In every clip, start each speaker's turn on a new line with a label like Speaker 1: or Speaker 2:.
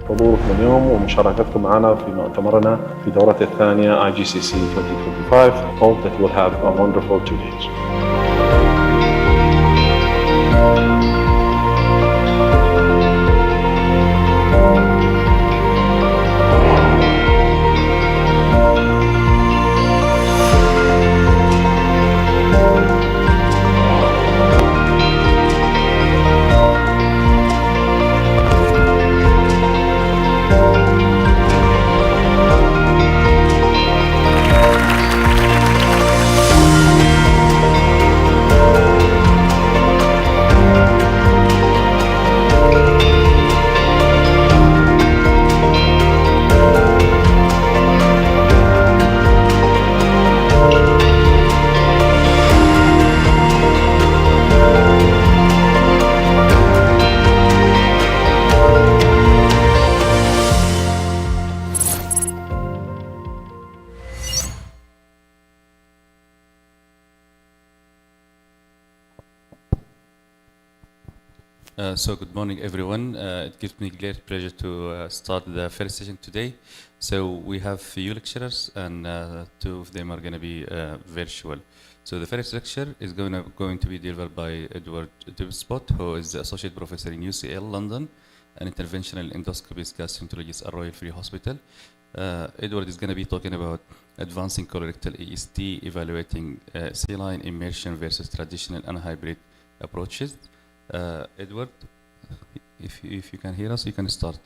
Speaker 1: حضوركم اليوم ومشاركتكم معنا في مؤتمرنا في دورته الثانية IGCC 2025. Hope that we'll have a wonderful 2 days.
Speaker 2: So good morning, everyone. It gives me great pleasure to start the first session today. So we have few lecturers, and two of them are going to be virtual. So the first lecture is going to be delivered by Edward Dubspot, who is the associate professor in UCL London, an interventional endoscopist gastroenterologist at Royal Free Hospital. Edward is going to be talking about advancing colorectal EST, evaluating saline immersion versus traditional and hybrid approaches. Edward, if you can hear us, you can start.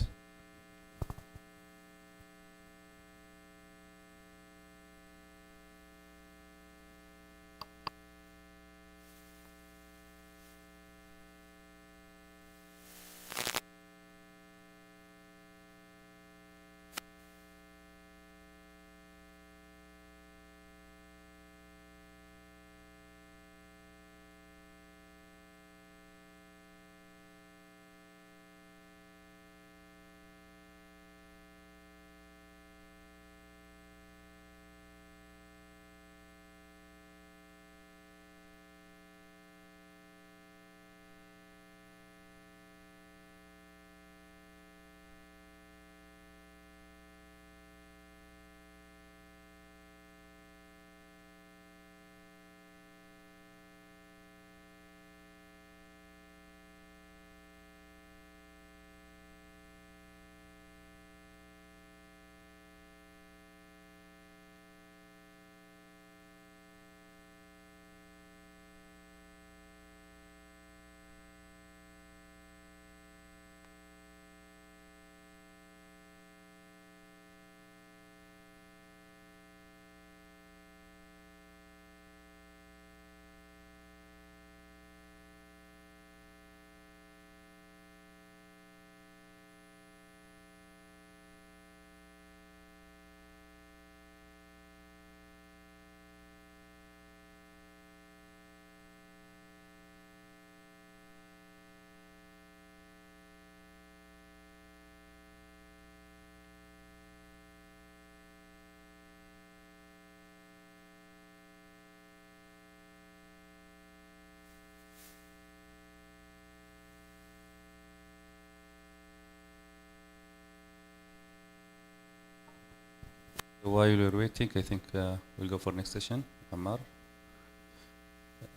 Speaker 2: While we're waiting, I think we'll go for next session. Ammar,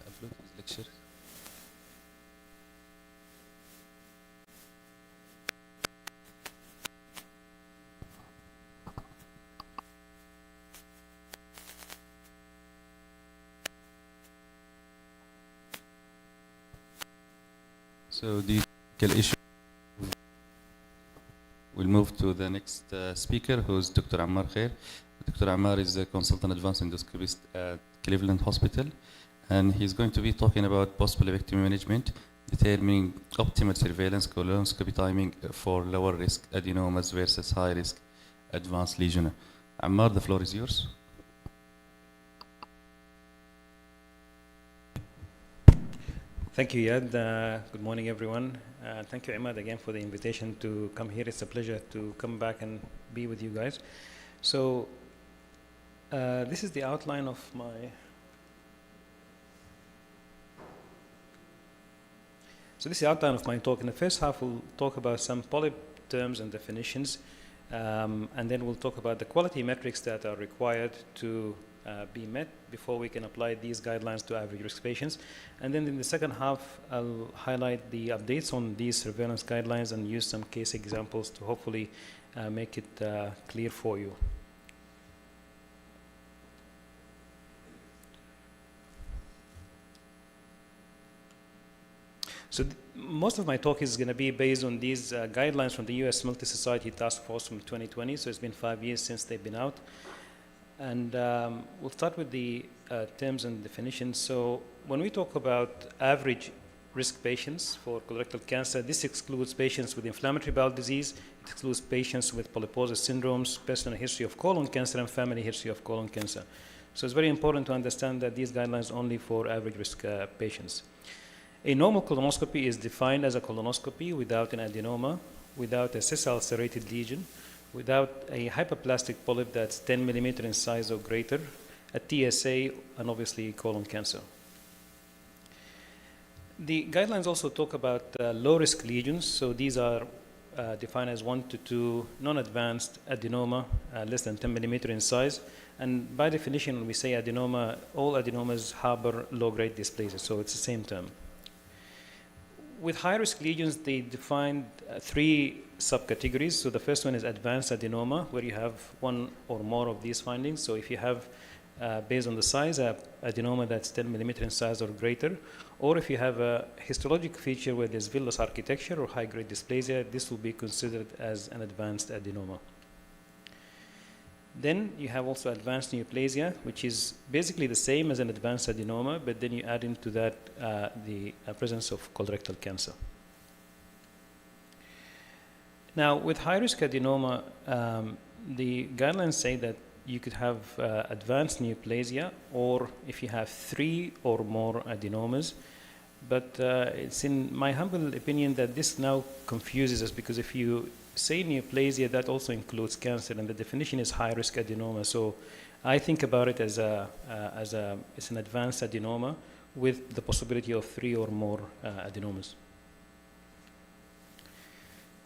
Speaker 2: upload his lecture. So the issue. We'll move to the next speaker, who's Dr. Ammar Khair. Dr. Ammar is a consultant advanced endoscopist at Cleveland Hospital, and he's going to be talking about post-polypectomy management, determining optimal surveillance colonoscopy timing for lower risk adenomas versus high risk advanced lesion. Ammar, the floor is yours.
Speaker 3: Thank you, Yad. Good morning, everyone. Thank you, Imad, again for the invitation to come here. It's a pleasure to come back and be with you guys. So this is the outline of my... So this is the outline of my talk. In the first half, we'll talk about some polyp terms and definitions. And then we'll talk about the quality metrics that are required to be met before we can apply these guidelines to average risk patients. And then in the second half, I'll highlight the updates on these surveillance guidelines and use some case examples to hopefully make it clear for you. So most of my talk is going to be based on these guidelines from the U.S. Multi-Society Task Force from 2020. So it's been 5 years since they've been out. And we'll start with the terms and definitions. So when we talk about average risk patients for colorectal cancer, this excludes patients with inflammatory bowel disease. It excludes patients with polyposis syndromes, personal history of colon cancer, and family history of colon cancer. So it's very important to understand that these guidelines are only for average risk patients. A normal colonoscopy is defined as a colonoscopy without an adenoma, without a sessile serrated lesion, without a hyperplastic polyp that's 10 millimeter in size or greater, a TSA, and obviously colon cancer. The guidelines also talk about low-risk lesions. So these are defined as 1 to 2 non-advanced adenoma, less than 10 millimeter in size. And by definition, when we say adenoma, all adenomas harbor low-grade dysplasia. So it's the same term. With high-risk lesions, they defined 3 subcategories. So the first one is advanced adenoma, where you have 1 or more of these findings. So if you have, based on the size, adenoma that's 10 millimeter in size or greater, or if you have a histologic feature where there's villous architecture or high-grade dysplasia, this will be considered as an advanced adenoma. Then you have also advanced neoplasia, which is basically the same as an advanced adenoma, but then you add into that the presence of colorectal cancer. Now, with high-risk adenoma, the guidelines say that you could have advanced neoplasia, or if you have 3 or more adenomas. But it's in my humble opinion that this now confuses us, because if you say neoplasia, that also includes cancer, and the definition is high-risk adenoma. So I think about it as it's an advanced adenoma with the possibility of 3 or more adenomas.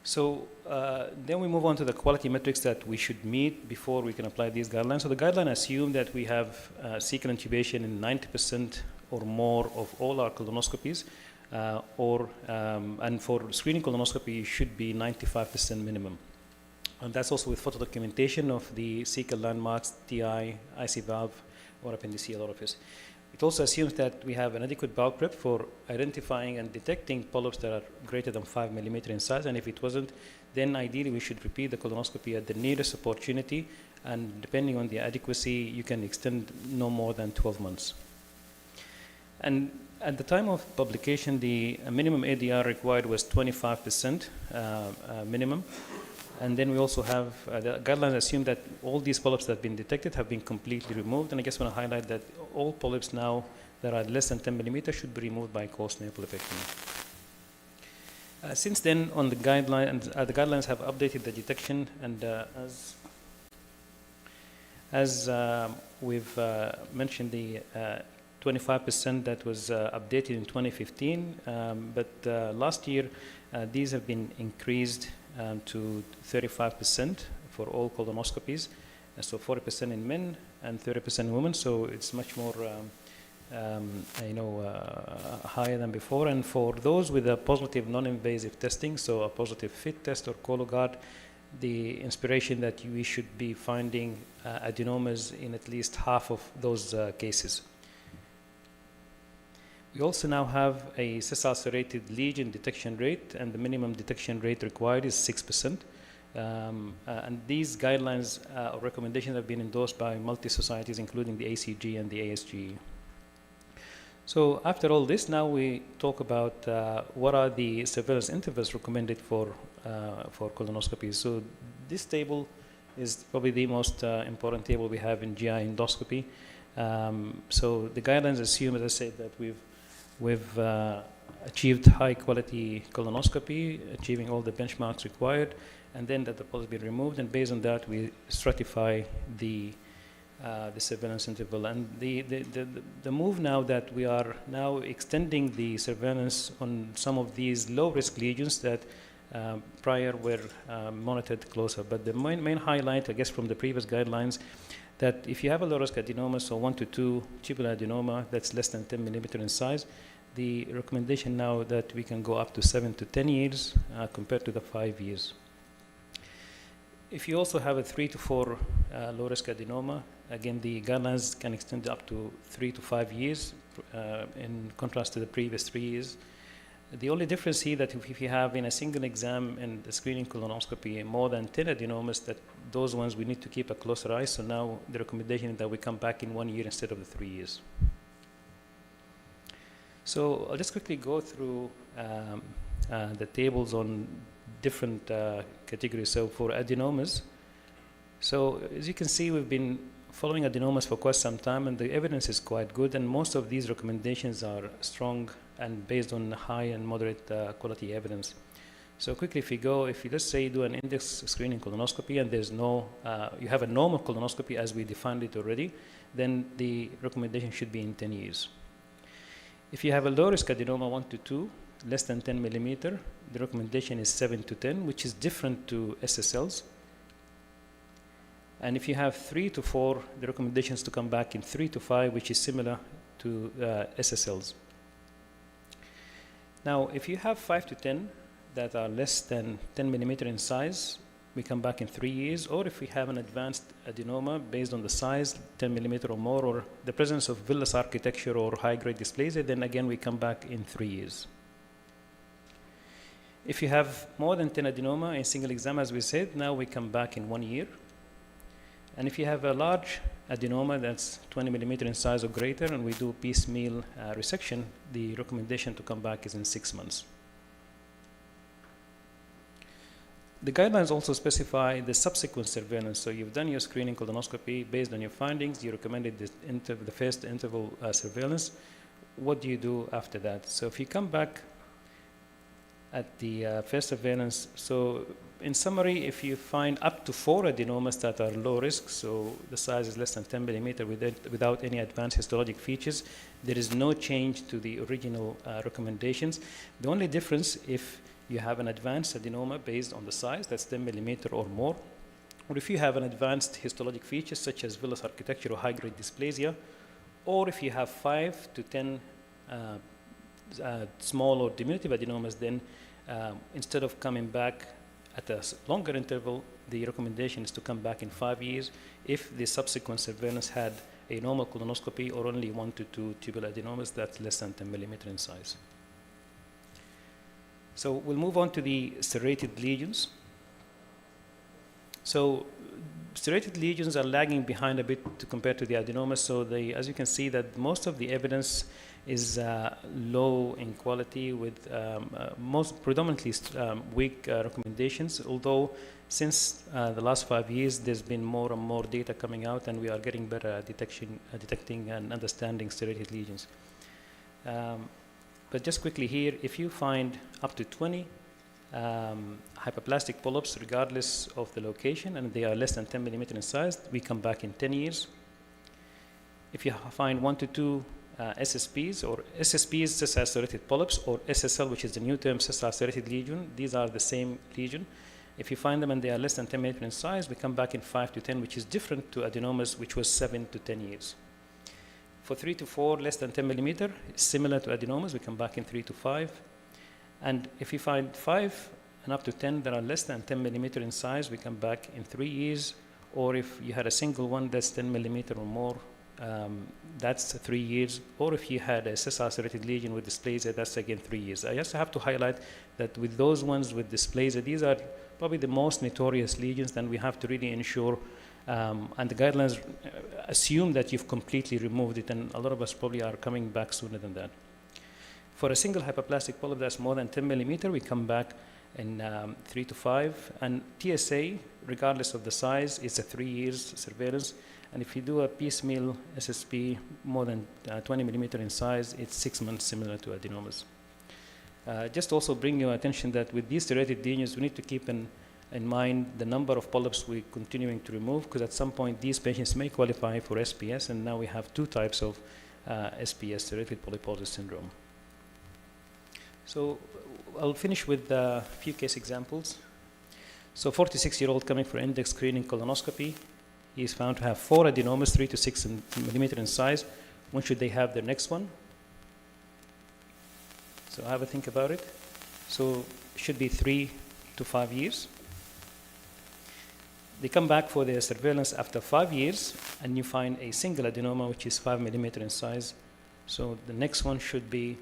Speaker 3: So then we move on to the quality metrics that we should meet before we can apply these guidelines. So the guidelines assume that we have cecal intubation in 90% or more of all our colonoscopies, and for screening colonoscopy, it should be 95% minimum. And that's also with photo documentation of the cecal landmarks, TI, IC valve, or appendiceal orifice. It also assumes that we have an adequate bowel prep for identifying and detecting polyps that are greater than 5 millimeter in size, and if it wasn't, then ideally we should repeat the colonoscopy at the nearest opportunity, and depending on the adequacy, you can extend no more than 12 months. And at the time of publication, the minimum ADR required was 25% minimum. And then we also have, the guidelines assume that all these polyps that have been detected have been completely removed. And I just want to highlight that all polyps now that are less than 10 millimeters should be removed by coarse-nail polypectomy. Since then, on the guidelines have updated the detection, and as we've mentioned, the 25% that was updated in 2015, but last year these have been increased to 35% for all colonoscopies, so 40% in men and 30% in women. So it's much more, higher than before. And for those with a positive non-invasive testing, so a positive FIT test or Cologuard, the inspiration that we should be finding adenomas in at least half of those cases. We also now have a sessile serrated lesion detection rate, and the minimum detection rate required is 6%. And these guidelines or recommendations have been endorsed by multi-societies, including the ACG and the ASGE. So after all this, now we talk about what are the surveillance intervals recommended for colonoscopies. So this table is probably the most important table we have in GI endoscopy. So the guidelines assume, as I said, that we've achieved high quality colonoscopy, achieving all the benchmarks required, and then that the polyps be removed, and based on that we stratify the surveillance interval. And the move now that we are now extending the surveillance on some of these low risk lesions that prior were monitored closer. But the main highlight, I guess, from the previous guidelines, that if you have a low-risk adenoma, so 1 to 2 tubular adenoma that's less than 10 millimeter in size, the recommendation now that we can go up to 7 to 10 years compared to the 5 years. If you also have a 3 to 4 low-risk adenoma, again, the guidelines can extend up to 3 to 5 years in contrast to the previous 3 years. The only difference here that if you have in a single exam and the screening colonoscopy more than 10 adenomas, that those ones we need to keep a closer eye. So now the recommendation is that we come back in 1 year instead of the 3 years. So I'll just quickly go through the tables on different categories. So for adenomas, so as you can see, we've been following adenomas for quite some time, and the evidence is quite good, and most of these recommendations are strong and based on high and moderate quality evidence. So quickly, if you let's say do an index screening colonoscopy and there's no, you have a normal colonoscopy as we defined it already, then the recommendation should be in 10 years. If you have a low risk adenoma 1 to 2, less than 10 millimeter, the recommendation is 7 to 10, which is different to SSLs. And if you have 3 to 4, the recommendation is to come back in 3 to 5, which is similar to SSLs. Now, if you have 5 to 10 that are less than 10 millimeter in size, we come back in 3 years. Or if we have an advanced adenoma based on the size, 10 millimeter or more, or the presence of villus architecture or high-grade dysplasia, then again we come back in 3 years. If you have more than 10 adenoma in single exam, as we said, now we come back in 1 year. And if you have a large adenoma that's 20 millimeter in size or greater, and we do piecemeal resection, the recommendation to come back is in 6 months. The guidelines also specify the subsequent surveillance. So you've done your screening colonoscopy. Based on your findings, you recommended the first interval surveillance. What do you do after that? So if you come back at the first surveillance, so in summary, if you find up to 4 adenomas that are low risk, so the size is less than 10 millimeter without any advanced histologic features, there is no change to the original recommendations. The only difference, if you have an advanced adenoma based on the size, that's 10 millimeter or more, or if you have an advanced histologic features such as villus architecture or high-grade dysplasia, or if you have 5 to 10 small or diminutive adenomas, then instead of coming back at a longer interval, the recommendation is to come back in 5 years if the subsequent surveillance had a normal colonoscopy or only 1 to 2 tubular adenomas that's less than 10 millimeter in size. So we'll move on to the serrated lesions. So serrated lesions are lagging behind a bit compared to the adenomas. So as you can see, that most of the evidence is low in quality with most predominantly weak recommendations, although since the last 5 years there's been more and more data coming out and we are getting better at detecting and understanding serrated lesions. But just quickly here, if you find up to 20 hyperplastic polyps regardless of the location and they are less than 10 millimeter in size, we come back in 10 years. If you find 1 to 2 SSPs, or SSPs, sessile serrated polyps, or SSL, which is the new term, sessile serrated lesion, these are the same lesion. If you find them and they are less than 10 millimeter in size, we come back in 5 to 10, which is different to adenomas, which was 7 to 10 years. For 3 to 4, less than 10 millimeter, similar to adenomas, we come back in 3 to 5. And if you find 5 and up to 10 that are less than 10 millimeter in size, we come back in 3 years. Or if you had a single one that's 10 millimeter or more, that's 3 years. Or if you had a sessile serrated lesion with dysplasia, that's again 3 years. I just have to highlight that with those ones with dysplasia, these are probably the most notorious lesions, and we have to really ensure, and the guidelines assume that you've completely removed it, and a lot of us probably are coming back sooner than that. For a single hyperplastic polyp that's more than 10 millimeter, we come back in 3 to 5. And TSA, regardless of the size, is a 3 years surveillance. And if you do a piecemeal SSP more than 20 millimeter in size, it's 6 months, similar to adenomas. Just also bring your attention that with these serrated lesions, we need to keep in mind the number of polyps we're continuing to remove, because at some point these patients may qualify for SPS, and now we have 2 types of SPS, serrated polyposis syndrome. So I'll finish with a few case examples. So 46-year-old coming for index screening colonoscopy. He is found to have 4 adenomas, 3 to 6 millimeter in size. When should they have their next one? So have a think about it. So it should be 3 to 5 years. They come back for their surveillance after 5 years, and you find a single adenoma, which is 5 millimeter in size. So the next one should be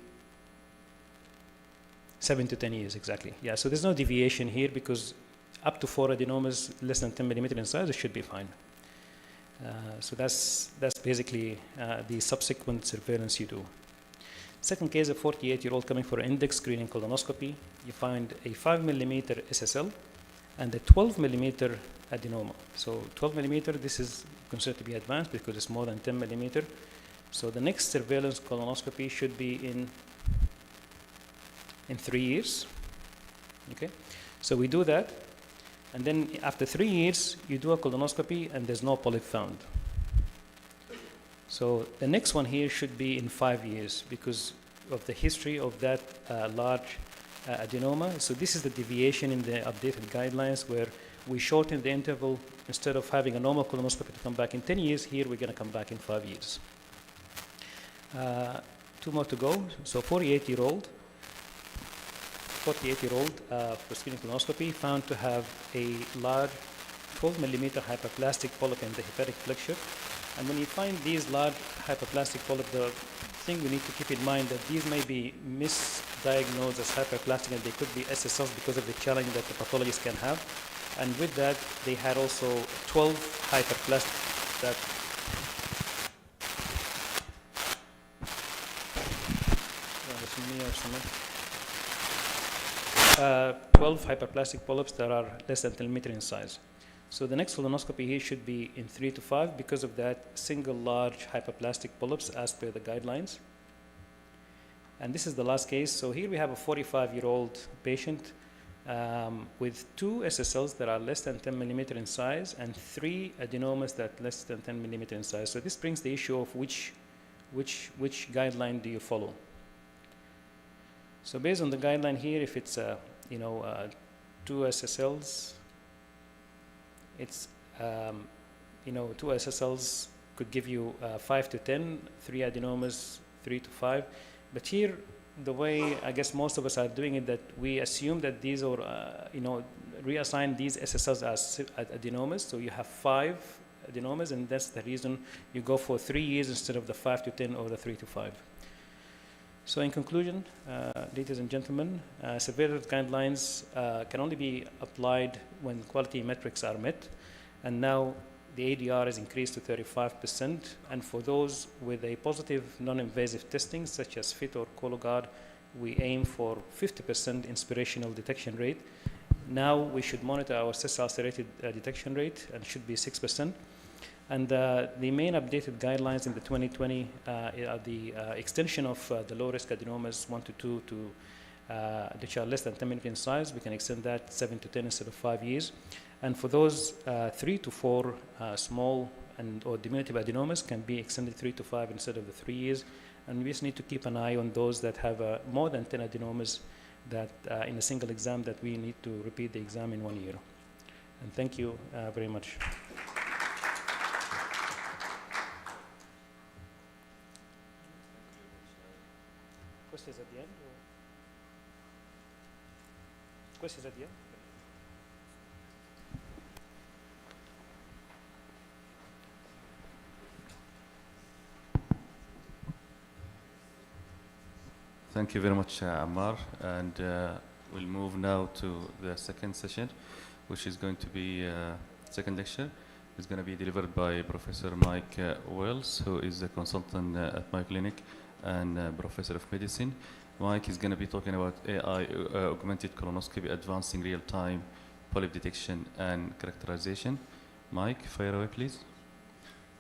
Speaker 3: 7 to 10 years, exactly. Yeah, so there's no deviation here because up to 4 adenomas less than 10 millimeter in size, it should be fine. So that's basically the subsequent surveillance you do. Second case, a 48-year-old coming for index screening colonoscopy. You find a 5 millimeter SSL and a 12 millimeter adenoma. So 12 millimeter, this is considered to be advanced because it's more than 10 millimeter. So the next surveillance colonoscopy should be in 3 years. Okay, so we do that, and then after 3 years, you do a colonoscopy and there's no polyp found. So the next one here should be in 5 years because of the history of that large adenoma. So this is the deviation in the updated guidelines where we shorten the interval. Instead of having a normal colonoscopy to come back in 10 years, here we're going to come back in 5 years. 2 more to go. So 48-year-old for screening colonoscopy found to have a large 12 millimeter hyperplastic polyp in the hepatic flexure. And when you find these large hyperplastic polyp, the thing we need to keep in mind that these may be misdiagnosed as hyperplastic and they could be SSLs because of the challenge that the pathologist can have. And with that, they had also 12 hyperplastic that 12 hyperplastic polyps that are less than 10 millimeter in size. So the next colonoscopy here should be in 3 to 5 because of that single large hyperplastic polyps as per the guidelines. And this is the last case. So here we have a 45-year-old patient with 2 SSLs that are less than 10 millimeter in size and 3 adenomas that are less than 10 millimeter in size. So this brings the issue of which guideline do you follow? So based on the guideline here, if it's 2 SSLs, it's 2 SSLs could give you 5 to 10, 3 adenomas 3 to 5. But here, the way I guess most of us are doing it, that we assume that these are reassign these SSLs as adenomas. So you have 5 adenomas, and that's the reason you go for 3 years instead of the 5 to 10 or the 3 to 5. So in conclusion, ladies and gentlemen, surveillance guidelines can only be applied when quality metrics are met, and now the ADR is increased to 35%, and for those with a positive non-invasive testing such as FIT or Cologuard, we aim for 50% inspirational detection rate. Now we should monitor our cis-ulcerated detection rate, and should be 6%. And the main updated guidelines in the 2020 are the extension of the low-risk adenomas 1 to 2 to which are less than 10 millimeter in size. We can extend that 7 to 10 instead of 5 years. And for those 3 to 4 small or diminutive adenomas can be extended 3 to 5 instead of the 3 years. And we just need to keep an eye on those that have more than 10 adenomas that in a single exam that we need to repeat the exam in 1 year. And thank you very much. Questions at the end? Or? Questions at the end?
Speaker 2: Thank you very much, Ammar. And we'll move now to the second session, which is going to be second lecture. It's going to be delivered by Professor Mike Wells, who is a consultant at my clinic and professor of medicine. Mike is going to be talking about AI augmented colonoscopy, advancing real-time polyp detection and characterization. Mike, fire away, please.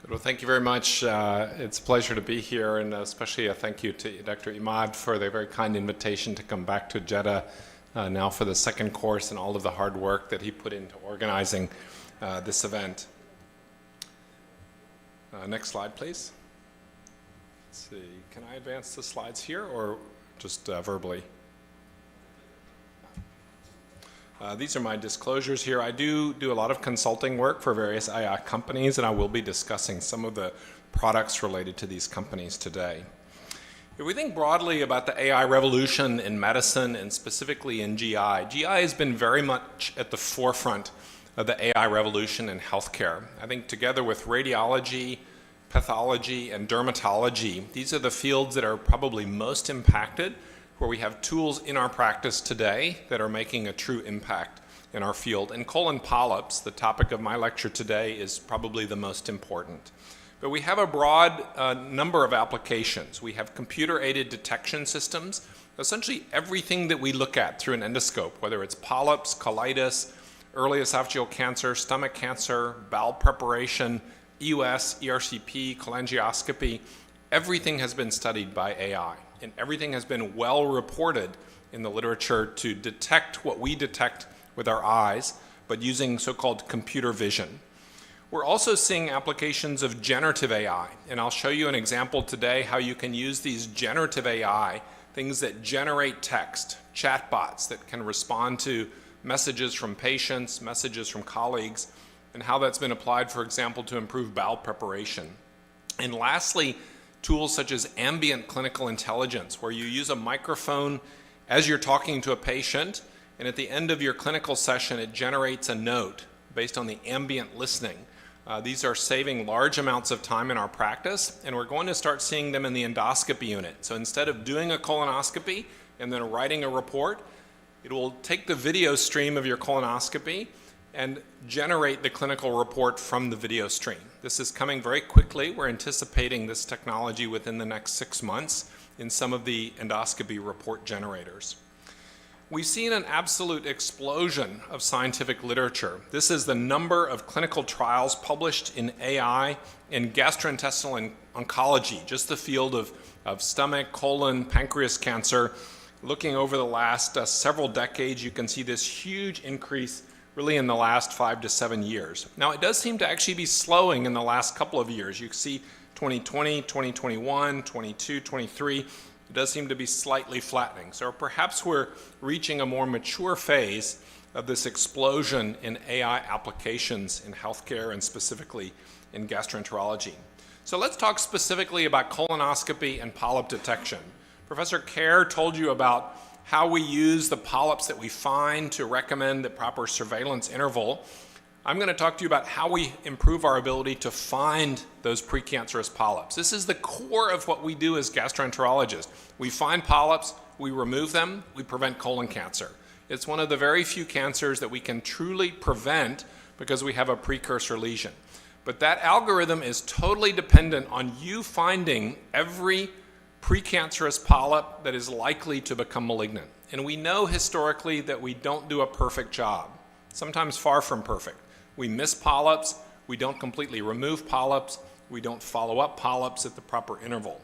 Speaker 4: Good. Well, thank you very much. It's a pleasure to be here, and especially a thank you to Dr. Imad for the very kind invitation to come back to Jeddah now for the second course and all of the hard work that he put into organizing this event. Next slide, please. Let's see. Can I advance the slides here or just verbally? These are my disclosures here. I do a lot of consulting work for various AI companies, and I will be discussing some of the products related to these companies today. If we think broadly about the AI revolution in medicine and specifically in GI, GI has been very much at the forefront of the AI revolution in healthcare. I think together with radiology, pathology, and dermatology, these are the fields that are probably most impacted, where we have tools in our practice today that are making a true impact in our field. And colon polyps, the topic of my lecture today, is probably the most important. But we have a broad number of applications. We have computer-aided detection systems, essentially everything that we look at through an endoscope, whether it's polyps, colitis, early esophageal cancer, stomach cancer, bowel preparation, EUS, ERCP, cholangioscopy, everything has been studied by AI. And everything has been well reported in the literature to detect what we detect with our eyes, but using so-called computer vision. We're also seeing applications of generative AI, and I'll show you an example today how you can use these generative AI, things that generate text, chatbots that can respond to messages from patients, messages from colleagues, and how that's been applied, for example, to improve bowel preparation. And lastly, tools such as ambient clinical intelligence, where you use a microphone as you're talking to a patient, and at the end of your clinical session, it generates a note based on the ambient listening. These are saving large amounts of time in our practice, and we're going to start seeing them in the endoscopy unit. So instead of doing a colonoscopy and then writing a report, it will take the video stream of your colonoscopy and generate the clinical report from the video stream. This is coming very quickly. We're anticipating this technology within the next 6 months in some of the endoscopy report generators. We've seen an absolute explosion of scientific literature. This is the number of clinical trials published in AI in gastrointestinal oncology, just the field of stomach, colon, pancreas cancer. Looking over the last several decades, you can see this huge increase really in the last 5 to 7 years. Now, it does seem to actually be slowing in the last couple of years. You can see 2020, 2021, 22, 23, it does seem to be slightly flattening. So perhaps we're reaching a more mature phase of this explosion in AI applications in healthcare and specifically in gastroenterology. So let's talk specifically about colonoscopy and polyp detection. Professor Kerr told you about how we use the polyps that we find to recommend the proper surveillance interval. I'm going to talk to you about how we improve our ability to find those precancerous polyps. This is the core of what we do as gastroenterologists. We find polyps, we remove them, we prevent colon cancer. It's one of the very few cancers that we can truly prevent because we have a precursor lesion. But that algorithm is totally dependent on you finding every precancerous polyp that is likely to become malignant. And we know historically that we don't do a perfect job, sometimes far from perfect. We miss polyps, we don't completely remove polyps, we don't follow up polyps at the proper interval.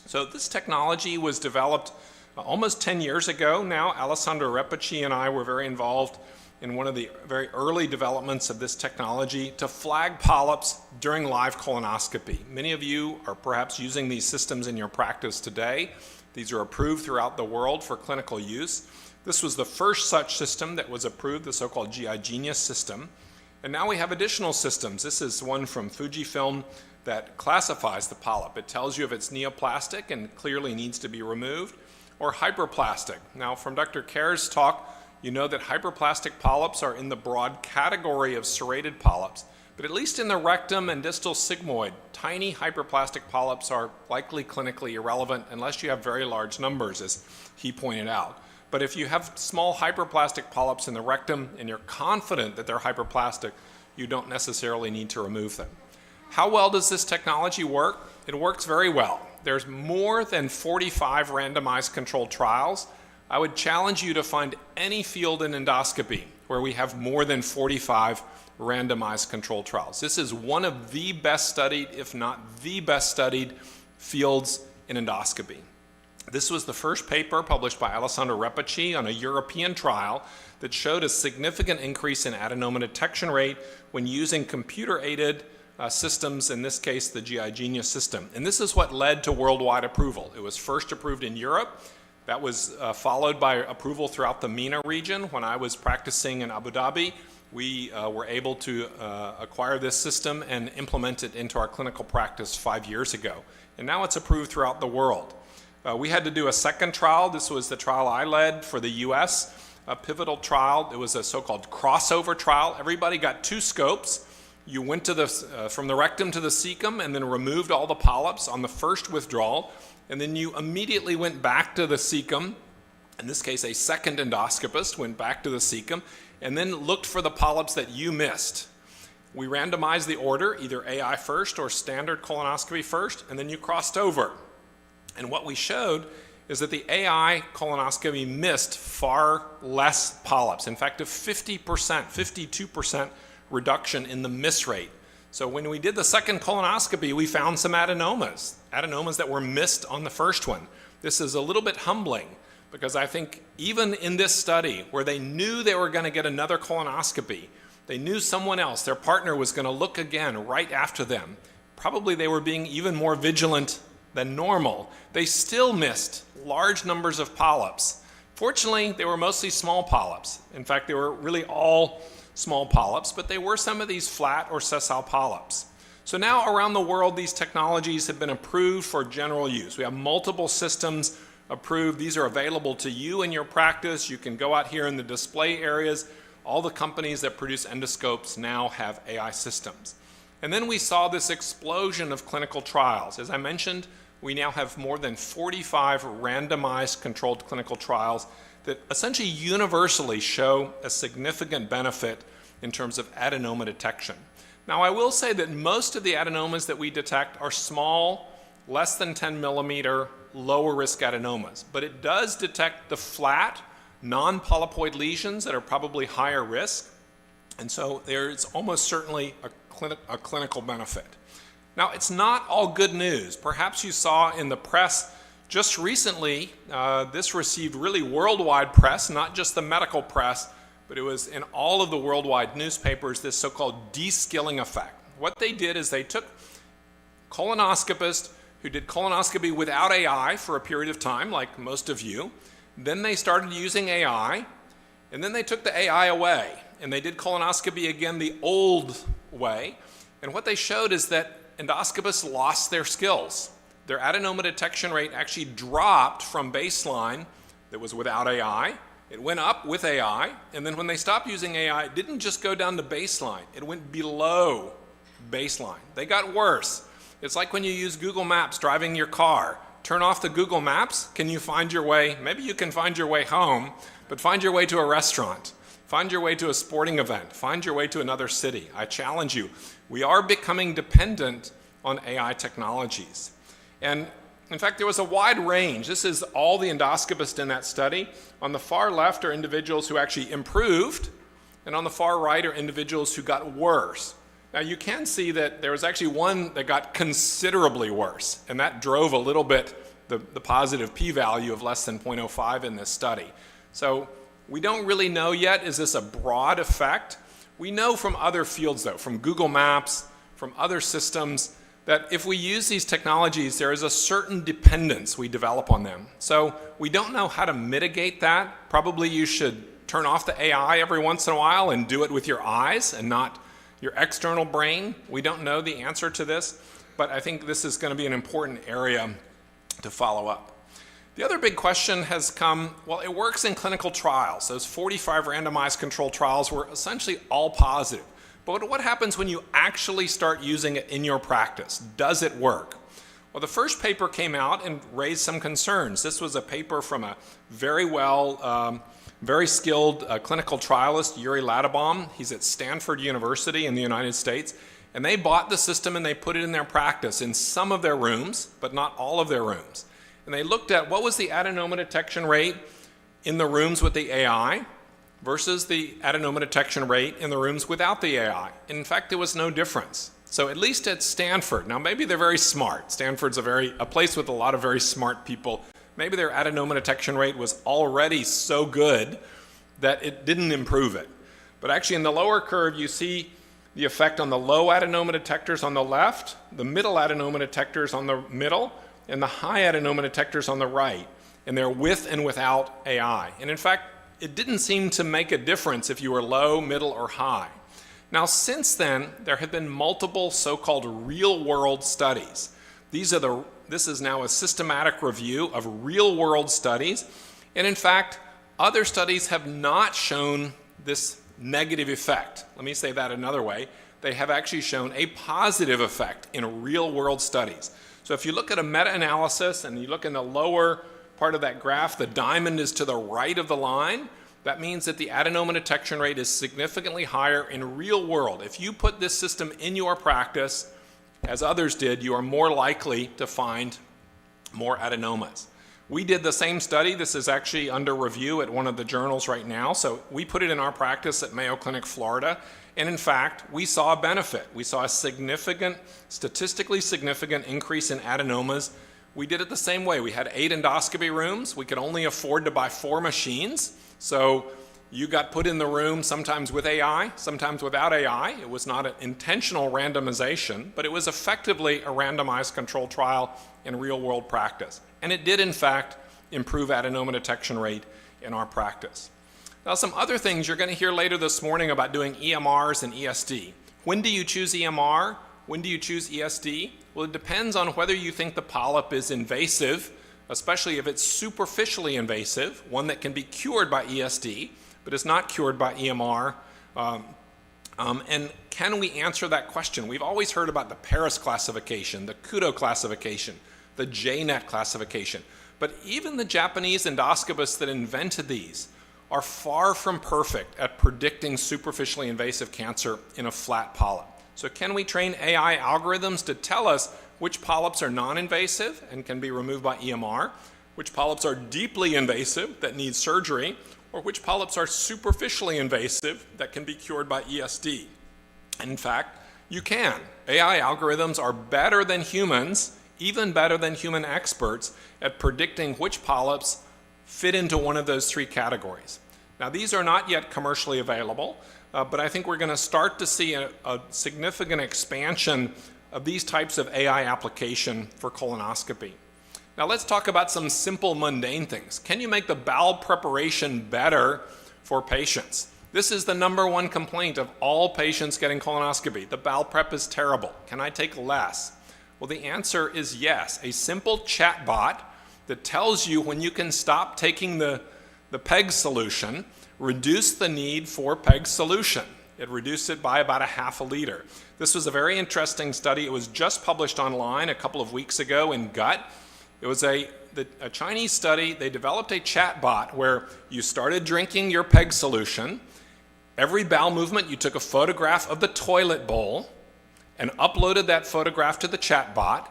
Speaker 4: So this technology was developed almost 10 years ago now. Alessandro Repacci and I were very involved in one of the very early developments of this technology to flag polyps during live colonoscopy. Many of you are perhaps using these systems in your practice today. These are approved throughout the world for clinical use. This was the first such system that was approved, the so-called GI Genius system. And now we have additional systems. This is one from Fujifilm that classifies the polyp. It tells you if it's neoplastic and clearly needs to be removed, or hyperplastic. Now, from Dr. Kerr's talk, you know that hyperplastic polyps are in the broad category of serrated polyps, but at least in the rectum and distal sigmoid, tiny hyperplastic polyps are likely clinically irrelevant unless you have very large numbers, as he pointed out. But if you have small hyperplastic polyps in the rectum and you're confident that they're hyperplastic, you don't necessarily need to remove them. How well does this technology work? It works very well. There's more than 45 randomized controlled trials. I would challenge you to find any field in endoscopy where we have more than 45 randomized controlled trials. This is one of the best studied, if not the best studied, fields in endoscopy. This was the first paper published by Alessandro Repacci on a European trial that showed a significant increase in adenoma detection rate when using computer-aided systems, in this case the GI Genius system. And this is what led to worldwide approval. It was first approved in Europe. That was followed by approval throughout the MENA region. When I was practicing in Abu Dhabi, we were able to acquire this system and implement it into our clinical practice 5 years ago. And now it's approved throughout the world. We had to do a second trial. This was the trial I led for the US, a pivotal trial. It was a so-called crossover trial. Everybody got 2 scopes. You went to the, from the rectum to the cecum and then removed all the polyps on the first withdrawal. And then you immediately went back to the cecum. In this case, a second endoscopist went back to the cecum and then looked for the polyps that you missed. We randomized the order, either AI first or standard colonoscopy first, and then you crossed over. And what we showed is that the AI colonoscopy missed far less polyps. In fact, a 50%, 52% reduction in the miss rate. So when we did the second colonoscopy, we found some adenomas that were missed on the first one. This is a little bit humbling because I think even in this study where they knew they were going to get another colonoscopy, they knew someone else, their partner, was going to look again right after them. Probably they were being even more vigilant than normal. They still missed large numbers of polyps. Fortunately, they were mostly small polyps. In fact, they were really all small polyps, but they were some of these flat or sessile polyps. So now around the world, these technologies have been approved for general use. We have multiple systems approved. These are available to you in your practice. You can go out here in the display areas. All the companies that produce endoscopes now have AI systems. And then we saw this explosion of clinical trials. As I mentioned, we now have more than 45 randomized controlled clinical trials that essentially universally show a significant benefit in terms of adenoma detection. Now, I will say that most of the adenomas that we detect are small, less than 10 millimeter, lower risk adenomas, but it does detect the flat, non-polypoid lesions that are probably higher risk, and so there's almost certainly a clinical benefit. Now, it's not all good news. Perhaps you saw in the press just recently, this received really worldwide press, not just the medical press, but it was in all of the worldwide newspapers, this so-called de-skilling effect. What they did is they took colonoscopists who did colonoscopy without AI for a period of time, like most of you. Then they started using AI, and then they took the AI away, and they did colonoscopy again the old way. And what they showed is that endoscopists lost their skills. Their adenoma detection rate actually dropped from baseline that was without AI. It went up with AI, and then when they stopped using AI, it didn't just go down to baseline. It went below baseline. They got worse. It's like when you use Google Maps driving your car. Turn off the Google Maps, can you find your way? Maybe you can find your way home, but find your way to a restaurant. Find your way to a sporting event. Find your way to another city. I challenge you. We are becoming dependent on AI technologies. And in fact, there was a wide range. This is all the endoscopists in that study. On the far left are individuals who actually improved, and on the far right are individuals who got worse. Now you can see that there was actually one that got considerably worse, and that drove a little bit the positive p-value of less than 0.05 in this study. So we don't really know yet, is this a broad effect? We know from other fields though, from Google Maps, from other systems, that if we use these technologies, there is a certain dependence we develop on them. So we don't know how to mitigate that. Probably you should turn off the AI every once in a while and do it with your eyes and not your external brain. We don't know the answer to this, but I think this is going to be an important area to follow up. The other big question has come, well, it works in clinical trials. Those 45 randomized controlled trials were essentially all positive. But what happens when you actually start using it in your practice? Does it work? Well, the first paper came out and raised some concerns. This was a paper from a very skilled clinical trialist, Yuri Ladabaum. He's at Stanford University in the United States. And they bought the system and they put it in their practice in some of their rooms, but not all of their rooms. And they looked at what was the adenoma detection rate in the rooms with the AI versus the adenoma detection rate in the rooms without the AI. In fact, there was no difference. So at least at Stanford, now maybe they're very smart. Stanford's a place with a lot of very smart people. Maybe their adenoma detection rate was already so good that it didn't improve it. But actually in the lower curve, you see the effect on the low adenoma detectors on the left, the middle adenoma detectors on the middle, and the high adenoma detectors on the right. and they're with and without AI. And in fact, it didn't seem to make a difference if you were low, middle, or high. Now, since then, there have been multiple so-called real-world studies. This is now a systematic review of real-world studies, and in fact, other studies have not shown this negative effect. Let me say that another way. They have actually shown a positive effect in real-world studies. So if you look at a meta-analysis and you look in the lower part of that graph, the diamond is to the right of the line. That means that the adenoma detection rate is significantly higher in real world. If you put this system in your practice, as others did, you are more likely to find more adenomas. We did the same study. This is actually under review at one of the journals right now. So we put it in our practice at Mayo Clinic, Florida. And in fact, we saw a benefit. We saw a statistically significant increase in adenomas. We did it the same way. We had 8 endoscopy rooms. We could only afford to buy 4 machines. So you got put in the room sometimes with AI, sometimes without AI. It was not an intentional randomization, but it was effectively a randomized controlled trial in real-world practice. And it did, in fact, improve adenoma detection rate in our practice. Now, some other things you're going to hear later this morning about doing EMRs and ESD. When do you choose EMR? When do you choose ESD? Well, it depends on whether you think the polyp is invasive, especially if it's superficially invasive, one that can be cured by ESD, but is not cured by EMR. And can we answer that question? We've always heard about the Paris classification, the Kudo classification, the JNet classification. But even the Japanese endoscopists that invented these are far from perfect at predicting superficially invasive cancer in a flat polyp. So can we train AI algorithms to tell us which polyps are non-invasive and can be removed by EMR, which polyps are deeply invasive that need surgery, or which polyps are superficially invasive that can be cured by ESD? And in fact, you can. AI algorithms are better than humans, even better than human experts, at predicting which polyps fit into one of those 3 categories. Now, these are not yet commercially available, but I think we're going to start to see a significant expansion of these types of AI application for colonoscopy. Now, let's talk about some simple, mundane things. Can you make the bowel preparation better for patients? This is the #1 complaint of all patients getting colonoscopy. The bowel prep is terrible. Can I take less? Well, the answer is yes. A simple chatbot that tells you when you can stop taking the PEG solution, reduce the need for PEG solution. It reduced it by about 1/2 liter. This was a very interesting study. It was just published online a couple of weeks ago in Gut. It was a Chinese study. They developed a chatbot where you started drinking your PEG solution. Every bowel movement, you took a photograph of the toilet bowl and uploaded that photograph to the chatbot,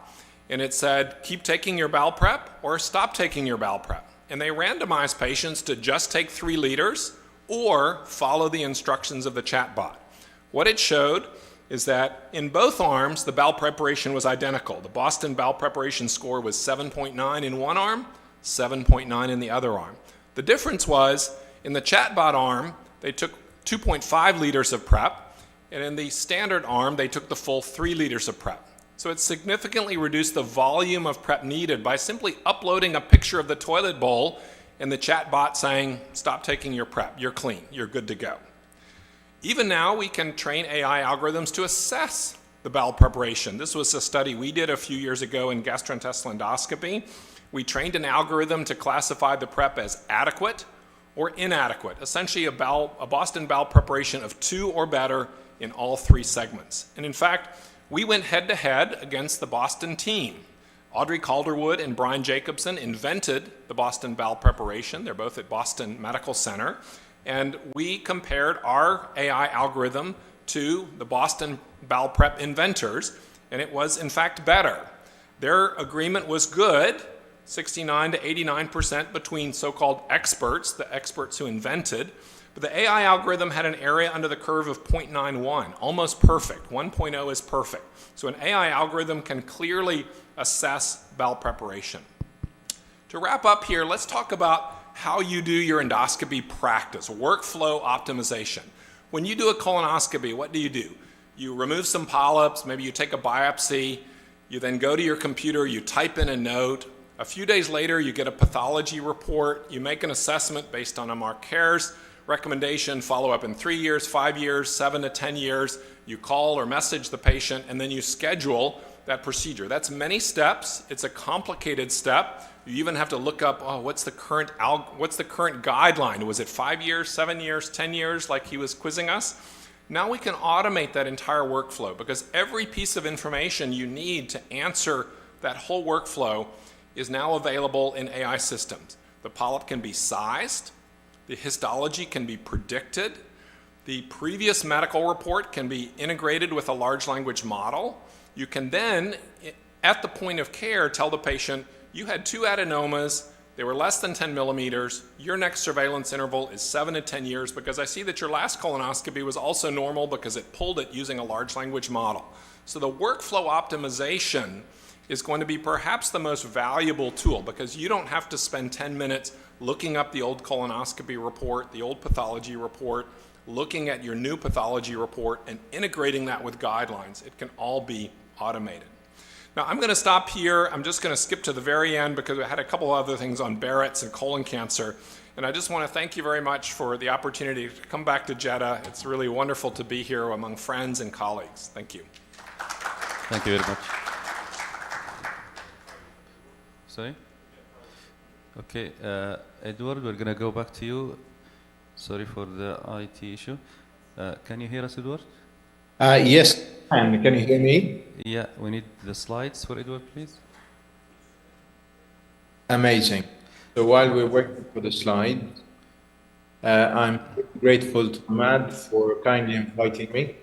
Speaker 4: and it said, keep taking your bowel prep or stop taking your bowel prep. And they randomized patients to just take 3 liters or follow the instructions of the chatbot. What it showed is that in both arms, the bowel preparation was identical. The Boston bowel preparation score was 7.9 in one arm, 7.9 in the other arm. The difference was, in the chatbot arm, they took 2.5 liters of prep, and in the standard arm, they took the full 3 liters of prep. So it significantly reduced the volume of prep needed by simply uploading a picture of the toilet bowl and the chatbot saying, stop taking your prep, you're clean, you're good to go. Even now, we can train AI algorithms to assess the bowel preparation. This was a study we did a few years ago in gastrointestinal endoscopy. We trained an algorithm to classify the prep as adequate or inadequate, essentially a Boston bowel preparation of 2 or better in all 3 segments. And in fact, we went head-to-head against the Boston team. Audrey Calderwood and Brian Jacobson invented the Boston bowel preparation. They're both at Boston Medical Center. And we compared our AI algorithm to the Boston bowel prep inventors, and it was, in fact, better. Their agreement was good, 69 to 89% between so-called experts, the experts who invented, but the AI algorithm had an area under the curve of 0.91, almost perfect. 1.0 is perfect. So an AI algorithm can clearly assess bowel preparation. To wrap up here, let's talk about how you do your endoscopy practice, workflow optimization. When you do a colonoscopy, what do? You remove some polyps, maybe you take a biopsy, you then go to your computer, you type in a note, A few days later, you get a pathology report. You make an assessment based on MR Care's recommendation, follow up in 3 years, 5 years, 7 to 10 years. You call or message the patient, and then you schedule that procedure. That's many steps. It's a complicated step. You even have to look up, oh, what's the current guideline? Was it 5 years, 7 years, 10 years, like he was quizzing us? Now we can automate that entire workflow, because every piece of information you need to answer that whole workflow is now available in AI systems. The polyp can be sized, the histology can be predicted, the previous medical report can be integrated with a large language model. You can then, at the point of care, tell the patient, you had 2 adenomas, they were less than 10 millimeters, your next surveillance interval is 7 to 10 years, because I see that your last colonoscopy was also normal because it pulled it using a large language model. So the workflow optimization is going to be perhaps the most valuable tool, because you don't have to spend 10 minutes looking up the old colonoscopy report, the old pathology report, looking at your new pathology report and integrating that with guidelines. It can all be automated. Now I'm going to stop here. I'm just going to skip to the very end because I had a couple other things on Barrett's and colon cancer. And I just want to thank you very much for the opportunity to come back to Jeddah. It's really wonderful to be here among friends and colleagues. Thank you.
Speaker 2: Thank you very much. Sorry? Okay, Edward, we're going to go back to you. Sorry for the IT issue. Can you hear us, Edward?
Speaker 5: Yes, and can you hear me?
Speaker 2: Yeah, we need the slides for Edward, please.
Speaker 5: Amazing. So while we're waiting for the slide, I'm grateful to Ahmad for kindly inviting me.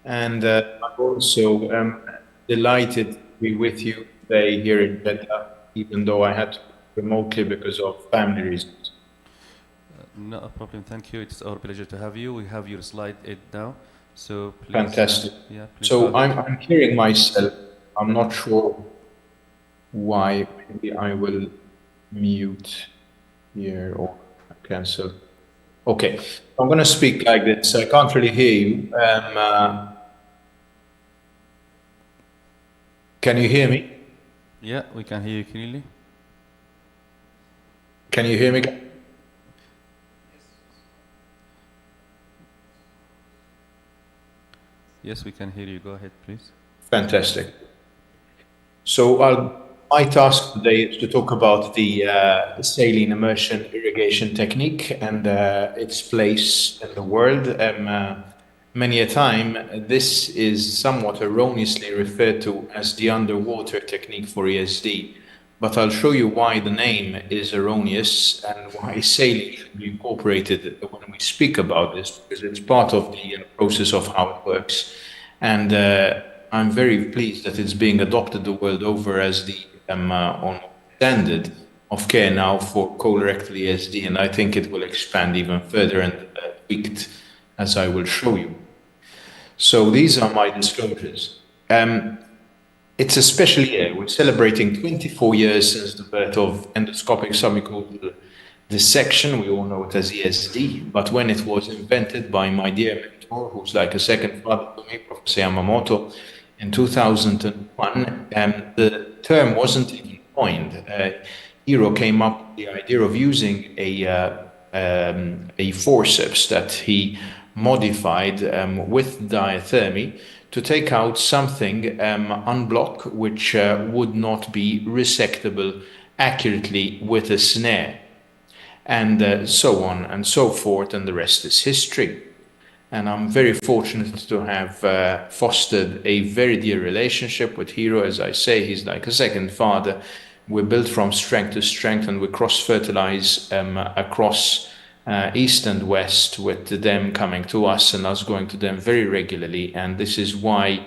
Speaker 5: And I'm also delighted to be with you today here in Jeddah, even though I had to remotely because of family reasons.
Speaker 2: No problem, thank you. It's our pleasure to have you. We have your slide 8 now. So please,
Speaker 5: Fantastic.
Speaker 2: Yeah, please
Speaker 5: so I'm hearing myself. I'm not sure why. Maybe I will mute here or cancel. Okay, I'm going to speak like this. I can't really hear you. Can you hear me?
Speaker 2: Yeah, we can hear you clearly.
Speaker 5: Can you hear me?
Speaker 2: Yes, we can hear you. Go ahead, please.
Speaker 5: Fantastic. So my task today is to talk about the saline immersion irrigation technique and its place in the world. Many a time, this is somewhat erroneously referred to as the underwater technique for ESD. But I'll show you why the name is erroneous and why saline should be incorporated when we speak about this, because it's part of the process of how it works. And I'm very pleased that it's being adopted the world over as the standard of care now for colorectal ESD, and I think it will expand even further and tweaked, as I will show you. So these are my disclosures. It's a special year. We're celebrating 24 years since the birth of endoscopic submucosal dissection. We all know it as ESD, but when it was invented by my dear mentor, who's like a second father to me, Professor Yamamoto, in 2001, the term wasn't even coined. Hiro came up with the idea of using a forceps that he modified with diathermy to take out something, unblock, which would not be resectable accurately with a snare, and so on and so forth, and the rest is history. And I'm very fortunate to have fostered a very dear relationship with Hiro. As I say, he's like a second father. We're built from strength to strength, and we cross-fertilize across East and West, with them coming to us and us going to them very regularly. And this is why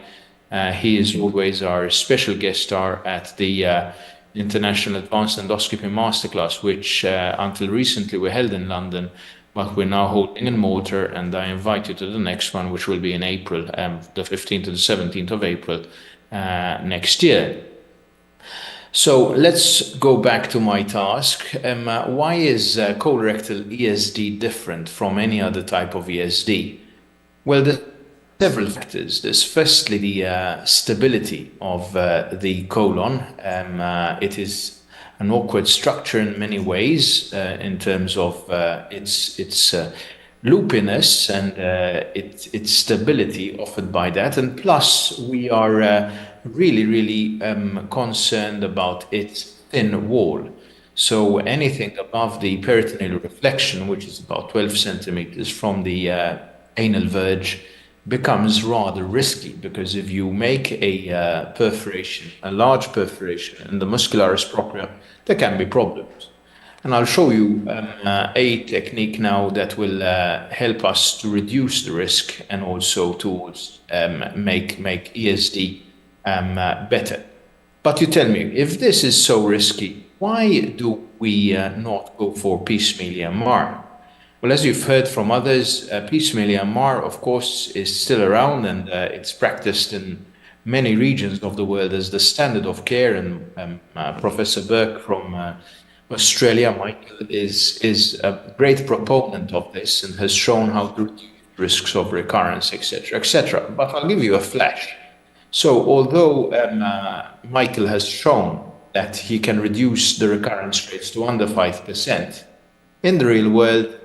Speaker 5: he is always our special guest star at the International Advanced Endoscopy Masterclass, which until recently we held in London, but we're now holding in Malta, and I invite you to the next one, which will be in April, the 15th to the 17th of April next year. So let's go back to my task. Why is colorectal ESD different from any other type of ESD? Well, there's several factors. There's firstly the stability of the colon. It is an awkward structure in many ways in terms of its loopiness and its stability offered by that. And plus, we are really concerned about its thin wall. So anything above the peritoneal reflection, which is about 12 centimeters from the anal verge, becomes rather risky, because if you make a perforation, a large perforation in the muscularis propria, there can be problems. And I'll show you a technique now that will help us to reduce the risk and also to make ESD better. But you tell me, if this is so risky, why do we not go for piecemeal EMR? Well, as you've heard from others, piecemeal EMR, of course, is still around, and it's practiced in many regions of the world as the standard of care. And Professor Burke from Australia, Michael, is a great proponent of this and has shown how to reduce risks of recurrence, etc., etc. But I'll give you a flash. So although Michael has shown that he can reduce the recurrence rates to under 5%, in the real world,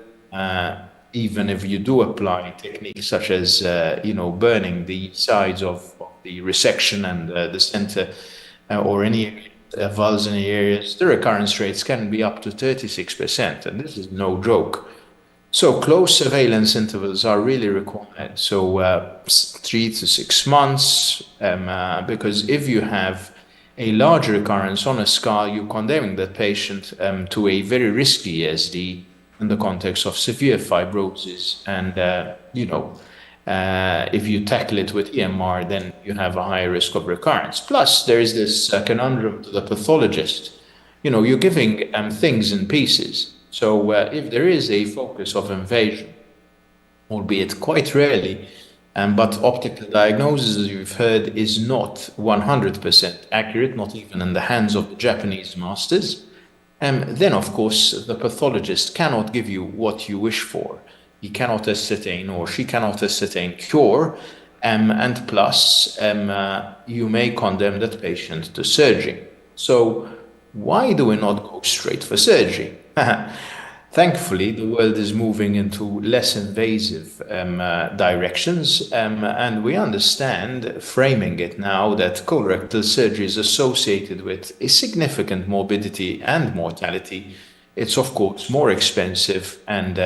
Speaker 5: even if you do apply techniques such as burning the sides of the resection and the center or any valves in the areas, the recurrence rates can be up to 36%, and this is no joke. So close surveillance intervals are really required. So 3 to 6 months, because if you have a large recurrence on a scar, you're condemning that patient to a very risky ESD in the context of severe fibrosis. And, if you tackle it with EMR, then you have a higher risk of recurrence. Plus, there is this conundrum to the pathologist. You're giving things in pieces. So if there is a focus of invasion, albeit quite rarely, but optical diagnosis, as you've heard, is not 100% accurate, not even in the hands of the Japanese masters, then of course the pathologist cannot give you what you wish for. He cannot ascertain, or she cannot ascertain cure, and plus you may condemn that patient to surgery. So why do we not go straight for surgery? Thankfully, the world is moving into less invasive directions, and we understand, framing it now, that colorectal surgery is associated with a significant morbidity and mortality. It's, of course, more expensive, and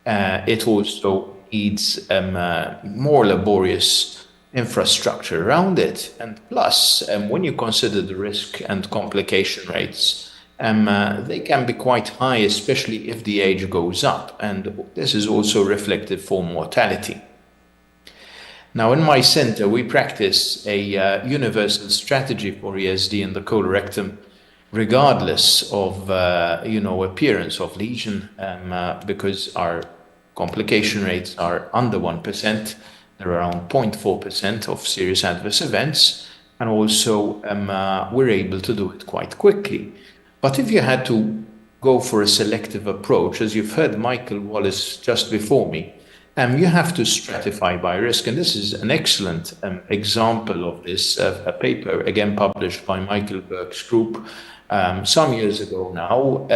Speaker 5: it also needs more laborious infrastructure around it. And plus, when you consider the risk and complication rates, they can be quite high, especially if the age goes up, and this is also reflected for mortality. Now, in my center, we practice a universal strategy for ESD in the colorectum, regardless of appearance of lesion, because our complication rates are under 1%. They're around 0.4% of serious adverse events, and also we're able to do it quite quickly. But if you had to go for a selective approach, as you've heard Michael Wallace just before me, you have to stratify by risk. And this is an excellent example of this, a paper, again, published by Michael Burke's group some years ago now,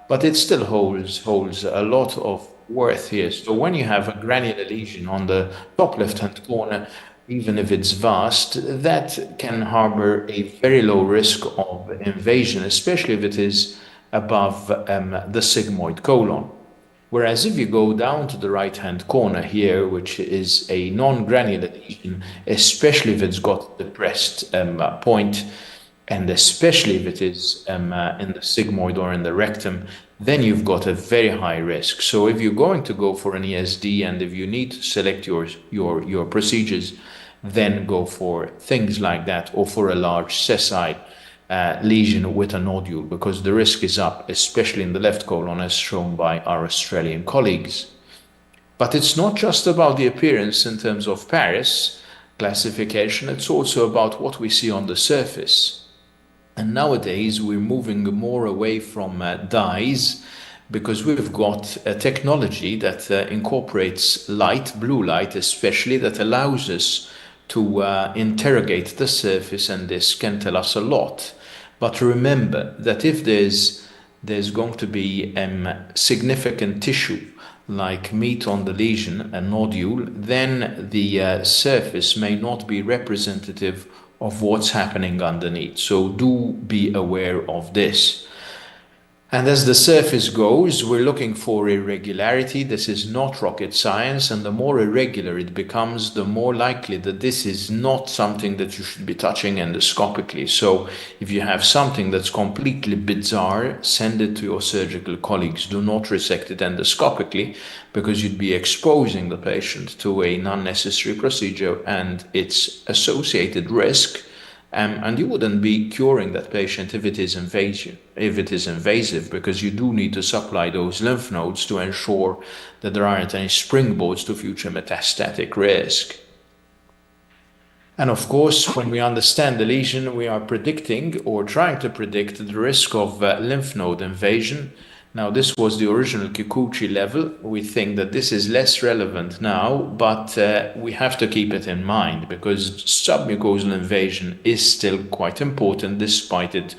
Speaker 5: but it still holds a lot of worth here. So when you have a granular lesion on the top left-hand corner, even if it's vast, that can harbor a very low risk of invasion, especially if it is above the sigmoid colon. Whereas if you go down to the right-hand corner here, which is a non-granular lesion, especially if it's got depressed point, and especially if it is in the sigmoid or in the rectum, then you've got a very high risk. So if you're going to go for an ESD, and if you need to select your procedures, then go for things like that, or for a large sessile lesion with a nodule, because the risk is up, especially in the left colon, as shown by our Australian colleagues. But it's not just about the appearance in terms of Paris classification, it's also about what we see on the surface. And nowadays we're moving more away from dyes, because we've got a technology that incorporates light, blue light especially, that allows us to interrogate the surface, and this can tell us a lot. But remember that if there's going to be significant tissue like meat on the lesion, a nodule, then the surface may not be representative of what's happening underneath. So do be aware of this. And as the surface goes, we're looking for irregularity. This is not rocket science, and the more irregular it becomes, the more likely that this is not something that you should be touching endoscopically. So if you have something that's completely bizarre, send it to your surgical colleagues. Do not resect it endoscopically, because you'd be exposing the patient to an unnecessary procedure and its associated risk. And you wouldn't be curing that patient if it is invasive, because you do need to supply those lymph nodes to ensure that there aren't any springboards to future metastatic risk. And of course, when we understand the lesion, we are predicting or trying to predict the risk of lymph node invasion. Now, this was the original Kikuchi level. We think that this is less relevant now, but we have to keep it in mind, because submucosal invasion is still quite important, despite it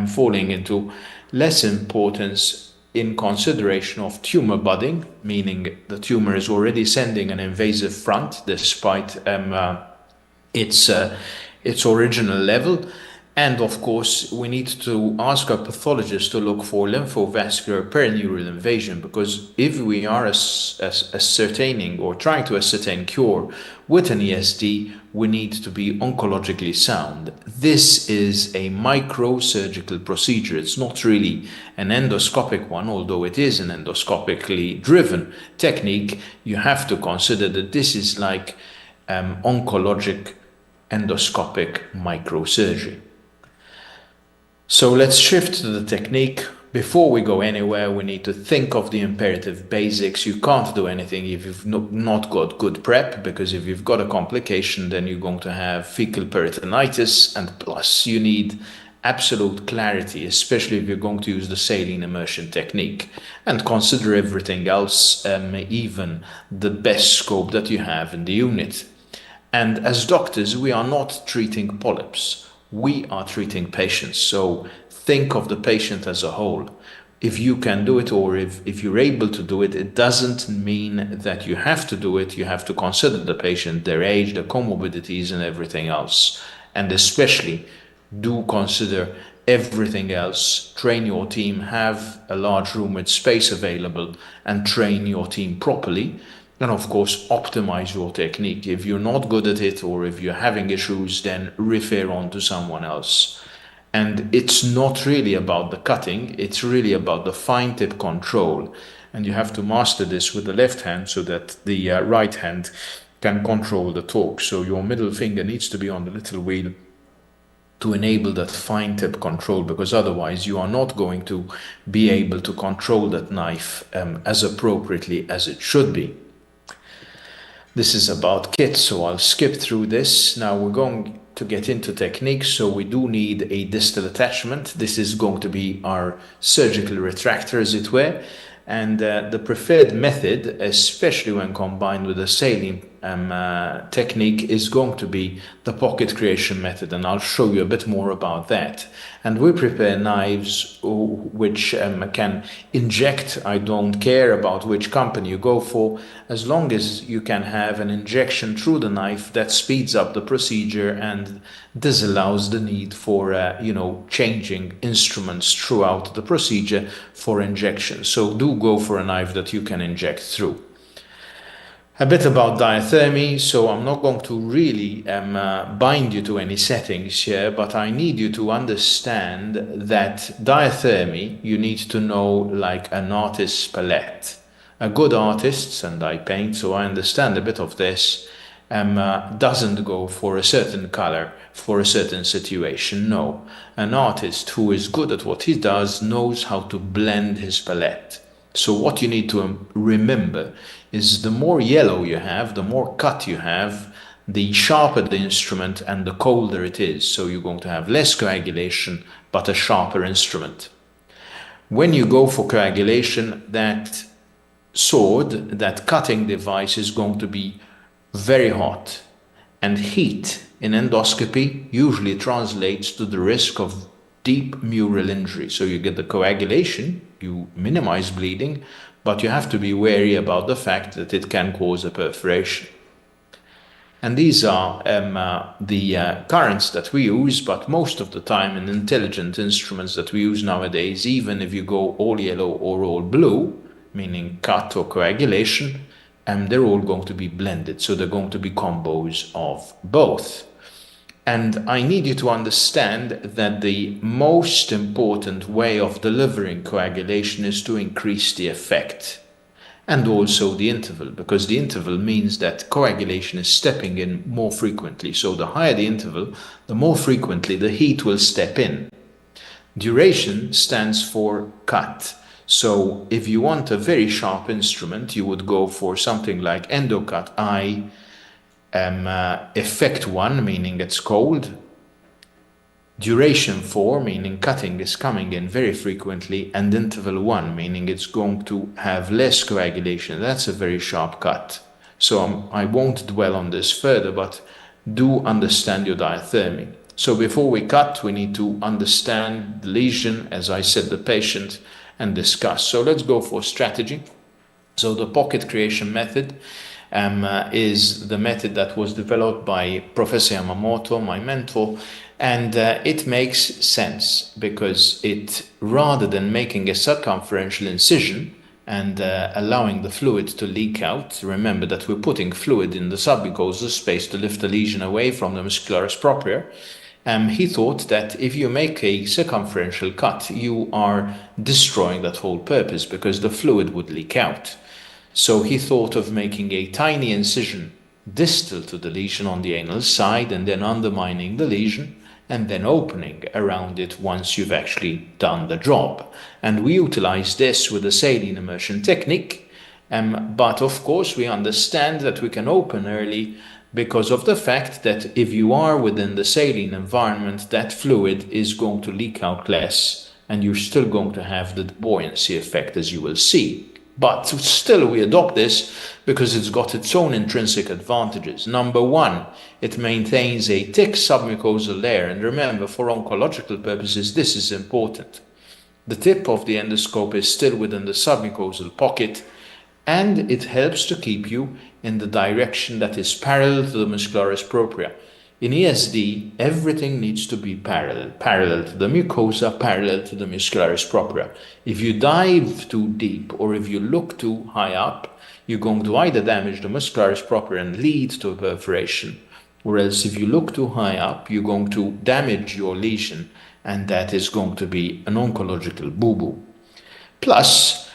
Speaker 5: falling into less importance in consideration of tumor budding, meaning the tumor is already sending an invasive front despite its original level. And of course, we need to ask our pathologist to look for lymphovascular perineural invasion, because if we are ascertaining or trying to ascertain cure with an ESD, we need to be oncologically sound. This is a microsurgical procedure. It's not really an endoscopic one, although it is an endoscopically driven technique. You have to consider that this is like oncologic endoscopic microsurgery. So let's shift to the technique. Before we go anywhere, we need to think of the imperative basics. You can't do anything if you've not got good prep, because if you've got a complication, then you're going to have fecal peritonitis, and plus you need absolute clarity, especially if you're going to use the saline immersion technique, and consider everything else, even the best scope that you have in the unit. And as doctors, we are not treating polyps. We are treating patients, so think of the patient as a whole. If you can do it, or if you're able to do it, it doesn't mean that you have to do it. You have to consider the patient, their age, their comorbidities, and everything else. And especially, do consider everything else. Train your team, have a large room with space available, and train your team properly. And of course, optimize your technique. If you're not good at it, or if you're having issues, then refer on to someone else. And it's not really about the cutting, it's really about the fine tip control. And you have to master this with the left hand so that the right hand can control the torque. So your middle finger needs to be on the little wheel to enable that fine tip control, because otherwise you are not going to be able to control that knife as appropriately as it should be. This is about kit, so I'll skip through this. Now we're going to get into techniques, so we do need a distal attachment. This is going to be our surgical retractor, as it were. And the preferred method, especially when combined with the saline technique, is going to be the pocket creation method, and I'll show you a bit more about that. And we prepare knives which can inject. I don't care about which company you go for, as long as you can have an injection through the knife that speeds up the procedure and disallows the need for changing instruments throughout the procedure for injection. So do go for a knife that you can inject through. A bit about diathermy. So I'm not going to really bind you to any settings here, but I need you to understand that diathermy, you need to know like an artist's palette. A good artist, and I paint, so I understand a bit of this, doesn't go for a certain color for a certain situation. No, an artist who is good at what he does knows how to blend his palette. So what you need to remember is the more yellow you have, the more cut you have, the sharper the instrument and the colder it is. So you're going to have less coagulation, but a sharper instrument. When you go for coagulation, that sword, that cutting device is going to be very hot. And heat in endoscopy usually translates to the risk of deep mural injury. So you get the coagulation, you minimize bleeding, but you have to be wary about the fact that it can cause a perforation. And these are the currents that we use, but most of the time in intelligent instruments that we use nowadays, even if you go all yellow or all blue, meaning cut or coagulation, they're all going to be blended. So they're going to be combos of both. And I need you to understand that the most important way of delivering coagulation is to increase the effect and also the interval, because the interval means that coagulation is stepping in more frequently. So the higher the interval, the more frequently the heat will step in. Duration stands for cut. So if you want a very sharp instrument, you would go for something like endocut I, effect 1, meaning it's cold, duration 4, meaning cutting is coming in very frequently, and interval 1, meaning it's going to have less coagulation. That's a very sharp cut. So I won't dwell on this further, but do understand your diathermy. So before we cut, we need to understand the lesion, as I said, the patient, and discuss. So let's go for strategy. So the pocket creation method is the method that was developed by Professor Yamamoto, my mentor, and it makes sense because it, rather than making a circumferential incision and allowing the fluid to leak out, remember that we're putting fluid in the submucosal space to lift the lesion away from the muscularis propria. He thought that if you make a circumferential cut, you are destroying that whole purpose because the fluid would leak out. So he thought of making a tiny incision distal to the lesion on the anal side and then undermining the lesion and then opening around it once you've actually done the job. And we utilize this with the saline immersion technique, but of course we understand that we can open early because of the fact that if you are within the saline environment, that fluid is going to leak out less and you're still going to have the buoyancy effect, as you will see. But still we adopt this because it's got its own intrinsic advantages. Number one, it maintains a thick submucosal layer, and remember, for oncological purposes this is important. The tip of the endoscope is still within the submucosal pocket, and it helps to keep you in the direction that is parallel to the muscularis propria. In ESD, everything needs to be parallel to the mucosa, parallel to the muscularis propria. If you dive too deep or if you look too high up, you're going to either damage the muscularis propria and lead to a perforation, or else if you look too high up, you're going to damage your lesion, and that is going to be an oncological boo-boo. Plus,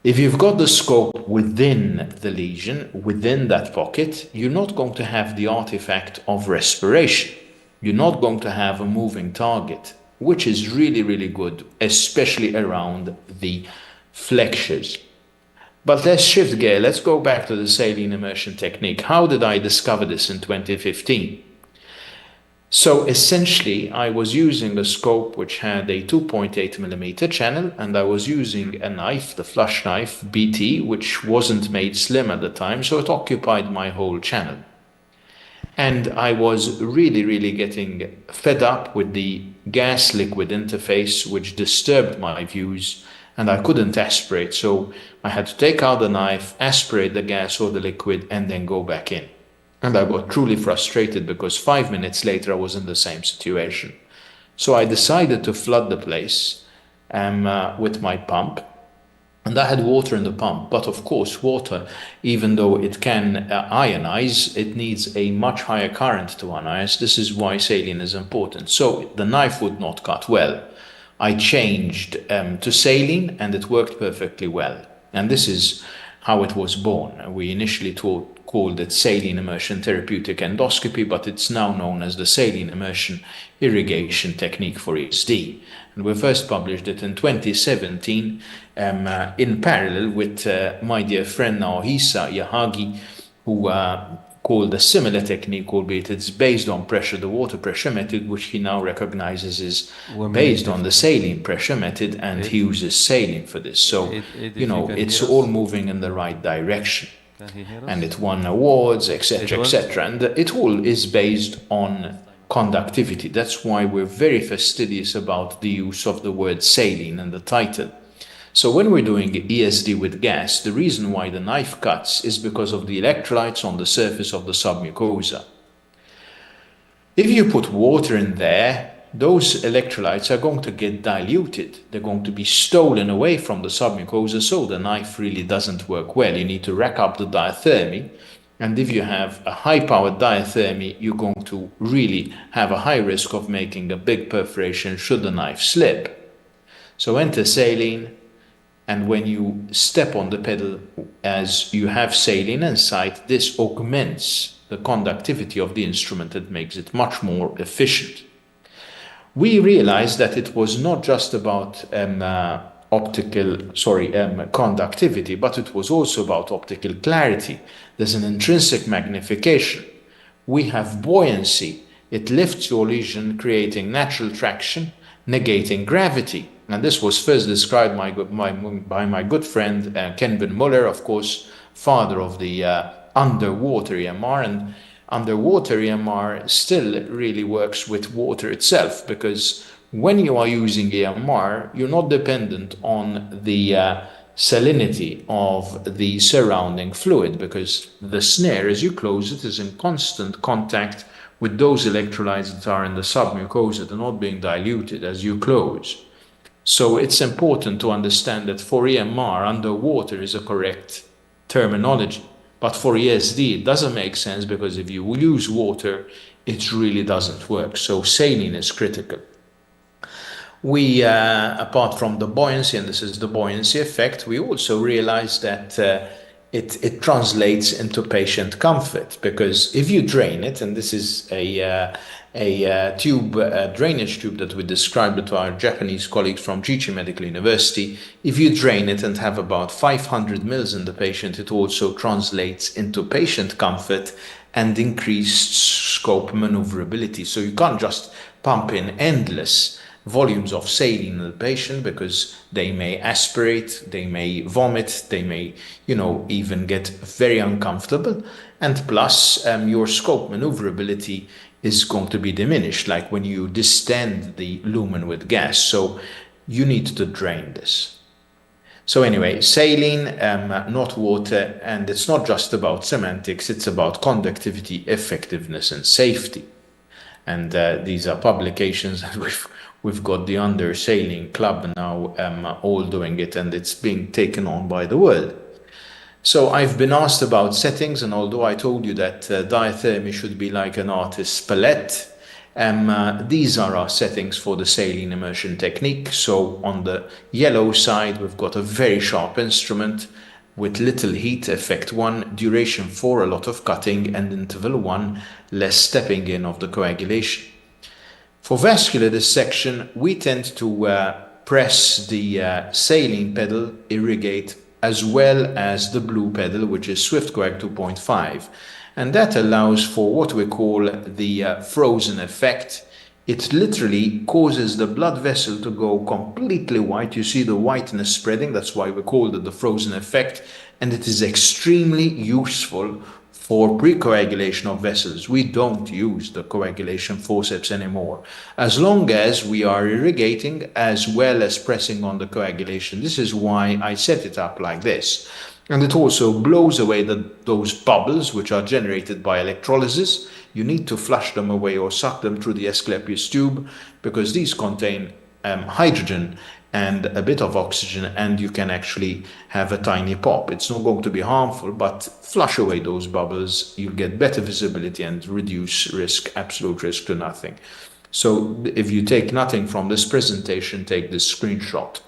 Speaker 5: if you've got the scope within the lesion, within that pocket, you're not going to have the artifact of respiration. You're not going to have a moving target, which is really, really good, especially around the flexures. But let's shift gear. Let's go back to the saline immersion technique. How did I discover this in 2015? So essentially, I was using a scope which had a 2.8 millimeter channel, and I was using a knife, the flush knife BT, which wasn't made slim at the time, so it occupied my whole channel. And I was really, really getting fed up with the gas-liquid interface, which disturbed my views, and I couldn't aspirate, so I had to take out the knife, aspirate the gas or the liquid, and then go back in. And I got truly frustrated because 5 minutes later I was in the same situation. So I decided to flood the place with my pump. And I had water in the pump. But of course, water, even though it can ionize, it needs a much higher current to ionize. This is why saline is important. So the knife would not cut well. I changed to saline and it worked perfectly well. And this is how it was born. We initially called it saline immersion therapeutic endoscopy, but it's now known as the saline immersion irrigation technique for ESD. And we first published it in 2017 in parallel with my dear friend Naohisa Yahagi, who called a similar technique, albeit it's based on pressure, the water pressure method, which he now recognizes is based on the saline pressure method, and he uses saline for this. So, it's all moving in the right direction. And it won awards, etc., etc. And it all is based on conductivity. That's why we're very fastidious about the use of the word saline in the title. So when we're doing ESD with gas, the reason why the knife cuts is because of the electrolytes on the surface of the submucosa. If you put water in there, those electrolytes are going to get diluted. They're going to be stolen away from the submucosa, so the knife really doesn't work well. You need to rack up the diathermy, and if you have a high-powered diathermy, you're going to really have a high risk of making a big perforation should the knife slip. So enter saline, and when you step on the pedal as you have saline inside, this augments the conductivity of the instrument and makes it much more efficient. We realized that it was not just about conductivity, but it was also about optical clarity. There's an intrinsic magnification. We have buoyancy. It lifts your lesion, creating natural traction, negating gravity. And this was first described by my good friend Ken Ben Muller, of course, father of the underwater EMR. And underwater EMR still really works with water itself, because when you are using EMR, you're not dependent on the salinity of the surrounding fluid, because the snare, as you close it, is in constant contact with those electrolytes that are in the submucosa. They're not being diluted as you close. So it's important to understand that for EMR, underwater is a correct terminology. But for ESD, it doesn't make sense, because if you use water, it really doesn't work. So saline is critical. We, apart from the buoyancy, and this is the buoyancy effect, we also realize that it translates into patient comfort, because if you drain it, and this is a drainage tube that we described to our Japanese colleagues from Jichi Medical University, if you drain it and have about 500 mils in the patient, it also translates into patient comfort and increased scope maneuverability. So you can't just pump in endless volumes of saline in the patient, because they may aspirate, they may vomit, they may, even get very uncomfortable. And plus, your scope maneuverability is going to be diminished, like when you distend the lumen with gas. So you need to drain this. So anyway, saline, not water, and it's not just about semantics, it's about conductivity, effectiveness, and safety. And these are publications that we've got the Under Sailing Club now all doing it, and it's being taken on by the world. So I've been asked about settings, and although I told you that diathermy should be like an artist's palette, these are our settings for the saline immersion technique. So on the yellow side, we've got a very sharp instrument with little heat, effect 1, duration 4, a lot of cutting, and interval 1, less stepping in of the coagulation. For vascular dissection, we tend to press the saline pedal, irrigate, as well as the blue pedal, which is SwiftCoag 2.5. And that allows for what we call the frozen effect. It literally causes the blood vessel to go completely white. You see the whiteness spreading. That's why we call it the frozen effect. And it is extremely useful for precoagulation of vessels. We don't use the coagulation forceps anymore, as long as we are irrigating as well as pressing on the coagulation. This is why I set it up like this. And it also blows away those bubbles which are generated by electrolysis. You need to flush them away or suck them through the Asclepius tube, because these contain hydrogen and a bit of oxygen, and you can actually have a tiny pop. It's not going to be harmful, but flush away those bubbles. You'll get better visibility and reduce risk, absolute risk to nothing. So if you take nothing from this presentation, take this screenshot.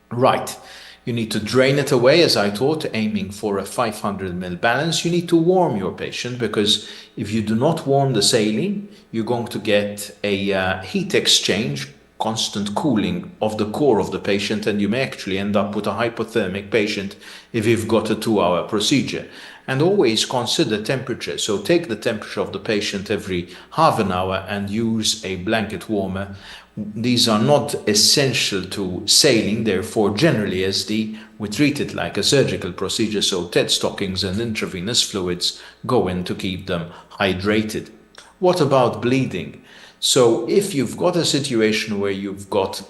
Speaker 5: Right. You need to drain it away, as I taught, aiming for a 500 ml balance. You need to warm your patient, because if you do not warm the saline, you're going to get a heat exchange, constant cooling of the core of the patient, and you may actually end up with a hypothermic patient if you've got a 2-hour procedure. And always consider temperature. So take the temperature of the patient every half an hour and use a blanket warmer. These are not essential to saline, therefore generally SD, we treat it like a surgical procedure, so TED stockings and intravenous fluids go in to keep them hydrated. What about bleeding? So if you've got a situation where you've got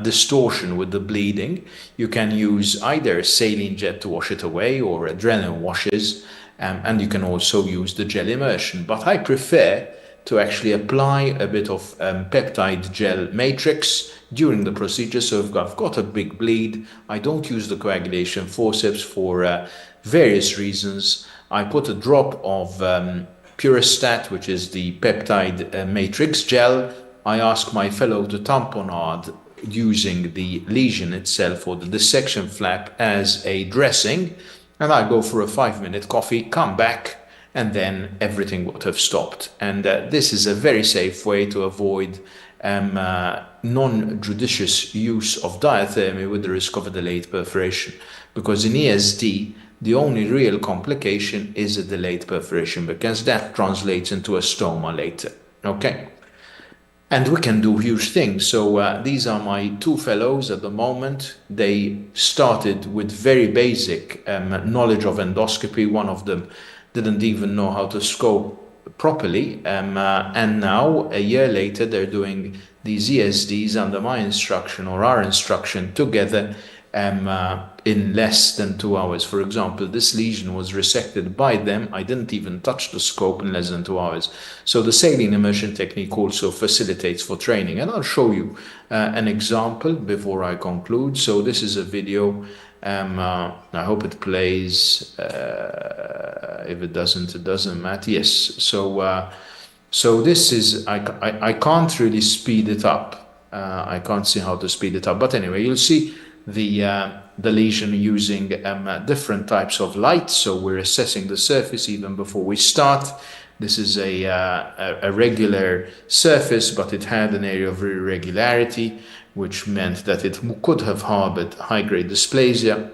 Speaker 5: distortion with the bleeding, you can use either saline jet to wash it away or adrenaline washes, and you can also use the gel immersion. But I prefer to actually apply a bit of peptide gel matrix during the procedure. So if I've got a big bleed, I don't use the coagulation forceps for various reasons. I put a drop of Puristat, which is the peptide matrix gel. I ask my fellow to tamponade using the lesion itself or the dissection flap as a dressing, and I go for a 5-minute coffee, come back, and then everything would have stopped. And this is a very safe way to avoid non-judicious use of diathermy with the risk of a delayed perforation, because in ESD, the only real complication is a delayed perforation, because that translates into a stoma later, okay? And we can do huge things. So these are my 2 fellows at the moment. They started with very basic knowledge of endoscopy. One of them didn't even know how to scope properly. And now, a year later, they're doing these ESDs under my instruction or our instruction together in less than 2 hours. For example, this lesion was resected by them. I didn't even touch the scope in less than 2 hours. So the saline immersion technique also facilitates for training. And I'll show you an example before I conclude. So this is a video. I hope it plays. If it doesn't, it doesn't matter. Yes. So this is, I can't really speed it up. I can't see how to speed it up. But anyway, you'll see the lesion using different types of light. So we're assessing the surface even before we start. This is a regular surface, but it had an area of irregularity, which meant that it could have harbored high-grade dysplasia.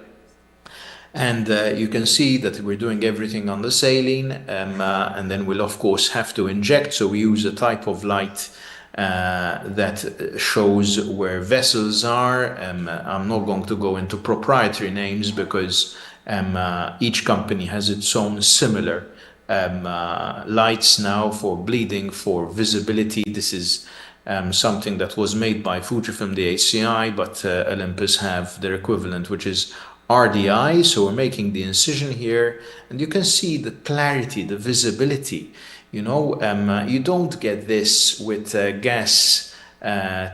Speaker 5: And you can see that we're doing everything on the saline, and then we'll of course have to inject. So we use a type of light that shows where vessels are. I'm not going to go into proprietary names because each company has its own similar lights now for bleeding, for visibility. This is something that was made by Fujifilm, the ACI, but Olympus have their equivalent, which is RDI. So we're making the incision here, and you can see the clarity, the visibility. You know, you don't get this with gas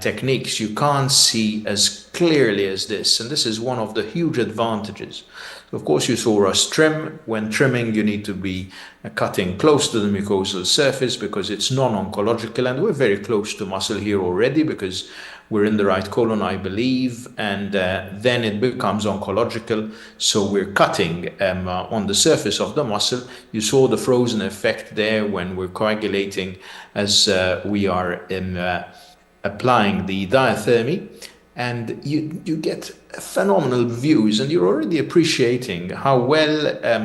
Speaker 5: techniques. You can't see as clearly as this, and this is one of the huge advantages. So of course, you saw us trim. When trimming, you need to be cutting close to the mucosal surface because it's non-oncological, and we're very close to muscle here already because we're in the right colon, I believe, and then it becomes oncological. So we're cutting on the surface of the muscle. You saw the frozen effect there when we're coagulating as we are applying the diathermy. And you get phenomenal views, and you're already appreciating how well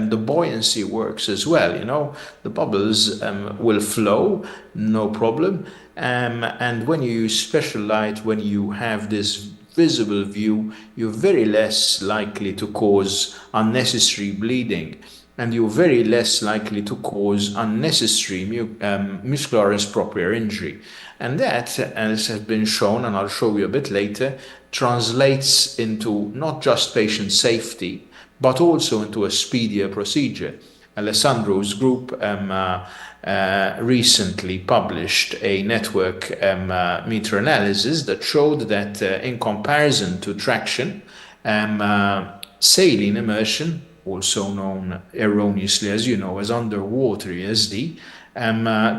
Speaker 5: the buoyancy works as well. You know, the bubbles will flow, no problem. And when you use special light, when you have this visible view, you're very less likely to cause unnecessary bleeding, and you're very less likely to cause unnecessary muscularis propria injury. And that, as has been shown, and I'll show you a bit later, translates into not just patient safety, but also into a speedier procedure. Alessandro's group recently published a network meta-analysis that showed that in comparison to traction, saline immersion, also known erroneously, as you know, as underwater ESD,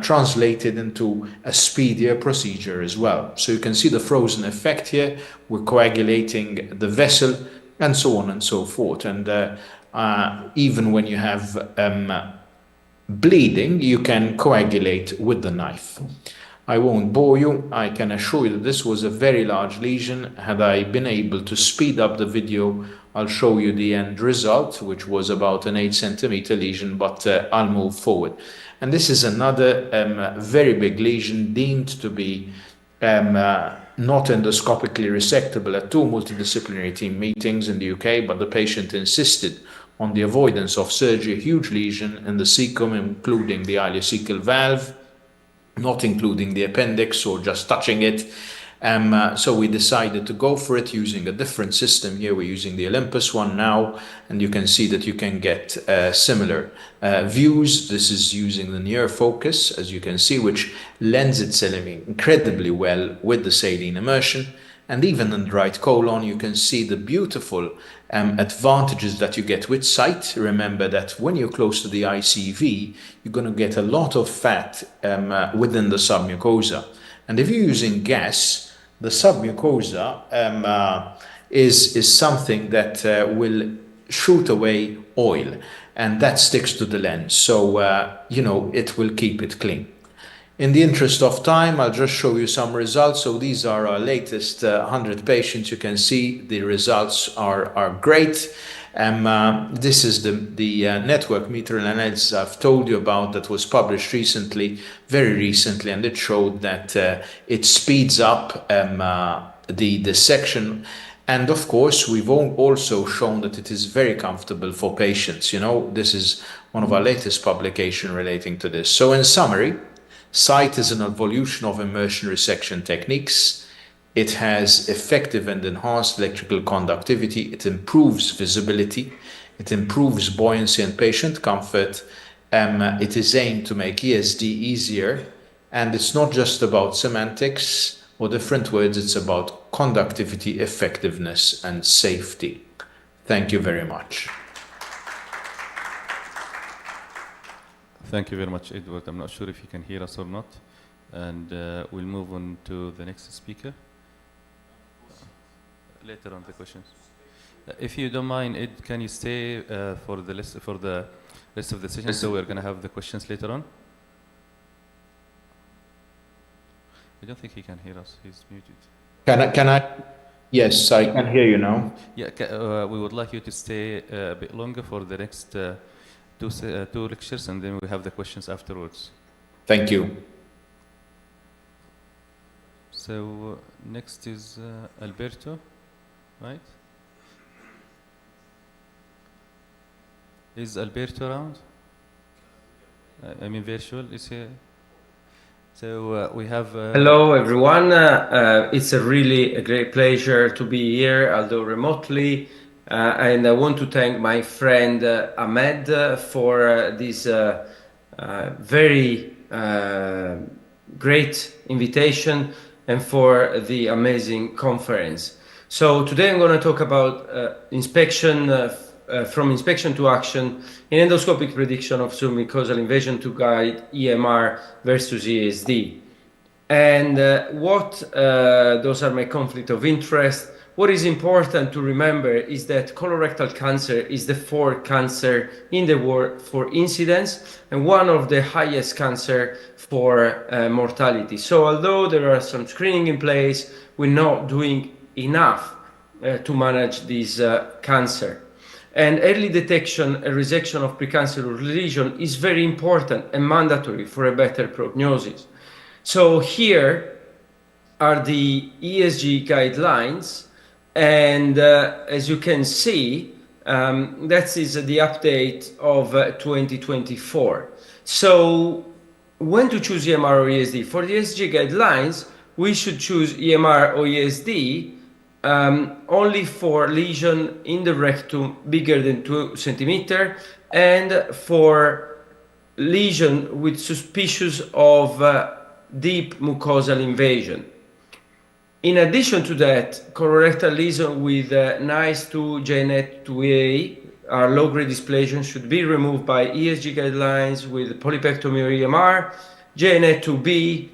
Speaker 5: translated into a speedier procedure as well. So you can see the frozen effect here. We're coagulating the vessel and so on and so forth. And even when you have bleeding, you can coagulate with the knife. I won't bore you. I can assure you that this was a very large lesion. Had I been able to speed up the video, I'll show you the end result, which was about an 8 centimeter lesion, but I'll move forward. And this is another very big lesion deemed to be not endoscopically resectable at 2 multidisciplinary team meetings in the UK, but the patient insisted on the avoidance of surgery, a huge lesion in the cecum, including the ileocecal valve. not including the appendix or just touching it. So we decided to go for it using a different system. Here we're using the Olympus one now, and you can see that you can get similar views. This is using the near focus, as you can see, which lends itself incredibly well with the saline immersion. And even in the right colon, you can see the beautiful advantages that you get with sight. Remember that when you're close to the ICV, you're going to get a lot of fat within the submucosa. And if you're using gas, the submucosa is something that will shoot away oil, and that sticks to the lens. So, it will keep it clean. In the interest of time, I'll just show you some results. So these are our latest 100 patients. You can see the results are great. This is the network meter analysis I've told you about that was published recently, very recently, and it showed that it speeds up the dissection. And of course, we've also shown that it is very comfortable for patients. This is one of our latest publications relating to this. So in summary, sight is an evolution of immersion resection techniques. It has effective and enhanced electrical conductivity. It improves visibility. It improves buoyancy and patient comfort. It is aimed to make ESD easier. And it's not just about semantics or different words. It's about conductivity, effectiveness, and safety. Thank you very much.
Speaker 2: Thank you very much, Edward. I'm not sure if you can hear us or not. And we'll move on to the next speaker. Later on the questions. If you don't mind, Ed, can you stay for the rest of the session? So we're going to have the questions later on. I don't think he can hear us. He's muted.
Speaker 5: Can I? Yes, I can hear you now.
Speaker 2: Yeah, we would like you to stay a bit longer for the next two lectures, and then we have the questions afterwards.
Speaker 5: Thank you.
Speaker 2: So next is Alberto, right? Is Alberto around? I mean virtual, is he? So we have...
Speaker 6: Hello everyone, it's really a great pleasure to be here, although remotely. And I want to thank my friend Ahmed for this very great invitation and for the amazing conference. So today I'm going to talk about inspection, from inspection to action in endoscopic prediction of submucosal invasion to guide EMR versus ESD. And those are my conflict of interest. What is important to remember is that colorectal cancer is the fourth cancer in the world for incidence and one of the highest cancer for mortality. So although there are some screening in place, we're not doing enough to manage this cancer. And early detection and resection of precancerous lesion is very important and mandatory for a better prognosis. So here are the ESG guidelines. And as you can see, that is the update of 2024. So when to choose EMR or ESD? For the ESG guidelines, we should choose EMR or ESD only for lesion in the rectum bigger than 2 centimeters and for lesion with suspicious of deep mucosal invasion. In addition to that, colorectal lesion with NICE2, JNET2A, our low-grade dysplasia should be removed by ESG guidelines with polypectomy or EMR. JNET2B,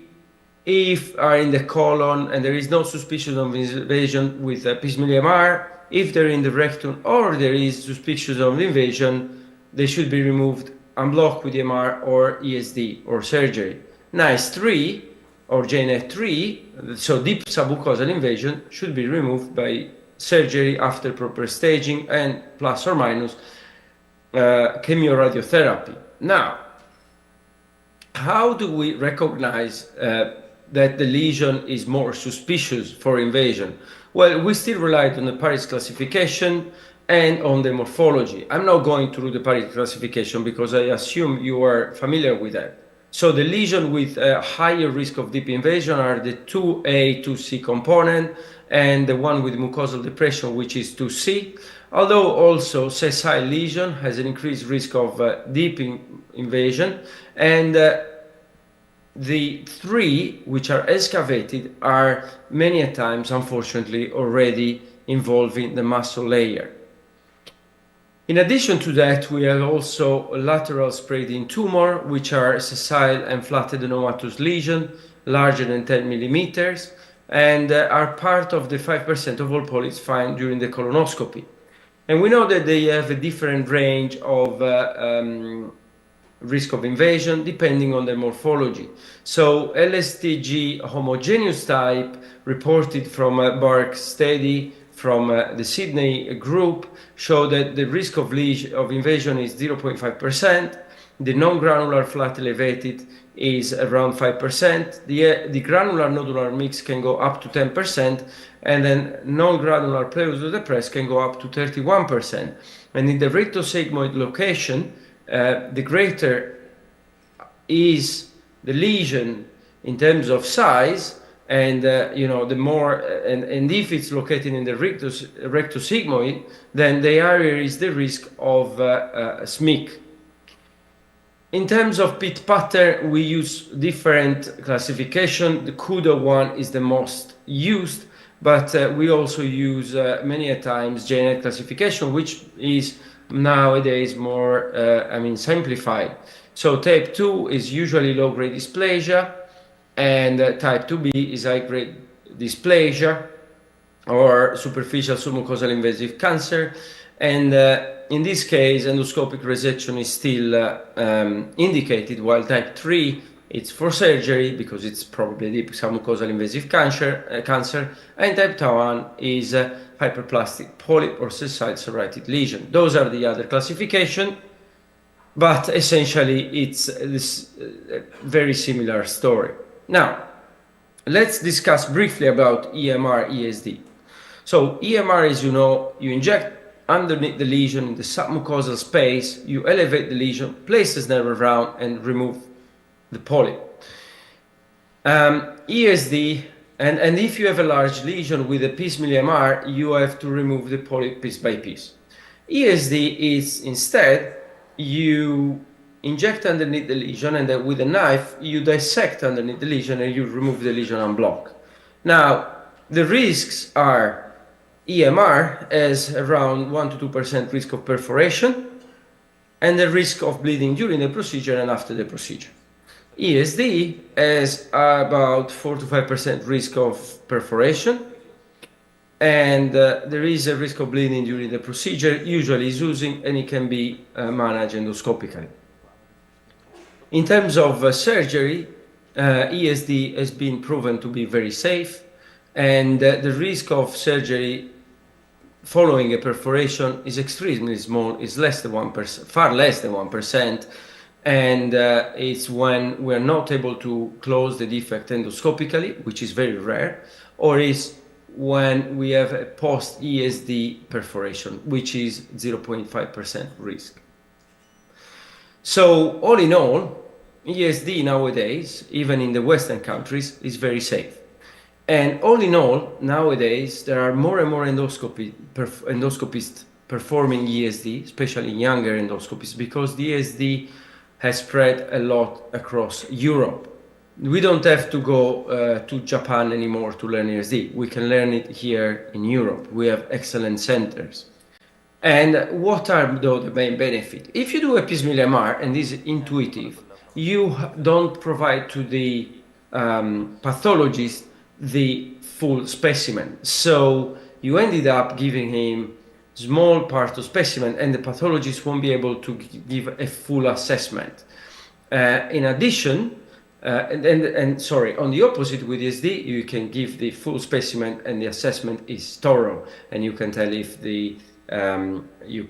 Speaker 6: if are in the colon and there is no suspicion of invasion with piecemeal EMR, if they're in the rectum or there is suspicion of invasion, they should be removed unblocked with EMR or ESD or surgery. NICE3 or JNET3, so deep submucosal invasion, should be removed by surgery after proper staging and plus or minus chemoradiotherapy. Now, how do we recognize that the lesion is more suspicious for invasion? Well, we still relied on the Paris classification and on the morphology. I'm not going through the Paris classification because I assume you are familiar with that. So the lesion with a higher risk of deep invasion are the 2A, 2C component, and the one with mucosal depression, which is 2C. Although also sessile lesion has an increased risk of deep invasion, and the three which are excavated are many a times, unfortunately, already involving the muscle layer. In addition to that, we have also lateral spreading tumor, which are sessile and flat adenomatous lesion, larger than 10 millimeters, and are part of the 5% of all polyps found during the colonoscopy. And we know that they have a different range of risk of invasion depending on their morphology. So LSTG homogeneous type reported from Bark's study from the Sydney group show that the risk of invasion is 0.5%. The non-granular flat elevated is around 5%. The granular nodular mix can go up to 10%, and then non-granular pleurodepressed can go up to 31%. And in the rectosigmoid location, the greater is the lesion in terms of size, and the more, and if it's located in the rectosigmoid, then the higher is the risk of SMIC. In terms of pit pattern, we use different classification. The CUDA one is the most used, but we also use many a times genetic classification, which is nowadays more, simplified. So type 2 is usually low-grade dysplasia, and type 2B is high-grade dysplasia or superficial submucosal invasive cancer. And in this case, endoscopic resection is still indicated, while type 3 it's for surgery because it's probably deep submucosal invasive cancer, and type 1 is hyperplastic polyp or sessile serrated lesion. Those are the other classification, but essentially it's this very similar story. Now, let's discuss briefly about EMR ESD. So EMR, as you know, you inject underneath the lesion in the submucosal space, you elevate the lesion, place the nerve around, and remove the polyp. ESD, and if you have a large lesion with a piecemeal EMR, you have to remove the polyp piece by piece. ESD is instead, you inject underneath the lesion, and then with a knife, you dissect underneath the lesion and you remove the lesion en bloc. Now, the risks are EMR has around 1 to 2% risk of perforation, and the risk of bleeding during the procedure and after the procedure. ESD has about 4 to 5% risk of perforation, and there is a risk of bleeding during the procedure, usually is using, and it can be managed endoscopically. In terms of surgery, ESD has been proven to be very safe, and the risk of surgery following a perforation is extremely small, is less than 1%, far less than 1%, and it's when we're not able to close the defect endoscopically, which is very rare, or is when we have a post-ESD perforation, which is 0.5% risk. So all in all, ESD nowadays, even in the Western countries, is very safe. And all in all, nowadays, there are more and more endoscopists performing ESD, especially younger endoscopists, because the ESD has spread a lot across Europe. We don't have to go to Japan anymore to learn ESD. We can learn it here in Europe. We have excellent centers. And what are the main benefits? If you do a piecemeal MR and is intuitive, you don't provide to the pathologist the full specimen. So you ended up giving him small part of specimen, and the pathologist won't be able to give a full assessment. In addition, on the opposite with ESD, you can give the full specimen and the assessment is thorough, and you can tell if the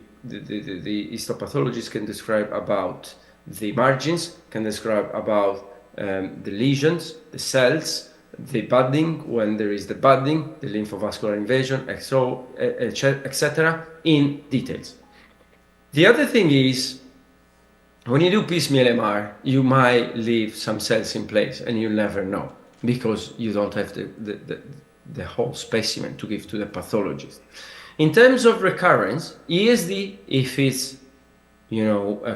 Speaker 6: histopathologist can describe about the margins, can describe about the lesions, the cells, the budding, when there is the budding, the lymphovascular invasion, etc., in details. The other thing is When you do piecemeal MR, you might leave some cells in place and you'll never know because you don't have the whole specimen to give to the pathologist. In terms of recurrence, ESD, if it's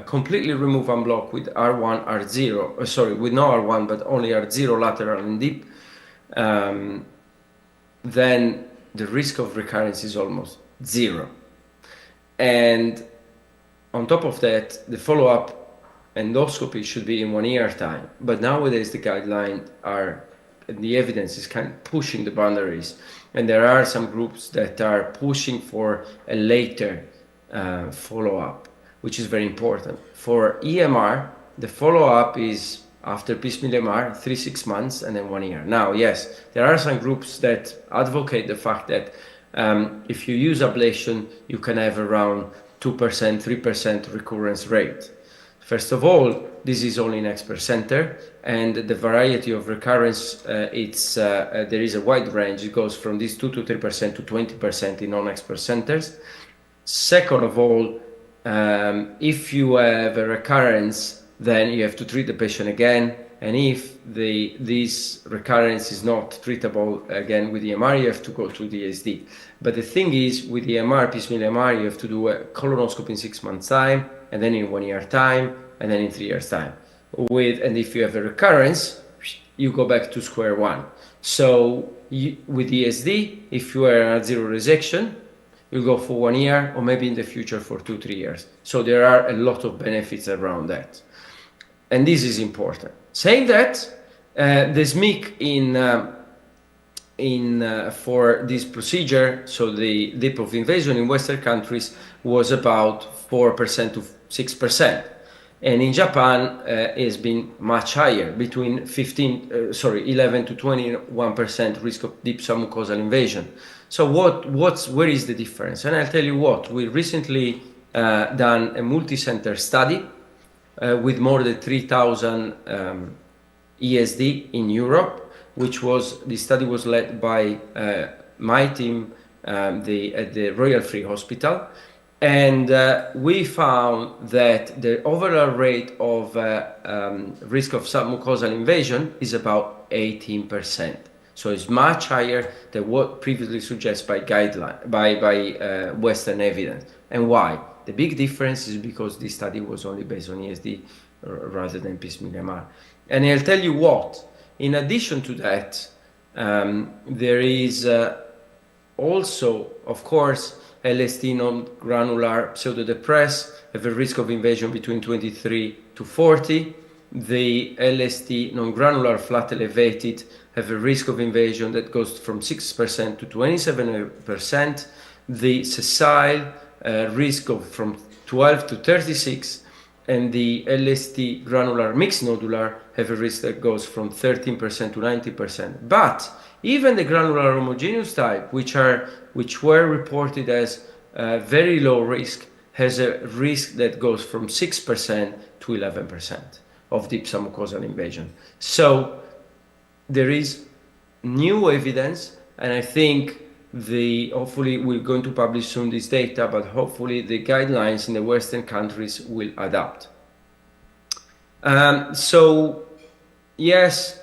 Speaker 6: completely remove and block with R1, R0, sorry, with no R1, but only R0 lateral and deep, then the risk of recurrence is almost zero. And on top of that, the follow-up endoscopy should be in 1 year time. But nowadays the guidelines and the evidence is kind of pushing the boundaries. And there are some groups that are pushing for a later follow-up, which is very important. For EMR, the follow-up is after piecemeal MR, 3-6 months, and then 1 year. Now, yes, there are some groups that advocate the fact that if you use ablation, you can have around 2%, 3% recurrence rate. First of all, this is only in expert center, and the variety of recurrence, there is a wide range. It goes from this 2 to 3% to 20% in non-expert centers. Second of all, if you have a recurrence, then you have to treat the patient again. And if this recurrence is not treatable again with EMR, you have to go to the ESD. But the thing is, with the EMR, piecemeal EMR, you have to do a colonoscopy in 6 months' time, and then in 1 year time, and then in 3 years' time. And if you have a recurrence, you go back to square one. So with ESD, if you are at zero resection, you go for 1 year, or maybe in the future for 2-3 years. So there are a lot of benefits around that. And this is important. Saying that, the SMIC for this procedure, so the depth of invasion in Western countries was about 4% to 6%. And in Japan, it's been much higher, between 11 to 21% risk of deep submucosal invasion. So where is the difference? And I'll tell you what, we recently done a multi-center study with more than 3,000 ESD in Europe, the study was led by my team at the Royal Free Hospital. And we found that the overall rate of risk of submucosal invasion is about 18%. So it's much higher than what previously suggested by guideline, by Western evidence. And why? The big difference is because this study was only based on ESD rather than piecemeal MR. And I'll tell you what, in addition to that, there is also, of course, LST non-granular pseudodepressed have a risk of invasion between 23 to 40. The LST non-granular flat elevated have a risk of invasion that goes from 6% to 27%. The sessile risk of from 12 to 36, and the LST granular mixed nodular have a risk that goes from 13% to 90%. But even the granular homogeneous type, which were reported as very low risk, has a risk that goes from 6% to 11% of deep submucosal invasion. So there is new evidence, and I think hopefully we're going to publish soon this data, but hopefully the guidelines in the Western countries will adapt. So yes,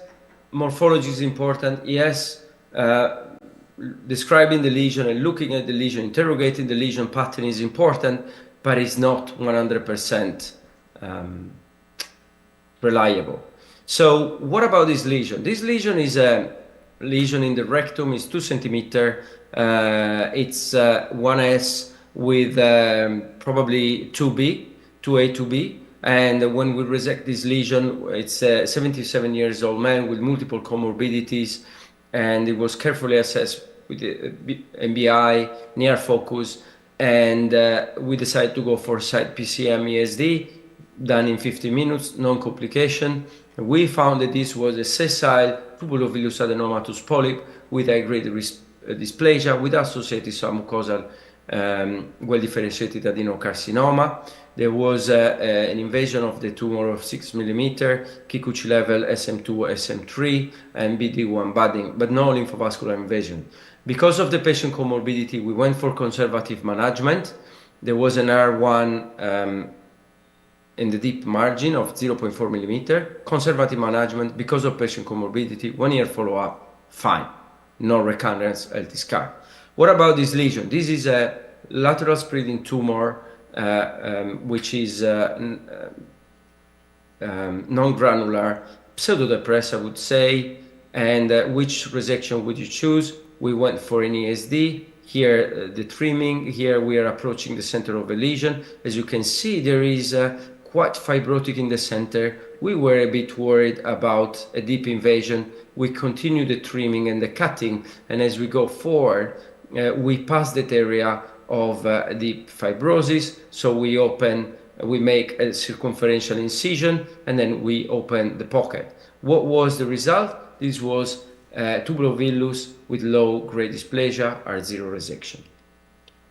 Speaker 6: morphology is important. Yes, describing the lesion and looking at the lesion, interrogating the lesion pattern is important, but it's not 100% reliable. So what about this lesion? This lesion is a lesion in the rectum, is 2 centimeter. It's 1S with probably 2B, 2A, 2B. And when we resect this lesion, it's a 77 years old man with multiple comorbidities, and it was carefully assessed with the MBI, near focus, and we decided to go for site PCM ESD, done in 50 minutes, non-complication. We found that this was a sessile tubulovilus adenomatous polyp with high-grade dysplasia with associated submucosal well-differentiated adenocarcinoma. There was an invasion of the tumor of 6 millimeter, Kikuchi level SM2, SM3, and BD1 budding, but no lymphovascular invasion. Because of the patient comorbidity, we went for conservative management. There was an R1 in the deep margin of 0.4 millimeter, conservative management because of patient comorbidity, 1 year follow-up, fine, no recurrence, healthy scar. What about this lesion? This is a lateral spreading tumor, which is non-granular, pseudodepressed, I would say. And which resection would you choose? We went for an ESD. Here, the trimming. Here, we are approaching the center of a lesion. As you can see, there is quite fibrotic in the center. We were a bit worried about a deep invasion. We continue the trimming and the cutting. And as we go forward, we pass that area of deep fibrosis. So we make a circumferential incision, and then we open the pocket. What was the result? This was tubulovillus with low-grade dysplasia, R0 resection.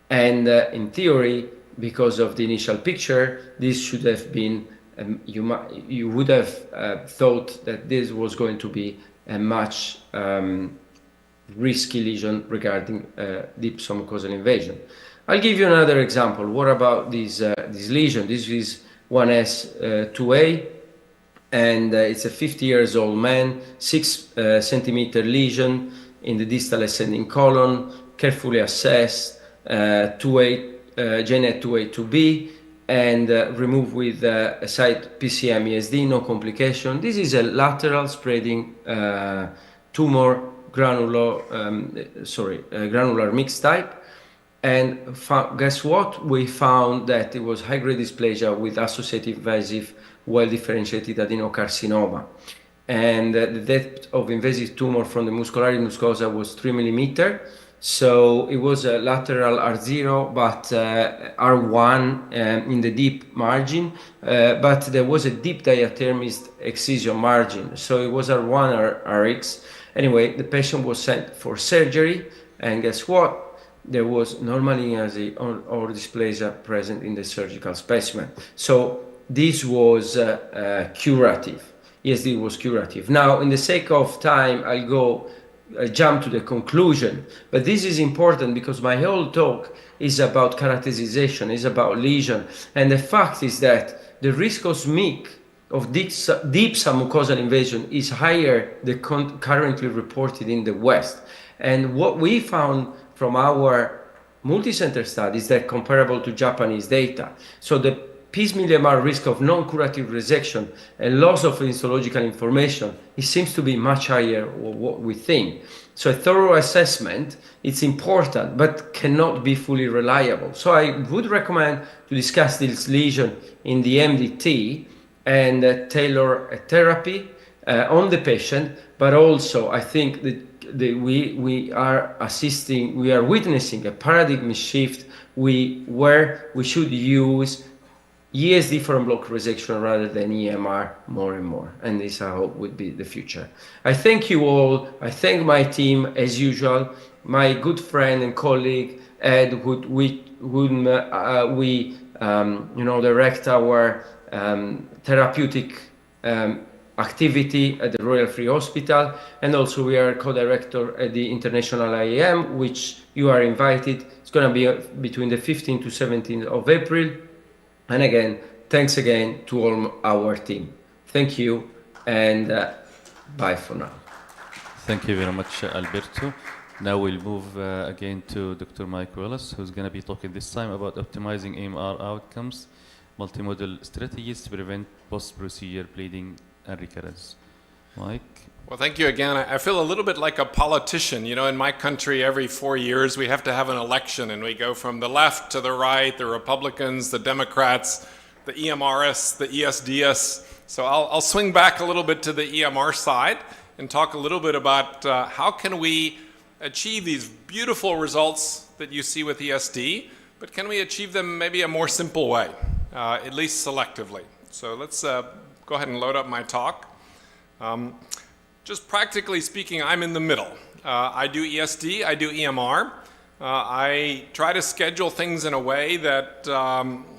Speaker 6: And in theory, because of the initial picture, this should have been, you would have thought that this was going to be a much risky lesion regarding deep submucosal invasion. I'll give you another example. What about this lesion? This is 1S2A, and it's a 50-year-old man, 6 centimeter lesion in the distal ascending colon, carefully assessed, GNet 2A2B, and removed with a site PCM ESD, no complication. This is a lateral spreading tumor, granular mixed type. And guess what? We found that it was high-grade dysplasia with associated invasive, well-differentiated adenocarcinoma. And the depth of invasive tumor from the muscularis muscosa was 3 millimeter. So it was a lateral R0, but R1 in the deep margin. But there was a deep diathermist excision margin. So it was R1 or Rx. Anyway, the patient was sent for surgery. And guess what? There was normal linearity or dysplasia present in the surgical specimen. So this was curative. ESD was curative. Now, in the sake of time, I'll jump to the conclusion. But this is important because my whole talk is about characterization, is about lesion. And the fact is that the risk of SMIC, of deep submucosal invasion, is higher than currently reported in the West. And what we found from our multicenter studies that comparable to Japanese data. So the P-millimolar risk of non-curative resection and loss of histological information, it seems to be much higher than what we think. So a thorough assessment, it's important, but cannot be fully reliable. So I would recommend to discuss this lesion in the MDT and tailor a therapy on the patient, but also I think that we are witnessing a paradigm shift where we should use ESD for unblocked resection rather than EMR more and more. And this, I hope, would be the future. I thank you all. I thank my team, as usual, my good friend and colleague, Ed, whom we direct our therapeutic activity at the Royal Free Hospital, and also we are co-director at the International IAM, which you are invited. It's going to be between the 15th to 17th of April. And again, thanks again to all our team. Thank you, and bye for now.
Speaker 2: Thank you very much, Alberto. Now we'll move again to Dr. Mike Willis, who's going to be talking this time about optimizing AMR outcomes, multimodal strategies to prevent post-procedure bleeding and recurrence. Mike?
Speaker 4: Well, thank you again. I feel a little bit like a politician. You know, in my country, every 4 years we have to have an election, and we go from the left to the right, the Republicans, the Democrats, the EMRS, the ESDS. So I'll swing back a little bit to the EMR side and talk a little bit about how can we achieve these beautiful results that you see with ESD, but can we achieve them maybe a more simple way, at least selectively. So let's go ahead and load up my talk. Just practically speaking, I'm in the middle. I do ESD, I do EMR. I try to schedule things in a way that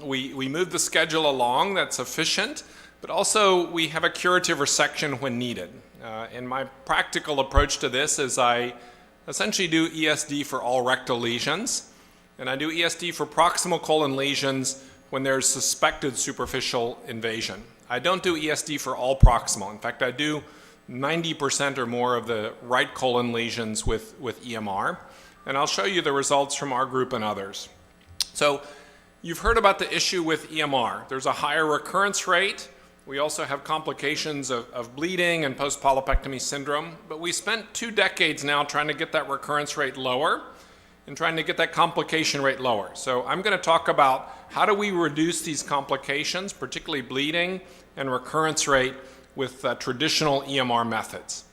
Speaker 4: we move the schedule along that's efficient, but also we have a curative resection when needed. And my practical approach to this is I essentially do ESD for all rectal lesions, and I do ESD for proximal colon lesions when there's suspected superficial invasion. I don't do ESD for all proximal. In fact, I do 90% or more of the right colon lesions with EMR. And I'll show you the results from our group and others. So you've heard about the issue with EMR. There's a higher recurrence rate. We also have complications of bleeding and post-polypectomy syndrome. But we spent 2 decades now trying to get that recurrence rate lower and trying to get that complication rate lower. So I'm going to talk about how do we reduce these complications, particularly bleeding and recurrence rate, with traditional EMR methods.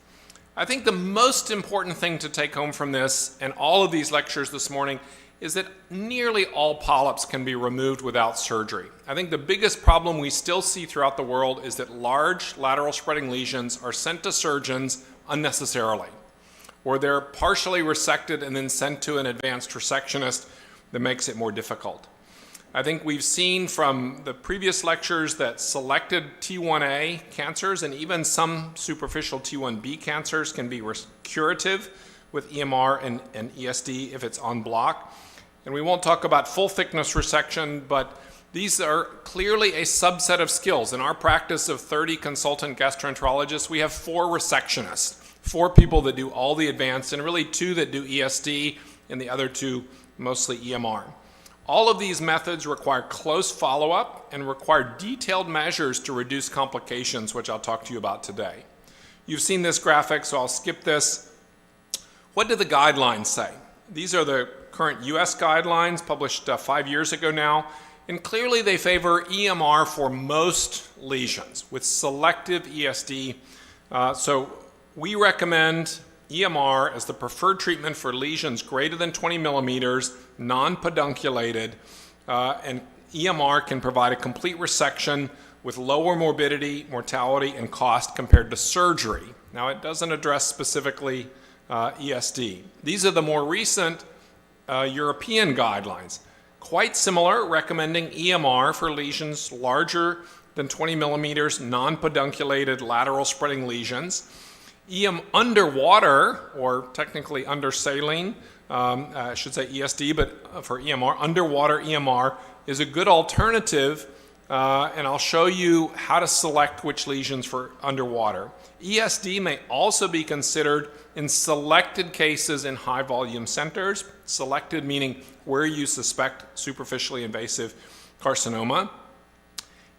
Speaker 4: I think the most important thing to take home from this and all of these lectures this morning is that nearly all polyps can be removed without surgery. I think the biggest problem we still see throughout the world is that large lateral spreading lesions are sent to surgeons unnecessarily, or they're partially resected and then sent to an advanced resectionist that makes it more difficult. I think we've seen from the previous lectures that selected T1A cancers and even some superficial T1B cancers can be curative with EMR and ESD if it's on block. And we won't talk about full thickness resection, but these are clearly a subset of skills. In our practice of 30 consultant gastroenterologists, we have 4 resectionists, 4 people that do all the advanced and really 2 that do ESD and the other 2 mostly EMR. All of these methods require close follow-up and require detailed measures to reduce complications, which I'll talk to you about today. You've seen this graphic, so I'll skip this. What do the guidelines say? These are the current US guidelines published 5 years ago now, and clearly they favor EMR for most lesions with selective ESD. So we recommend EMR as the preferred treatment for lesions greater than 20 millimeters, non-pedunculated, and EMR can provide a complete resection with lower morbidity, mortality, and cost compared to surgery. Now, it doesn't address specifically ESD. These are the more recent European guidelines. Quite similar, recommending EMR for lesions larger than 20 millimeters, non-pedunculated lateral spreading lesions. Underwater, or technically under saline, I should say ESD, but for EMR, underwater EMR is a good alternative, and I'll show you how to select which lesions for underwater. ESD may also be considered in selected cases in high volume centers, selected meaning where you suspect superficially invasive carcinoma,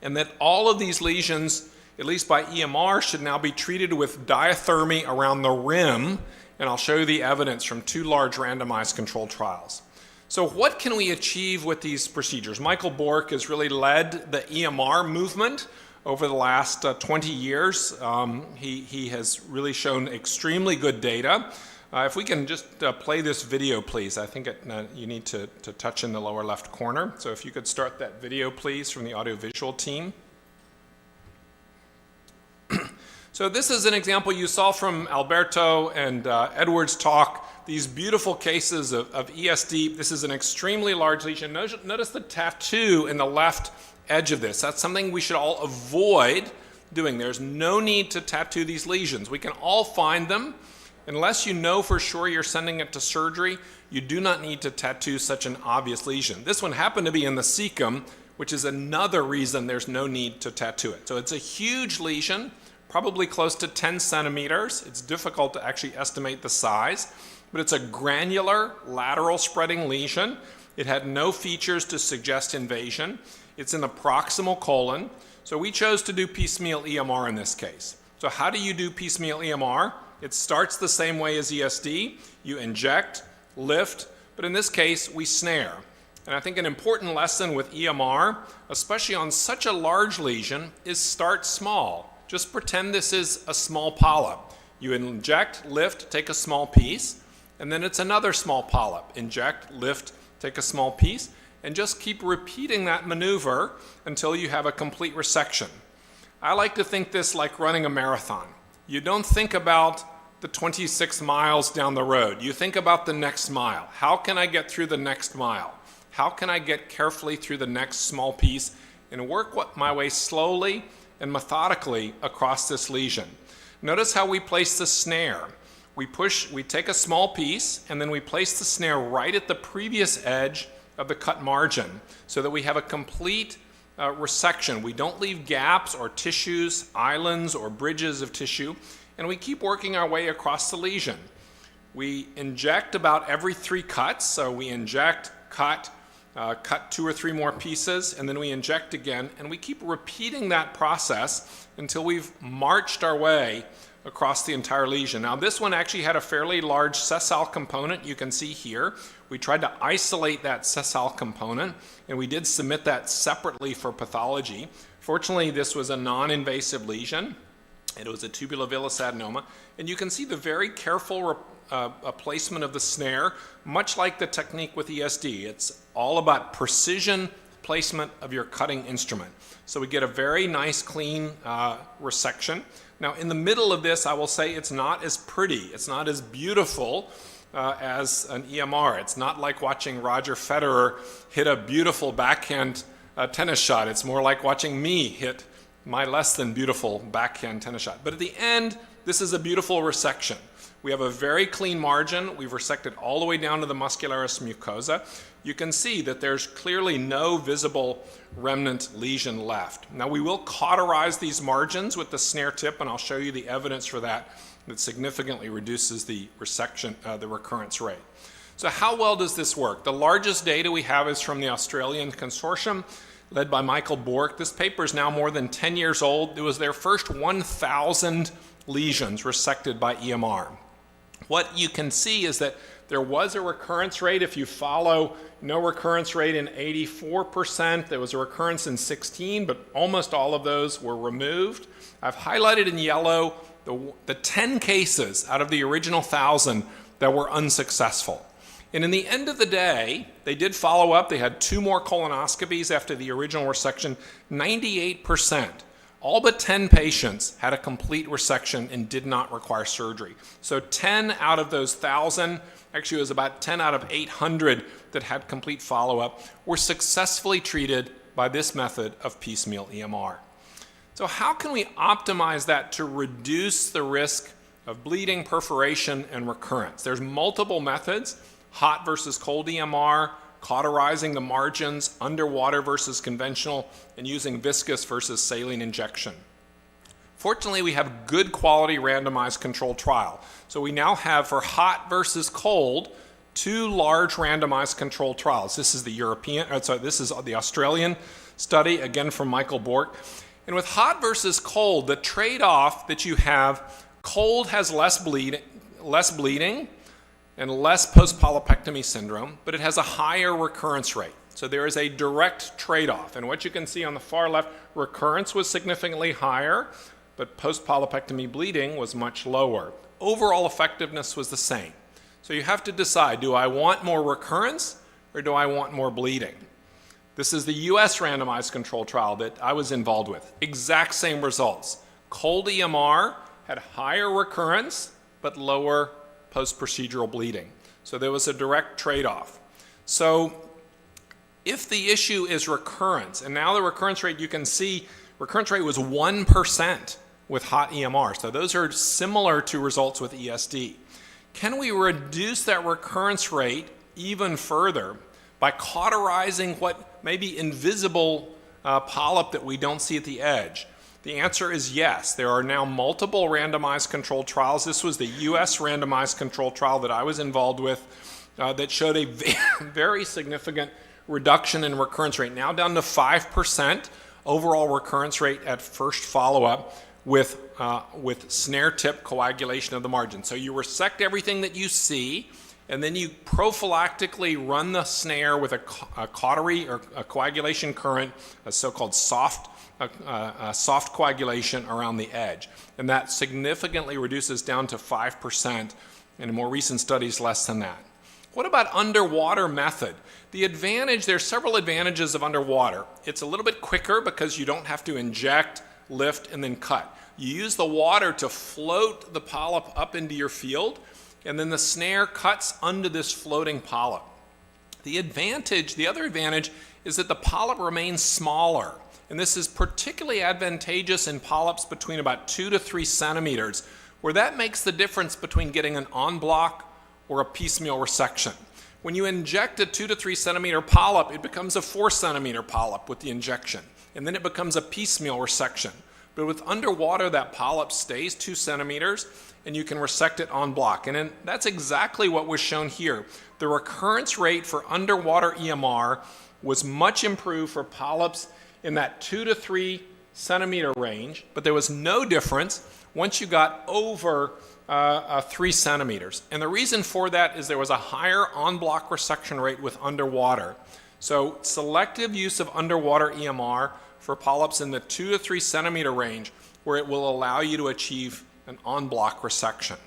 Speaker 4: and that all of these lesions, at least by EMR, should now be treated with diathermy around the rim, and I'll show you the evidence from 2 large randomized controlled trials. So what can we achieve with these procedures? Michael Bork has really led the EMR movement over the last 20 years. He has really shown extremely good data. If we can just play this video, please. I think you need to touch in the lower left corner. So if you could start that video, please, from the audiovisual team. So this is an example you saw from Alberto and Edward's talk, these beautiful cases of ESD. This is an extremely large lesion. Notice the tattoo in the left edge of this. That's something we should all avoid doing. There's no need to tattoo these lesions. We can all find them. Unless you know for sure you're sending it to surgery, you do not need to tattoo such an obvious lesion. This one happened to be in the cecum, which is another reason there's no need to tattoo it. So it's a huge lesion, probably close to 10 centimeters. It's difficult to actually estimate the size, but it's a granular lateral spreading lesion. It had no features to suggest invasion. It's in the proximal colon. So we chose to do piecemeal EMR in this case. So how do you do piecemeal EMR? It starts the same way as ESD. You inject, lift, but in this case, we snare. And I think an important lesson with EMR, especially on such a large lesion, is start small. Just pretend this is a small polyp. You inject, lift, take a small piece, and then it's another small polyp. Inject, lift, take a small piece, and just keep repeating that maneuver until you have a complete resection. I like to think this like running a marathon. You don't think about the 26 miles down the road. You think about the next mile. How can I get through the next mile? How can I get carefully through the next small piece and work my way slowly and methodically across this lesion? Notice how we place the snare. We take a small piece and then we place the snare right at the previous edge of the cut margin so that we have a complete resection. We don't leave gaps or tissues, islands or bridges of tissue, and we keep working our way across the lesion. We inject about every 3 cuts, so we inject, cut 2 or 3 more pieces, and then we inject again, and we keep repeating that process until we've marched our way across the entire lesion. Now this one actually had a fairly large sessile component, you can see here. We tried to isolate that sessile component, and we did submit that separately for pathology. Fortunately, this was a non-invasive lesion. It was a tubulovillous adenoma, and you can see the very careful placement of the snare, much like the technique with ESD. It's all about precision placement of your cutting instrument. So we get a very nice, clean resection. Now, in the middle of this, I will say it's not as pretty. It's not as beautiful as an EMR. It's not like watching Roger Federer hit a beautiful backhand tennis shot. It's more like watching me hit my less than beautiful backhand tennis shot. But at the end, this is a beautiful resection. We have a very clean margin. We've resected all the way down to the muscularis mucosa. You can see that there's clearly no visible remnant lesion left. Now we will cauterize these margins with the snare tip, and I'll show you the evidence for that significantly reduces the resection, the recurrence rate. So how well does this work? The largest data we have is from the Australian consortium led by Michael Bork. This paper is now more than 10 years old. It was their first 1,000 lesions resected by EMR. What you can see is that there was a recurrence rate. If you follow, no recurrence rate in 84%. There was a recurrence in 16, but almost all of those were removed. I've highlighted in yellow the 10 cases out of the original 1,000 that were unsuccessful. And in the end of the day, they did follow up. They had 2 more colonoscopies after the original resection. 98%, all but 10 patients had a complete resection and did not require surgery. So 10 out of those 1,000, actually it was about 10 out of 800 that had complete follow-up, were successfully treated by this method of piecemeal EMR. So how can we optimize that to reduce the risk of bleeding, perforation, and recurrence? There's multiple methods: hot versus cold EMR, cauterizing the margins, underwater versus conventional, and using viscous versus saline injection. Fortunately, we have good quality randomized controlled trial. So we now have, for hot versus cold, 2 large randomized controlled trials. This is this is the Australian study, again from Michael Bork. And with hot versus cold, the trade-off that you have, cold has less bleeding and less post-polypectomy syndrome, but it has a higher recurrence rate. So there is a direct trade-off. And what you can see on the far left, recurrence was significantly higher, but post-polypectomy bleeding was much lower. Overall effectiveness was the same. So you have to decide, do I want more recurrence or do I want more bleeding? This is the US randomized control trial that I was involved with. Exact same results. Cold EMR had higher recurrence, but lower post-procedural bleeding. So there was a direct trade-off. So if the issue is recurrence, and now the recurrence rate, you can see recurrence rate was 1% with hot EMR. So those are similar to results with ESD. Can we reduce that recurrence rate even further by cauterizing what may be invisible polyp that we don't see at the edge? The answer is yes. There are now multiple randomized controlled trials. This was the US randomized controlled trial that I was involved with that showed a very significant reduction in recurrence rate, now down to 5% overall recurrence rate at first follow-up with snare tip coagulation of the margin. So you resect everything that you see, and then you prophylactically run the snare with a cautery or a coagulation current, a so-called soft coagulation around the edge. And that significantly reduces down to 5%, and in more recent studies, less than that. What about underwater method? The advantage, there's several advantages of underwater. It's a little bit quicker because you don't have to inject, lift, and then cut. You use the water to float the polyp up into your field, and then the snare cuts under this floating polyp. The other advantage is that the polyp remains smaller. And this is particularly advantageous in polyps between about 2 to 3 centimeters, where that makes the difference between getting an en bloc or a piecemeal resection. When you inject a 2 to 3 centimeter polyp, it becomes a 4 centimeter polyp with the injection, and then it becomes a piecemeal resection. But with underwater, that polyp stays 2 centimeters, and you can resect it en bloc. And that's exactly what was shown here. The recurrence rate for underwater EMR was much improved for polyps in that 2 to 3 centimeter range, but there was no difference once you got over 3 centimeters. And the reason for that is there was a higher en bloc resection rate with underwater. So selective use of underwater EMR for polyps in the 2 to 3 centimeter range, where it will allow you to achieve an en bloc resection.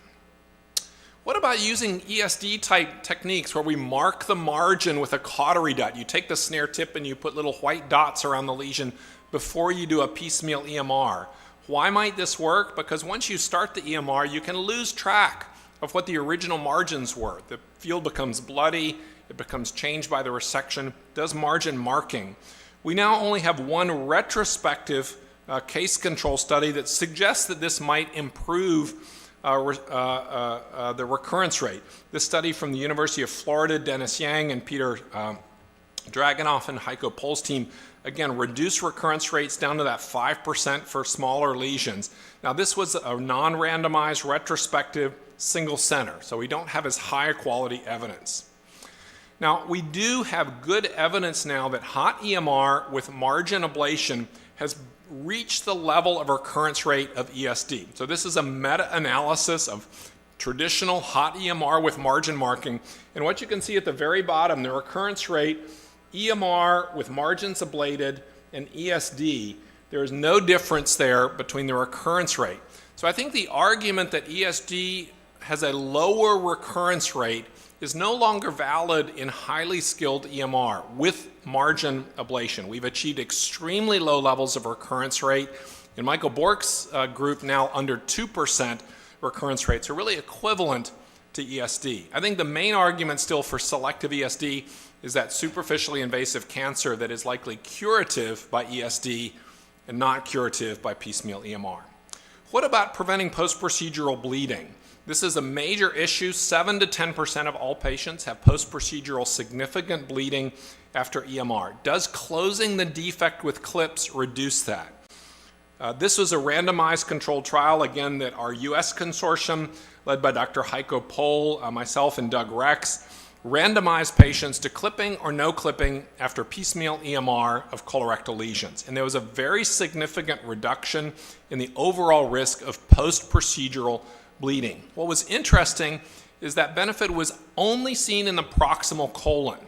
Speaker 4: What about using ESD type techniques where we mark the margin with a cautery dot? You take the snare tip and you put little white dots around the lesion before you do a piecemeal EMR. Why might this work? Because once you start the EMR, you can lose track of what the original margins were. The field becomes bloody, it becomes changed by the resection, does margin marking. We now only have one retrospective case control study that suggests that this might improve the recurrence rate. This study from the University of Florida, Dennis Yang and Peter Dragonoff and Heiko Pohl's team, again, reduced recurrence rates down to that 5% for smaller lesions. Now, this was a non-randomized, retrospective, single center, so we don't have as high quality evidence. Now, we do have good evidence now that hot EMR with margin ablation has reached the level of recurrence rate of ESD. So this is a meta-analysis of traditional hot EMR with margin marking. And what you can see at the very bottom, the recurrence rate, EMR with margins ablated, and ESD, there is no difference there between the recurrence rate. So I think the argument that ESD has a lower recurrence rate is no longer valid in highly skilled EMR with margin ablation. We've achieved extremely low levels of recurrence rate. In Michael Bork's group, now under 2% recurrence rates are really equivalent to ESD. I think the main argument still for selective ESD is that superficially invasive cancer that is likely curative by ESD and not curative by piecemeal EMR. What about preventing post-procedural bleeding? This is a major issue. 7 to 10% of all patients have post-procedural significant bleeding after EMR. Does closing the defect with clips reduce that? This was a randomized controlled trial, again, that our US consortium, led by Dr. Heiko Pohl, myself, and Doug Rex, randomized patients to clipping or no clipping after piecemeal EMR of colorectal lesions. And there was a very significant reduction in the overall risk of post-procedural bleeding. What was interesting is that benefit was only seen in the proximal colon.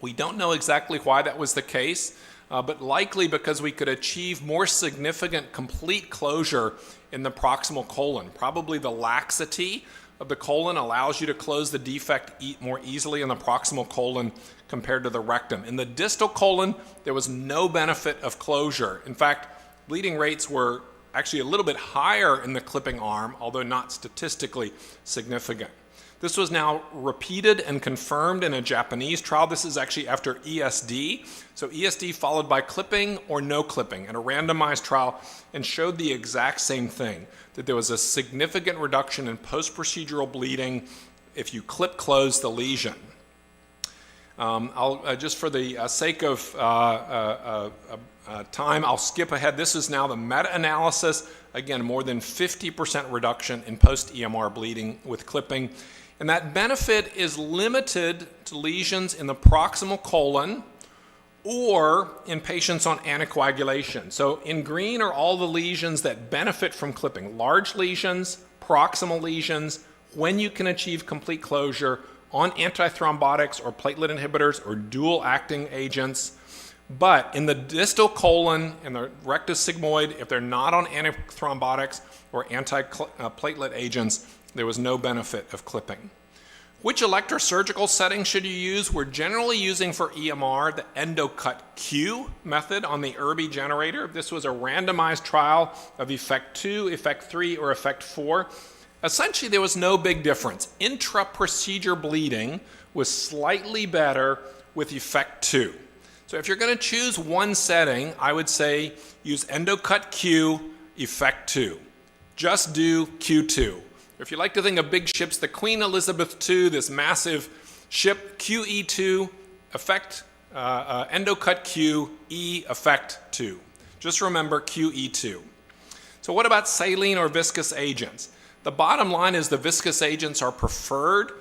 Speaker 4: We don't know exactly why that was the case, but likely because we could achieve more significant complete closure in the proximal colon. Probably the laxity of the colon allows you to close the defect more easily in the proximal colon compared to the rectum. In the distal colon, there was no benefit of closure. In fact, bleeding rates were actually a little bit higher in the clipping arm, although not statistically significant. This was now repeated and confirmed in a Japanese trial. This is actually after ESD. So ESD followed by clipping or no clipping in a randomized trial, and showed the exact same thing, that there was a significant reduction in post-procedural bleeding if you clip close the lesion. I'll just for the sake of time, I'll skip ahead. This is now the meta-analysis. Again, more than 50% reduction in post-EMR bleeding with clipping. And that benefit is limited to lesions in the proximal colon or in patients on anticoagulation. So in green are all the lesions that benefit from clipping. Large lesions, proximal lesions, when you can achieve complete closure on antithrombotics or platelet inhibitors or dual-acting agents. But in the distal colon and the rectus sigmoid, if they're not on antithrombotics or antiplatelet agents, there was no benefit of clipping. Which electrosurgical setting should you use? We're generally using for EMR the EndoCut Q method on the Irby generator. This was a randomized trial of effect 2, effect 3, or effect 4. Essentially, there was no big difference. Intra-procedure bleeding was slightly better with effect 2. So if you're going to choose one setting, I would say use EndoCut Q, effect 2. Just do Q2. If you like to think of big ships, the Queen Elizabeth II, this massive SHIP QE2, effect, endocut Q, E, effect 2. Just remember QE2. So what about saline or viscous agents? The bottom line is the viscous agents are preferred.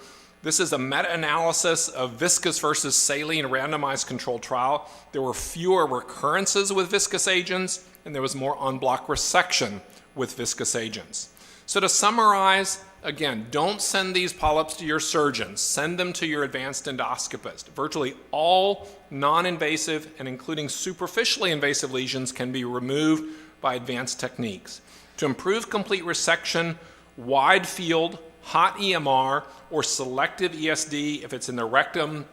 Speaker 4: This is a meta-analysis of viscous versus saline randomized controlled trial. There were fewer recurrences with viscous agents, and there was more en-bloc resection with viscous agents. So to summarize, again, don't send these polyps to your surgeons. Send them to your advanced endoscopist. Virtually all non-invasive and including superficially invasive lesions can be removed by advanced techniques. To improve complete resection, wide field, hot EMR, or selective ESD if it's in the rectum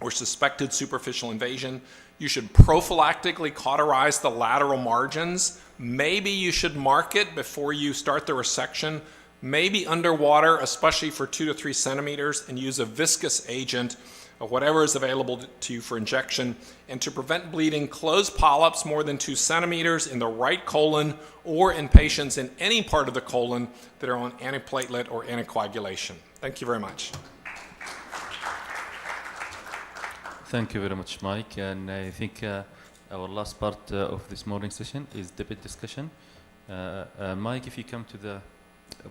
Speaker 4: or suspected superficial invasion. You should prophylactically cauterize the lateral margins. Maybe you should mark it before you start the resection. Maybe underwater, especially for 2 to 3 centimeters, and use a viscous agent or whatever is available to you for injection. And to prevent bleeding, close polyps more than 2 centimeters in the right colon or in patients in any part of the colon that are on antiplatelet or anticoagulation. Thank you very much.
Speaker 2: Thank you very much, Mike. And I think our last part of this morning session is debate discussion. Mike, if you come to the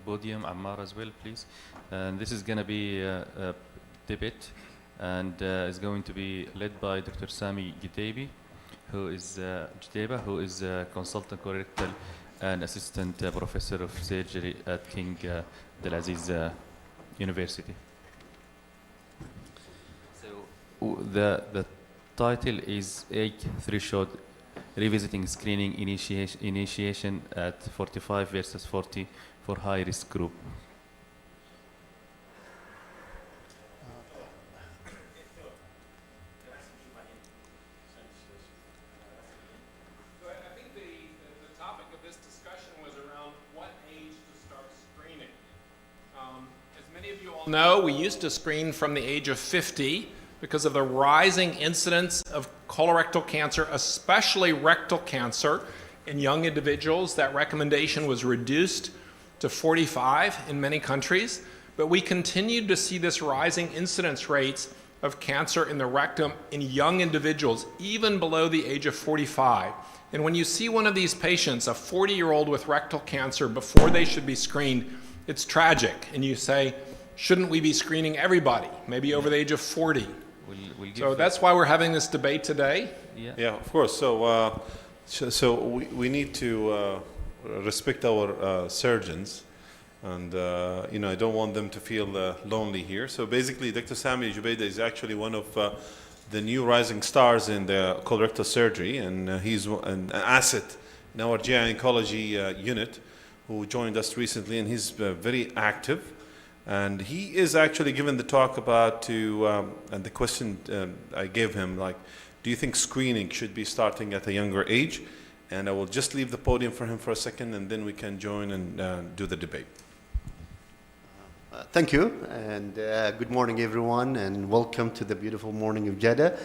Speaker 2: podium, Ammar as well, please. And this is going to be a debate, and is going to be led by Dr. Sami Gidaybi, who is a consultant colorectal and assistant professor of surgery at King Abdulaziz University. So the title is Age Threshold: Revisiting Screening Initiation at 45 versus 40 for high risk group.
Speaker 4: No, we used to screen from the age of 50 because of the rising incidence of colorectal cancer, especially rectal cancer in young individuals. That recommendation was reduced to 45 in many countries, but we continued to see this rising incidence rates of cancer in the rectum in young individuals, even below the age of 45. And when you see one of these patients, a 40-year-old with rectal cancer, before they should be screened, it's tragic. And you say, shouldn't we be screening everybody, maybe over the age of 40? So that's why we're having this debate today.
Speaker 1: Yeah, of course. So we need to respect our surgeons, and I don't want them to feel lonely here. So basically, Dr. Sami Jubaida is actually one of the new rising stars in the colorectal surgery, and he's an asset in our GI oncology unit, who joined us recently, and he's very active. And he is actually given the talk about and the question I gave him, like, do you think screening should be starting at a younger age? And I will just leave the podium for him for a second, and then we can join and do the debate.
Speaker 7: Thank you, and good morning, everyone, and welcome to the beautiful morning of Jeddah.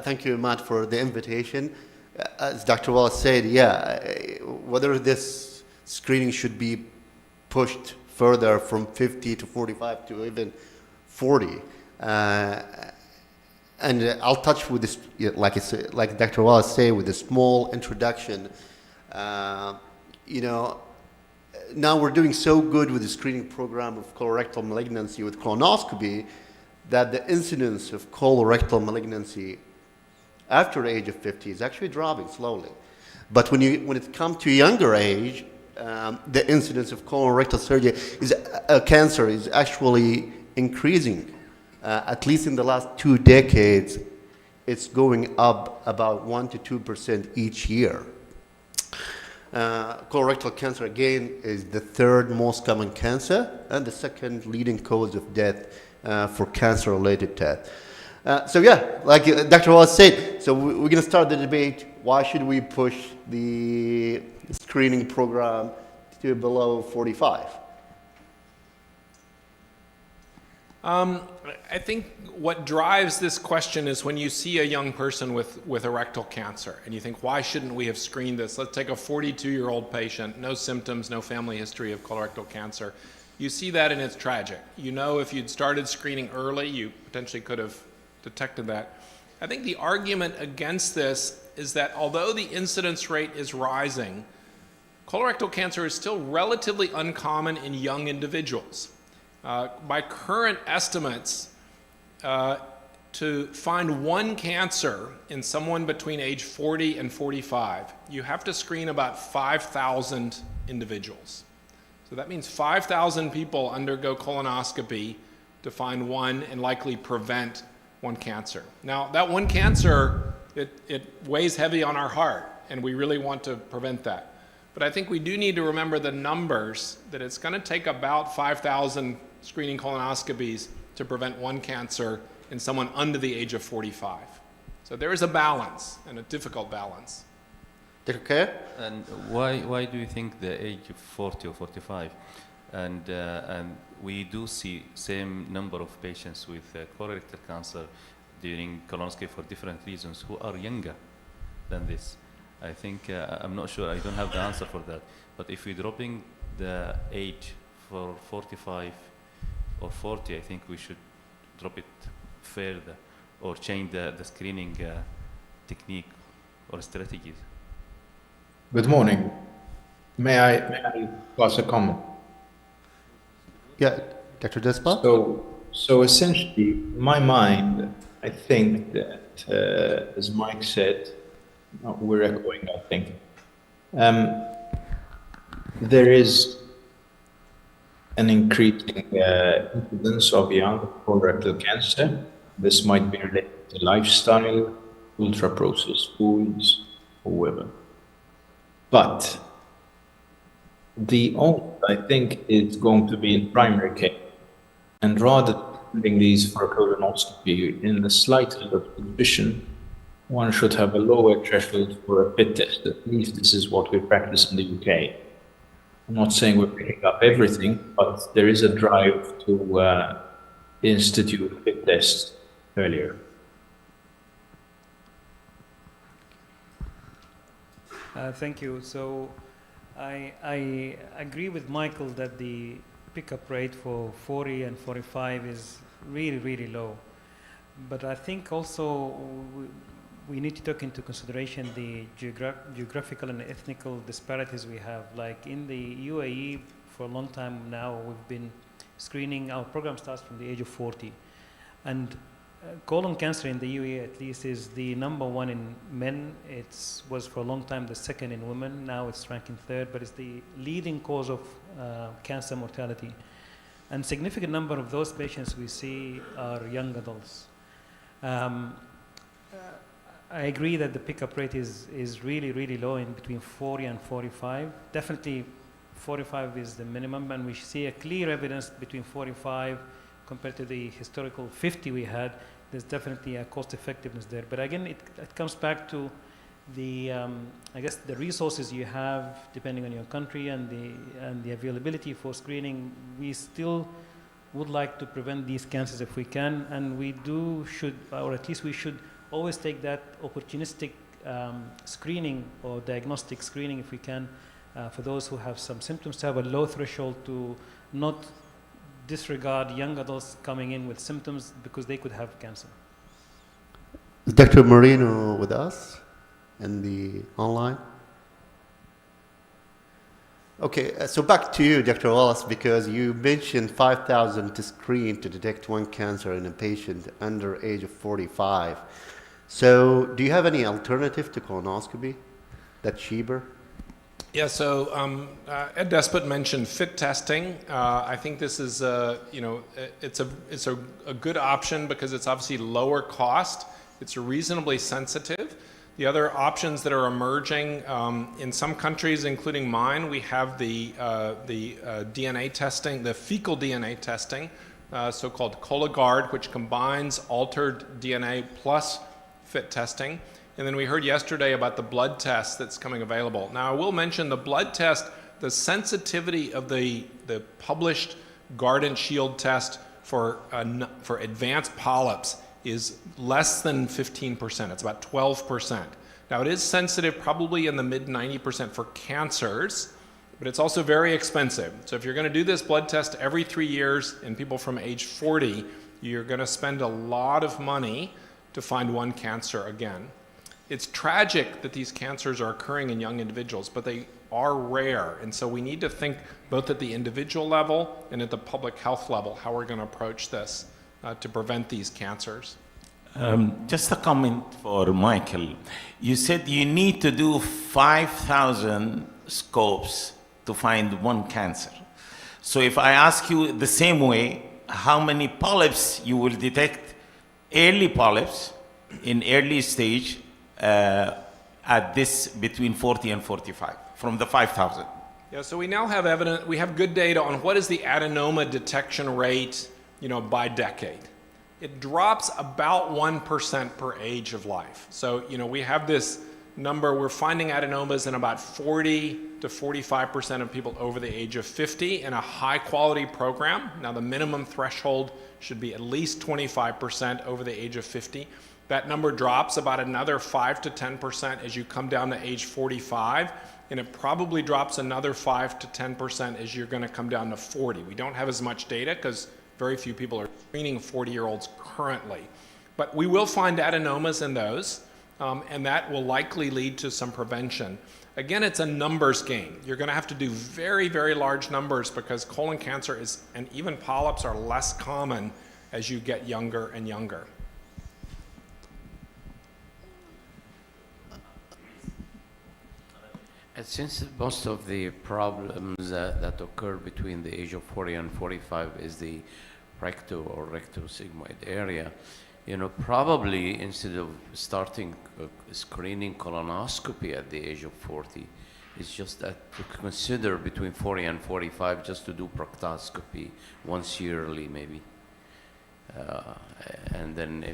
Speaker 7: Thank you, Matt, for the invitation. As Dr. Wallace said, whether this screening should be pushed further from 50 to 45 to even 40. And I'll touch with this, like Dr. Wallace said, with a small introduction. Now we're doing so good with the screening program of colorectal malignancy with colonoscopy that the incidence of colorectal malignancy after the age of 50 is actually dropping slowly. But when it comes to younger age, the incidence of colorectal surgery cancer is actually increasing. At least in the last 2 decades, it's going up about 1 to 2% each year. Colorectal cancer, again, is the third most common cancer and the second leading cause of death for cancer-related death. Like Dr. Wallace said, so we're going to start the debate. Why should we push the screening program to below 45?
Speaker 4: I think what drives this question is when you see a young person with a rectal cancer and you think, why shouldn't we have screened this? Let's take a 42-year-old patient, no symptoms, no family history of colorectal cancer. you see that and it's tragic. You know, if you'd started screening early, you potentially could have detected that. I think the argument against this is that although the incidence rate is rising, colorectal cancer is still relatively uncommon in young individuals. By current estimates, to find one cancer in someone between age 40 and 45, you have to screen about 5,000 individuals. So that means 5,000 people undergo colonoscopy to find one and likely prevent one cancer. Now, that one cancer, it weighs heavy on our heart, and we really want to prevent that. But I think we do need to remember the numbers, that it's going to take about 5,000 screening colonoscopies to prevent one cancer in someone under the age of 45. So there is a balance, and a difficult balance.
Speaker 7: Dr. Kerr?
Speaker 2: And why do you think the age of 40 or 45? And we do see same number of patients with colorectal cancer during colonoscopy for different reasons who are younger than this. I think, I'm not sure, I don't have the answer for that. But if we're dropping the age for 45 or 40, I think we should drop it further or change the screening technique or strategies.
Speaker 5: Good morning. May I pass a comment?
Speaker 7: Yeah, Dr. Despa?
Speaker 5: So essentially, in my mind, I think that, as Mike said, we're echoing, I think, there is an increasing incidence of young colorectal cancer. This might be related to lifestyle, ultra-processed foods, whoever. But the only, I think, is going to be in primary care. And rather than doing these for colonoscopy in the slightest of suspicion, one should have a lower threshold for a fit test. At least this is what we practice in the UK. I'm not saying we're picking up everything, but there is a drive to institute fit tests earlier.
Speaker 3: Thank you. So I agree with Michael that the pickup rate for 40 and 45 is really, really low. But I think also we need to take into consideration the geographical and ethnical disparities we have. Like in the UAE, for a long time now, we've been screening. Our program starts from the age of 40. And colon cancer in the UAE at least is the number one in men. It was for a long time the second in women. Now it's ranking third, but it's the leading cause of cancer mortality. And significant number of those patients we see are young adults. I agree that the pickup rate is really, really low in between 40 and 45. Definitely 45 is the minimum, and we see a clear evidence between 45 compared to the historical 50 we had. There's definitely a cost effectiveness there. But again, it comes back to the, I guess, the resources you have depending on your country and the availability for screening. We still would like to prevent these cancers if we can, and we should, or at least we should always take that opportunistic screening or diagnostic screening if we can for those who have some symptoms, to have a low threshold to not disregard young adults coming in with symptoms because they could have cancer.
Speaker 7: Is Dr. Marino with us in the online? Okay, so back to you, Dr. Wallace, because you mentioned 5,000 to screen to detect one cancer in a patient under age of 45. So do you have any alternative to colonoscopy that's cheaper?
Speaker 4: Yeah, so Ed Despot mentioned fit testing. I think this is, it's a good option because it's obviously lower cost. It's reasonably sensitive. The other options that are emerging in some countries, including mine, we have the DNA testing, the fecal DNA testing, so-called Cologuard, which combines altered DNA plus fit testing. And then we heard yesterday about the blood test that's coming available. Now, I will mention the blood test, the sensitivity of the published Guardant Shield test for advanced polyps is less than 15%. It's about 12%. Now, it is sensitive probably in the mid 90% for cancers, but it's also very expensive. So if you're going to do this blood test every 3 years in people from age 40, you're going to spend a lot of money to find one cancer again. It's tragic that these cancers are occurring in young individuals, but they are rare. And so we need to think both at the individual level and at the public health level how we're going to approach this to prevent these cancers.
Speaker 8: Just a comment for Michael. You said you need to do 5,000 scopes to find one cancer. So if I ask you the same way, how many polyps you will detect, early polyps in early stage at this between 40 and 45 from the 5,000?
Speaker 4: Yeah, so we now have evidence, we have good data on what is the adenoma detection rate, by decade. It drops about 1% per age of life. So, we have this number, we're finding adenomas in about 40 to 45% of people over the age of 50 in a high quality program. Now the minimum threshold should be at least 25% over the age of 50. That number drops about another 5 to 10% as you come down to age 45, and it probably drops another 5 to 10% as you're going to come down to 40. We don't have as much data because very few people are screening 40-year-olds currently. But we will find adenomas in those, and that will likely lead to some prevention. Again, it's a numbers game. You're going to have to do very, very large numbers because colon cancer and even polyps are less common as you get younger and younger.
Speaker 9: Since most of the problems that occur between the age of 40 and 45 is the recto or rectosigmoid area, probably instead of starting screening colonoscopy at the age of 40, it's just that to consider between 40 and 45 just to do proctoscopy once yearly maybe. And then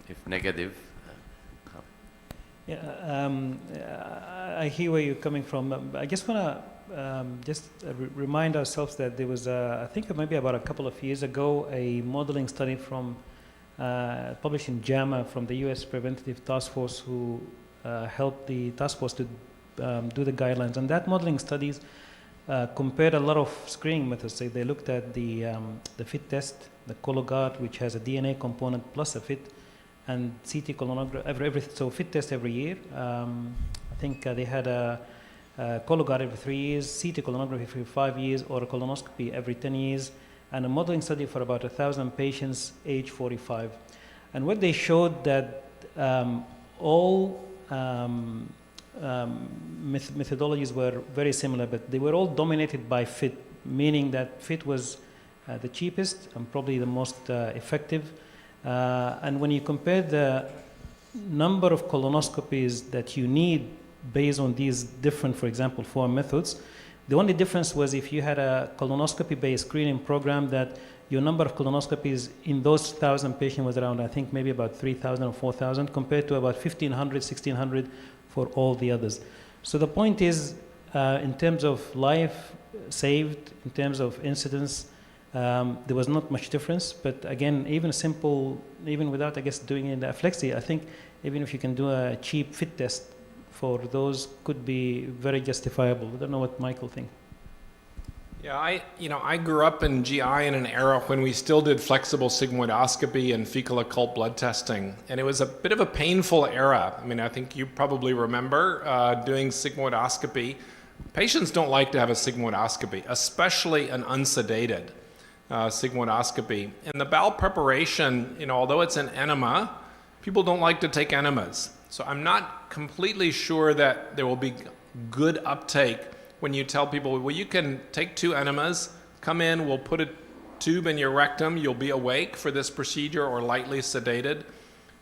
Speaker 9: if negative,
Speaker 3: I hear where you're coming from. I just want to remind ourselves that there was, I think maybe about a couple of years ago, a modeling study from published in JAMA from the U.S. Preventative Task Force, who helped the task force to do the guidelines. And that modeling studies compared a lot of screening methods. So they looked at the FIT test, the Cologuard, which has a DNA component plus a FIT, and CT colonography, so FIT test every year. I think they had a Cologuard every 3 years, CT colonography every 5 years, or a colonoscopy every 10 years, and a modeling study for about 1,000 patients age 45. And what they showed that all methodologies were very similar, but they were all dominated by FIT, meaning that FIT was the cheapest and probably the most effective. And when you compare the number of colonoscopies that you need based on these different, for example, 4 methods, the only difference was if you had a colonoscopy-based screening program, that your number of colonoscopies in those 1,000 patients was around, I think, maybe about 3,000 or 4,000, compared to about 1,500, 1,600 for all the others. So the point is, in terms of life saved, in terms of incidence, there was not much difference. But again, even simple, even without, I guess, doing it in the Flexi, I think even if you can do a cheap FIT test for those, could be very justifiable. I don't know what Michael thinks.
Speaker 4: Yeah, I grew up in GI in an era when we still did flexible sigmoidoscopy and fecal occult blood testing, and it was a bit of a painful era. I mean, I think you probably remember doing sigmoidoscopy. Patients don't like to have a sigmoidoscopy, especially an unsedated sigmoidoscopy. And the bowel preparation, although it's an enema, people don't like to take enemas. So I'm not completely sure that there will be good uptake when you tell people, well, you can take 2 enemas, come in, we'll put a tube in your rectum, you'll be awake for this procedure or lightly sedated.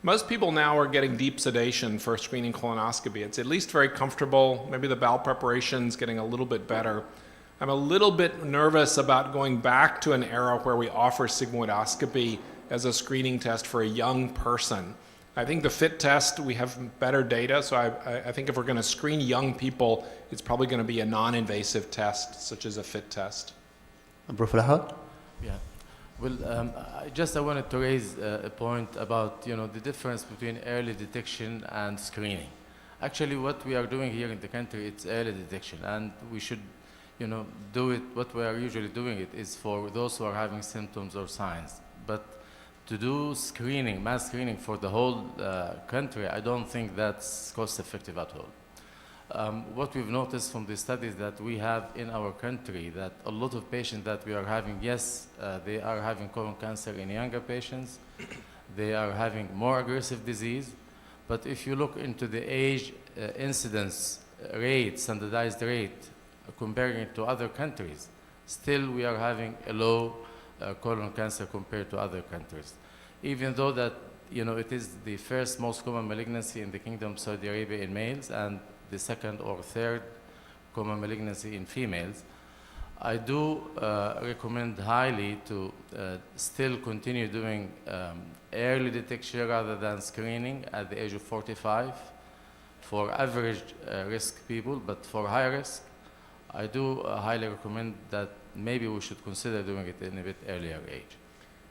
Speaker 4: Most people now are getting deep sedation for screening colonoscopy. It's at least very comfortable. Maybe the bowel preparation's getting a little bit better. I'm a little bit nervous about going back to an era where we offer sigmoidoscopy as a screening test for a young person. I think the FIT test, we have better data, so I think if we're going to screen young people, it's probably going to be a non-invasive test, such as a FIT test.
Speaker 7: Professor Ahad?
Speaker 10: Yeah. Well, I wanted to raise a point about, the difference between early detection and screening. Actually, what we are doing here in the country, it's early detection, and we should, do it. What we are usually doing it is for those who are having symptoms or signs. But to do screening, mass screening for the whole country, I don't think that's cost-effective at all. What we've noticed from the studies that we have in our country, that a lot of patients that we are having, yes, they are having colon cancer in younger patients, they are having more aggressive disease, but if you look into the age incidence rate, standardized rate, comparing it to other countries, still we are having a low colon cancer compared to other countries. Even though that, it is the first most common malignancy in the Kingdom of Saudi Arabia in males and the second or third common malignancy in females, I do recommend highly to still continue doing early detection rather than screening at the age of 45 for average risk people, but for high risk, I do highly recommend that maybe we should consider doing it in a bit earlier age.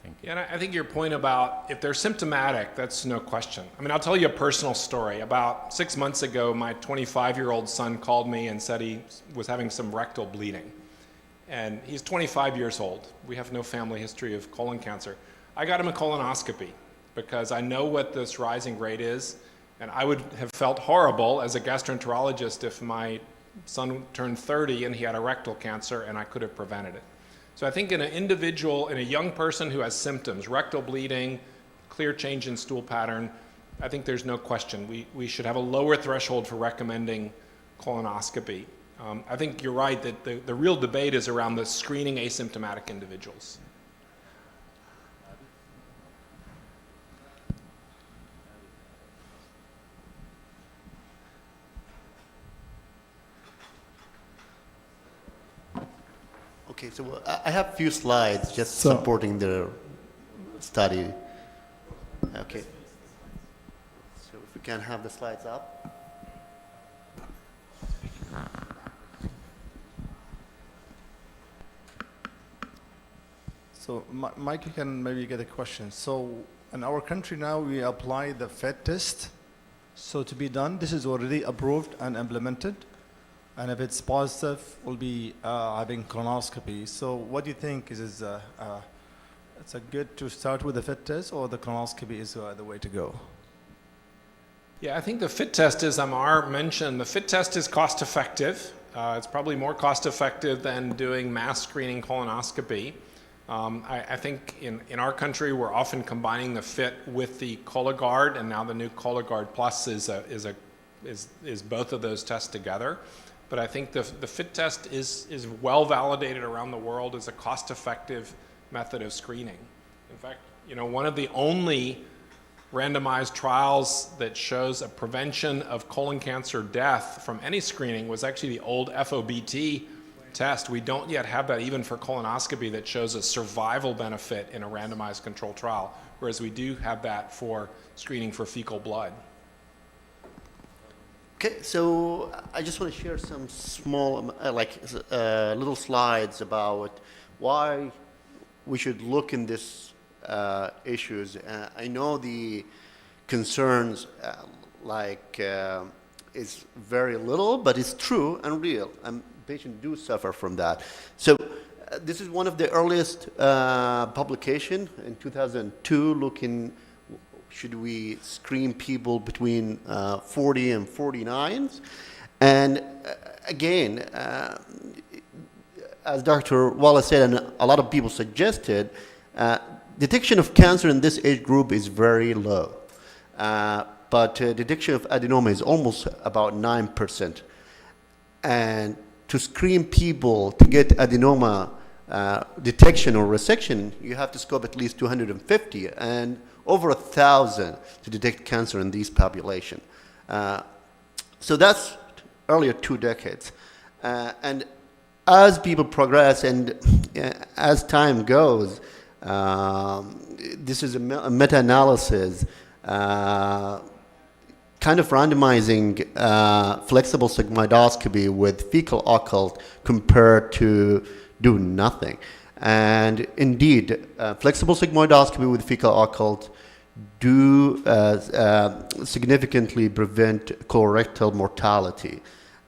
Speaker 10: Thank you.
Speaker 4: Yeah, and I think your point about if they're symptomatic, that's no question. I mean, I'll tell you a personal story. About 6 months ago, my 25-year-old son called me and said he was having some rectal bleeding. And he's 25 years old. We have no family history of colon cancer. I got him a colonoscopy because I know what this rising rate is, and I would have felt horrible as a gastroenterologist if my son turned 30 and he had a rectal cancer and I could have prevented it. So I think in an individual, in a young person who has symptoms, rectal bleeding, clear change in stool pattern, I think there's no question. We should have a lower threshold for recommending colonoscopy. I think you're right that the real debate is around the screening asymptomatic individuals.
Speaker 7: Okay, so I have a few slides just supporting the study. Okay. So if we can have the slides up.
Speaker 11: So Mike, you can maybe get a question. So in our country now, we apply the FET test. So to be done, this is already approved and implemented. And if it's positive, we'll be having colonoscopy. So what do you think? It's a good to start with the FIT test, or the colonoscopy is the way to go?
Speaker 4: Yeah, I think the FIT test, as Amar mentioned, the FIT test is cost effective. It's probably more cost effective than doing mass screening colonoscopy. I think in our country, we're often combining the FIT with the Cologuard, and now the new Cologuard Plus is both of those tests together. But I think the FIT test is well validated around the world as a cost-effective method of screening. In fact, one of the only randomized trials that shows a prevention of colon cancer death from any screening was actually the old FOBT test. We don't yet have that even for colonoscopy that shows a survival benefit in a randomized controlled trial, whereas we do have that for screening for fecal blood.
Speaker 7: Okay, so I just want to share some small, little slides about why we should look in this issues. I know the concerns is very little, but it's true and real, and patients do suffer from that. So this is one of the earliest publication in 2002 looking. Should we screen people between 40 and 49s? And again, as Dr. Wallace said, and a lot of people suggested, detection of cancer in this age group is very low. But detection of adenoma is almost about 9%. And to screen people to get adenoma detection or resection, you have to scope at least 250. And over 1,000 to detect cancer in these population. So that's earlier 2 decades. And as people progress and as time goes, this is a meta-analysis kind of randomizing flexible sigmoidoscopy with fecal occult compared to do nothing. And indeed, flexible sigmoidoscopy with fecal occult do significantly prevent colorectal mortality.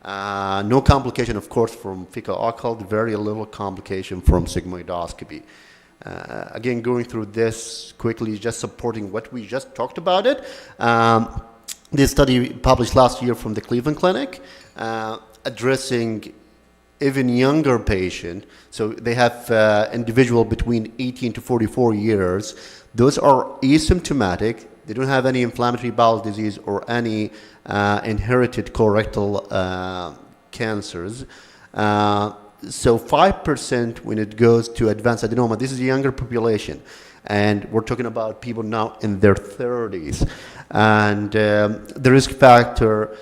Speaker 7: No complication, of course, from fecal occult, very little complication from sigmoidoscopy. Again, going through this quickly, just supporting what we just talked about it. This study published last year from the Cleveland Clinic, addressing even younger patient. So they have individual between 18 to 44 years. Those are asymptomatic. They don't have any inflammatory bowel disease or any inherited colorectal cancers. So 5% when it goes to advanced adenoma, this is a younger population. And we're talking about people now in their 30s. And the risk factor,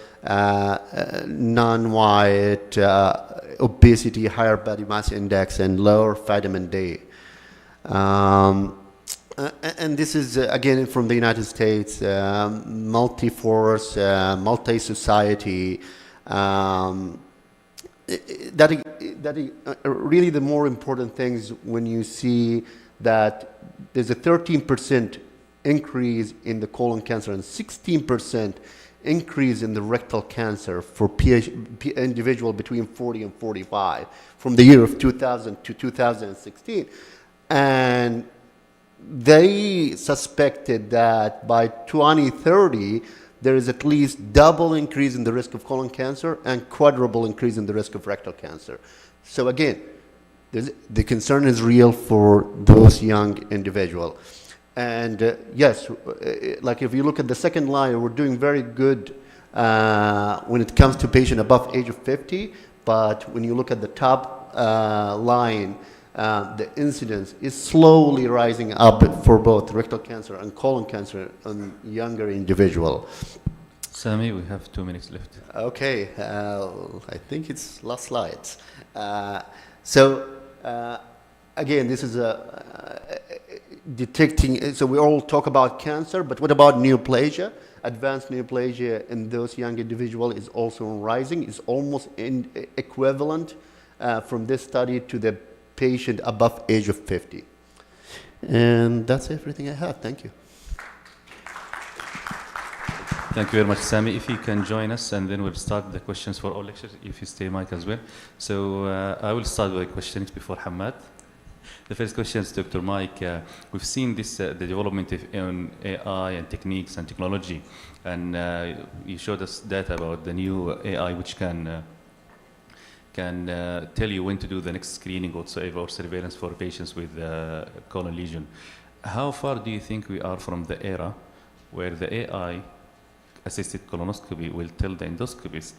Speaker 7: non-white, obesity, higher body mass index, and lower vitamin D. And this is, again, from the United States, multi-force, multi-society. Really the more important things when you see that there's a 13% increase in the colon cancer and 16% increase in the rectal cancer for individual between 40 and 45 from the year of 2000 to 2016. And they suspected that by 2030, there is at least double increase in the risk of colon cancer and quadruple increase in the risk of rectal cancer. So again, the concern is real for those young individuals. And yes, like if you look at the second line, we're doing very good when it comes to patient above age of 50. But when you look at the top line, the incidence is slowly rising up for both rectal cancer and colon cancer in younger individual.
Speaker 2: Sami, we have 2 minutes left.
Speaker 7: Okay, I think it's last slides. Again, this is detecting, so we all talk about cancer, but what about neoplasia? Advanced neoplasia in those young individuals is also rising. It's almost equivalent from this study to the patient above age of 50. And that's everything I have. Thank you.
Speaker 2: Thank you very much, Sami. If you can join us, and then we'll start the questions for all lectures, if you stay mic as well. So I will start with the questions before Hamad. The first question is Dr. Mike. We've seen this, the development in AI and techniques and technology, and you showed us data about the new AI which can tell you when to do the next screening whatsoever or surveillance for patients with colon lesion. How far do you think we are from the era where the AI assisted colonoscopy will tell the endoscopist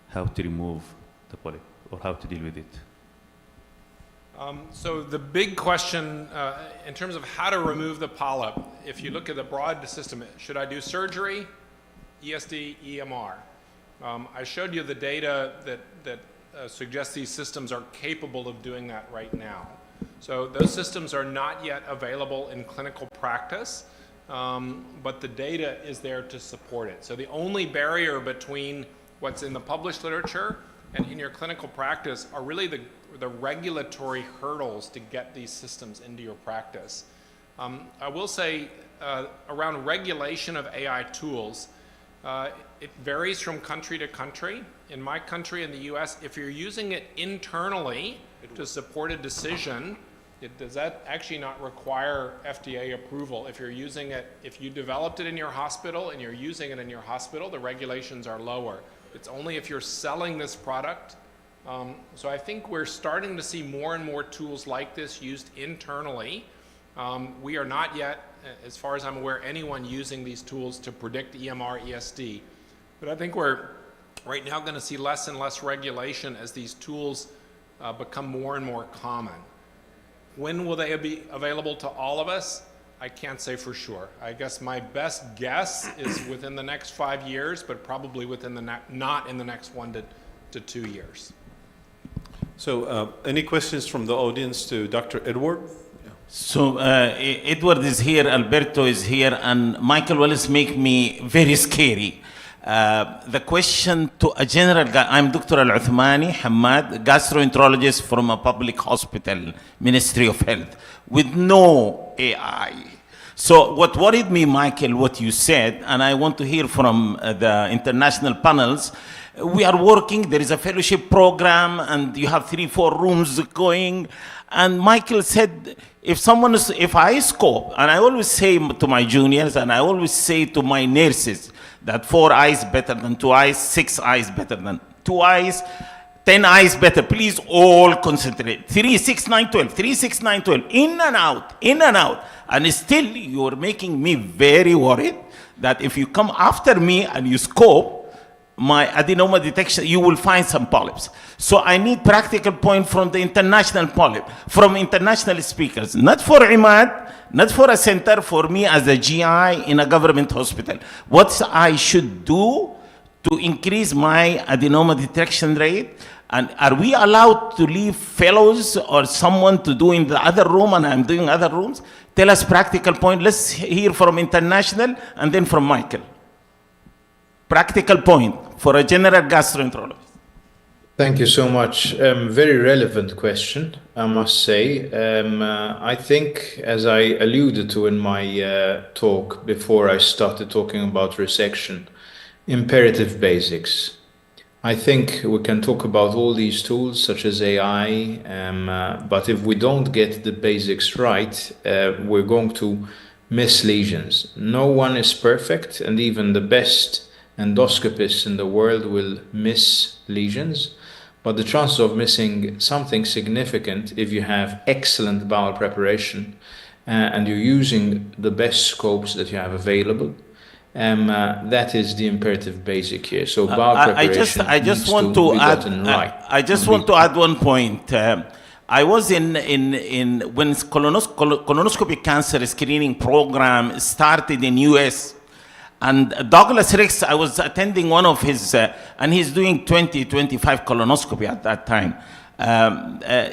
Speaker 2: how to remove the polyp or how to deal with it?
Speaker 4: So the big question in terms of how to remove the polyp, if you look at the broad system, should I do surgery, ESD, EMR? I showed you the data that suggests these systems are capable of doing that right now. So those systems are not yet available in clinical practice, but the data is there to support it. So the only barrier between what's in the published literature and in your clinical practice are really the regulatory hurdles to get these systems into your practice. I will say around regulation of AI tools, it varies from country to country. In my country, in the US, if you're using it internally to support a decision, does that actually not require FDA approval? If you're using it, if you developed it in your hospital and you're using it in your hospital, the regulations are lower. It's only if you're selling this product. So I think we're starting to see more and more tools like this used internally. We are not yet, as far as I'm aware, anyone using these tools to predict EMR, ESD. But I think we're right now going to see less and less regulation as these tools become more and more common. When will they be available to all of us? I can't say for sure. I guess my best guess is within the next 5 years, but probably within the not in the next 1 to 2 years.
Speaker 1: So any questions from the audience to Dr. Edward?
Speaker 8: So Edward is here, Alberto is here, and Michael Wallace make me very scary. The question to a general guy, I'm Dr. Al-Uthmani Hamad, gastroenterologist from a public hospital, Ministry of Health, with no AI. So what worried me, Michael, what you said, and I want to hear from the international panels, we are working, there is a fellowship program, and you have 3-4 rooms going. And Michael said, if I scope, and I always say to my juniors, and I always say to my nurses, that 4 eyes better than 2 eyes, 6 eyes better than 2 eyes, 10 eyes better. Please all concentrate. 3, 6, 9, 12. 3, 6, 9, 12. In and out, in and out. And still, you're making me very worried that if you come after me and you scope my adenoma detection, you will find some polyps. So I need practical point from the international polyp, from international speakers, not for Imad, not for a center, for me as a GI in a government hospital. What I should do to increase my adenoma detection rate? And are we allowed to leave fellows or someone to do in the other room and I'm doing other rooms? Tell us practical point. Let's hear from international and then from Michael. Practical point for a general gastroenterologist.
Speaker 5: Thank you so much. Very relevant question, I must say. I think, as I alluded to in my talk before I started talking about resection, imperative basics. I think we can talk about all these tools such as AI, but if we don't get the basics right, we're going to miss lesions. No one is perfect, and even the best endoscopists in the world will miss lesions. But the chances of missing something significant, if you have excellent bowel preparation and you're using the best scopes that you have available, that is the imperative basic here. So bowel preparation
Speaker 8: I just want
Speaker 5: to
Speaker 8: to
Speaker 5: be
Speaker 8: add.
Speaker 5: gotten right.
Speaker 8: I just want to add one point. I was in when colonoscopy cancer screening program started in US. And Douglas Ricks, I was attending one of his, and he's doing 25 colonoscopy at that time.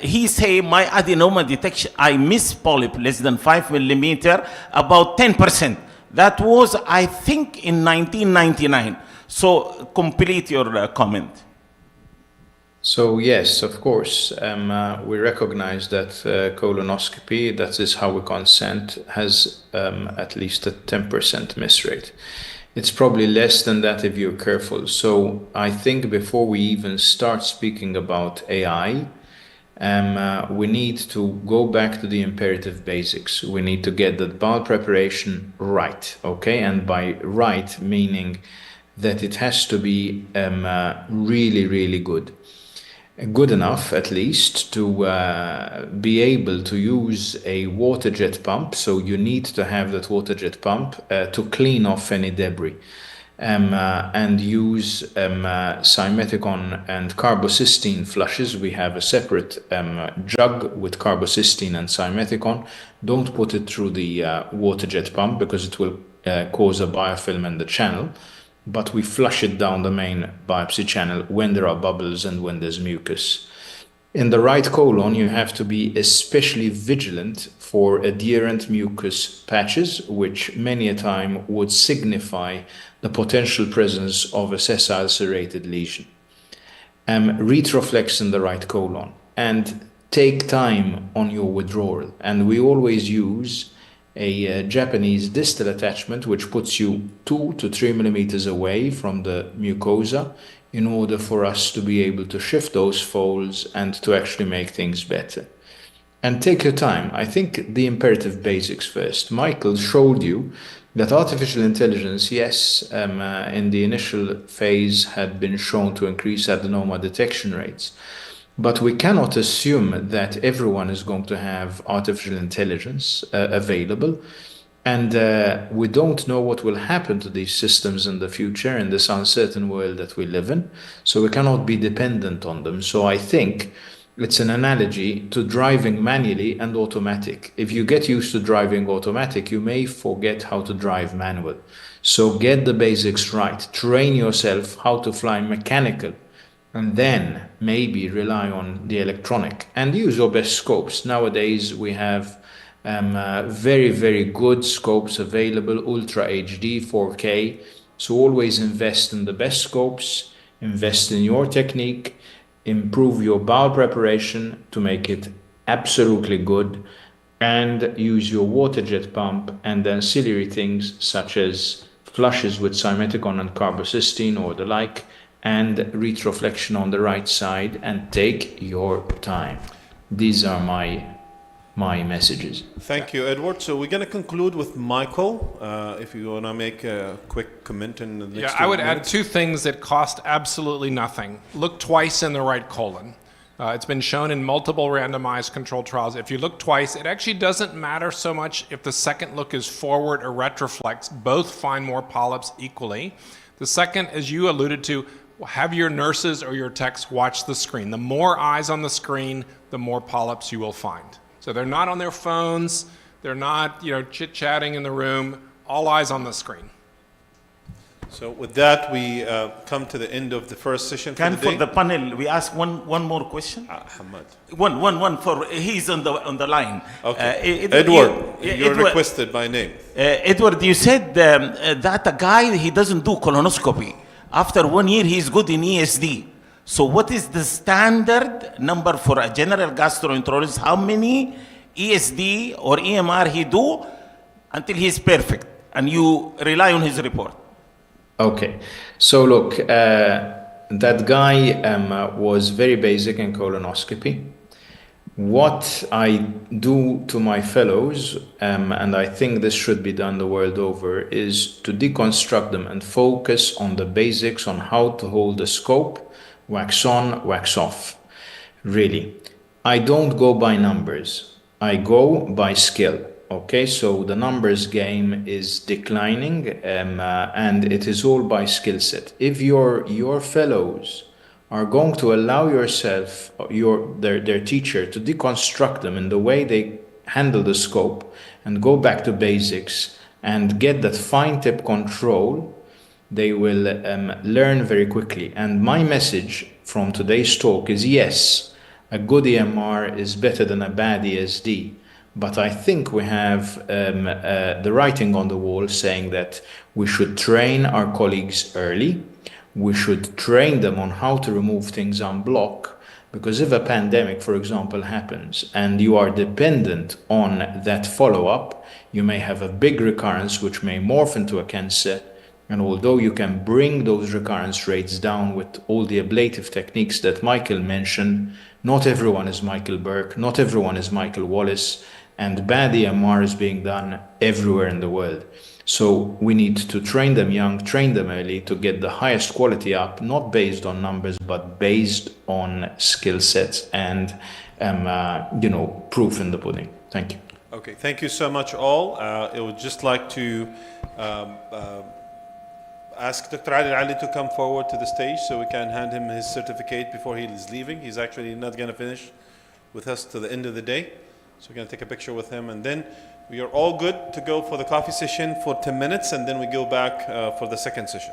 Speaker 8: He say, my adenoma detection, I miss polyp less than 5 millimeter, about 10%. That was, I think, in 1999. So complete your comment.
Speaker 5: So yes, of course, we recognize that colonoscopy, that is how we consent, has at least a 10% miss rate. It's probably less than that if you're careful. So I think before we even start speaking about AI, we need to go back to the imperative basics. We need to get the bowel preparation right, okay? And by right, meaning that it has to be really, really good. Good enough, at least, to be able to use a water jet pump. So you need to have that water jet pump to clean off any debris. And use simethicone and carbocysteine flushes. We have a separate jug with carbocysteine and simethicone. Don't put it through the water jet pump because it will cause a biofilm in the channel. But we flush it down the main biopsy channel when there are bubbles and when there's mucus. In the right colon, you have to be especially vigilant for adherent mucus patches, which many a time would signify the potential presence of a sessile serrated lesion. Retroflex in the right colon and take time on your withdrawal. And we always use a Japanese distal attachment, which puts you 2 to 3 millimeters away from the mucosa in order for us to be able to shift those folds and to actually make things better. And take your time. I think the imperative basics first. Michael showed you that artificial intelligence, yes, in the initial phase had been shown to increase adenoma detection rates. But we cannot assume that everyone is going to have artificial intelligence available. And we don't know what will happen to these systems in the future in this uncertain world that we live in. So we cannot be dependent on them. So I think it's an analogy to driving manually and automatic. If you get used to driving automatic, you may forget how to drive manual. So get the basics right. Train yourself how to fly mechanical. And then maybe rely on the electronic and use your best scopes. Nowadays, we have very, very good scopes available, Ultra HD, 4K. So always invest in the best scopes, invest in your technique, improve your bowel preparation to make it absolutely good, and use your water jet pump and ancillary things such as flushes with simethicone and carbocysteine or the like, and retroflexion on the right side, and take your time. These are my messages.
Speaker 1: Thank you, Edward. So we're going to conclude with Michael. If you want to make a quick comment in the next
Speaker 4: Yeah,
Speaker 1: 2
Speaker 4: I would add
Speaker 1: minutes.
Speaker 4: two things that cost absolutely nothing. Look twice in the right colon. It's been shown in multiple randomized controlled trials. If you look twice, it actually doesn't matter so much if the second look is forward or retroflex. Both find more polyps equally. The second, as you alluded to, have your nurses or your techs watch the screen. The more eyes on the screen, the more polyps you will find. So they're not on their phones. They're not, chit-chatting in the room. All eyes on the screen.
Speaker 1: So with that, we come to the end of the first session for
Speaker 8: Can
Speaker 1: the
Speaker 8: for
Speaker 1: day.
Speaker 8: the panel we ask one more question?
Speaker 1: Hamad.
Speaker 8: One for he's on the line.
Speaker 1: Okay.
Speaker 8: Edward,
Speaker 1: You're requested by name.
Speaker 8: Edward, you said that a guy he doesn't do colonoscopy. After 1 year, he's good in ESD. So what is the standard number for a general gastroenterologist? How many ESD or EMR he do until he's perfect? And you rely on his report.
Speaker 5: Okay, so look, that guy was very basic in colonoscopy. What I do to my fellows, and I think this should be done the world over, is to deconstruct them and focus on the basics, on how to hold the scope, wax on, wax off. Really, I don't go by numbers, I go by skill. Okay, so the numbers game is declining, and it is all by skill set. If your fellows are going to allow yourself, their teacher, to deconstruct them in the way they handle the scope and go back to basics and get that fine tip control, they will learn very quickly. And my message from today's talk is, yes, a good EMR is better than a bad ESD. But I think we have the writing on the wall saying that we should train our colleagues early. We should train them on how to remove things en bloc, because if a pandemic, for example, happens and you are dependent on that follow-up, you may have a big recurrence which may morph into a cancer. And although you can bring those recurrence rates down with all the ablative techniques that Michael mentioned, not everyone is Michael Burke, not everyone is Michael Wallace, and bad EMR is being done everywhere in the world. So we need to train them young, train them early to get the highest quality up, not based on numbers, but based on skill sets and, proof in the pudding. Thank you.
Speaker 1: Okay, thank you so much all. I would just like to ask Dr. Ali to come forward to the stage so we can hand him his certificate before he is leaving. He's actually not going to finish with us to the end of the day. So we're going to take a picture with him, and then we are all good to go for the coffee session for 10 minutes, and then we go back for the second session.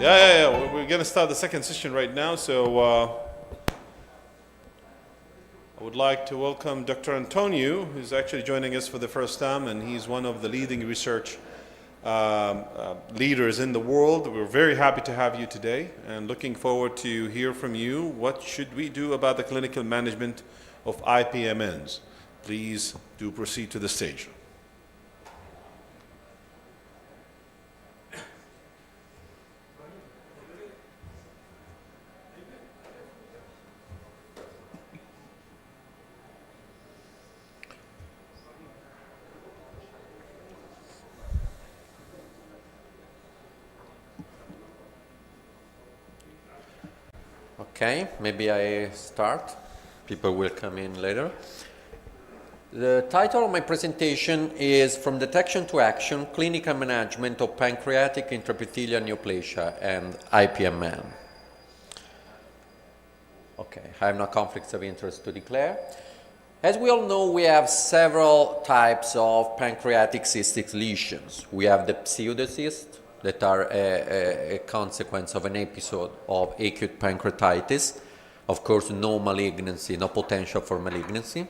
Speaker 1: Yeah. We're going to start the second session right now. So I would like to welcome Dr. Antonio, who's actually joining us for the first time, and he's one of the leading research leaders in the world. We're very happy to have you today and looking forward to hear from you. What should we do about the clinical management of IPMNs? Please do proceed to the stage.
Speaker 12: Okay, maybe I start. People will come in later. The title of my presentation is From Detection to Action, Clinical Management of Pancreatic Intraepithelial Neoplasia and IPMN. Okay, I have no conflicts of interest to declare. As we all know, we have several types of pancreatic cystic lesions. We have the pseudocysts, that are a consequence of an episode of acute pancreatitis. Of course, no malignancy, no potential for malignancy.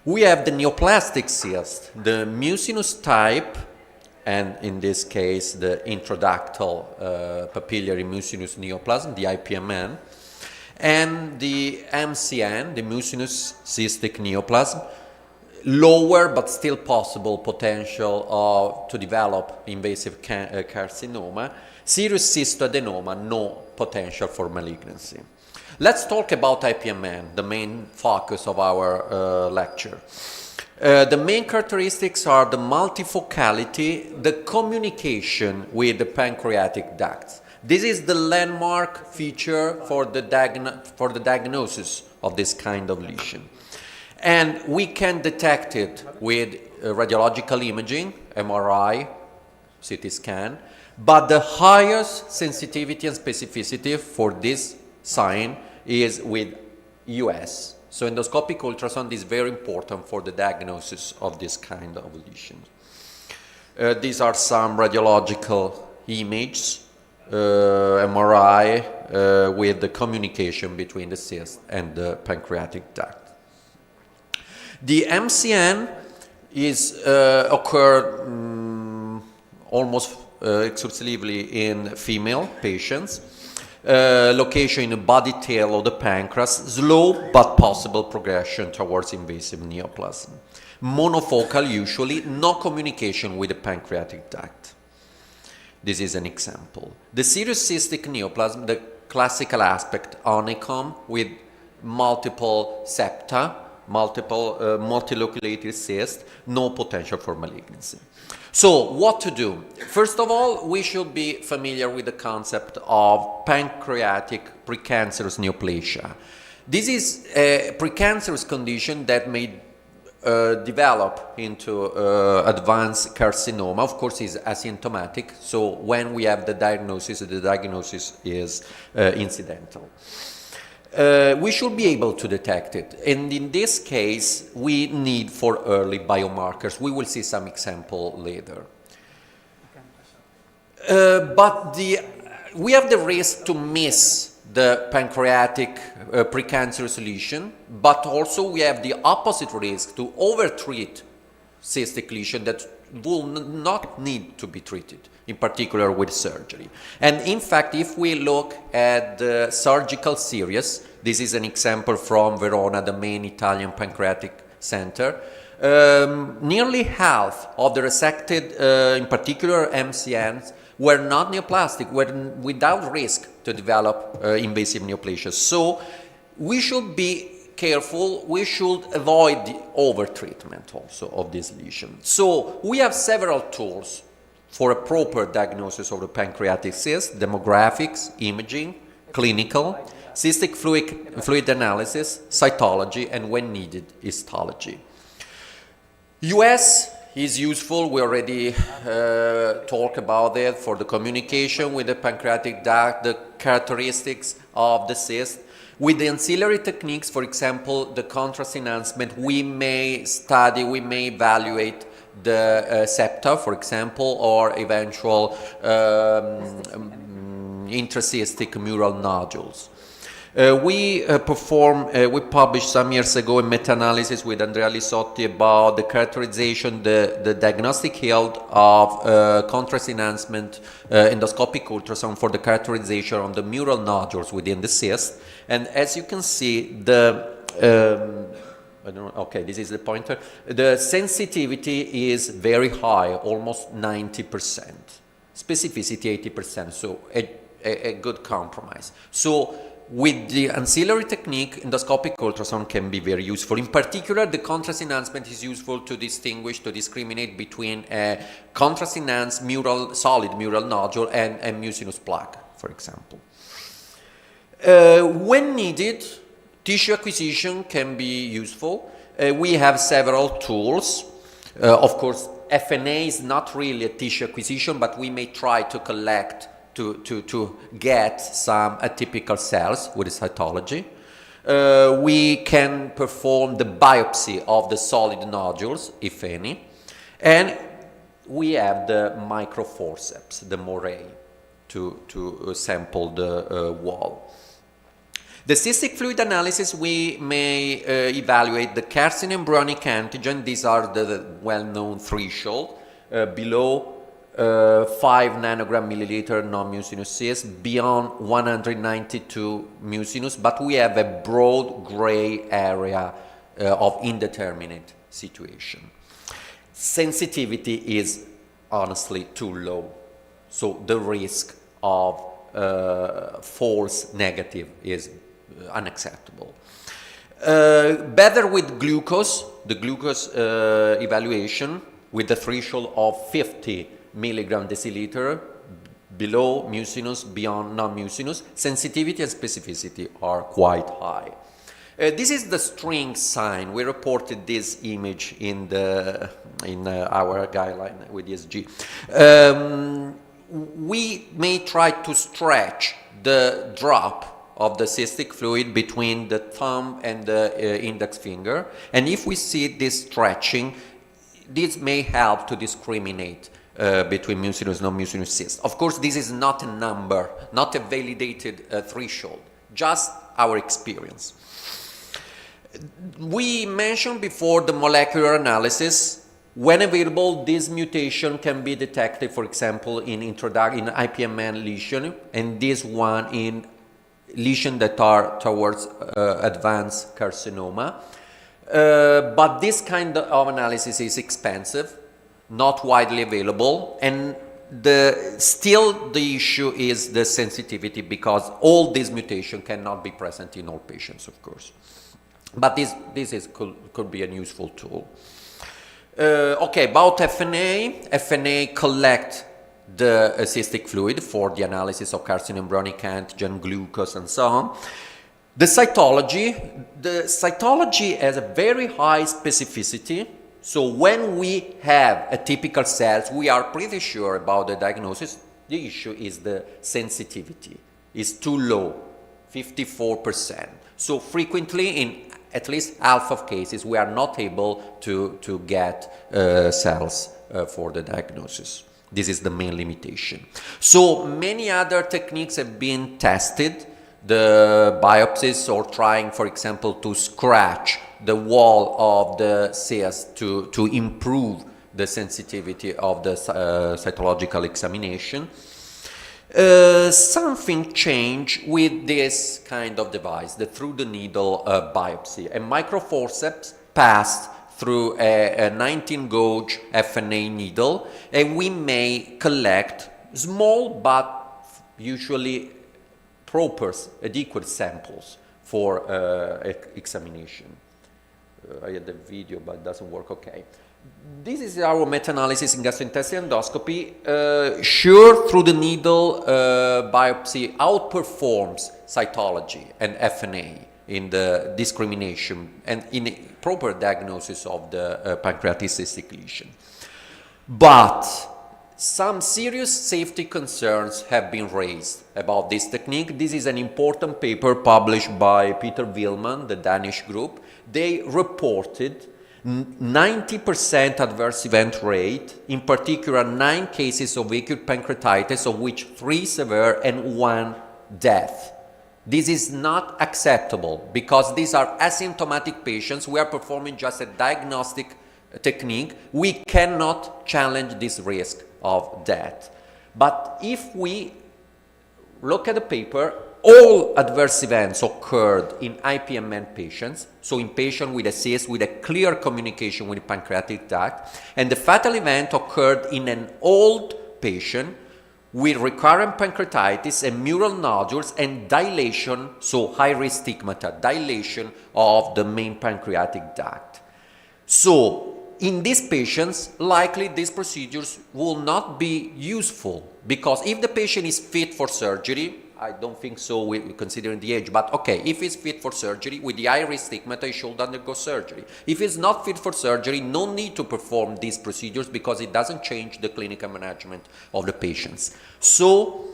Speaker 12: We have the neoplastic cyst, the mucinous type, and in this case, the intraductal papillary mucinous neoplasm, the IPMN, and the MCN, the mucinous cystic neoplasm, lower but still possible potential to develop invasive carcinoma, serous cystoadenoma, no potential for malignancy. Let's talk about IPMN, the main focus of our lecture. The main characteristics are the multifocality, the communication with the pancreatic ducts. This is the landmark feature for the diagnosis of this kind of lesion. And we can detect it with radiological imaging, MRI, CT scan, but the highest sensitivity and specificity for this sign is with US. So endoscopic ultrasound is very important for the diagnosis of this kind of lesions. These are some radiological images, MRI, with the communication between the cyst and the pancreatic duct. The MCN is occur almost exclusively in female patients. Location in the body tail of the pancreas, slow but possible progression towards invasive neoplasm. Monofocal usually, no communication with the pancreatic duct. This is an example. The serous cystic neoplasm, the classical aspect, honeycomb with multiple septa, multiloculated cyst, no potential for malignancy. So what to do? First of all, we should be familiar with the concept of pancreatic precancerous neoplasia. This is a precancerous condition that may develop into advanced carcinoma. Of course, is asymptomatic, so when we have the diagnosis is incidental. We should be able to detect it, and in this case we need for early biomarkers. We will see some example later. But we have the risk to miss the pancreatic precancerous lesion, but also we have the opposite risk to overtreat cystic lesion that will not need to be treated, in particular with surgery. And in fact, if we look at the surgical series, this is an example from Verona, the main Italian pancreatic center, nearly half of the resected, in particular MCNs, were not neoplastic, were without risk to develop invasive neoplasia. So we should be careful, we should avoid the overtreatment also of this lesion. So we have several tools for a proper diagnosis of the pancreatic cyst: demographics, imaging, clinical, cystic fluid analysis, cytology, and when needed, histology. US is useful. We already talked about it for the communication with the pancreatic duct, the characteristics of the cyst. With the ancillary techniques, for example, the contrast enhancement, we may study, we may evaluate the septa, for example, or eventual intracystic mural nodules. We published some years ago a meta-analysis with Andrea Lisotti about the characterization, the diagnostic yield of contrast enhancement endoscopic ultrasound for the characterization of the mural nodules within the cyst. And as you can see, okay, this is the pointer. The sensitivity is very high, almost 90%. Specificity 80%, so a good compromise. So with the ancillary technique, endoscopic ultrasound can be very useful. In particular, the contrast enhancement is useful to discriminate between a contrast enhanced solid mural nodule and a mucinous plaque, for example. When needed, tissue acquisition can be useful. We have several tools. Of course, FNA is not really a tissue acquisition, but we may try to collect to get some atypical cells with cytology. We can perform the biopsy of the solid nodules, if any, and we have the microforceps, the moray, to sample the wall. The cystic fluid analysis, we may evaluate the carcinoembryonic embryonic antigen. These are the well-known threshold, below 5 nanogram milliliter non-mucinous cyst, beyond 192 mucinous, but we have a broad gray area of indeterminate situation. Sensitivity is honestly too low, so the risk of false negative is unacceptable. Better with glucose, the glucose evaluation with the threshold of 50 milligram deciliter, below mucinous, beyond non-mucinous. Sensitivity and specificity are quite high. This is the string sign. We reported this image in our guideline with ESG. We may try to stretch the drop of the cystic fluid between the thumb and the index finger. And if we see this stretching, this may help to discriminate between mucinous and non-mucinous cysts. Of course, this is not a number, not a validated threshold, just our experience. We mentioned before the molecular analysis. When available, this mutation can be detected, for example, in IPMN lesion, and this one in lesions that are towards advanced carcinoma. But this kind of analysis is expensive, not widely available, and still the issue is the sensitivity, because all these mutations cannot be present in all patients, of course. But this could be a useful tool. Okay, about FNA. FNA collect the cystic fluid for the analysis of carcinoembryonic embryonic antigen, glucose, and so on. The cytology has a very high specificity. So when we have atypical cells, we are pretty sure about the diagnosis. The issue is the sensitivity. It's too low, 54%. So frequently, in at least half of cases, we are not able to get cells for the diagnosis. This is the main limitation. So many other techniques have been tested, the biopsies, or trying, for example, to scratch the wall of the cyst to improve the sensitivity of the cytological examination. Something changed with this kind of device, the through-the-needle biopsy. A microforceps passed through a 19-gauge FNA needle, and we may collect small but usually proper, adequate samples for examination. I had the video, but it doesn't work okay. This is our meta-analysis in gastrointestinal endoscopy. Sure, through the needle biopsy outperforms cytology and FNA in the discrimination and in a proper diagnosis of the pancreatic cystic lesion. But some serious safety concerns have been raised about this technique. This is an important paper published by Peter Willman, the Danish group. They reported 90% adverse event rate, in particular 9 cases of acute pancreatitis, of which 3 severe and 1 death. This is not acceptable because these are asymptomatic patients. We are performing just a diagnostic technique. We cannot challenge this risk of death. But if we look at the paper, all adverse events occurred in IPMN patients, so in patients with a cyst with a clear communication with the pancreatic duct, and the fatal event occurred in an old patient with recurrent pancreatitis and mural nodules and dilation, so high-risk stigmata, dilation of the main pancreatic duct. So in these patients, likely these procedures will not be useful because if the patient is fit for surgery, I don't think so considering the age, but okay, if he's fit for surgery, with the high-risk stigmata, he should undergo surgery. If he's not fit for surgery, no need to perform these procedures because it doesn't change the clinical management of the patients. So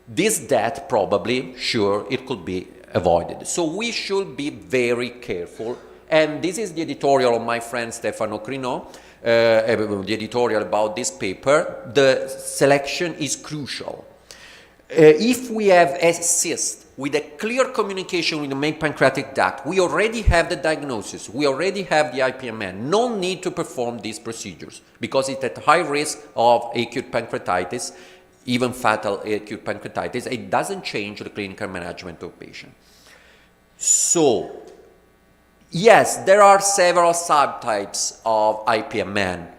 Speaker 12: this death probably, sure, it could be avoided. So we should be very careful. And this is the editorial of my friend Stefano Crino, the editorial about this paper. The selection is crucial. If we have a cyst with a clear communication with the main pancreatic duct, we already have the diagnosis, we already have the IPMN, no need to perform these procedures because it's at high risk of acute pancreatitis, even fatal acute pancreatitis. It doesn't change the clinical management of patient. So, yes, there are several subtypes of IPMN.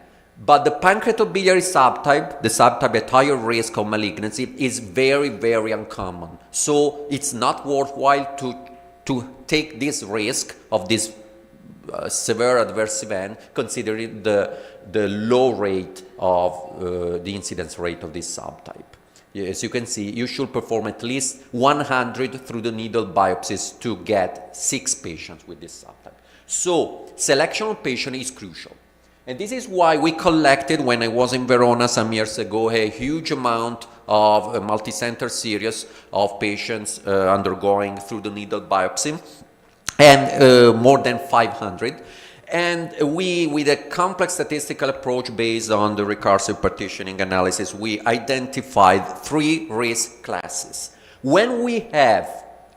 Speaker 12: But the pancreatobiliary subtype, the subtype at higher risk of malignancy, is very, very uncommon. So it's not worthwhile to take this risk of this severe adverse event, considering the low rate of the incidence rate of this subtype. As you can see, you should perform at least 100 through the needle biopsies to get 6 patients with this subtype. So selection of patient is crucial. And this is why we collected, when I was in Verona some years ago, a huge amount of a multi-center series of patients undergoing through the needle biopsy, and more than 500. And we, with a complex statistical approach based on the recursive partitioning analysis, we identified 3 risk classes. When we have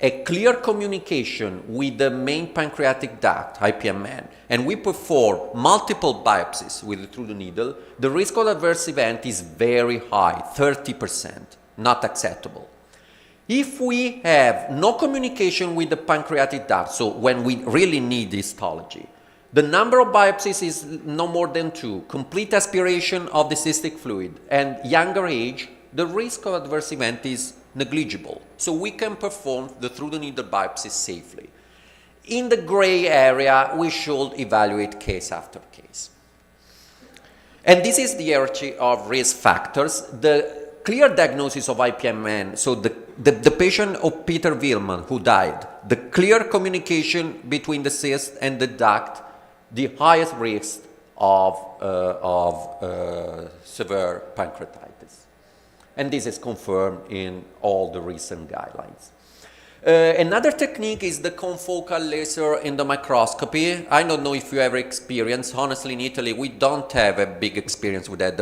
Speaker 12: a clear communication with the main pancreatic duct, IPMN, and we perform multiple biopsies through the needle, the risk of adverse event is very high, 30%, not acceptable. If we have no communication with the pancreatic duct, so when we really need histology, the number of biopsies is no more than 2, complete aspiration of the cystic fluid, and younger age, the risk of adverse event is negligible. So we can perform the through the needle biopsy safely. In the gray area, we should evaluate case after case. And this is the hierarchy of risk factors. The clear diagnosis of IPMN, so the patient of Peter Willman who died, the clear communication between the cyst and the duct, the highest risk of severe pancreatitis. And this is confirmed in all the recent guidelines. Another technique is the confocal laser endomicroscopy. I don't know if you ever experienced. Honestly, in Italy, we don't have a big experience with that.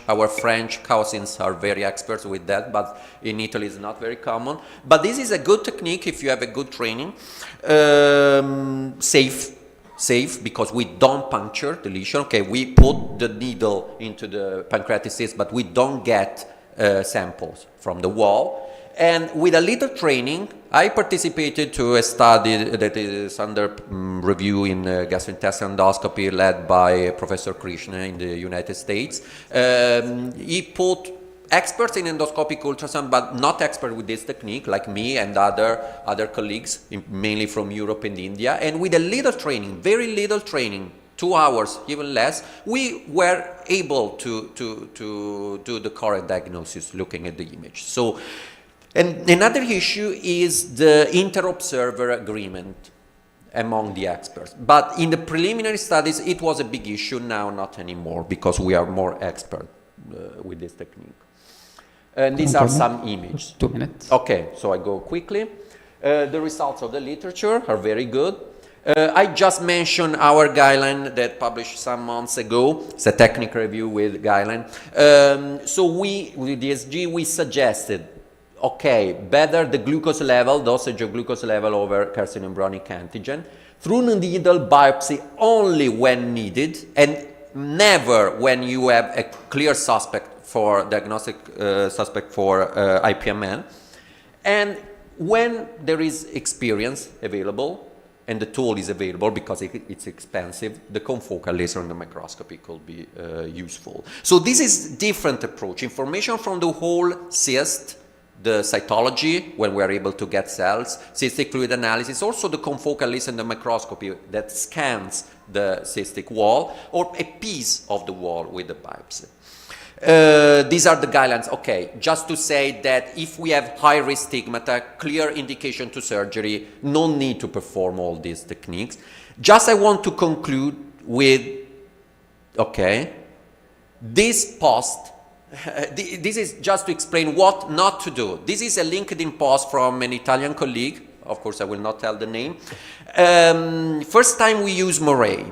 Speaker 12: Our French cousins are very experts with that, but in Italy it's not very common. But this is a good technique if you have a good training. Safe because we don't puncture the lesion. Okay, we put the needle into the pancreatic cyst, but we don't get samples from the wall. And with a little training, I participated to a study that is under review in gastrointestinal endoscopy led by Professor Krishna in the United States. He put experts in endoscopic ultrasound, but not expert with this technique, like me and other colleagues, mainly from Europe and India. And with a little training, very little training, 2 hours, even less, we were able to do the correct diagnosis looking at the image. So, and another issue is the inter-observer agreement among the experts. But in the preliminary studies, it was a big issue. Now, not anymore, because we are more expert with this technique. And these are some images.
Speaker 13: 2 minutes.
Speaker 12: Okay, so I go quickly. The results of the literature are very good. I just mentioned our guideline that published some months ago. It's a technical review with guideline. So we, with DSG, we suggested, okay, better the glucose level, dosage of glucose level over carcinoembryonic antigen, through needle biopsy only when needed, and never when you have a clear suspect for diagnostic suspect for IPMN, and when there is experience available, and the tool is available because it's expensive, the confocal laser on the microscopy could be useful. So this is different approach. Information from the whole cyst, the cytology, when we are able to get cells, cystic fluid analysis, also the confocal laser and the microscopy that scans the cystic wall, or a piece of the wall with the biopsy. These are the guidelines. Okay, just to say that if we have high-risk stigmata, clear indication to surgery, no need to perform all these techniques. Just I want to conclude with, okay, this post, this is just to explain what not to do. This is a LinkedIn post from an Italian colleague. Of course, I will not tell the name. First time we use Moray.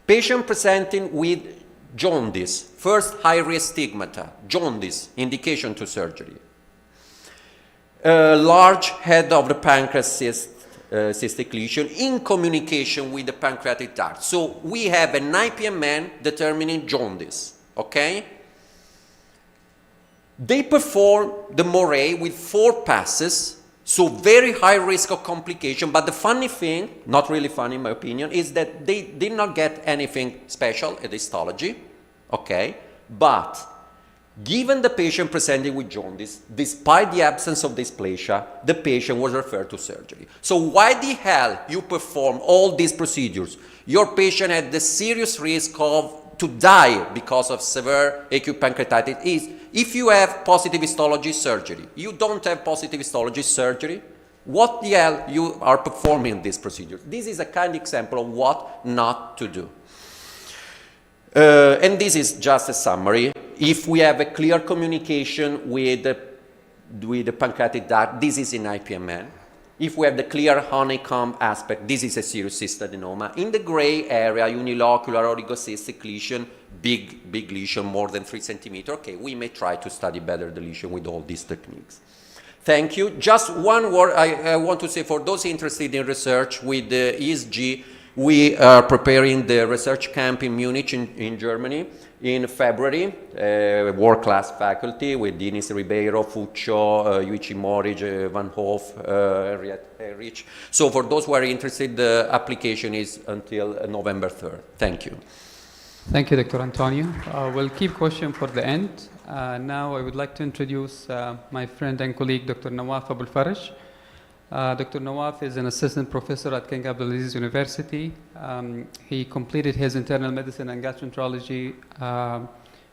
Speaker 12: Patient presenting with jaundice, first high-risk stigmata, jaundice, indication to surgery. Large head of the pancreas cystic lesion in communication with the pancreatic duct. So we have an IPMN determining jaundice, okay? They perform the Moray with 4 passes, so very high risk of complication, but the funny thing, not really funny in my opinion, is that they did not get anything special at histology, okay? But given the patient presenting with jaundice, despite the absence of dysplasia, the patient was referred to surgery. So why the hell you perform all these procedures? Your patient had the serious risk of to die because of severe acute pancreatitis is if you have positive histology surgery. You don't have positive histology surgery. What the hell you are performing these procedures? This is a kind example of what not to do. And this is just a summary. If we have a clear communication with the pancreatic duct, this is in IPMN. If we have the clear honeycomb aspect, this is a serous cystadenoma. In the gray area, unilocular oligocystic lesion, big lesion, more than 3 centimeters. Okay, we may try to study better the lesion with all these techniques. Thank you. Just one word I want to say for those interested in research with the ESG, we are preparing the research camp in Munich in Germany in February, world-class faculty with Dinis Ribeiro, Fuccio, Yuichi Moric, Van Hoof, Henriette Rich. So for those who are interested, the application is until November 3rd. Thank you.
Speaker 13: Thank you, Dr. Antonio. We'll keep question for the end. Now I would like to introduce my friend and colleague, Dr. Nawaf Abul Faraj. Dr. Nawaf is an assistant professor at King Abdulaziz University. He completed his internal medicine and gastroenterology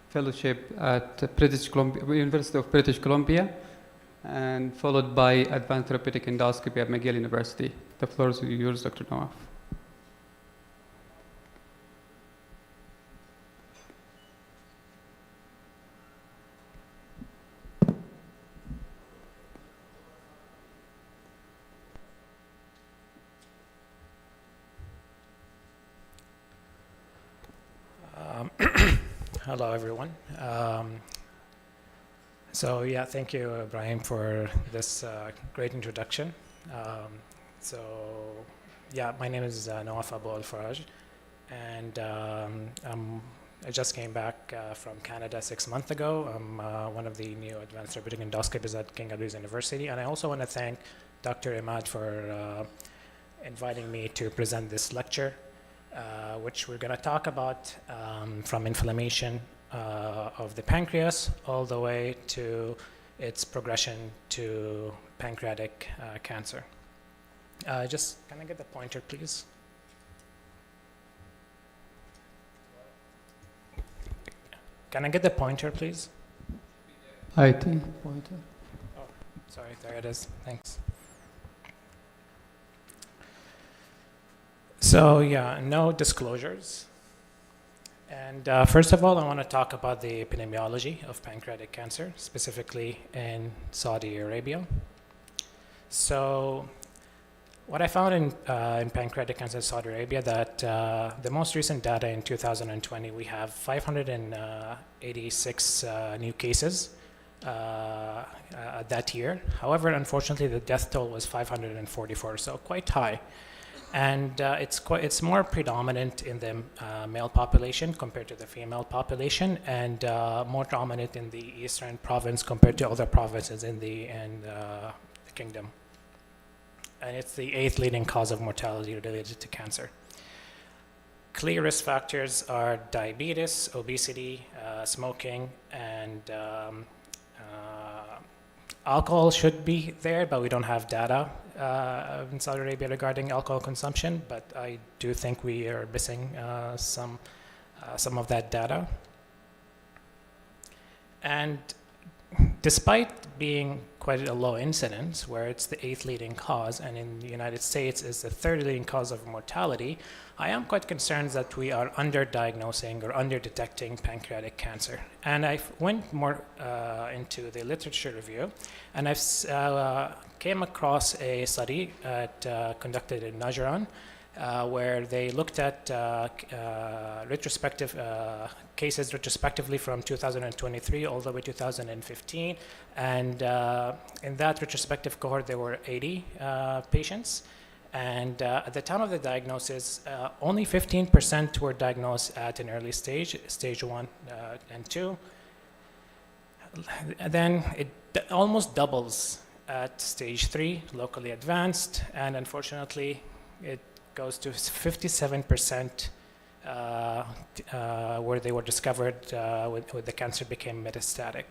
Speaker 13: fellowship at University of British Columbia, and followed by advanced therapeutic endoscopy at McGill University. The floor is yours, Dr. Nawaf.
Speaker 14: Hello, everyone. So yeah, thank you, Ibrahim, for this great introduction. So yeah, my name is Nawaf Abu Al-Faraj, and I just came back from Canada 6 months ago. I'm one of the new advanced therapeutic endoscopists at King Abdulaziz University, and I also want to thank Dr. Imad for inviting me to present this lecture. Which we're going to talk about from inflammation of the pancreas all the way to its progression to pancreatic cancer. Can I get the pointer, please? Can I get the pointer, please?
Speaker 13: IT pointer.
Speaker 14: Oh, sorry, there it is. Thanks. So yeah, no disclosures. And first of all, I want to talk about the epidemiology of pancreatic cancer, specifically in Saudi Arabia. So what I found in pancreatic cancer in Saudi Arabia, that the most recent data in 2020, we have 586 new cases that year. However, unfortunately, the death toll was 544, so quite high. And it's more predominant in the male population compared to the female population, and more dominant in the eastern province compared to other provinces in the kingdom. And it's the 8th leading cause of mortality related to cancer. Clear risk factors are diabetes, obesity, smoking, and alcohol should be there, but we don't have data in Saudi Arabia regarding alcohol consumption, but I do think we are missing some of that data. And despite being quite a low incidence, where it's the 8th leading cause, and in the United States is the 3rd leading cause of mortality, I am quite concerned that we are under-diagnosing or under-detecting pancreatic cancer. And I went more into the literature review, and I've came across a study conducted in Najran, where they looked at retrospective cases retrospectively from 2023 all the way to 2015, and in that retrospective cohort there were 80 patients, and at the time of the diagnosis only 15% were diagnosed at an early stage 1 and 2. And then it almost doubles at stage 3, locally advanced, and unfortunately it goes to 57% where they were discovered with the cancer became metastatic,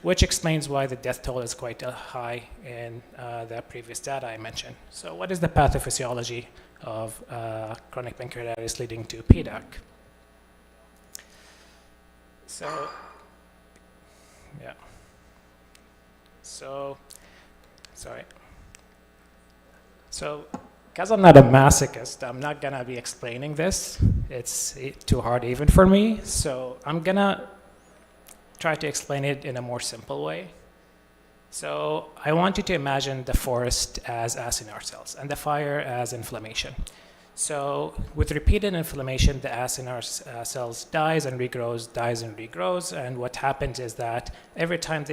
Speaker 14: which explains why the death toll is quite high in the previous data I mentioned. So what is the pathophysiology of chronic pancreatitis leading to PDAC? So, yeah. So, sorry. So, because I'm not a masochist, I'm not gonna be explaining this. It's too hard even for me. So I'm gonna try to explain it in a more simple way. So I want you to imagine the forest as acinar cells and the fire as inflammation. So with repeated inflammation, the acinar cells dies and regrows, and what happens is that every time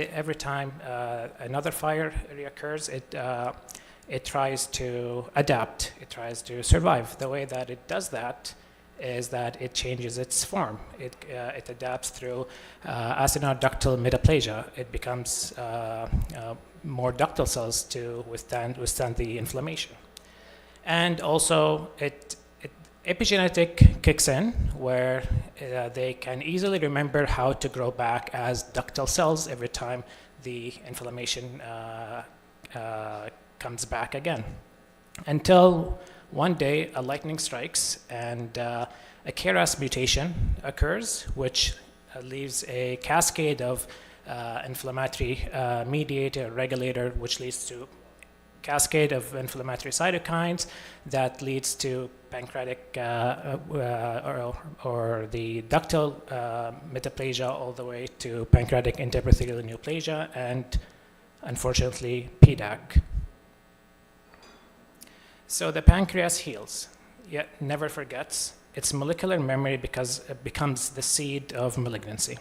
Speaker 14: another fire reoccurs, it tries to adapt, it tries to survive. The way that it does that is that it changes its form. It adapts through acinar ductal metaplasia. It becomes more ductal cells to withstand the inflammation. And also, epigenetic kicks in, where they can easily remember how to grow back as ductal cells every time the inflammation comes back again, until one day a lightning strikes and a KRAS mutation occurs, which leaves a cascade of inflammatory mediator, regulator, which leads to cascade of inflammatory cytokines that leads to pancreatic or the ductal metaplasia all the way to pancreatic interepithelial neoplasia and unfortunately PDAC. So the pancreas heals, yet never forgets its molecular memory because it becomes the seed of malignancy.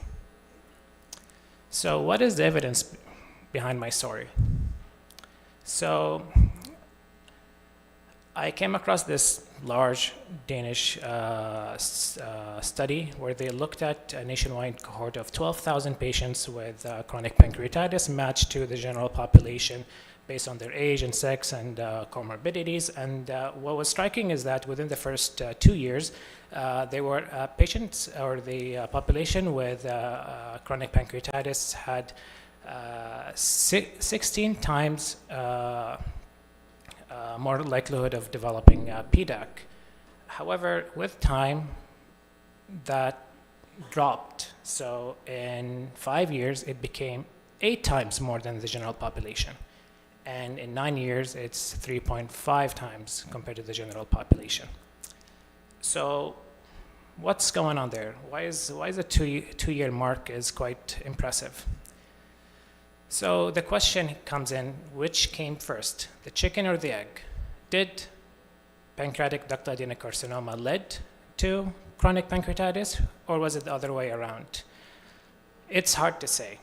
Speaker 14: So what is the evidence behind my story? So I came across this large Danish study where they looked at a nationwide cohort of 12,000 patients with chronic pancreatitis matched to the general population based on their age and sex and comorbidities. And what was striking is that within the first 2 years, there were patients, or the population with chronic pancreatitis had 16 times more likelihood of developing PDAC. However, with time, that dropped. So in 5 years, it became 8 times more than the general population. And in 9 years, it's 3.5 times compared to the general population. So what's going on there? Why is the two-year mark is quite impressive? So the question comes in, which came first, the chicken or the egg? Did pancreatic ductal adenocarcinoma lead to chronic pancreatitis, or was it the other way around? It's hard to say,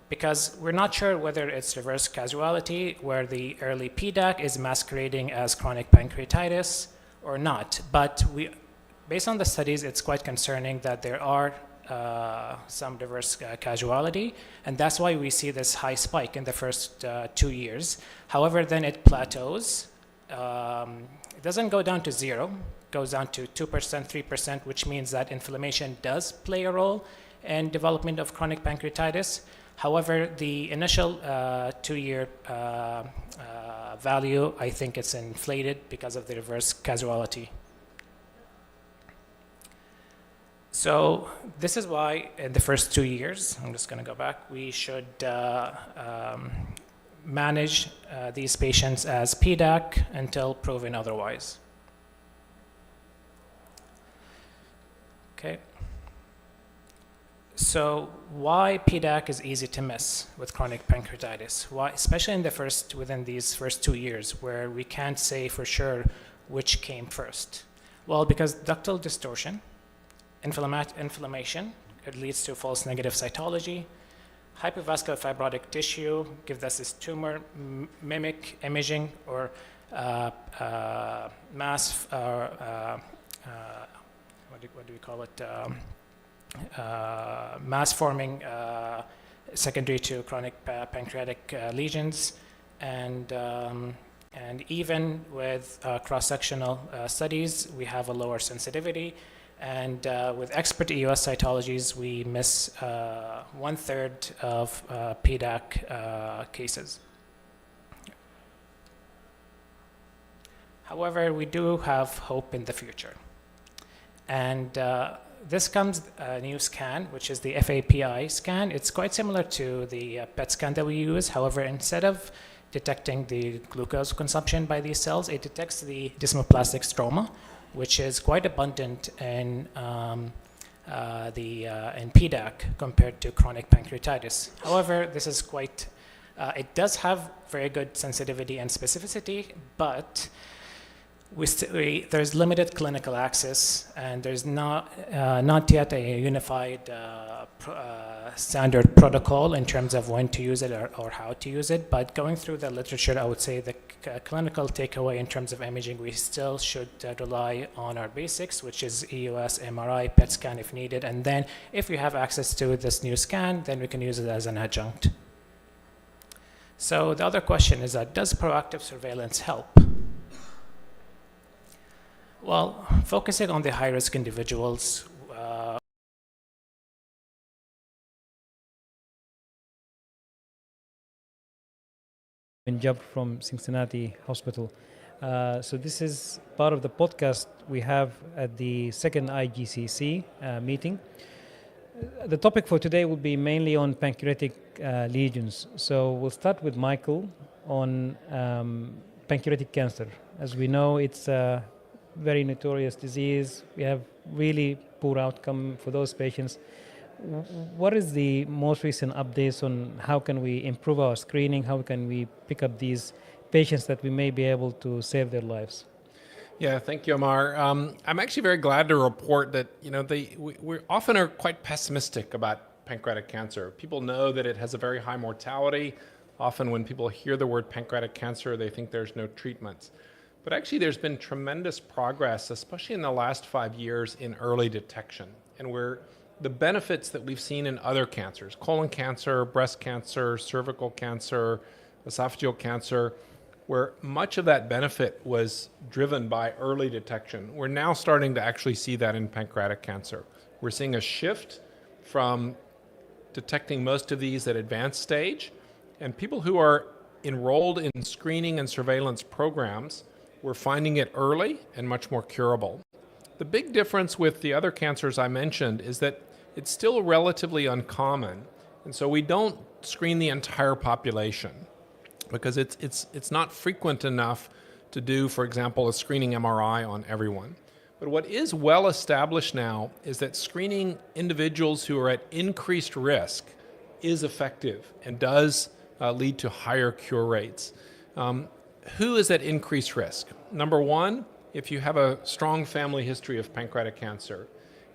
Speaker 14: because we're not sure whether it's reverse causality, where the early PDAC is masquerading as chronic pancreatitis or not. But based on the studies, it's quite concerning that there are some reverse causality, and that's why we see this high spike in the first 2 years. However, then it plateaus. It doesn't go down to 0, it goes down to 2%, 3%, which means that inflammation does play a role in development of chronic pancreatitis. However, the initial 2-year value, I think it's inflated because of the reverse causality. So this is why in the first 2 years, I'm just going to go back, we should manage these patients as PDAC until proven otherwise. Okay. So why PDAC is easy to miss with chronic pancreatitis? Why, especially within these first 2 years, where we can't say for sure which came first? Well, because ductal distortion, inflammation, it leads to false negative cytology. Hypervascular fibrotic tissue gives us this tumor mimic imaging or mass, what do we call it? Mass forming secondary to chronic pancreatic lesions, and even with cross-sectional studies, we have a lower sensitivity. And with expert EUS cytologies, we miss 1/3 of PDAC cases. However, we do have hope in the future. And this comes a new scan, which is the FAPI scan. It's quite similar to the PET scan that we use. However, instead of detecting the glucose consumption by these cells, it detects the desmoplastic stroma, which is quite abundant in PDAC compared to chronic pancreatitis. However, this is quite, it does have very good sensitivity and specificity, but there's limited clinical access, and there's not yet a unified standard protocol in terms of when to use it or how to use it. But going through the literature, I would say the clinical takeaway in terms of imaging, we still should rely on our basics, which is EUS, MRI, PET scan if needed. And then if we have access to this new scan, then we can use it as an adjunct. So the other question is that, does proactive surveillance help? Well, focusing on the high-risk individuals,
Speaker 3: Job from Cincinnati Hospital. So this is part of the podcast we have at the second IGCC meeting. The topic for today will be mainly on pancreatic lesions. So we'll start with Michael on pancreatic cancer. As we know, it's a very notorious disease. We have really poor outcome for those patients. What is the most recent updates on how can we improve our screening? How can we pick up these patients that we may be able to save their lives?
Speaker 4: Yeah, thank you, Amar. I'm actually very glad to report that we often are quite pessimistic about pancreatic cancer. People know that it has a very high mortality. Often when people hear the word pancreatic cancer, they think there's no treatments. But actually there's been tremendous progress, especially in the last 5 years, in early detection. And the benefits that we've seen in other cancers, colon cancer, breast cancer, cervical cancer, esophageal cancer, where much of that benefit was driven by early detection. We're now starting to actually see that in pancreatic cancer. We're seeing a shift from detecting most of these at advanced stage, and people who are enrolled in screening and surveillance programs, we're finding it early and much more curable. The big difference with the other cancers I mentioned is that it's still relatively uncommon, and so we don't screen the entire population because it's not frequent enough to do, for example, a screening MRI on everyone. But what is well established now is that screening individuals who are at increased risk is effective and does lead to higher cure rates. who is at increased risk? Number one, if you have a strong family history of pancreatic cancer,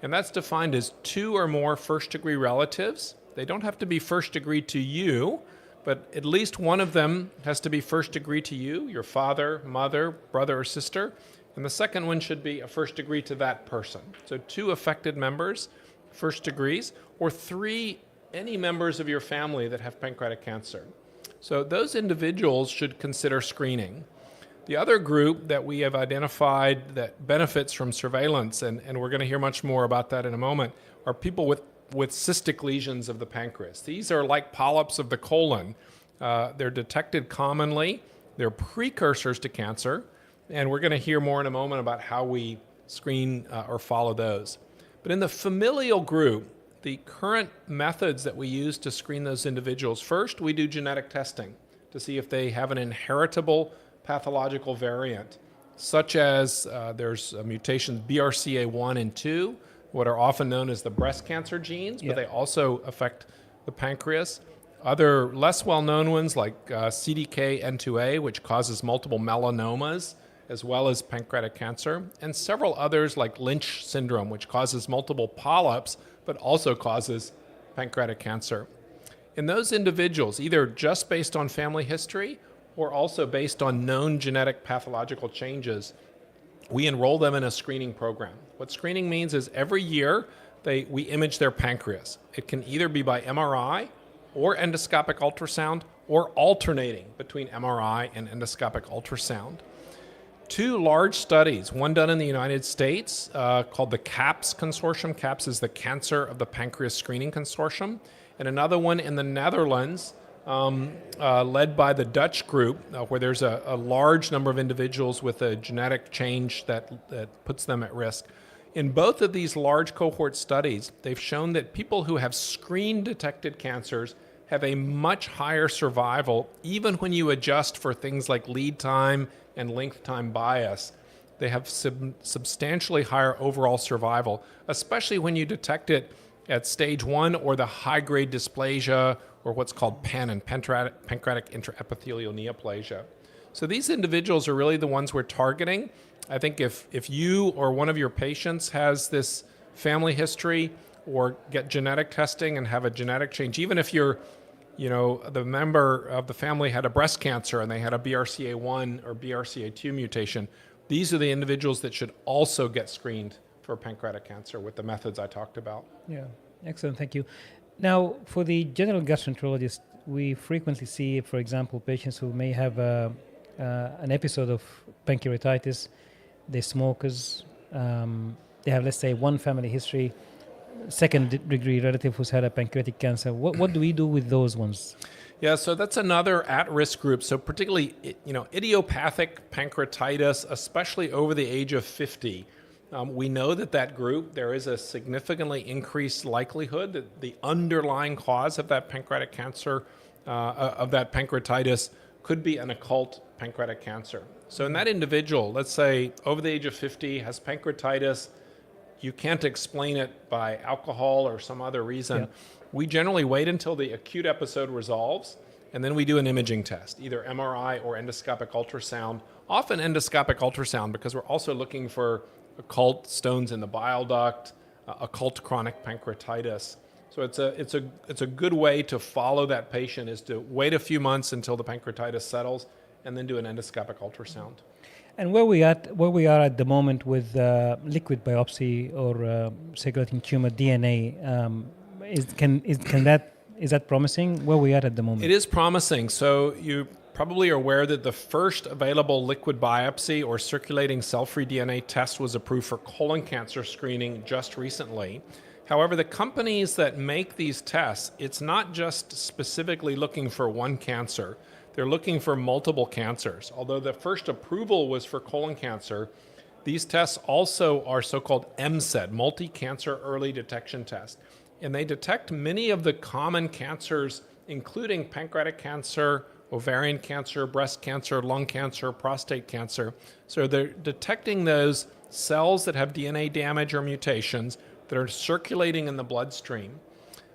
Speaker 4: and that's defined as 2 or more first-degree relatives. They don't have to be first degree to you, but at least one of them has to be first degree to you, your father, mother, brother, or sister, and the second one should be a first degree to that person. So 2 affected members, first degrees, or 3 any members of your family that have pancreatic cancer. So those individuals should consider screening. The other group that we have identified that benefits from surveillance, and we're going to hear much more about that in a moment, are people with cystic lesions of the pancreas. These are like polyps of the colon. They're detected commonly. They're precursors to cancer, and we're going to hear more in a moment about how we screen or follow those. But in the familial group, the current methods that we use to screen those individuals, first we do genetic testing to see if they have an inheritable pathological variant, such as there's mutations BRCA1 and 2, what are often known as the breast cancer genes, but they also affect the pancreas. Other less well-known ones like CDKN2A, which causes multiple melanomas, as well as pancreatic cancer, and several others like Lynch syndrome, which causes multiple polyps, but also causes pancreatic cancer. In those individuals, either just based on family history or also based on known genetic pathological changes, we enroll them in a screening program. What screening means is every year we image their pancreas. It can either be by MRI or endoscopic ultrasound, or alternating between MRI and endoscopic ultrasound. 2 large studies, one done in the United States called the CAPS Consortium. CAPS is the Cancer of the Pancreas Screening Consortium, and another one in the Netherlands led by the Dutch group, where there's a large number of individuals with a genetic change that puts them at risk. In both of these large cohort studies, they've shown that people who have screen-detected cancers have a much higher survival, even when you adjust for things like lead time and length time bias. They have substantially higher overall survival, especially when you detect it at stage 1 or the high-grade dysplasia, or what's called PEN and pancreatic intraepithelial neoplasia. So these individuals are really the ones we're targeting. I think if you or one of your patients has this family history or get genetic testing and have a genetic change, even if you're, the member of the family had a breast cancer and they had a BRCA1 or BRCA2 mutation, these are the individuals that should also get screened for pancreatic cancer with the methods I talked about.
Speaker 3: Yeah, excellent, thank you. Now, for the general gastroenterologist, we frequently see, for example, patients who may have an episode of pancreatitis. They're smokers. They have, let's say, one family history, second-degree relative who's had a pancreatic cancer. What do we do with those ones?
Speaker 4: Yeah, so that's another at-risk group. So particularly, idiopathic pancreatitis, especially over the age of 50. We know that group, there is a significantly increased likelihood that the underlying cause of that pancreatic cancer, of that pancreatitis, could be an occult pancreatic cancer. So in that individual, let's say over the age of 50, has pancreatitis, you can't explain it by alcohol or some other reason. Yeah. We generally wait until the acute episode resolves, and then we do an imaging test, either MRI or endoscopic ultrasound, often endoscopic ultrasound, because we're also looking for occult stones in the bile duct, occult chronic pancreatitis. So it's a good way to follow that patient, is to wait a few months until the pancreatitis settles and then do an endoscopic ultrasound.
Speaker 3: And where we are at the moment with liquid biopsy or circulating tumor DNA, is that promising? Where we are at the moment?
Speaker 4: It is promising. So you probably are aware that the first available liquid biopsy or circulating cell-free DNA test was approved for colon cancer screening just recently. However, the companies that make these tests, it's not just specifically looking for one cancer. They're looking for multiple cancers. Although the first approval was for colon cancer, these tests also are so-called MCED, multi-cancer early detection test. And they detect many of the common cancers, including pancreatic cancer, ovarian cancer, breast cancer, lung cancer, prostate cancer. So they're detecting those cells that have DNA damage or mutations that are circulating in the bloodstream.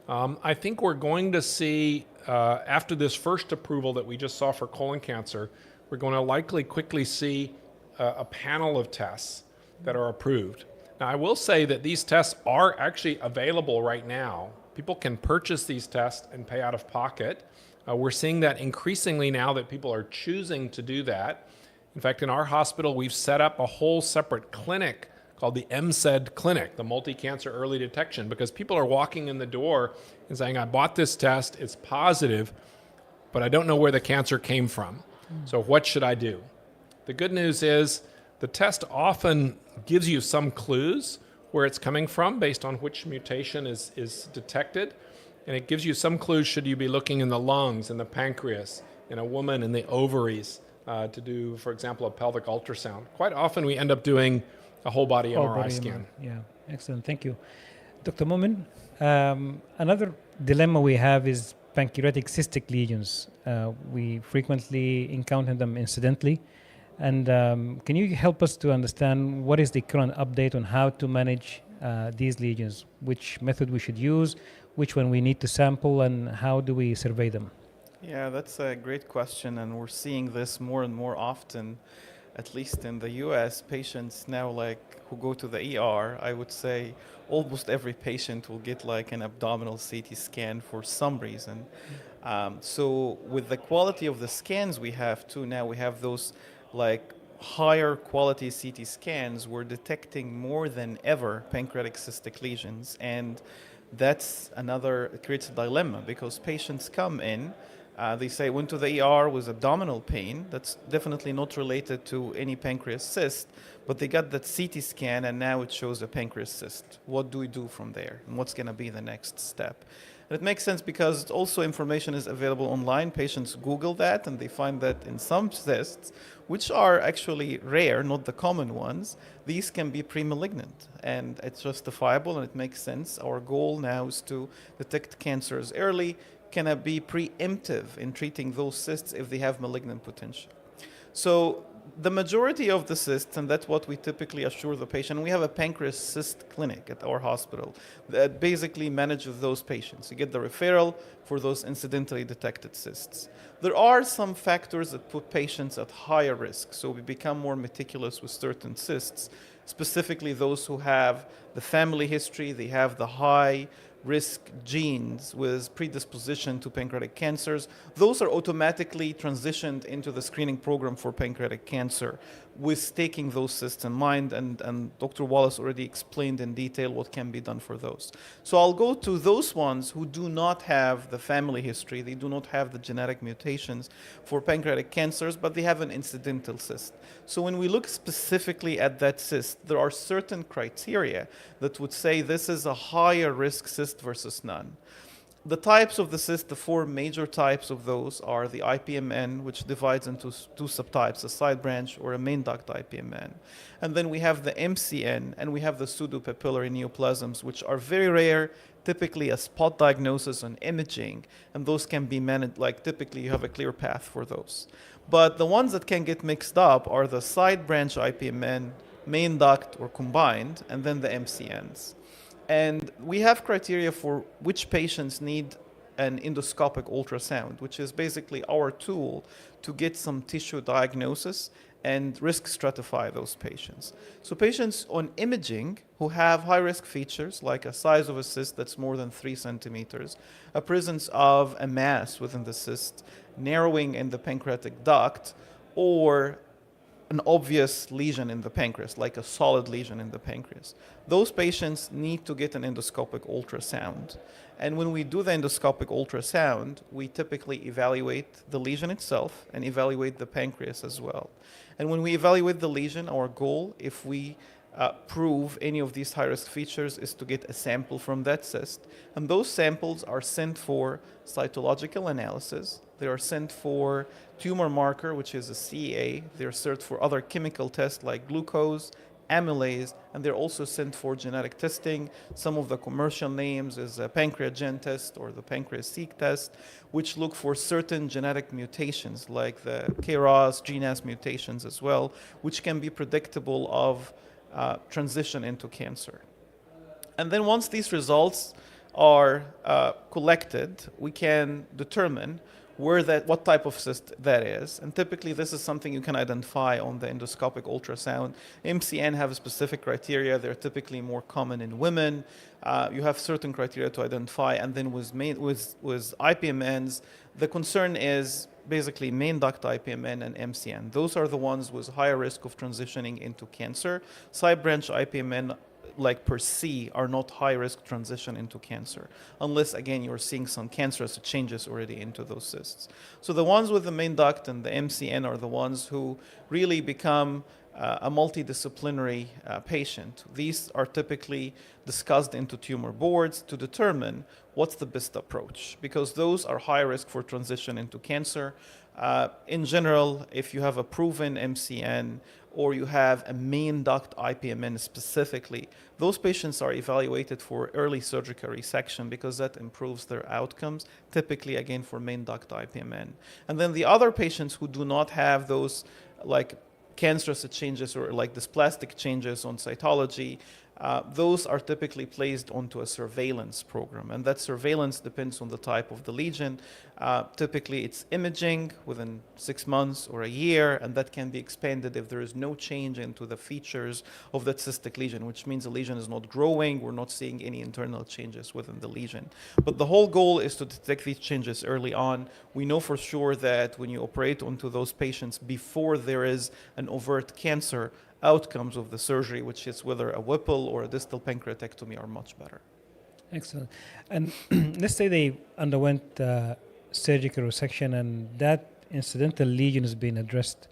Speaker 4: I think we're going to see, after this first approval that we just saw for colon cancer,
Speaker 15: we're going to likely quickly see a panel of tests that are approved. Now, I will say that these tests are actually available right now. People can purchase these tests and pay out of pocket. We're seeing that increasingly now that people are choosing to do that. In fact, in our hospital, we've set up a whole separate clinic called the MCED clinic, the multi-cancer early detection, because people are walking in the door and saying, I bought this test, it's positive, but I don't know where the cancer came from. So what should I do? The good news is the test often gives you some clues where it's coming from based on which mutation is detected. And it gives you some clues should you be looking in the lungs, in the pancreas, in a woman, in the ovaries, to do, for example, a pelvic ultrasound. Quite often we end up doing a whole body MRI scan.
Speaker 3: Yeah, excellent. Thank you. Dr. Momin, another dilemma we have is pancreatic cystic lesions. We frequently encounter them incidentally. And can you help us to understand what is the current update on how to manage these lesions? Which method we should use, which one we need to sample, and how do we survey them?
Speaker 16: Yeah, that's a great question, and we're seeing this more and more often, at least in the US. Patients now, like, who go to the ER, I would say almost every patient will get like an abdominal CT scan for some reason. So with the quality of the scans we have too, now we have those like higher quality CT scans, we're detecting more than ever pancreatic cystic lesions. And that's another, it creates a dilemma because patients come in, they say went to the ER with abdominal pain. That's definitely not related to any pancreas cyst, but they got that CT scan and now it shows a pancreas cyst. What do we do from there? And what's going to be the next step? And it makes sense because also information is available online. Patients Google that and they find that in some cysts, which are actually rare, not the common ones, these can be pre-malignant. And it's justifiable and it makes sense. Our goal now is to detect cancers early. Can it be preemptive in treating those cysts if they have malignant potential? So the majority of the cysts, and that's what we typically assure the patient, we have a pancreas cyst clinic at our hospital that basically manages those patients. You get the referral for those incidentally detected cysts. There are some factors that put patients at higher risk, so we become more meticulous with certain cysts, specifically those who have the family history, they have the high risk genes with predisposition to pancreatic cancers. Those are automatically transitioned into the screening program for pancreatic cancer with taking those cysts in mind, and Dr. Wallace already explained in detail what can be done for those. So I'll go to those ones who do not have the family history, they do not have the genetic mutations for pancreatic cancers, but they have an incidental cyst. So when we look specifically at that cyst, there are certain criteria that would say this is a higher risk cyst versus none. The types of the cyst, the four major types of those are the IPMN, which divides into two subtypes, a side branch or a main duct IPMN. And then we have the MCN, and we have the pseudopapillary neoplasms, which are very rare, typically a spot diagnosis on imaging, and those can be managed, like typically you have a clear path for those. But the ones that can get mixed up are the side branch IPMN, main duct or combined, and then the MCNs. And we have criteria for which patients need an endoscopic ultrasound, which is basically our tool to get some tissue diagnosis and risk stratify those patients. So patients on imaging who have high-risk features, like a size of a cyst that's more than 3 centimeters, a presence of a mass within the cyst, narrowing in the pancreatic duct, or an obvious lesion in the pancreas, like a solid lesion in the pancreas. Those patients need to get an endoscopic ultrasound. And when we do the endoscopic ultrasound, we typically evaluate the lesion itself and evaluate the pancreas as well. And when we evaluate the lesion, our goal, if we prove any of these high-risk features, is to get a sample from that cyst. And those samples are sent for cytological analysis. They are sent for tumor marker, which is a CEA. They're sent for other chemical tests like glucose, amylase, and they're also sent for genetic testing. Some of the commercial names is a PancreaGen test or the PancreaSeq test, which look for certain genetic mutations like the KRAS, GNAS mutations as well, which can be predictable of transition into cancer. And then once these results are collected, we can determine what type of cyst that is. And typically this is something you can identify on the endoscopic ultrasound. MCN have specific criteria. They're typically more common in women. You have certain criteria to identify. And then with IPMNs, the concern is basically main duct IPMN and MCN. Those are the ones with higher risk of transitioning into cancer. Side branch IPMN, like per se, are not high risk transition into cancer, unless again you're seeing some cancerous changes already into those cysts. So the ones with the main duct and the MCN are the ones who really become a multidisciplinary patient. These are typically discussed into tumor boards to determine what's the best approach, because those are high risk for transition into cancer. In general, if you have a proven MCN or you have a main duct IPMN specifically, those patients are evaluated for early surgical resection because that improves their outcomes, typically again for main duct IPMN. And then the other patients who do not have those like cancerous changes or like dysplastic changes on cytology, those are typically placed onto a surveillance program, and that surveillance depends on the type of the lesion. Typically it's imaging within 6 months or a year, and that can be expanded if there is no change into the features of that cystic lesion, which means the lesion is not growing, we're not seeing any internal changes within the lesion. But the whole goal is to detect these changes early on. We know for sure that when you operate onto those patients before there is an overt cancer, outcomes of the surgery, which is whether a Whipple or a distal pancreatectomy, are much better.
Speaker 3: Excellent. And let's say they underwent surgical resection and that incidental lesion has been addressed.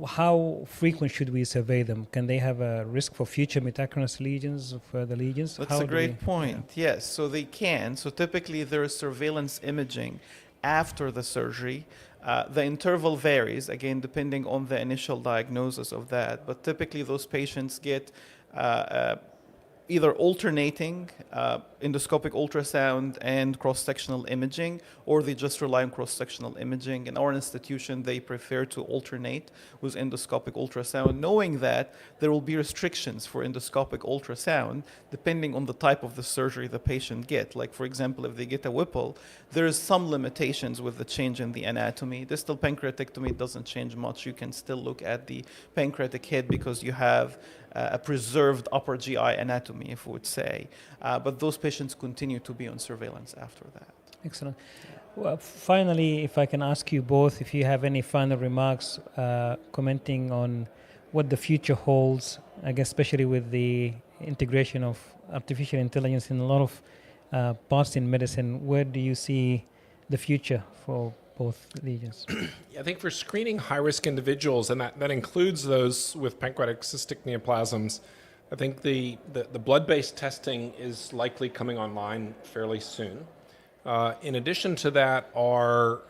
Speaker 3: How frequent should we survey them? Can they have a risk for future metachronous lesions or further lesions?
Speaker 16: That's a great point. Yeah. Yes, so they can. So typically there is surveillance imaging after the surgery. The interval varies, again, depending on the initial diagnosis of that. But typically those patients get either alternating endoscopic ultrasound and cross-sectional imaging, or they just rely on cross-sectional imaging. In our institution, they prefer to alternate with endoscopic ultrasound, knowing that there will be restrictions for endoscopic ultrasound depending on the type of the surgery the patient get. Like, for example, if they get a Whipple, there's some limitations with the change in the anatomy. Distal pancreatectomy doesn't change much. You can still look at the pancreatic head because you have a preserved upper GI anatomy, if we would say. But those patients continue to be on surveillance after that.
Speaker 3: Excellent. Well, finally, if I can ask you both, if you have any final remarks commenting on what the future holds, I guess especially with the integration of artificial intelligence in a lot of parts in medicine, where do you see the future for both lesions?
Speaker 15: I think for screening high-risk individuals, and that includes those with pancreatic cystic neoplasms, I think the blood-based testing is likely coming online fairly soon. In addition to that are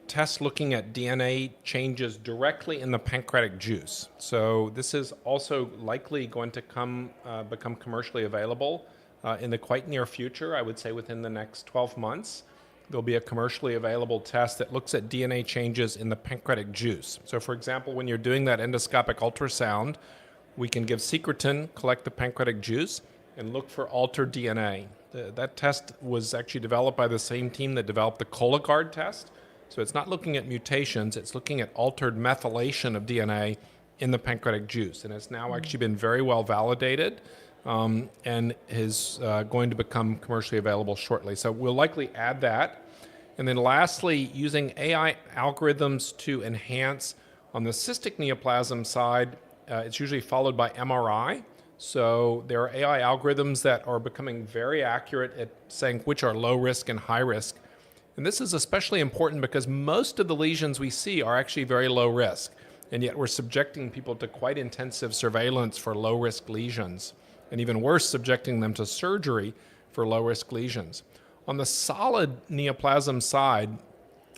Speaker 15: tests looking at DNA changes directly in the pancreatic juice. So this is also likely going to become commercially available in the quite near future, I would say within the next 12 months. There'll be a commercially available test that looks at DNA changes in the pancreatic juice. So for example, when you're doing that endoscopic ultrasound, we can give secretin, collect the pancreatic juice, and look for altered DNA. That test was actually developed by the same team that developed the Cologuard test. So it's not looking at mutations, it's looking at altered methylation of DNA in the pancreatic juice. And it's now actually been very well validated and is going to become commercially available shortly. So we'll likely add that. And then lastly, using AI algorithms to enhance on the cystic neoplasm side, it's usually followed by MRI. So there are AI algorithms that are becoming very accurate at saying which are low risk and high risk. And this is especially important because most of the lesions we see are actually very low risk. And yet we're subjecting people to quite intensive surveillance for low risk lesions. And even worse, subjecting them to surgery for low-risk lesions. On the solid neoplasm side,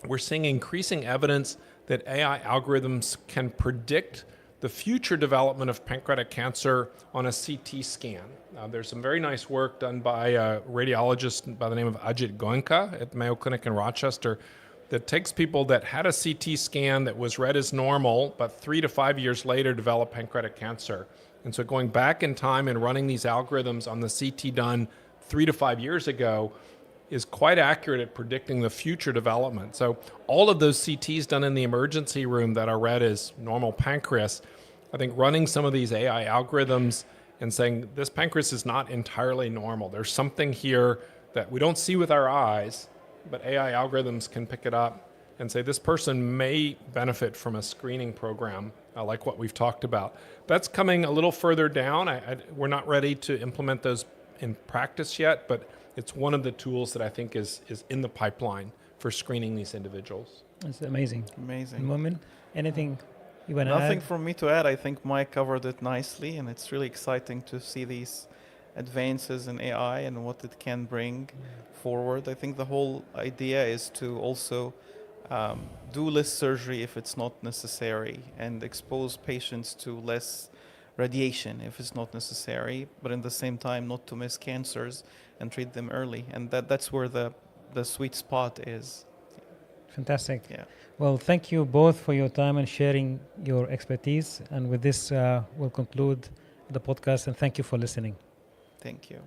Speaker 15: we're seeing increasing evidence that AI algorithms can predict the future development of pancreatic cancer on a CT scan. There's some very nice work done by a radiologist by the name of Ajit Goenka at Mayo Clinic in Rochester that takes people that had a CT scan that was read as normal, but 3 to 5 years later developed pancreatic cancer. And so going back in time and running these algorithms on the CT done 3 to 5 years ago is quite accurate at predicting the future development. So all of those CTs done in the emergency room that are read as normal pancreas, I think running some of these AI algorithms and saying this pancreas is not entirely normal. There's something here that we don't see with our eyes, but AI algorithms can pick it up and say this person may benefit from a screening program like what we've talked about. That's coming a little further down. We're not ready to implement those in practice yet, but it's one of the tools that I think is in the pipeline for screening these individuals.
Speaker 3: It's amazing.
Speaker 16: Amazing.
Speaker 3: Moomin, anything you want to add?
Speaker 16: Nothing from me to add. I think Mike covered it nicely, and it's really exciting to see these advances in AI and what it can bring forward. I think the whole idea is to also do less surgery if it's not necessary and expose patients to less radiation if it's not necessary, but in the same time not to miss cancers and treat them early. And that's where the sweet spot is.
Speaker 3: Fantastic.
Speaker 16: Yeah.
Speaker 3: Well, thank you both for your time and sharing your expertise. And with this, we'll conclude the podcast. And thank you for listening.
Speaker 16: Thank you.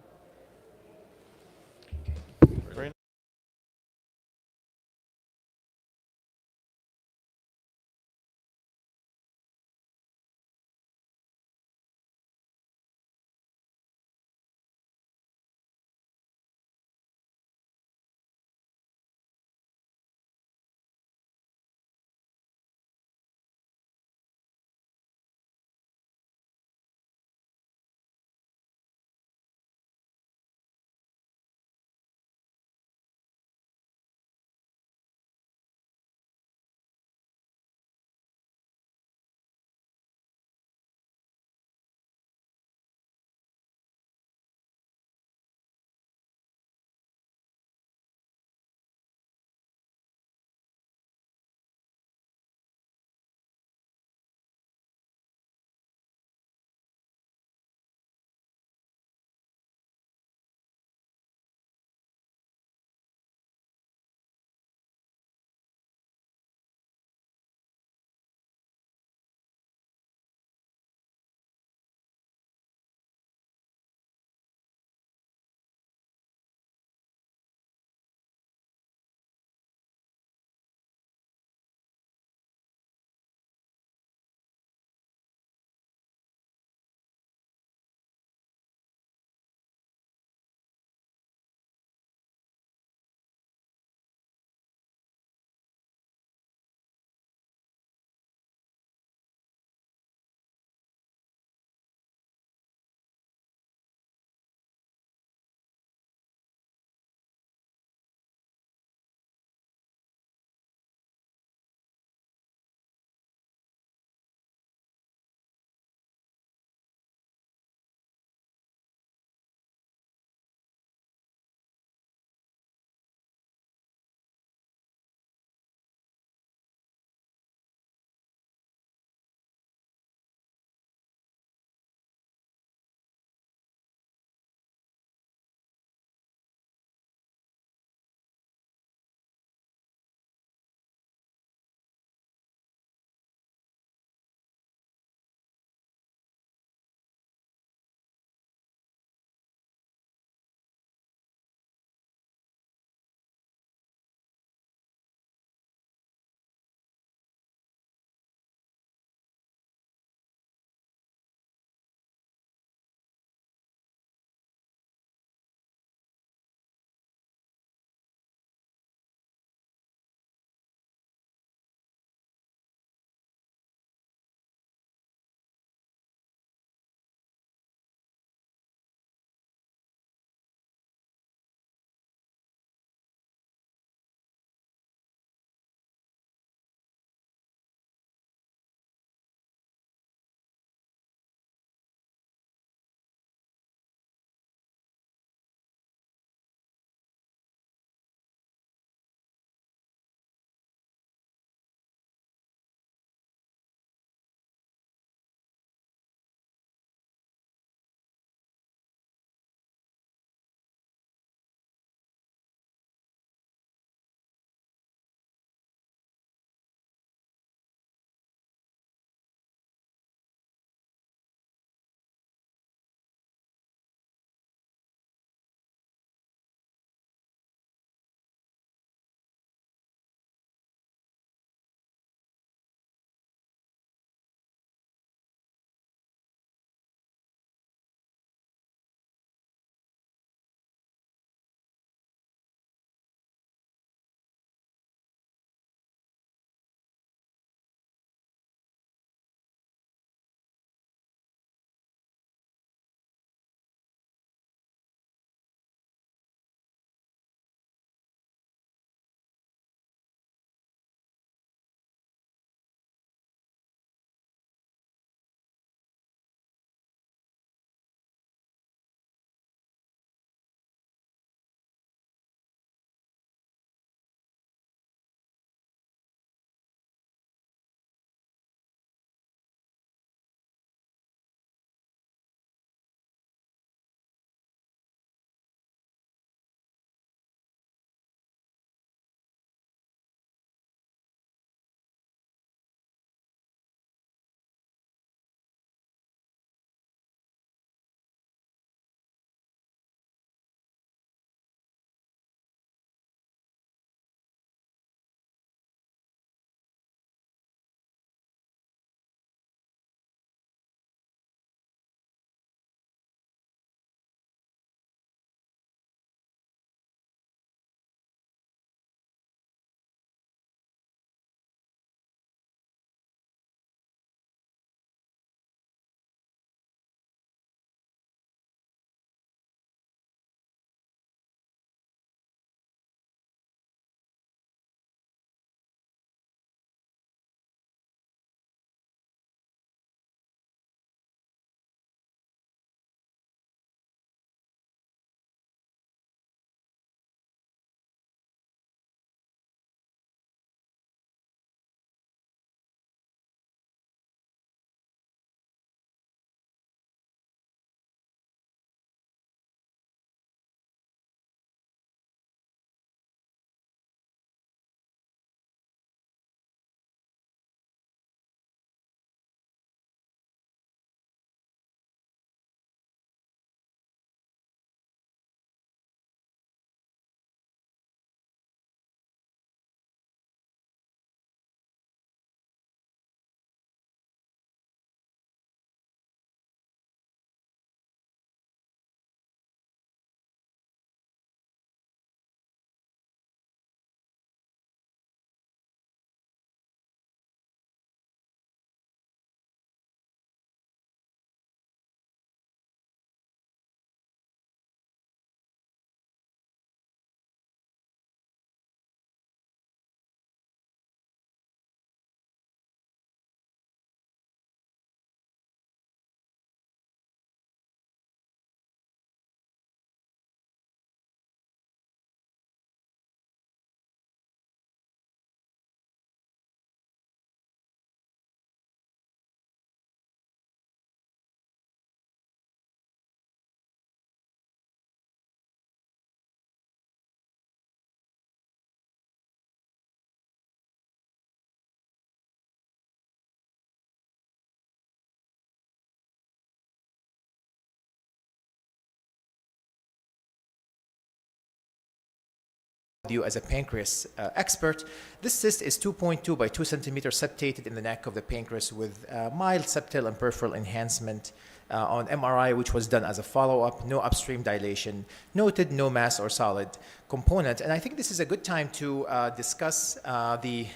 Speaker 17: you as a pancreas expert. This cyst is 2.2 by 2 centimeters septated in the neck of the pancreas with mild septal and peripheral enhancement on MRI, which was done as a follow-up, no upstream dilation, noted no mass or solid component. And I think this is a good time to discuss the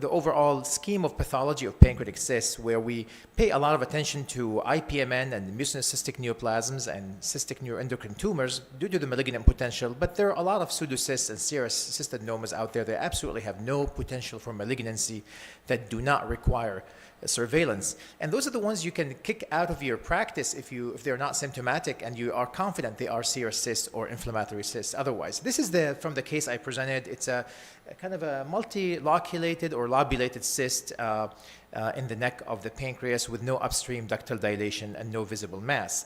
Speaker 17: overall scheme of pathology of pancreatic cysts, where we pay a lot of attention to IPMN and mucinous cystic neoplasms and cystic neuroendocrine tumors due to the malignant potential, but there are a lot of pseudocysts and serous cystadenomas out there that absolutely have no potential for malignancy, that do not require surveillance. And those are the ones you can kick out of your practice if they're not symptomatic and you are confident they are serous cysts or inflammatory cysts otherwise. This is from the case I presented. It's a kind of a multi-loculated or lobulated cyst in the neck of the pancreas with no upstream ductal dilation and no visible mass.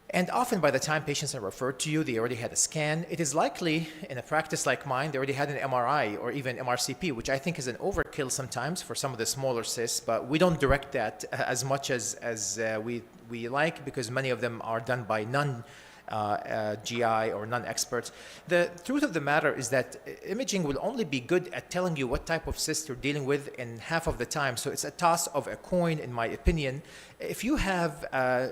Speaker 17: And often by the time patients are referred to you, they already had a scan. It is likely, in a practice like mine, they already had an MRI or even MRCP, which I think is an overkill sometimes for some of the smaller cysts, but we don't direct that as much as we like, because many of them are done by GI or non-experts. The truth of the matter is that imaging will only be good at telling you what type of cyst you're dealing with in half of the time. So it's a toss of a coin, in my opinion. If you have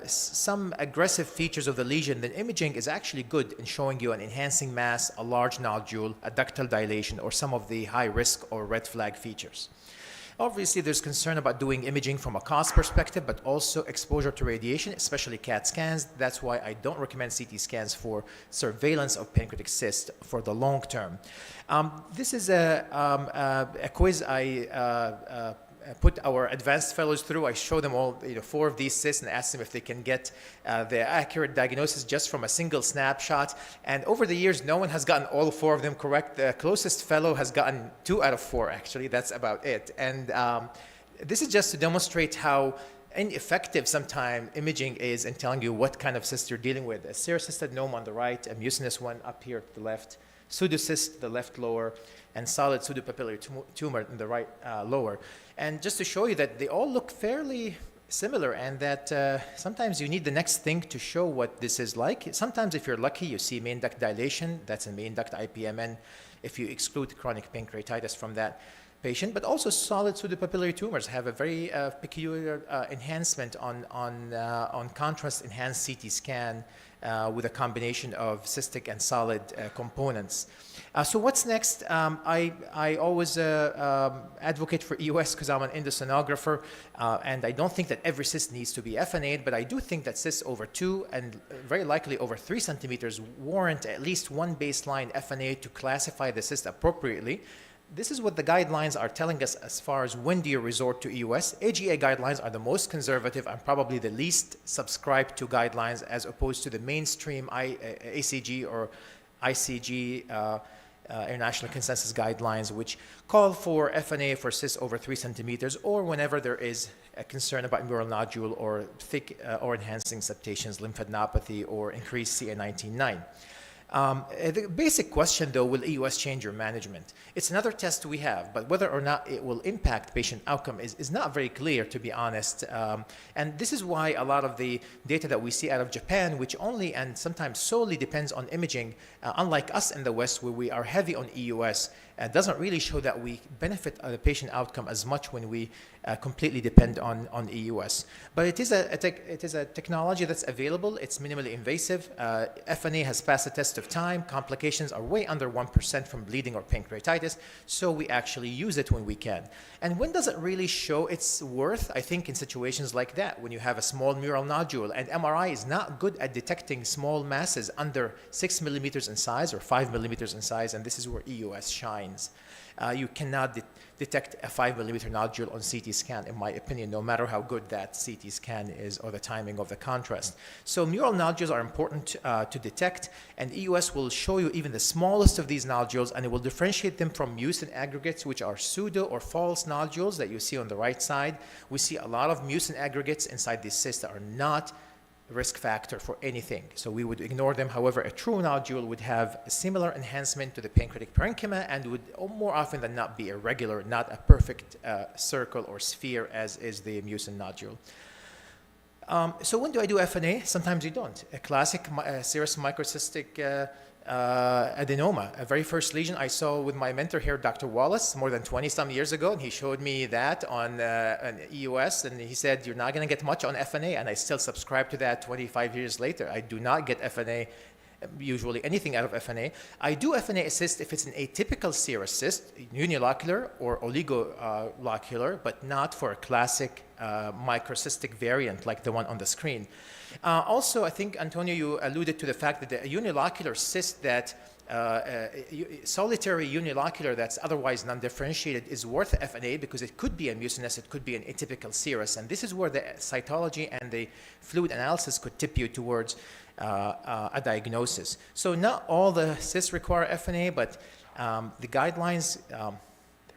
Speaker 17: some aggressive features of the lesion, then imaging is actually good in showing you an enhancing mass, a large nodule, a ductal dilation, or some of the high risk or red flag features. Obviously, there's concern about doing imaging from a cost perspective, but also exposure to radiation, especially CAT scans. That's why I don't recommend CT scans for surveillance of pancreatic cyst for the long term. This is a quiz I put our advanced fellows through. I show them all 4 of these cysts and ask them if they can get the accurate diagnosis just from a single snapshot. And over the years, no one has gotten all 4 of them correct. The closest fellow has gotten 2 out of 4, actually. That's about it. And this is just to demonstrate how ineffective sometimes imaging is in telling you what kind of cyst you're dealing with. A serous cystadenoma on the right, a mucinous one up here to the left, pseudocyst, the left lower, and solid pseudopapillary tumor in the right lower. And just to show you that they all look fairly similar, and that sometimes you need the next thing to show what this is like. Sometimes if you're lucky, you see main duct dilation. That's a main duct IPMN if you exclude chronic pancreatitis from that patient. But also solid pseudopapillary tumors have a very peculiar enhancement on contrast enhanced CT scan with a combination of cystic and solid components. So what's next? I always advocate for EOS because I'm an endosonographer, and I don't think that every cyst needs to be FNA'd, but I do think that cysts over 2 and very likely over 3 centimeters warrant at least one baseline FNA to classify the cyst appropriately. This is what the guidelines are telling us as far as when do you resort to EOS. AGA guidelines are the most conservative and probably the least subscribed to guidelines as opposed to the mainstream ACG or ICG International Consensus Guidelines, which call for FNA for cysts over 3 centimeters or whenever there is a concern about mural nodule or thick or enhancing septations, lymphadenopathy, or increased CA19-9. The basic question, though, will EOS change your management? It's another test we have, but whether or not it will impact patient outcome is not very clear, to be honest. And this is why a lot of the data that we see out of Japan, which only and sometimes solely depends on imaging, unlike us in the West, where we are heavy on EOS, doesn't really show that we benefit the patient outcome as much when we completely depend on EOS. But it is a technology that's available. It's minimally invasive. FNA has passed the test of time. Complications are way under 1% from bleeding or pancreatitis, so we actually use it when we can. And when does it really show its worth? I think in situations like that, when you have a small mural nodule, and MRI is not good at detecting small masses under 6 millimeters in size or 5 millimeters in size, and this is where EOS shines. You cannot detect a 5 millimeter nodule on CT scan, in my opinion, no matter how good that CT scan is or the timing of the contrast. So mural nodules are important to detect, and EOS will show you even the smallest of these nodules, and it will differentiate them from mucin aggregates, which are pseudo or false nodules that you see on the right side. We see a lot of mucin aggregates inside these cysts that are not risk factor for anything. So we would ignore them. However, a true nodule would have a similar enhancement to the pancreatic parenchyma and would more often than not be irregular, not a perfect circle or sphere as is the mucin nodule. So when do I do FNA? Sometimes you don't. A classic serous microcystic adenoma. A very first lesion I saw with my mentor here, Dr. Wallace, more than 20 some years ago, and he showed me that on an EUS, and he said, you're not going to get much on FNA, and I still subscribe to that 25 years later. I do not get FNA, usually anything out of FNA. I do FNA assist if it's an atypical serous cyst, unilocular or oligolocular, but not for a classic microcystic variant like the one on the screen. Also, I think, Antonio, you alluded to the fact that the unilocular cyst that solitary unilocular that's otherwise non-differentiated is worth FNA because it could be a mucinous, it could be an atypical serous, and this is where the cytology and the fluid analysis could tip you towards a diagnosis. So not all the cysts require FNA, but the guidelines,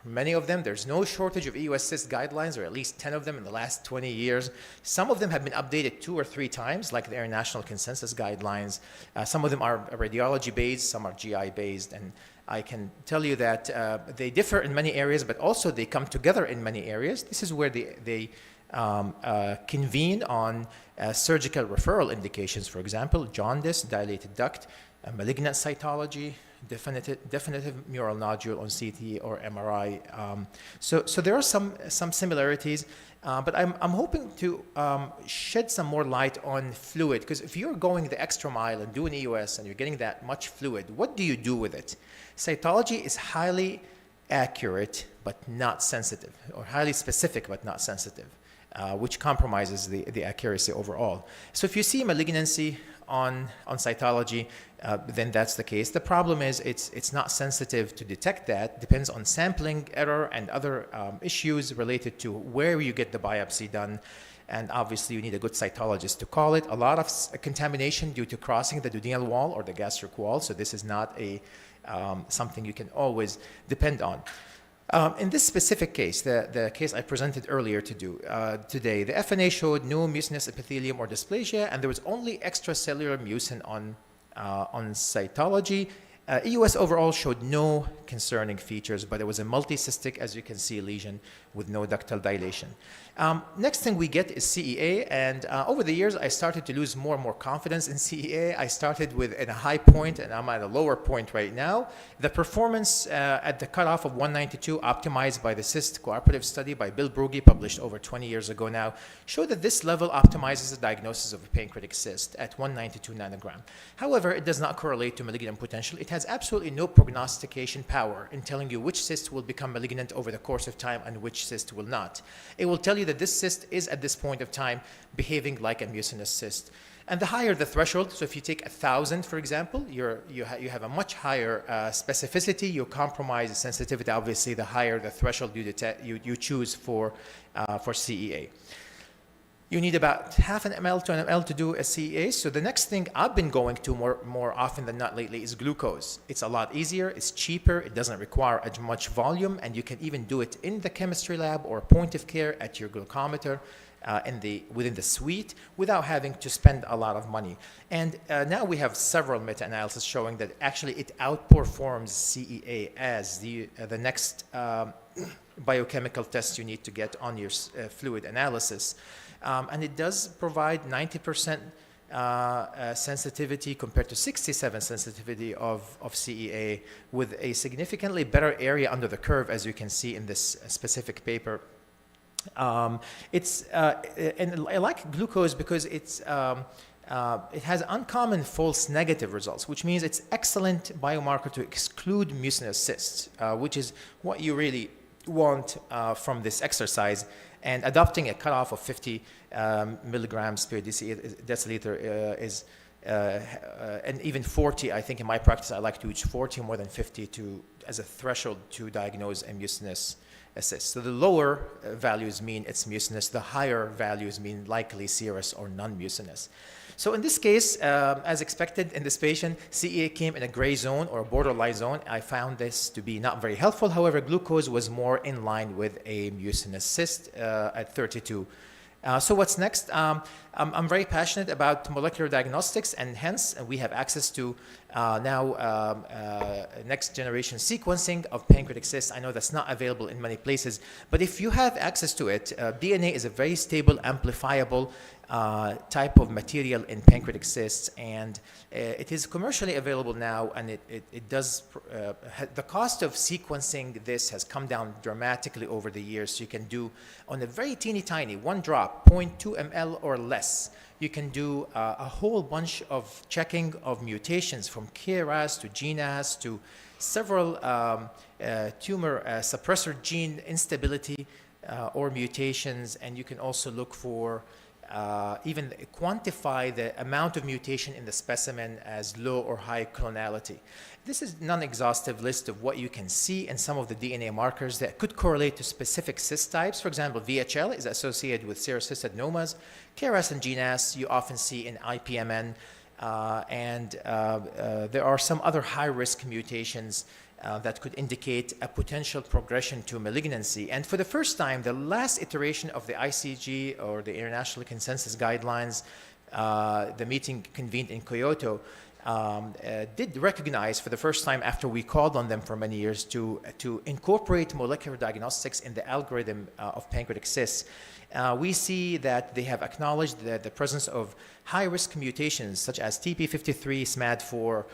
Speaker 17: many of them, there's no shortage of EUS cyst guidelines, or at least 10 of them in the last 20 years. Some of them have been updated 2 or 3 times, like the International Consensus Guidelines. Some of them are radiology-based, some are GI-based, and I can tell you that they differ in many areas, but also they come together in many areas. This is where they convene on surgical referral indications, for example, jaundice, dilated duct, malignant cytology, definitive mural nodule on CT or MRI. So there are some similarities, but I'm hoping to shed some more light on fluid, because if you're going the extra mile and doing EUS and you're getting that much fluid, what do you do with it? Cytology is highly accurate but not sensitive, or highly specific but not sensitive, which compromises the accuracy overall. So if you see malignancy on cytology, then that's the case. The problem is it's not sensitive to detect that. Depends on sampling error and other issues related to where you get the biopsy done. And obviously you need a good cytologist to call it. A lot of contamination due to crossing the duodenal wall or the gastric wall. So this is not something you can always depend on. In this specific case, the case I presented earlier today, the FNA showed no mucinous epithelium or dysplasia, and there was only extracellular mucin on cytology. EUS overall showed no concerning features, but it was a multicystic, as you can see, lesion with no ductal dilation. Next thing we get is CEA, and over the years I started to lose more and more confidence in CEA. I started with at a high point, and I'm at a lower point right now. The performance at the cutoff of 192, optimized by the CYST cooperative study by Bill Brugge, published over 20 years ago now, showed that this level optimizes the diagnosis of a pancreatic cyst at 192 nanogram. However, it does not correlate to malignant potential. It has absolutely no prognostication power in telling you which cyst will become malignant over the course of time and which cyst will not. It will tell you that this cyst is at this point of time behaving like a mucinous cyst. And the higher the threshold, so if you take 1,000, for example, you have a much higher specificity. You compromise the sensitivity. Obviously, the higher the threshold you choose for CEA. You need about half an ml to an ml to do a CEA. So the next thing I've been going to more often than not lately is glucose. It's a lot easier, it's cheaper, it doesn't require as much volume, and you can even do it in the chemistry lab or point of care at your glucometer within the suite without having to spend a lot of money. And now we have several meta-analyses showing that actually it outperforms CEA as the next biochemical test you need to get on your fluid analysis. And it does provide 90% sensitivity compared to 67 sensitivity of CEA, with a significantly better area under the curve, as you can see in this specific paper. And I like glucose because it has uncommon false negative results, which means it's excellent biomarker to exclude mucinous cysts, which is what you really want from this exercise. And adopting a cutoff of 50 milligrams per deciliter is, and even 40, I think in my practice I like to use 40 more than 50 as a threshold to diagnose a mucinous cyst. So the lower values mean it's mucinous, the higher values mean likely serous or non-mucinous. So in this case, as expected in this patient, CEA came in a gray zone or a borderline zone. I found this to be not very helpful. However, glucose was more in line with a mucinous cyst at 32. So what's next? I'm very passionate about molecular diagnostics, and hence we have access to now next generation sequencing of pancreatic cysts. I know that's not available in many places, but if you have access to it, DNA is a very stable, amplifiable type of material in pancreatic cysts, and it is commercially available now, and it does, the cost of sequencing this has come down dramatically over the years. So you can do on a very teeny tiny, one drop, 0.2 ml or less, you can do a whole bunch of checking of mutations from KRAS to GNAS to several tumor suppressor gene instability or mutations, and you can also look for even quantify the amount of mutation in the specimen as low or high clonality. This is a non-exhaustive list of what you can see in some of the DNA markers that could correlate to specific cyst types. For example, VHL is associated with serous adenomas. KRAS and GNAS you often see in IPMN, and there are some other high-risk mutations that could indicate a potential progression to malignancy. And for the first time, the last iteration of the ICG, or the International Consensus Guidelines, the meeting convened in Kyoto, did recognize for the first time, after we called on them for many years, to incorporate molecular diagnostics in the algorithm of pancreatic cysts. We see that they have acknowledged the presence of high-risk mutations such as TP53, SMAD4,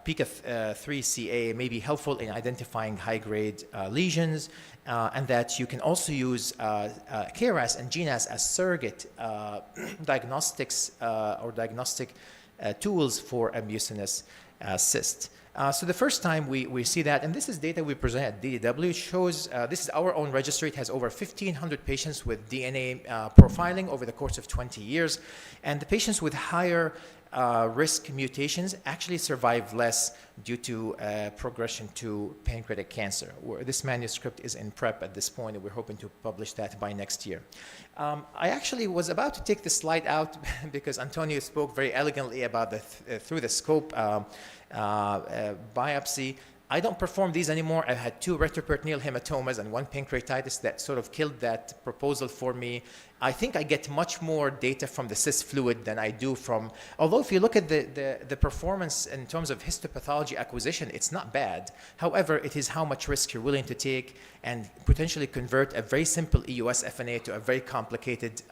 Speaker 17: PICA3CA may be helpful in identifying high-grade lesions, and that you can also use KRAS and GNAS as surrogate diagnostics or diagnostic tools for a mucinous cyst. So the first time we see that, and this is data we present at DDW, shows this is our own registry. It has over 1,500 patients with DNA profiling over the course of 20 years. And the patients with higher risk mutations actually survive less due to progression to pancreatic cancer. This manuscript is in prep at this point, and we're hoping to publish that by next year. I actually was about to take the slide out because Antonio spoke very elegantly about the through the scope biopsy. I don't perform these anymore. I've had 2 retroperitoneal hematomas and 1 pancreatitis that sort of killed that proposal for me. I think I get much more data from the cyst fluid than I do from, although if you look at the performance in terms of histopathology acquisition, it's not bad. However, it is how much risk you're willing to take and potentially convert a very simple EUS FNA to a very complicated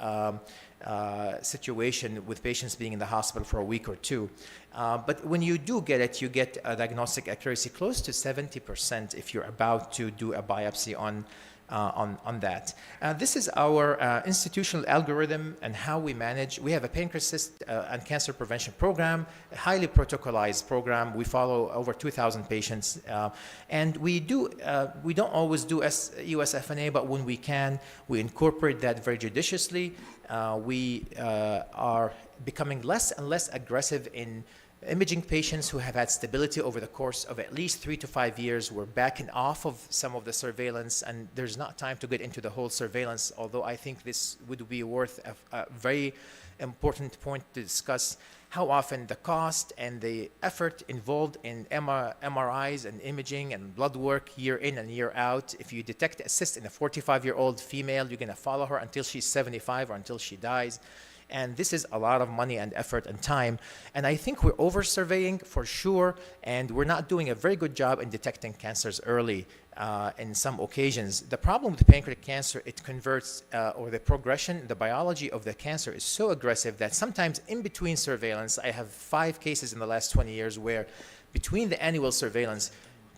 Speaker 17: situation with patients being in the hospital for a week or 2. But when you do get it, you get a diagnostic accuracy close to 70% if you're about to do a biopsy on that. This is our institutional algorithm and how we manage. We have a pancreas cyst and cancer prevention program, a highly protocolized program. We follow over 2,000 patients. And we don't always do EUS FNA, but when we can, we incorporate that very judiciously. We are becoming less and less aggressive in imaging patients who have had stability over the course of at least 3 to 5 years. We're backing off of some of the surveillance, and there's not time to get into the whole surveillance, although I think this would be worth a very important point to discuss how often the cost and the effort involved in MRIs and imaging and blood work year in and year out. If you detect a cyst in a 45-year-old female, you're going to follow her until she's 75 or until she dies. And this is a lot of money and effort and time. And I think we're over-surveying for sure, and we're not doing a very good job in detecting cancers early in some occasions. The problem with pancreatic cancer, it converts, or the progression, the biology of the cancer is so aggressive that sometimes in between surveillance, I have 5 cases in the last 20 years where between the annual surveillance,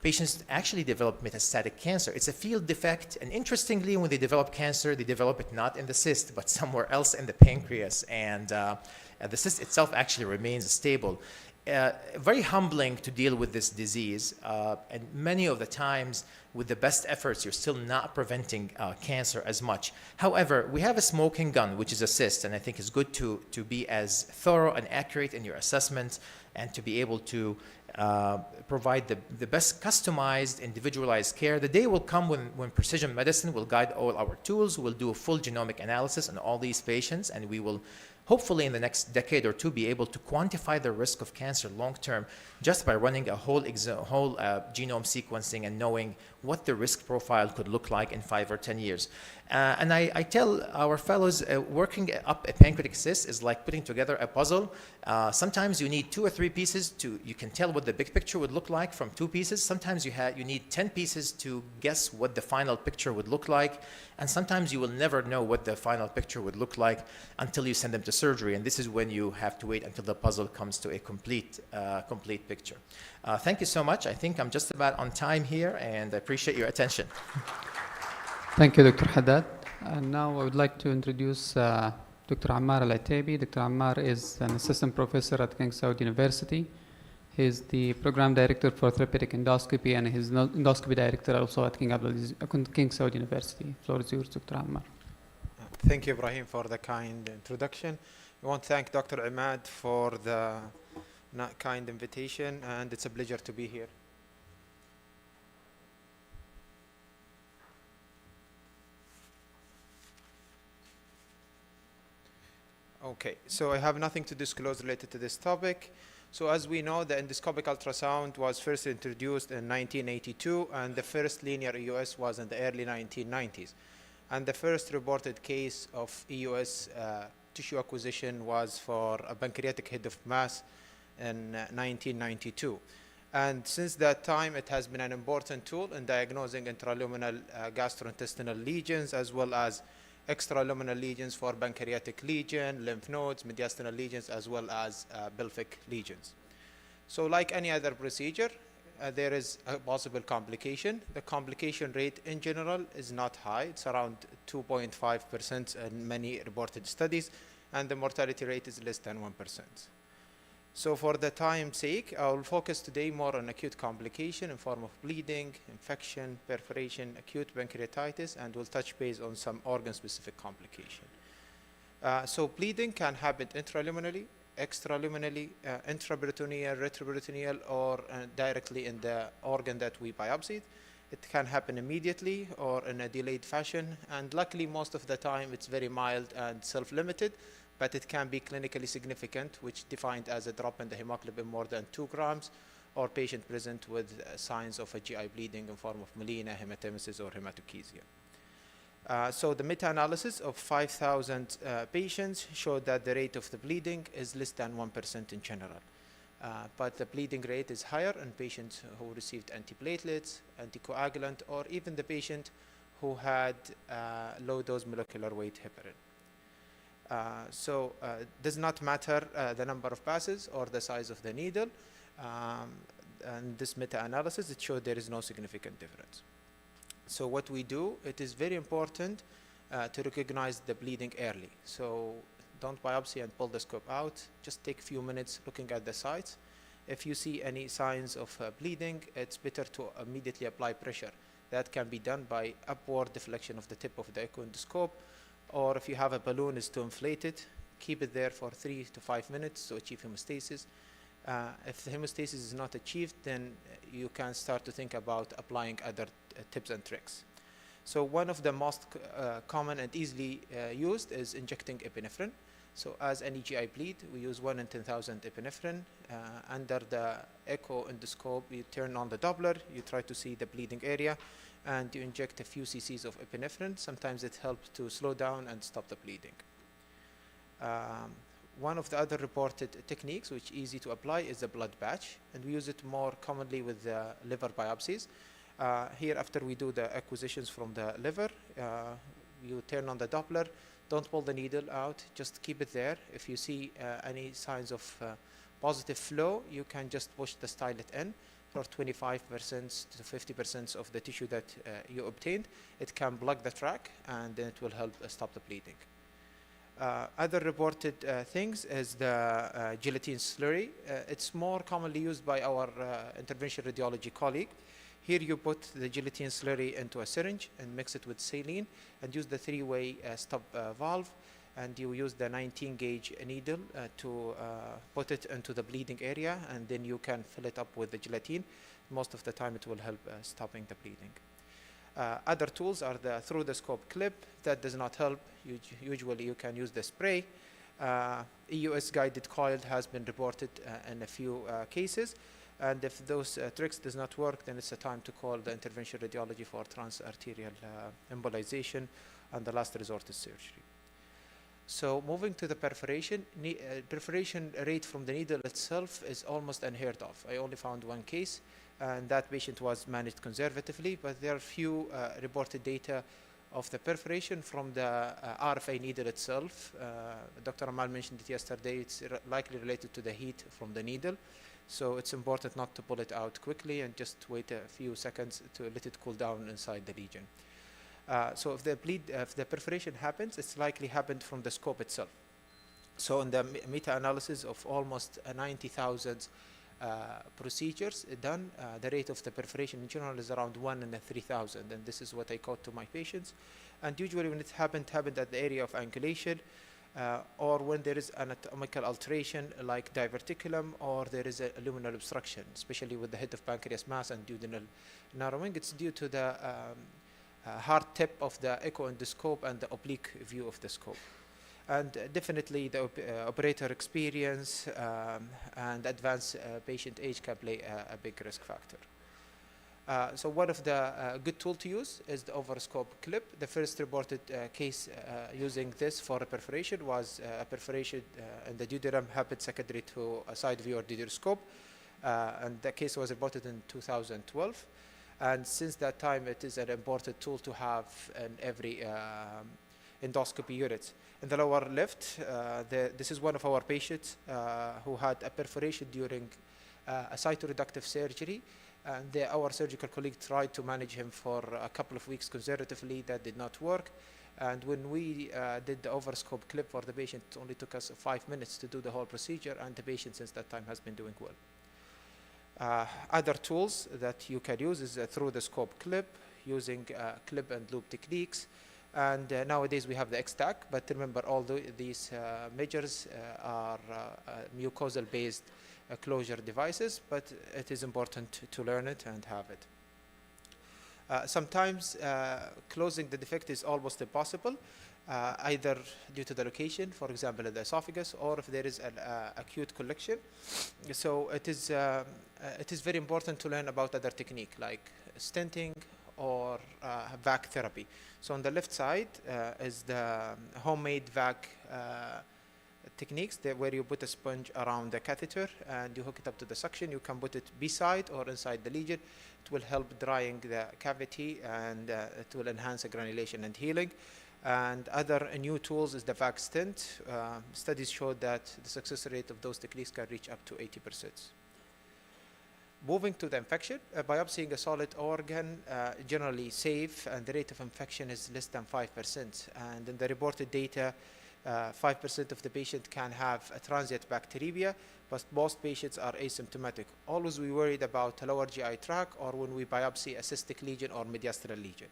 Speaker 17: patients actually develop metastatic cancer. It's a field defect, and interestingly, when they develop cancer, they develop it not in the cyst, but somewhere else in the pancreas, and the cyst itself actually remains stable. Very humbling to deal with this disease, and many of the times, with the best efforts, you're still not preventing cancer as much. However, we have a smoking gun, which is a cyst, and I think it's good to be as thorough and accurate in your assessment and to be able to provide the best customized, individualized care. The day will come when precision medicine will guide all our tools. We'll do a full genomic analysis on all these patients, and we will hopefully in the next decade or two, be able to quantify the risk of cancer long term just by running a whole genome sequencing and knowing what the risk profile could look like in 5 or 10 years. And I tell our fellows, working up a pancreatic cyst is like putting together a puzzle. Sometimes you need 2 or 3 pieces you can tell what the big picture would look like from 2 pieces. Sometimes you need 10 pieces to guess what the final picture would look like. And sometimes you will never know what the final picture would look like until you send them to surgery. And this is when you have to wait until the puzzle comes to a complete picture. Thank you so much. I think I'm just about on time here, and I appreciate your attention.
Speaker 13: Thank you, Dr. Haddad. And now I would like to introduce Dr. Ammar Al-Ataibi. Dr. Ammar is an assistant professor at King Saud University. He is the program director for therapeutic endoscopy, and he's endoscopy director also at King Saud University. Floor is yours, Dr. Ammar.
Speaker 18: Thank you, Ibrahim, for the kind introduction. I want to thank Dr. Imad for the kind invitation, and it's a pleasure to be here. Okay, so I have nothing to disclose related to this topic. So as we know, the endoscopic ultrasound was first introduced in 1982, and the first linear EUS was in the early 1990s. And the first reported case of EUS tissue acquisition was for a pancreatic head of mass in 1992. And since that time, it has been an important tool in diagnosing intraluminal gastrointestinal lesions, as well as extraluminal lesions for pancreatic lesion, lymph nodes, mediastinal lesions, as well as pelvic lesions. So like any other procedure, there is a possible complication. The complication rate in general is not high. It's around 2.5% in many reported studies, and the mortality rate is less than 1%. So for the time's sake, I will focus today more on acute complication in form of bleeding, infection, perforation, acute pancreatitis, and we'll touch base on some organ-specific complication. So bleeding can happen intraluminally, extraluminally, intraperitoneal, retroperitoneal, or directly in the organ that we biopsied. It can happen immediately or in a delayed fashion, and luckily most of the time it's very mild and self-limited, but it can be clinically significant, which defined as a drop in the hemoglobin more than 2 grams, or patient present with signs of a GI bleeding in form of melena, hematemesis, or hematochezia. So the meta-analysis of 5,000 patients showed that the rate of the bleeding is less than 1% in general. But the bleeding rate is higher in patients who received antiplatelets, anticoagulant, or even the patient who had low-dose molecular weight heparin. So it does not matter the number of passes or the size of the needle. And this meta-analysis, it showed there is no significant difference. So what we do, it is very important to recognize the bleeding early. So don't biopsy and pull the scope out. Just take a few minutes looking at the sites. If you see any signs of bleeding, it's better to immediately apply pressure. That can be done by upward deflection of the tip of the echo endoscope, or if you have a balloon, is to inflate it, keep it there for 3 to 5 minutes to achieve hemostasis. If the hemostasis is not achieved, then you can start to think about applying other tips and tricks. So one of the most common and easily used is injecting epinephrine. So as any GI bleed, we use 1 in 10,000 epinephrine. Under the echo endoscope, you turn on the Doppler, you try to see the bleeding area, and you inject a few cc's of epinephrine. Sometimes it helps to slow down and stop the bleeding. One of the other reported techniques, which is easy to apply, is the blood patch, and we use it more commonly with liver biopsies. Here, after we do the acquisitions from the liver, you turn on the Doppler, don't pull the needle out, just keep it there. If you see any signs of positive flow, you can just push the stylet in for 25% to 50% of the tissue that you obtained. It can block the track, and then it will help stop the bleeding. Other reported things is the gelatin slurry. It's more commonly used by our interventional radiology colleague. Here you put the gelatin slurry into a syringe and mix it with saline and use the 3-way stop valve, and you use the 19 gauge needle to put it into the bleeding area, and then you can fill it up with the gelatin. Most of the time it will help stopping the bleeding. Other tools are the through the scope clip. That does not help. Usually you can use the spray. EUS guided coil has been reported in a few cases. And if those tricks does not work, then it's a time to call the intervention radiology for transarterial embolization, and the last resort is surgery. So moving to the perforation, perforation rate from the needle itself is almost unheard of. I only found one case, and that patient was managed conservatively, but there are few reported data of the perforation from the RFA needle itself. Dr. Amal mentioned it yesterday. It's likely related to the heat from the needle. So it's important not to pull it out quickly and just wait a few seconds to let it cool down inside the lesion. So if the perforation happens, it's likely happened from the scope itself. So in the meta-analysis of almost 90,000 procedures done, the rate of the perforation in general is around 1 in 3,000, and this is what I quote to my patients. And usually when it happened at the area of angulation, or when there is anatomical alteration like diverticulum, or there is a luminal obstruction, especially with the head of pancreas mass and duodenal narrowing. It's due to the hard tip of the echo endoscope and the oblique view of the scope. And definitely the operator experience and advanced patient age can play a big risk factor. So one of the good tool to use is the overscope clip. The first reported case using this for a perforation was a perforation in the duodenum happened secondary to a side view or duodenoscope, and the case was reported in 2012. And since that time, it is an important tool to have in every endoscopy unit. In the lower left, this is one of our patients who had a perforation during a cytoreductive surgery. And our surgical colleague tried to manage him for a couple of weeks conservatively. That did not work. And when we did the overscope clip for the patient, it only took us 5 minutes to do the whole procedure, and the patient since that time has been doing well. Other tools that you can use is through the scope clip, using clip and loop techniques. And nowadays we have the X-Tack, but remember all these measures are mucosal based closure devices, but it is important to learn it and have it. Sometimes closing the defect is almost impossible, either due to the location, for example in the esophagus, or if there is an acute collection. So it is very important to learn about other technique like stenting or vac therapy. So on the left side is the homemade vac techniques where you put a sponge around the catheter and you hook it up to the suction. You can put it beside or inside the lesion. It will help drying the cavity, and it will enhance the granulation and healing. And other new tools is the vac stent. Studies showed that the success rate of those techniques can reach up to 80%. Moving to the infection, biopsying a solid organ generally safe, and the rate of infection is less than 5%. And in the reported data, 5% of the patient can have a transient bacteremia, but most patients are asymptomatic. Always we worried about the lower GI tract or when we biopsy a cystic lesion or mediastinal lesion.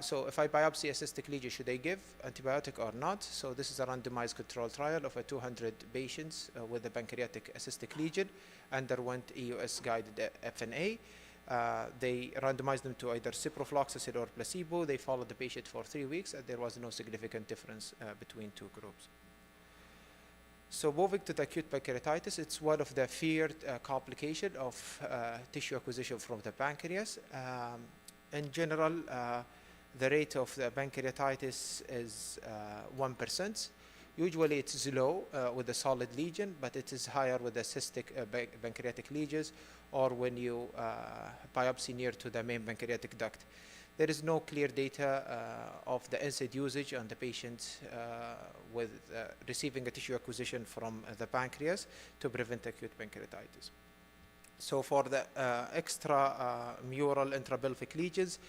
Speaker 18: So if I biopsy a cystic lesion, should I give antibiotic or not? So this is a randomized control trial of 200 patients with a pancreatic cystic lesion, underwent EUS guided FNA. They randomized them to either ciprofloxacin or placebo. They followed the patient for 3 weeks, and there was no significant difference between two groups. So moving to the acute pancreatitis, it's one of the feared complications of tissue acquisition from the pancreas. In general, the rate of the pancreatitis is 1%. Usually it's low with a solid lesion, but it is higher with the cystic pancreatic lesions or when you biopsy near to the main pancreatic duct. There is no clear data of the NSAID usage on the patient with receiving a tissue acquisition from the pancreas to prevent acute pancreatitis. So for the extramural intrapelvic lesions,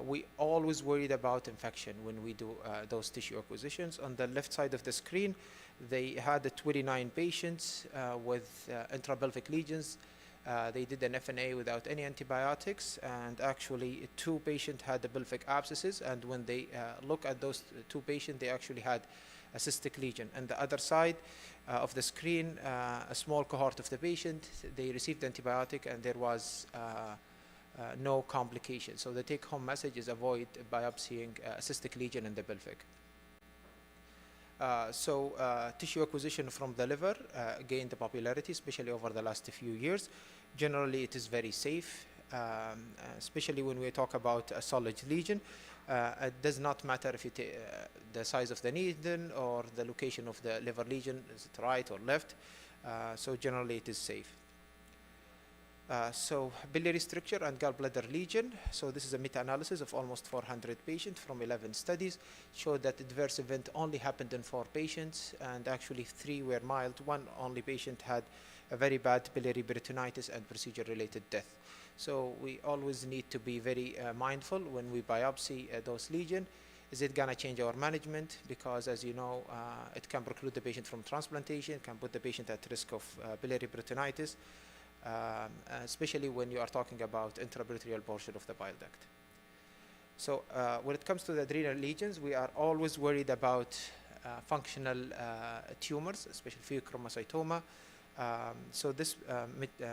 Speaker 18: we always worried about infection when we do those tissue acquisitions. On the left side of the screen, they had 29 patients with intrapelvic lesions. They did an FNA without any antibiotics, and actually 2 patients had the pelvic abscesses, and when they look at those 2 patients, they actually had a cystic lesion. And the other side of the screen, a small cohort of the patient, they received antibiotic and there was no complications. So the take-home message is avoid biopsying a cystic lesion in the pelvic. Tissue acquisition from the liver gained popularity, especially over the last few years. Generally, it is very safe, especially when we talk about a solid lesion. It does not matter if the size of the needle or the location of the liver lesion, is it right or left. So generally, it is safe. Biliary stricture and gallbladder lesion. So this is a meta-analysis of almost 400 patients from 11 studies. Showed that adverse event only happened in 4 patients, and actually 3 were mild. 1 only patient had a very bad biliary peritonitis and procedure-related death. So we always need to be very mindful when we biopsy those lesions. Is it gonna change our management? Because as you know, it can preclude the patient from transplantation, it can put the patient at risk of biliary peritonitis. Especially when you are talking about intraperitoneal portion of the bile duct. So when it comes to the adrenal lesions, we are always worried about functional tumors, especially pheochromocytoma. So this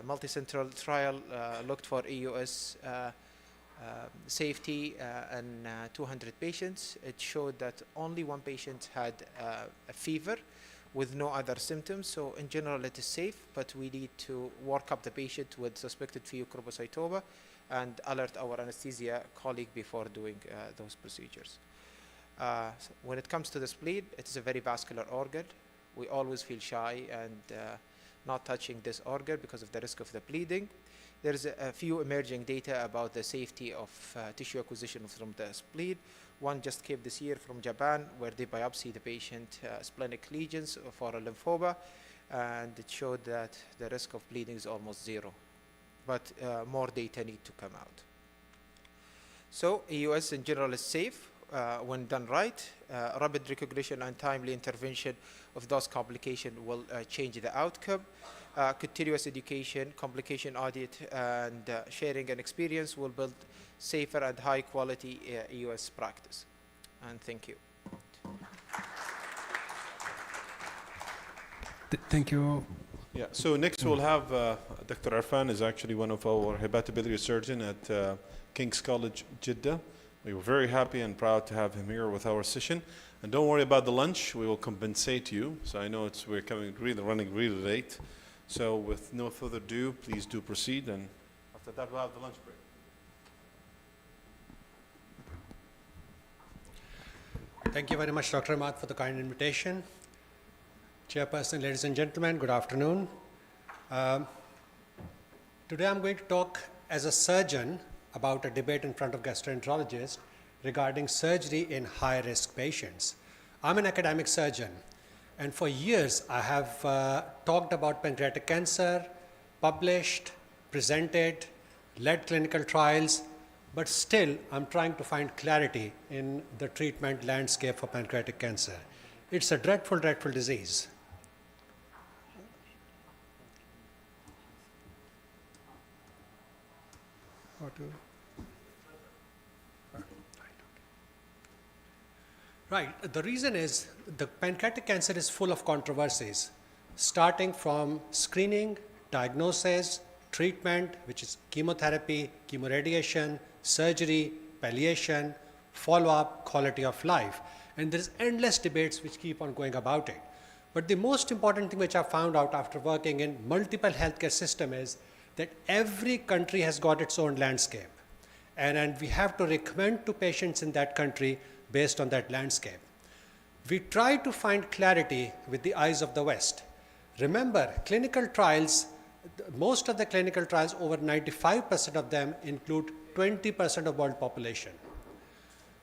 Speaker 18: multicentral trial looked for EUS safety in 200 patients. It showed that only 1 patient had a fever with no other symptoms. So in general, it is safe, but we need to work up the patient with suspected pheochromocytoma and alert our anesthesia colleague before doing those procedures. When it comes to the spleen, it is a very vascular organ. We always feel shy and not touching this organ because of the risk of the bleeding. There's a few emerging data about the safety of tissue acquisition from the spleen. One just came this year from Japan, where they biopsied the patient splenic lesions for a lymphoma, and it showed that the risk of bleeding is almost 0. But more data need to come out. So EUS in general is safe when done right. Rapid recognition and timely intervention of those complications will change the outcome. Continuous education, complication audit, and sharing an experience will build safer and high quality EUS practice. And thank you.
Speaker 19: Thank you.
Speaker 1: Yeah, so next we'll have Dr. Arfan is actually one of our hepatobiliary surgeon at King's College, Jeddah. We were very happy and proud to have him here with our session. And don't worry about the lunch, we will compensate you. So I know we're running really late. So with no further ado, please do proceed, and after that we'll have the lunch break.
Speaker 19: Thank you very much, Dr. Ahmad, for the kind invitation. Chairperson, ladies and gentlemen, good afternoon. Today I'm going to talk as a surgeon about a debate in front of gastroenterologists regarding surgery in high-risk patients. I'm an academic surgeon, and for years I have talked about pancreatic cancer, published, presented, led clinical trials, but still I'm trying to find clarity in the treatment landscape for pancreatic cancer. It's a dreadful, dreadful disease. Right, the reason is the pancreatic cancer is full of controversies, starting from screening, diagnosis, treatment, which is chemotherapy, chemoradiation, surgery, palliation, follow-up, quality of life. And there's endless debates which keep on going about it. But the most important thing which I found out after working in multiple healthcare systems is that every country has got its own landscape. And we have to recommend to patients in that country based on that landscape. We try to find clarity with the eyes of the West. Remember, clinical trials, most of the clinical trials, over 95% of them include 20% of world population.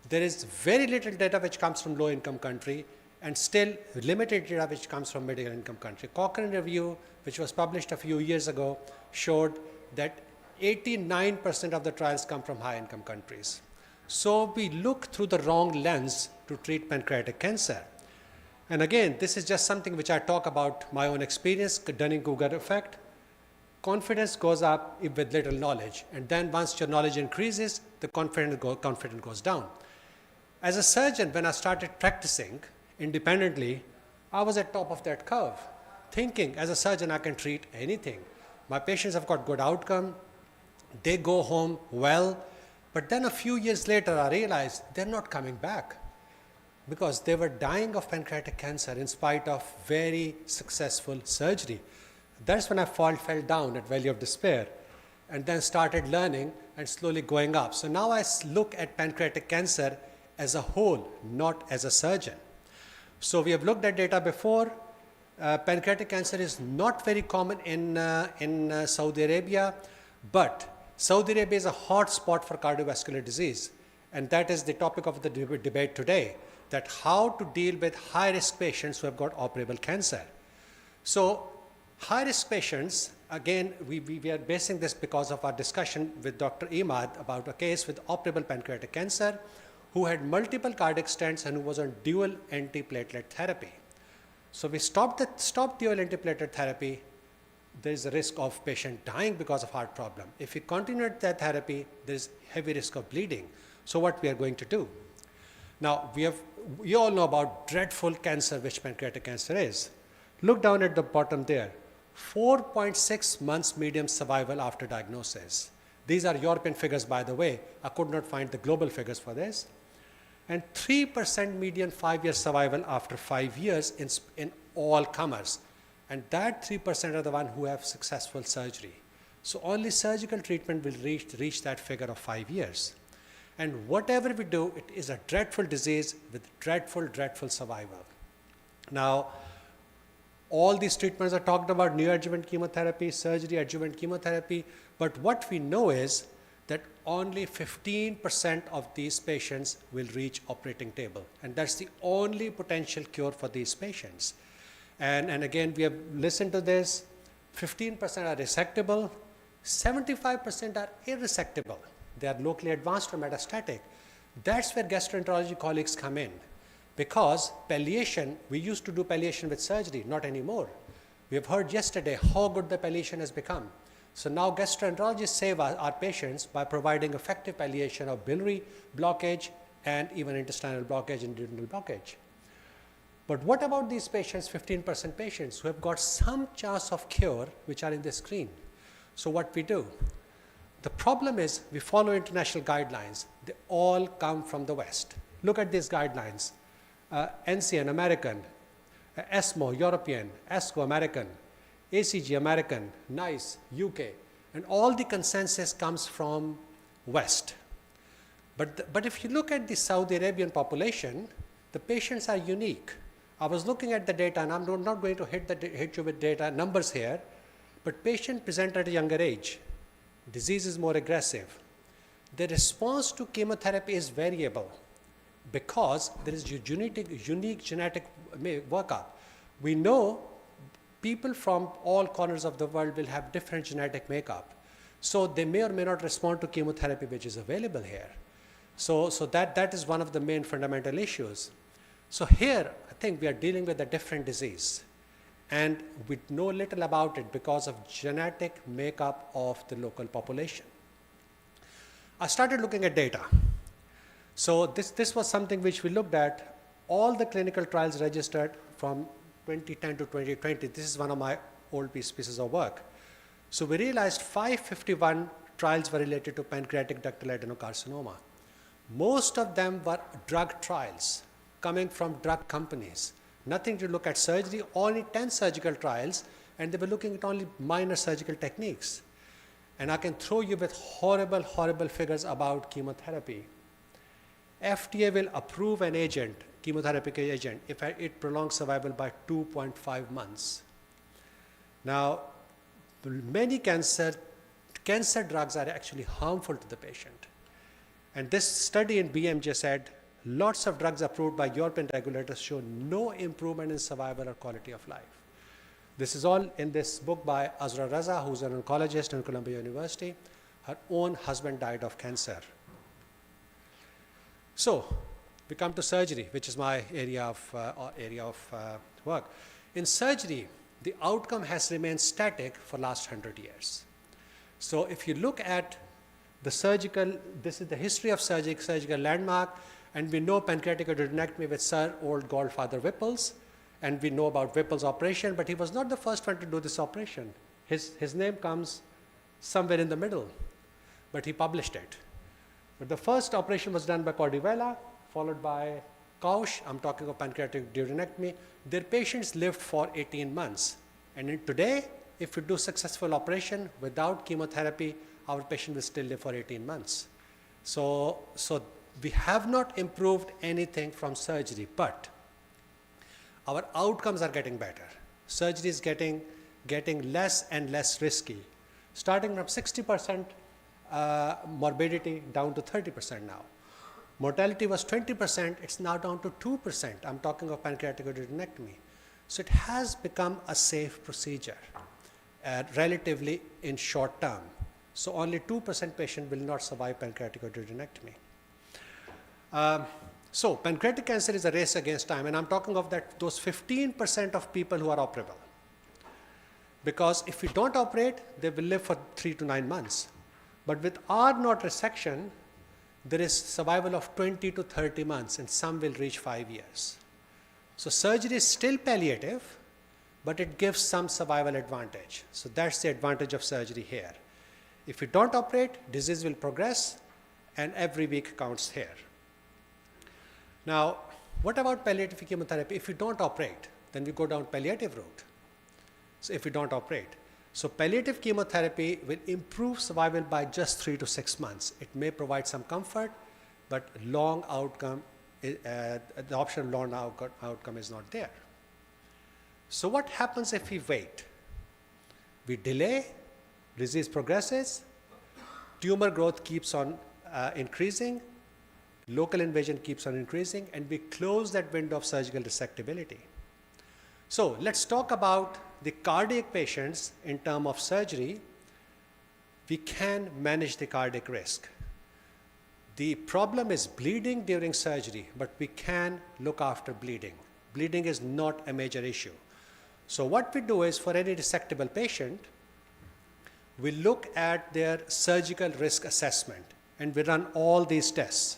Speaker 19: There is very little data which comes from low-income country, and still limited data which comes from middle-income country. Cochrane review, which was published a few years ago, showed that 89% of the trials come from high-income countries. So we look through the wrong lens to treat pancreatic cancer. And again, this is just something which I talk about my own experience, Dunning-Kruger effect. Confidence goes up with little knowledge. And then once your knowledge increases, the confidence goes down. As a surgeon, when I started practicing independently, I was at top of that curve, thinking as a surgeon I can treat anything. My patients have got good outcome, they go home well, but then a few years later I realized they're not coming back. because they were dying of pancreatic cancer in spite of very successful surgery. That's when I fell down at Valley of Despair and then started learning and slowly going up. So now I look at pancreatic cancer as a whole, not as a surgeon. So we have looked at data before. Pancreatic cancer is not very common in Saudi Arabia, but Saudi Arabia is a hot spot for cardiovascular disease. And that is the topic of the debate today, that how to deal with high-risk patients who have got operable cancer. So high-risk patients, again, we are basing this because of our discussion with Dr. Imad about a case with operable pancreatic cancer who had multiple cardiac stents and who was on dual antiplatelet therapy. So we stopped dual antiplatelet therapy. There is a risk of patient dying because of heart problem. If we continue that therapy, there is heavy risk of bleeding. So what we are going to do? Now, we all know about dreadful cancer, which pancreatic cancer is. Look down at the bottom there. 4.6 months median survival after diagnosis. These are European figures, by the way. I could not find the global figures for this. And 3% median 5-year survival after 5 years in all comers. And that 3% are the ones who have successful surgery. So only surgical treatment will reach that figure of 5 years. And whatever we do, it is a dreadful disease with dreadful, dreadful survival. Now, all these treatments are talked about, neoadjuvant chemotherapy, surgery, adjuvant chemotherapy, but what we know is that only 15% of these patients will reach operating table. And that's the only potential cure for these patients. And again, we have listened to this, 15% are resectable, 75% are irresectable. They are locally advanced or metastatic. That's where gastroenterology colleagues come in. Because palliation, we used to do palliation with surgery, not anymore. We have heard yesterday how good the palliation has become. So now gastroenterologists save our patients by providing effective palliation of biliary blockage and even intestinal blockage and duodenal blockage. But what about these patients, 15% patients who have got some chance of cure, which are in the screen? So what we do? The problem is we follow international guidelines. They all come from the West. Look at these guidelines. NCN, American, ESMO, European, ESCO, American, ACG, American, NICE, UK, and all the consensus comes from West. But if you look at the Saudi Arabian population, the patients are unique. I was looking at the data, and I'm not going to hit you with data numbers here, but patients present at a younger age. Disease is more aggressive. The response to chemotherapy is variable because there is unique genetic workup. We know people from all corners of the world will have different genetic makeup. So they may or may not respond to chemotherapy which is available here. So that is one of the main fundamental issues. So here, I think we are dealing with a different disease. And we know little about it because of genetic makeup of the local population. I started looking at data. So this was something which we looked at, all the clinical trials registered from 2010 to 2020. This is one of my old pieces of work. So we realized 551 trials were related to pancreatic ductal adenocarcinoma. Most of them were drug trials coming from drug companies. Nothing to look at surgery, only 10 surgical trials, and they were looking at only minor surgical techniques. And I can throw you with horrible, horrible figures about chemotherapy. FDA will approve an agent, chemotherapeutic agent, if it prolongs survival by 2.5 months. Now, many cancer drugs are actually harmful to the patient. And this study in BMJ said, lots of drugs approved by European regulators show no improvement in survival or quality of life. This is all in this book by Azra Raza, who's an oncologist in Columbia University. Her own husband died of cancer. So we come to surgery, which is my area of work. In surgery, the outcome has remained static for last 100 years. So if you look at the surgical, this is the history of surgical landmark, and we know pancreatic duodenectomy with Sir Old Godfather Whipple's, and we know about Whipple's operation, but he was not the first one to do this operation. His name comes somewhere in the middle, but he published it. But the first operation was done by Cordivella, followed by Kaush, I'm talking of pancreatic duodenectomy, their patients lived for 18 months. And today, if we do successful operation without chemotherapy, our patient will still live for 18 months. So we have not improved anything from surgery, but our outcomes are getting better. Surgery is getting less and less risky, starting from 60% morbidity down to 30% now. Mortality was 20%, it's now down to 2%. I'm talking of pancreatic duodenectomy. So it has become a safe procedure, relatively in short term. So only 2% patient will not survive pancreatic duodenectomy. So pancreatic cancer is a race against time, and I'm talking of those 15% of people who are operable. Because if we don't operate, they will live for 3 to 9 months. But with R naught resection, there is survival of 20 to 30 months, and some will reach 5 years. So surgery is still palliative, but it gives some survival advantage. So that's the advantage of surgery here. If we don't operate, disease will progress, and every week counts here. Now, what about palliative chemotherapy? If we don't operate, then we go down palliative route. So if we don't operate. So palliative chemotherapy will improve survival by just 3 to 6 months. It may provide some comfort, but long outcome, the option of long outcome is not there. So what happens if we wait? We delay, disease progresses, tumor growth keeps on increasing, local invasion keeps on increasing, and we close that window of surgical resectability. So let's talk about the cardiac patients in terms of surgery. We can manage the cardiac risk. The problem is bleeding during surgery, but we can look after bleeding. Bleeding is not a major issue. So what we do is, for any resectable patient, we look at their surgical risk assessment, and we run all these tests.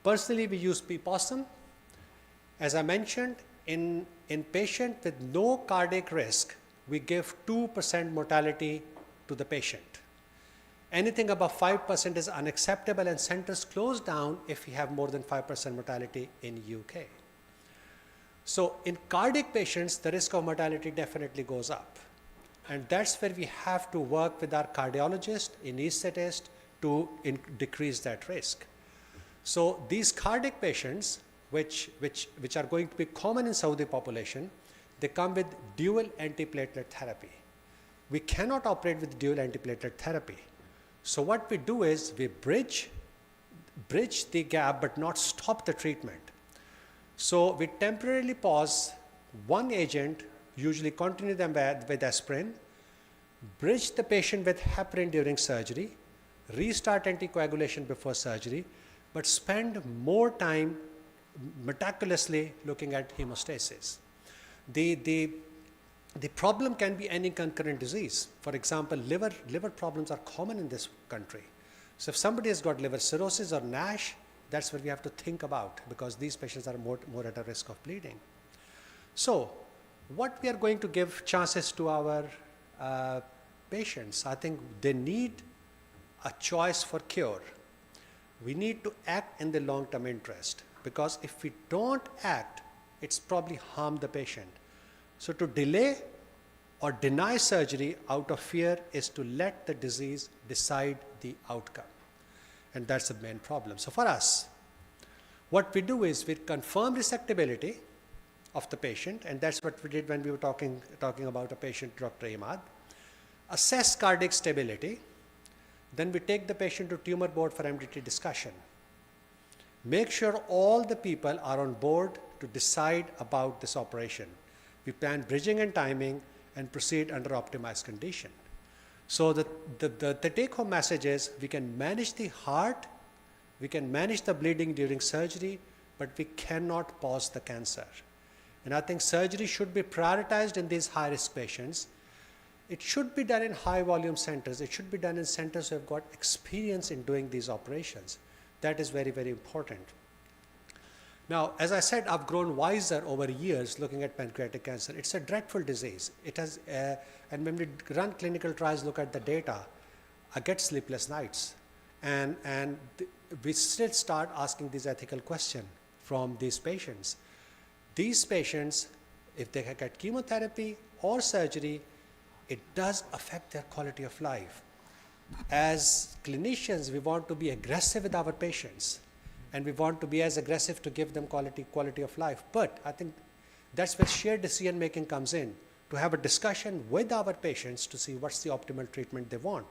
Speaker 19: Personally, we use PPOSM. As I mentioned, in patient with no cardiac risk, we give 2% mortality to the patient. Anything above 5% is unacceptable, and centers close down if we have more than 5% mortality in UK. So in cardiac patients, the risk of mortality definitely goes up. And that's where we have to work with our cardiologist, anesthetist, to decrease that risk. So these cardiac patients, which are going to be common in Saudi population, they come with dual antiplatelet therapy. We cannot operate with dual antiplatelet therapy. So what we do is we bridge the gap but not stop the treatment. So we temporarily pause one agent, usually continue them with aspirin, bridge the patient with heparin during surgery, restart anticoagulation before surgery, but spend more time meticulously looking at hemostasis. The problem can be any concurrent disease. For example, liver problems are common in this country. So if somebody has got liver cirrhosis or NASH, that's what we have to think about, because these patients are more at a risk of bleeding. So what we are going to give chances to our patients, I think they need a choice for cure. We need to act in the long-term interest, because if we don't act, it's probably harm the patient. So to delay or deny surgery out of fear is to let the disease decide the outcome. And that's the main problem. So for us, what we do is we confirm resectability of the patient, and that's what we did when we were talking about a patient, Dr. Imad. Assess cardiac stability. Then we take the patient to tumor board for MDT discussion. Make sure all the people are on board to decide about this operation. We plan bridging and timing and proceed under optimized condition. So the take-home message is we can manage the heart, we can manage the bleeding during surgery, but we cannot pause the cancer. And I think surgery should be prioritized in these high-risk patients. It should be done in high-volume centers. It should be done in centers who have got experience in doing these operations. That is very, very important. Now, as I said, I've grown wiser over years looking at pancreatic cancer. It's a dreadful disease. It has, and when we run clinical trials, look at the data, I get sleepless nights. And we still start asking these ethical questions. from these patients. These patients, if they get chemotherapy or surgery, it does affect their quality of life. As clinicians, we want to be aggressive with our patients, and we want to be as aggressive to give them quality of life. But I think that's where shared decision making comes in, to have a discussion with our patients to see what's the optimal treatment they want.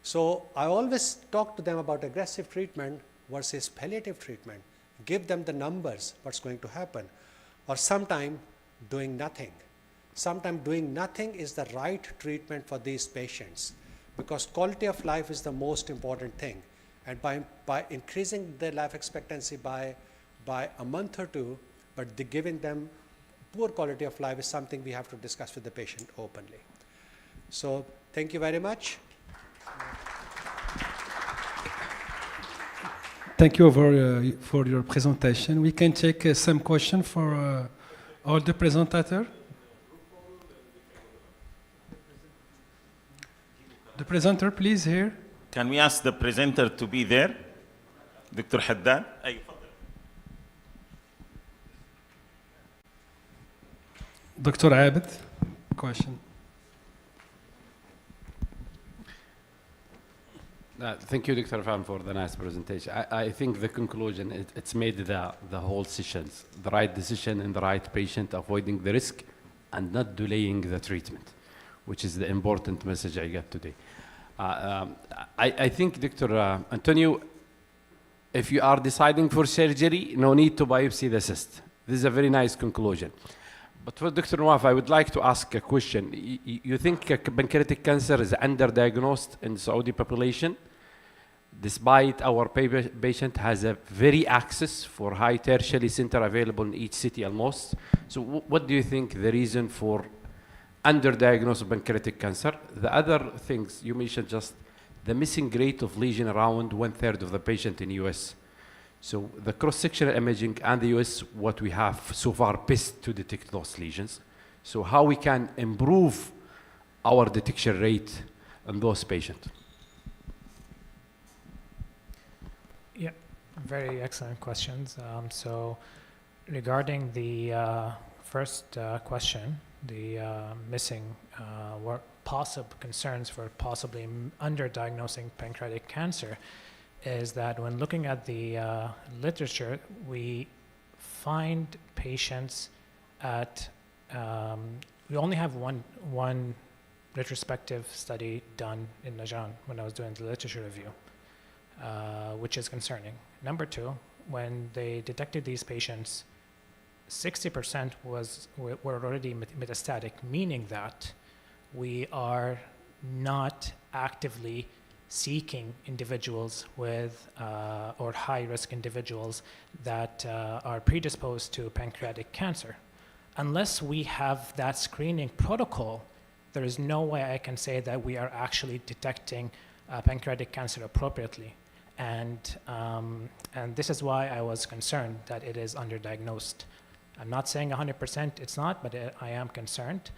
Speaker 19: So I always talk to them about aggressive treatment versus palliative treatment. Give them the numbers, what's going to happen. Or sometime doing nothing. Sometimes doing nothing is the right treatment for these patients, because quality of life is the most important thing. And by increasing their life expectancy by a month or two, but giving them poor quality of life is something we have to discuss with the patient openly. So thank you very much.
Speaker 20: Thank you for your presentation. We can take some question for all the presenters. The presenter, please, here.
Speaker 8: Can we ask the presenter to be there? Dr. Haddad.
Speaker 20: Dr. Abed, question.
Speaker 21: Thank you, Dr. Fan, for the nice presentation. I think the conclusion, it's made the whole sessions, the right decision in the right patient, avoiding the risk and not delaying the treatment, which is the important message I got today. I think, Dr. Antonio, if you are deciding for surgery, no need to biopsy the cyst. This is a very nice conclusion. But for Dr. Nawaf, I would like to ask a question. You think pancreatic cancer is underdiagnosed in the Saudi population, despite our patient has a very access for high tertiary center available in each city almost. So what do you think the reason for underdiagnosed pancreatic cancer? The other things you mentioned, just the missing rate of lesion around 1/3 of the patient in US. So the cross-sectional imaging and the US, what we have so far best to detect those lesions. So how we can improve our detection rate in those patients?
Speaker 14: Yeah, very excellent questions. So regarding the first question, the missing possible concerns for possibly underdiagnosing pancreatic cancer, is that when looking at the literature, we find patients at, we only have one retrospective study done in Najran when I was doing the literature review, which is concerning. Number two, when they detected these patients, 60% were already metastatic, meaning that we are not actively seeking individuals with or high-risk individuals that are predisposed to pancreatic cancer. Unless we have that screening protocol, there is no way I can say that we are actually detecting pancreatic cancer appropriately. And this is why I was concerned that it is underdiagnosed. I'm not saying 100% it's not, but I am concerned.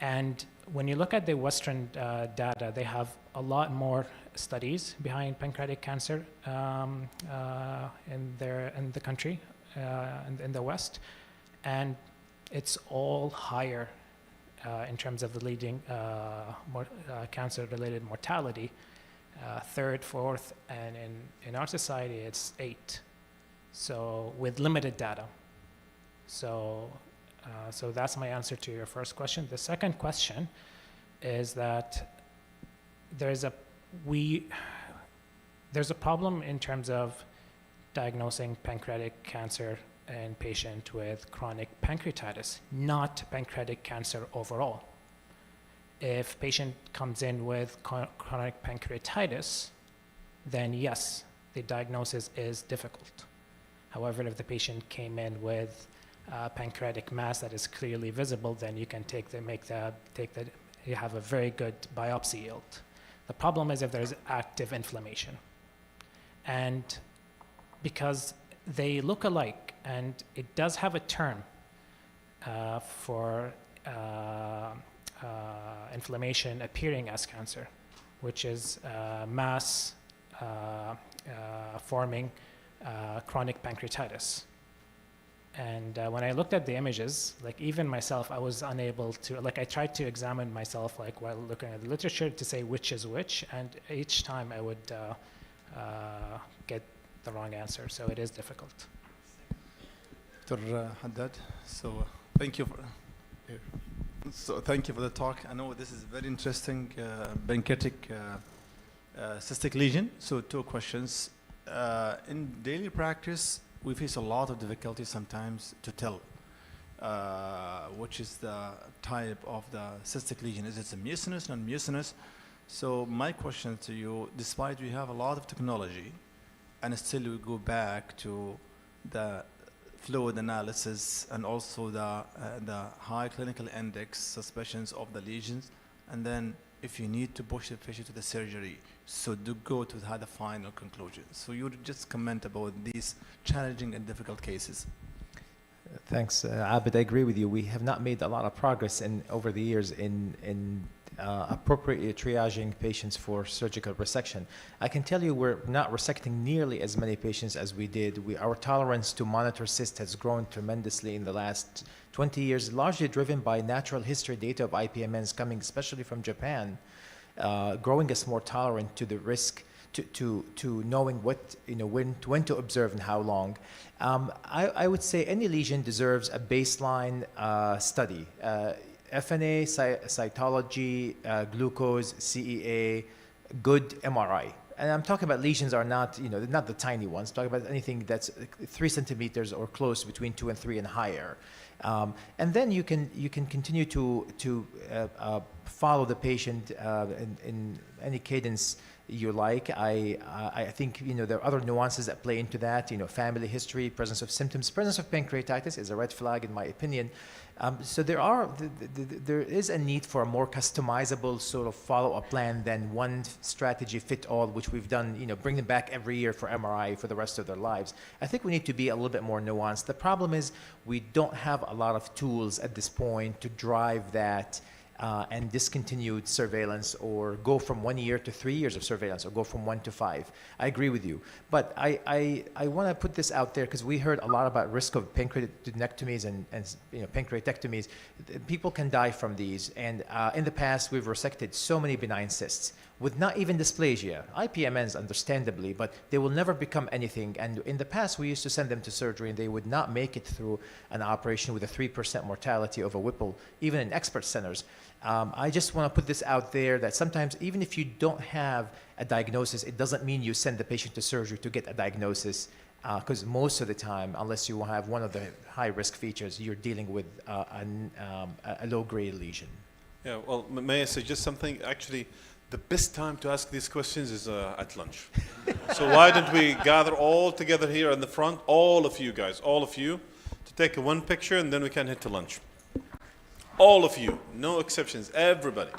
Speaker 14: And when you look at the Western data, they have a lot more studies behind pancreatic cancer in the country, in the West, and it's all higher in terms of the leading cancer-related mortality, third, fourth, and in our society it's 8. So with limited data. So that's my answer to your first question. The second question is that there's a problem in terms of diagnosing pancreatic cancer in patient with chronic pancreatitis, not pancreatic cancer overall. If patient comes in with chronic pancreatitis, then yes, the diagnosis is difficult. However, if the patient came in with pancreatic mass that is clearly visible, then you can you have a very good biopsy yield. The problem is if there's active inflammation. And because they look alike, and it does have a term for inflammation appearing as cancer, which is mass forming chronic pancreatitis. And when I looked at the images, like even myself, I was unable to, like I tried to examine myself like while looking at the literature to say which is which, and each time I would get the wrong answer, so it is difficult.
Speaker 11: Dr. Haddad, so thank you for here. So thank you for the talk. I know this is very interesting, pancreatic cystic lesion. So two questions. In daily practice, we face a lot of difficulty sometimes to tell which is the type of the cystic lesion. Is it a mucinous, non-mucinous? So my question to you, despite we have a lot of technology, and still we go back to the fluid analysis and also the high clinical index suspicions of the lesions, and then if you need to push the patient to the surgery, so to go to the final conclusion. So you would just comment about these challenging and difficult cases.
Speaker 17: Thanks, Abid. I agree with you. We have not made a lot of progress over the years in appropriately triaging patients for surgical resection. I can tell you we're not resecting nearly as many patients as we did. Our tolerance to monitor cysts has grown tremendously in the last 20 years, largely driven by natural history data of IPMNs coming especially from Japan, growing us more tolerant to the risk, to knowing what, when to observe and how long. I would say any lesion deserves a baseline study. FNA, cytology, glucose, CEA, good MRI. And I'm talking about lesions are not, not the tiny ones. I'm talking about anything that's 3 centimeters or close, between 2 and 3 and higher. And then you can continue to follow the patient in any cadence you like. I think there are other nuances that play into that. Family history, presence of symptoms, presence of pancreatitis is a red flag in my opinion. So there is a need for a more customizable sort of follow-up plan than one strategy fit all, which we've done. Bring them back every year for MRI for the rest of their lives. I think we need to be a little bit more nuanced. The problem is we don't have a lot of tools at this point to drive that. And discontinued surveillance, or go from 1 year to 3 years of surveillance, or go from 1 to 5. I agree with you. But I want to put this out there because we heard a lot about risk of pancreatinectomies and pancreatectomies. People can die from these. And in the past, we've resected so many benign cysts with not even dysplasia. IPMNs, understandably, but they will never become anything. And in the past, we used to send them to surgery, and they would not make it through an operation with a 3% mortality of a Whipple, even in expert centers. I just want to put this out there that sometimes, even if you don't have a diagnosis, it doesn't mean you send the patient to surgery to get a diagnosis, because most of the time, unless you have one of the high-risk features, you're dealing with a low-grade lesion.
Speaker 1: Yeah, well, may I suggest something? Actually, the best time to ask these questions is at lunch. So why don't we gather all together here in the front, all of you guys, all of you, to take one picture, and then we can head to lunch. All of you, no exceptions, everybody.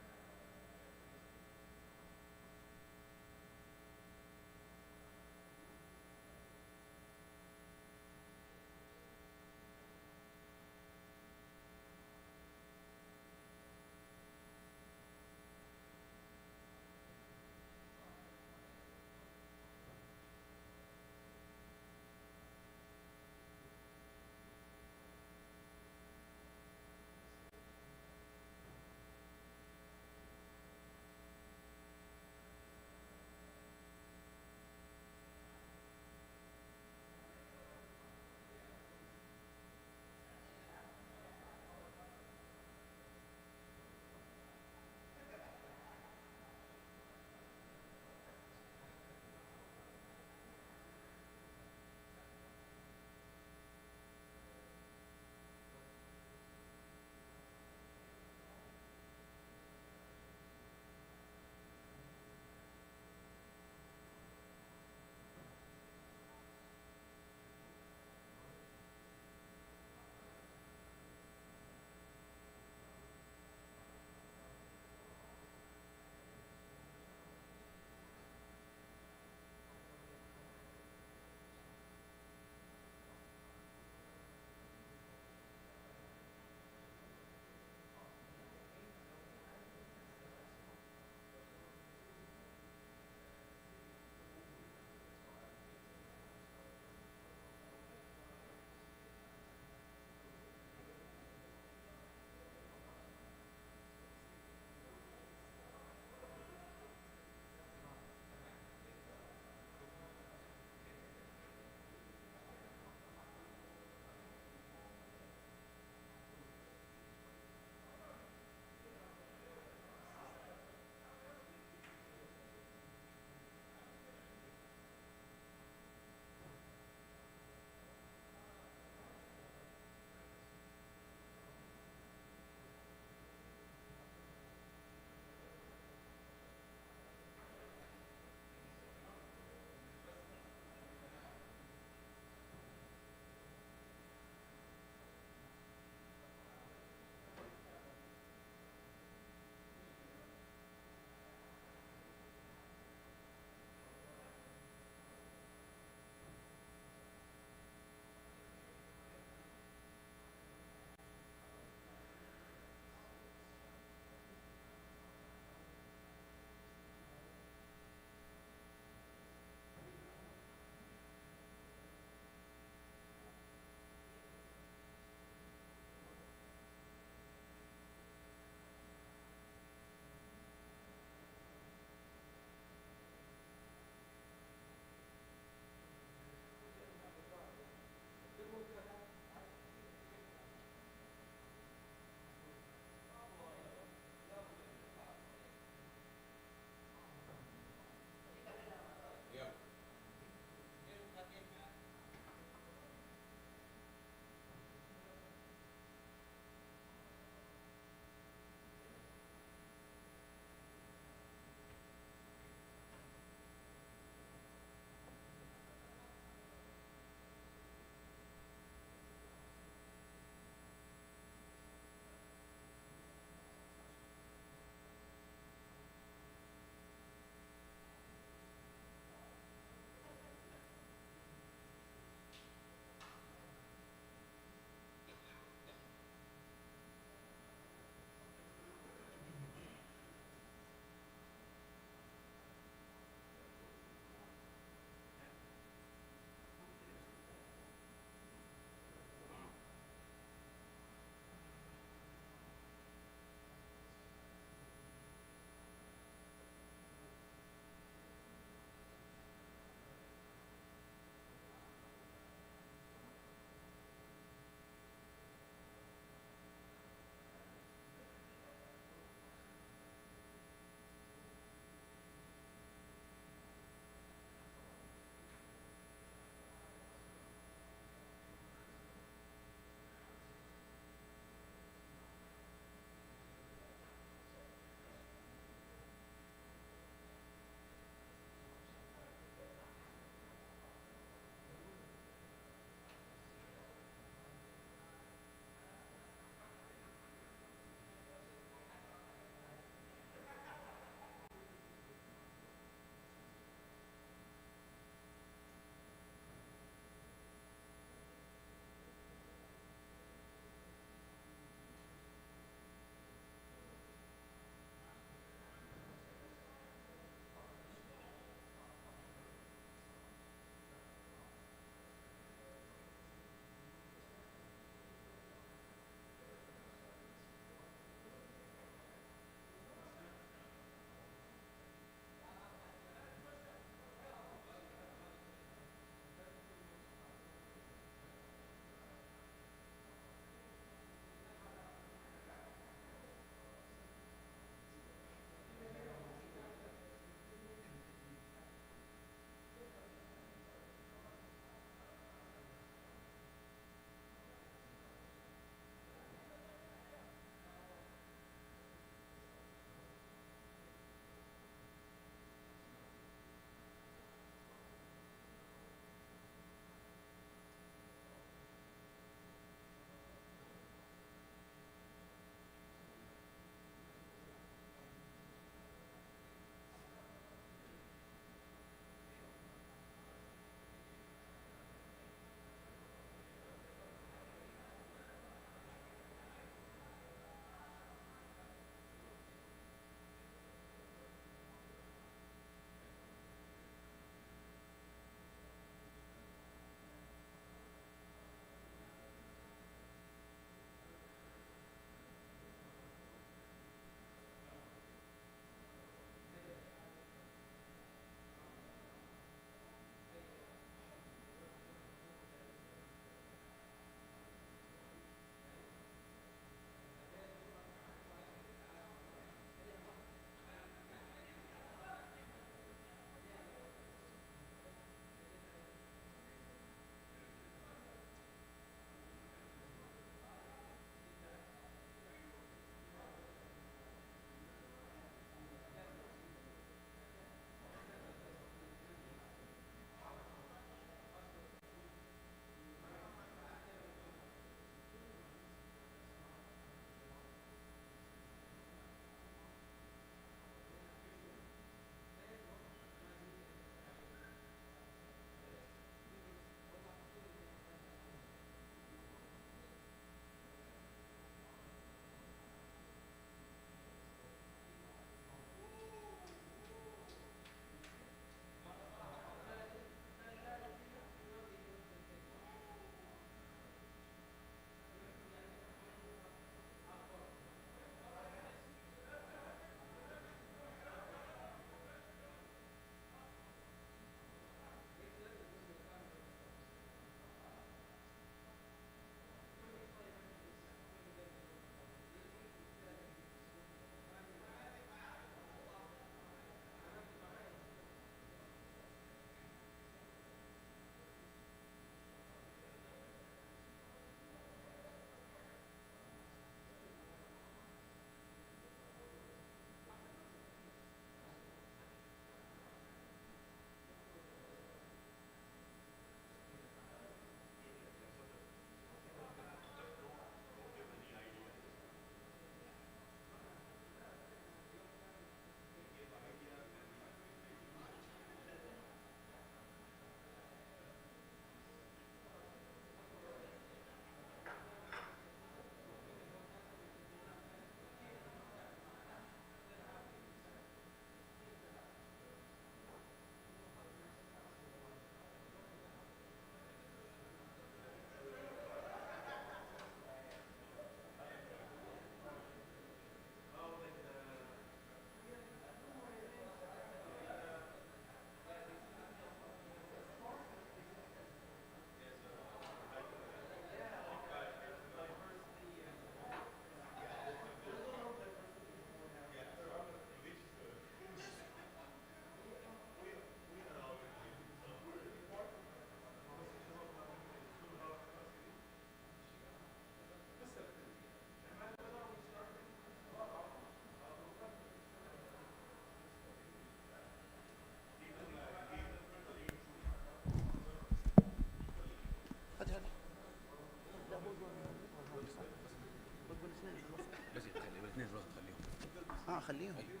Speaker 17: خليهم.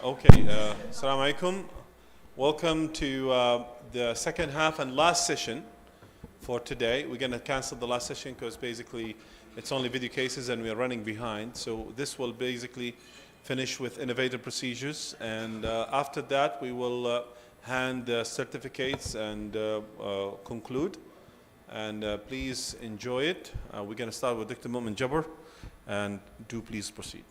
Speaker 1: Okay, Assalamu alaikum. Welcome to the second half and last session for today. We're going to cancel the last session because basically it's only video cases and we're running behind. So this will basically finish with innovative procedures, and after that we will hand certificates and conclude. And please enjoy it. We're going to start with Dr. Mu'min Jabr, and do please proceed.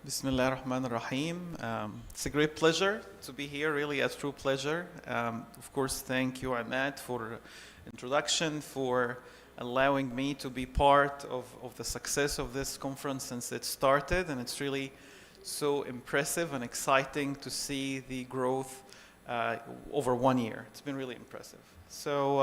Speaker 16: Bismillah ar-Rahman ar-Rahim. It's a great pleasure to be here, really a true pleasure. Of course, thank you, Ahmad, for introduction, for allowing me to be part of the success of this conference since it started. And it's really so impressive and exciting to see the growth over 1 year. It's been really impressive. So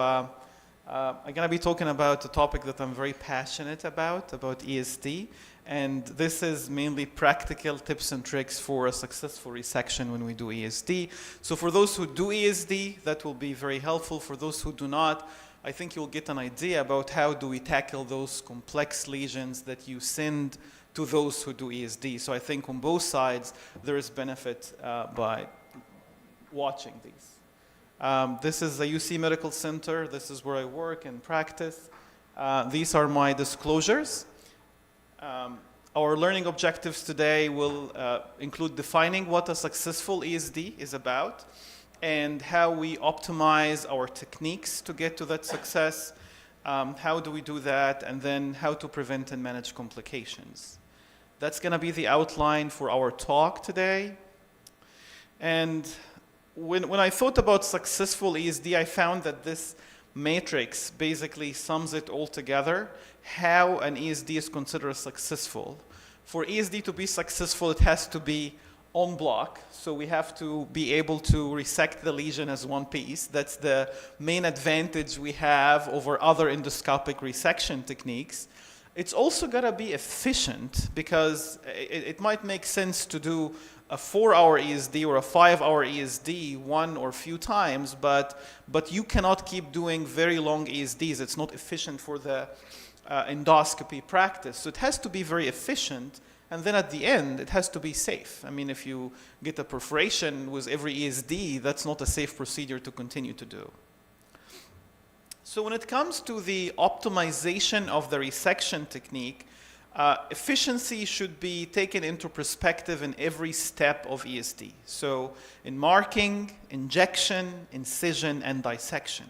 Speaker 16: I'm going to be talking about a topic that I'm very passionate about ESD. And this is mainly practical tips and tricks for a successful resection when we do ESD. So for those who do ESD, that will be very helpful. For those who do not, I think you'll get an idea about how do we tackle those complex lesions that you send to those who do ESD. So I think on both sides, there is benefit by watching these. This is the UC Medical Center. This is where I work and practice. These are my disclosures. Our learning objectives today will include defining what a successful ESD is about and how we optimize our techniques to get to that success. How do we do that? And then how to prevent and manage complications. That's going to be the outline for our talk today. And when I thought about successful ESD, I found that this matrix basically sums it all together, how an ESD is considered successful. For ESD to be successful, it has to be en bloc. So we have to be able to resect the lesion as one piece. That's the main advantage we have over other endoscopic resection techniques. It's also got to be efficient, because it might make sense to do a 4-hour ESD or a 5-hour ESD one or few times, but you cannot keep doing very long ESDs. It's not efficient for the endoscopy practice. So it has to be very efficient, and then at the end, it has to be safe. I mean, if you get a perforation with every ESD, that's not a safe procedure to continue to do. So when it comes to the optimization of the resection technique, efficiency should be taken into perspective in every step of ESD. So in marking, injection, incision, and dissection.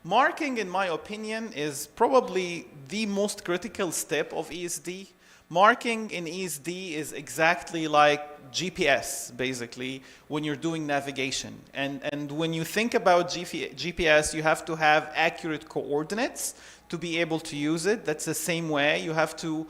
Speaker 16: Marking, in my opinion, is probably the most critical step of ESD. Marking in ESD is exactly like GPS, basically, when you're doing navigation. And when you think about GPS, you have to have accurate coordinates to be able to use it. That's the same way. You have to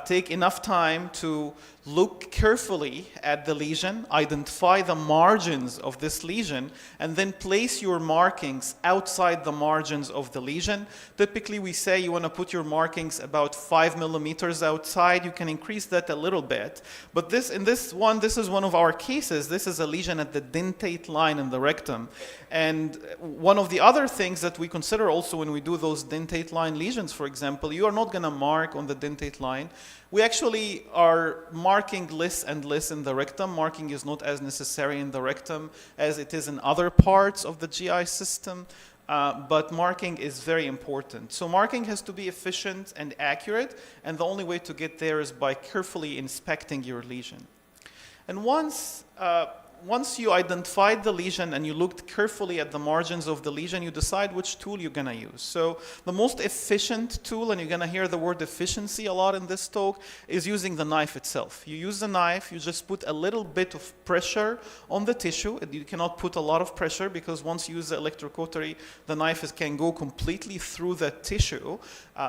Speaker 16: take enough time to look carefully at the lesion, identify the margins of this lesion, and then place your markings outside the margins of the lesion. Typically, we say you want to put your markings about 5 millimeters outside. You can increase that a little bit. But this is one of our cases. This is a lesion at the dentate line in the rectum. And one of the other things that we consider also when we do those dentate line lesions, for example, you are not going to mark on the dentate line. We actually are marking less and less in the rectum. Marking is not as necessary in the rectum as it is in other parts of the GI system, but marking is very important. So marking has to be efficient and accurate, and the only way to get there is by carefully inspecting your lesion. And once you identified the lesion and you looked carefully at the margins of the lesion, you decide which tool you're going to use. So the most efficient tool, and you're going to hear the word efficiency a lot in this talk, is using the knife itself. You use the knife, you just put a little bit of pressure on the tissue. You cannot put a lot of pressure, because once you use the electrocautery, the knife can go completely through the tissue.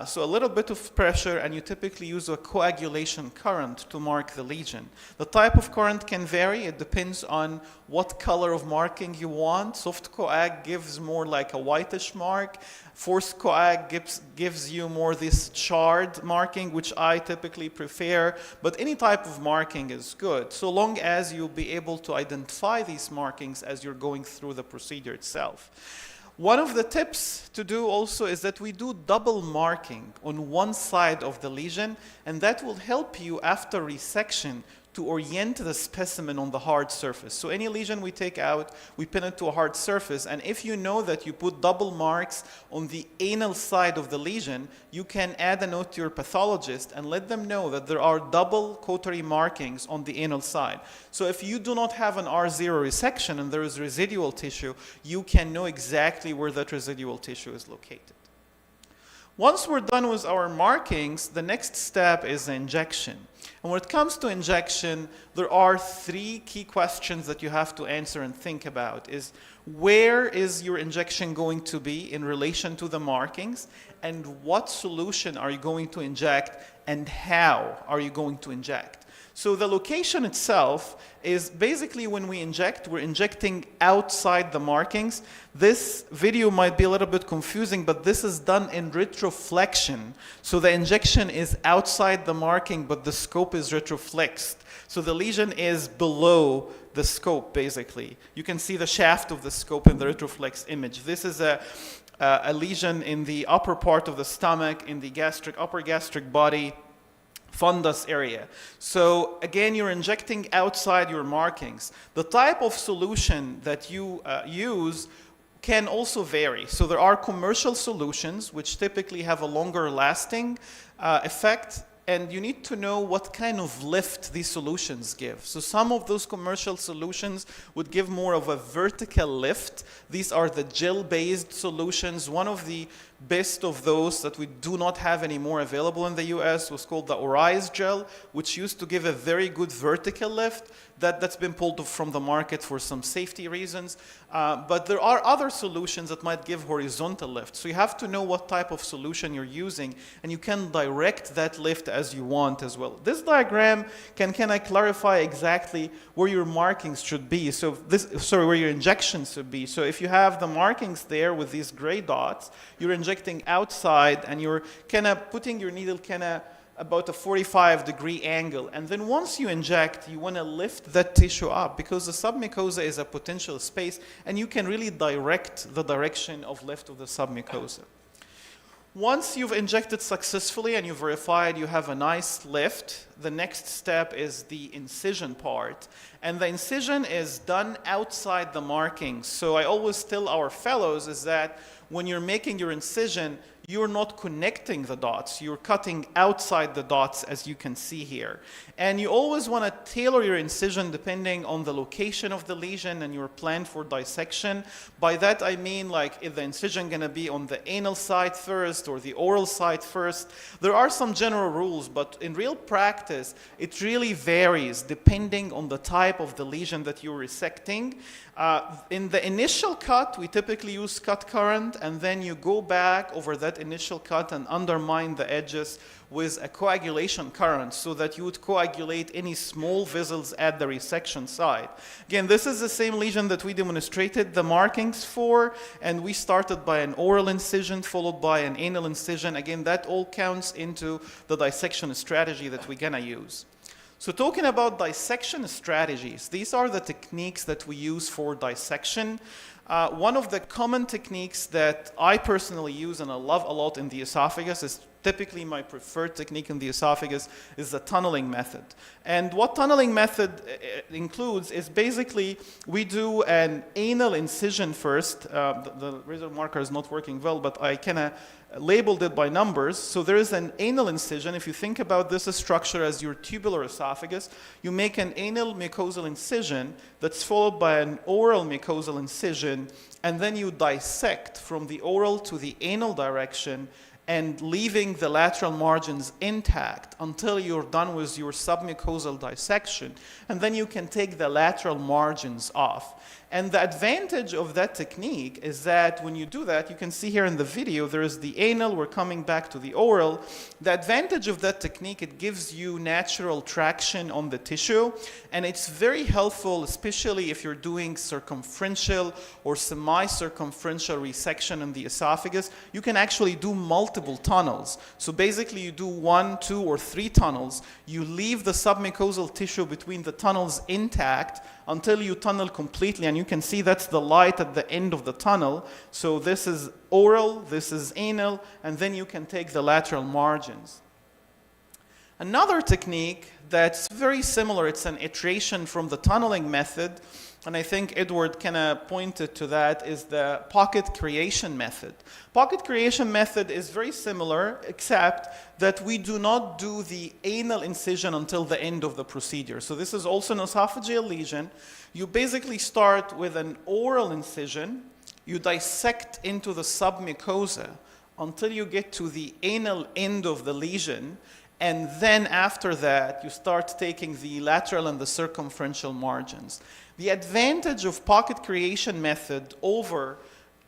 Speaker 16: So a little bit of pressure, and you typically use a coagulation current to mark the lesion. The type of current can vary. It depends on what color of marking you want. Soft coag gives more like a whitish mark. Forced coag gives you more this charred marking, which I typically prefer. But any type of marking is good, so long as you'll be able to identify these markings as you're going through the procedure itself. One of the tips to do also is that we do double marking on one side of the lesion, and that will help you after resection to orient the specimen on the hard surface. So any lesion we take out, we pin it to a hard surface, and if you know that you put double marks on the anal side of the lesion, you can add a note to your pathologist and let them know that there are double cautery markings on the anal side. So if you do not have an R0 resection and there is residual tissue, you can know exactly where that residual tissue is located. Once we're done with our markings, the next step is injection. And when it comes to injection, there are 3 key questions that you have to answer and think about. Is where is your injection going to be in relation to the markings? And what solution are you going to inject? And how are you going to inject? So the location itself is basically when we inject, we're injecting outside the markings. This video might be a little bit confusing, but this is done in retroflexion. So the injection is outside the marking, but the scope is retroflexed. So the lesion is below the scope, basically. You can see the shaft of the scope in the retroflex image. This is a lesion in the upper part of the stomach, in the upper gastric body, fundus area. So again, you're injecting outside your markings. The type of solution that you use can also vary. So there are commercial solutions which typically have a longer lasting effect, and you need to know what kind of lift these solutions give. So some of those commercial solutions would give more of a vertical lift. These are the gel-based solutions. One of the best of those that we do not have anymore available in the US was called the Orize gel, which used to give a very good vertical lift. That's been pulled from the market for some safety reasons. But there are other solutions that might give horizontal lift. So you have to know what type of solution you're using, and you can direct that lift as you want as well. This diagram can I clarify exactly where your markings should be. So where your injections should be. So if you have the markings there with these gray dots, you're injecting outside, and you're kind of putting your needle about a 45-degree angle. And then once you inject, you want to lift that tissue up because the submucosa is a potential space, and you can really direct the direction of lift of the submucosa. Once you've injected successfully and you verified you have a nice lift, the next step is the incision part. And the incision is done outside the markings. So I always tell our fellows is that when you're making your incision, you're not connecting the dots. You're cutting outside the dots, as you can see here. And you always want to tailor your incision depending on the location of the lesion and your plan for dissection. By that I mean, like, is the incision going to be on the anal side first or the oral side first? There are some general rules, but in real practice, it really varies depending on the type of the lesion that you're resecting. In the initial cut, we typically use cut current, and then you go back over that initial cut and undermine the edges with a coagulation current so that you would coagulate any small vessels at the resection site. Again, this is the same lesion that we demonstrated the markings for, and we started by an oral incision followed by an anal incision. Again, that all counts into the dissection strategy that we're gonna use. So talking about dissection strategies, these are the techniques that we use for dissection. One of the common techniques that I personally use and I love a lot in the esophagus is typically my preferred technique in the esophagus is the tunneling method. And what tunneling method includes is basically we do an anal incision first. The razor marker is not working well, but I kind of labeled it by numbers. So there is an anal incision. If you think about this structure as your tubular esophagus, you make an anal mucosal incision that's followed by an oral mucosal incision, and then you dissect from the oral to the anal direction and leaving the lateral margins intact until you're done with your submucosal dissection. And then you can take the lateral margins off. And the advantage of that technique is that when you do that, you can see here in the video, there is the anal, we're coming back to the oral. The advantage of that technique, it gives you natural traction on the tissue, and it's very helpful, especially if you're doing circumferential or semi-circumferential resection in the esophagus. You can actually do multiple multiple tunnels. So basically you do 1, 2, or 3 tunnels. You leave the submucosal tissue between the tunnels intact until you tunnel completely, and you can see that's the light at the end of the tunnel. So this is oral, this is anal, and then you can take the lateral margins. Another technique that's very similar, it's an iteration from the tunneling method, and I think Edward kind of pointed to that, is the pocket creation method. Pocket creation method is very similar, except that we do not do the anal incision until the end of the procedure. So this is also an esophageal lesion. You basically start with an oral incision, you dissect into the submucosa until you get to the anal end of the lesion, and then after that, you start taking the lateral and the circumferential margins. The advantage of pocket creation method over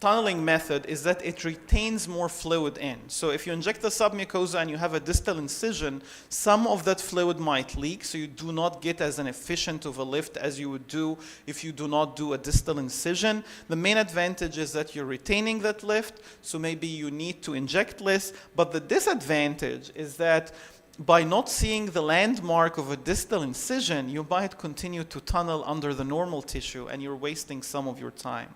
Speaker 16: tunneling method is that it retains more fluid in. So if you inject the submucosa and you have a distal incision, some of that fluid might leak, so you do not get as an efficient of a lift as you would do if you do not do a distal incision. The main advantage is that you're retaining that lift, so maybe you need to inject less, but the disadvantage is that by not seeing the landmark of a distal incision, you might continue to tunnel under the normal tissue and you're wasting some of your time.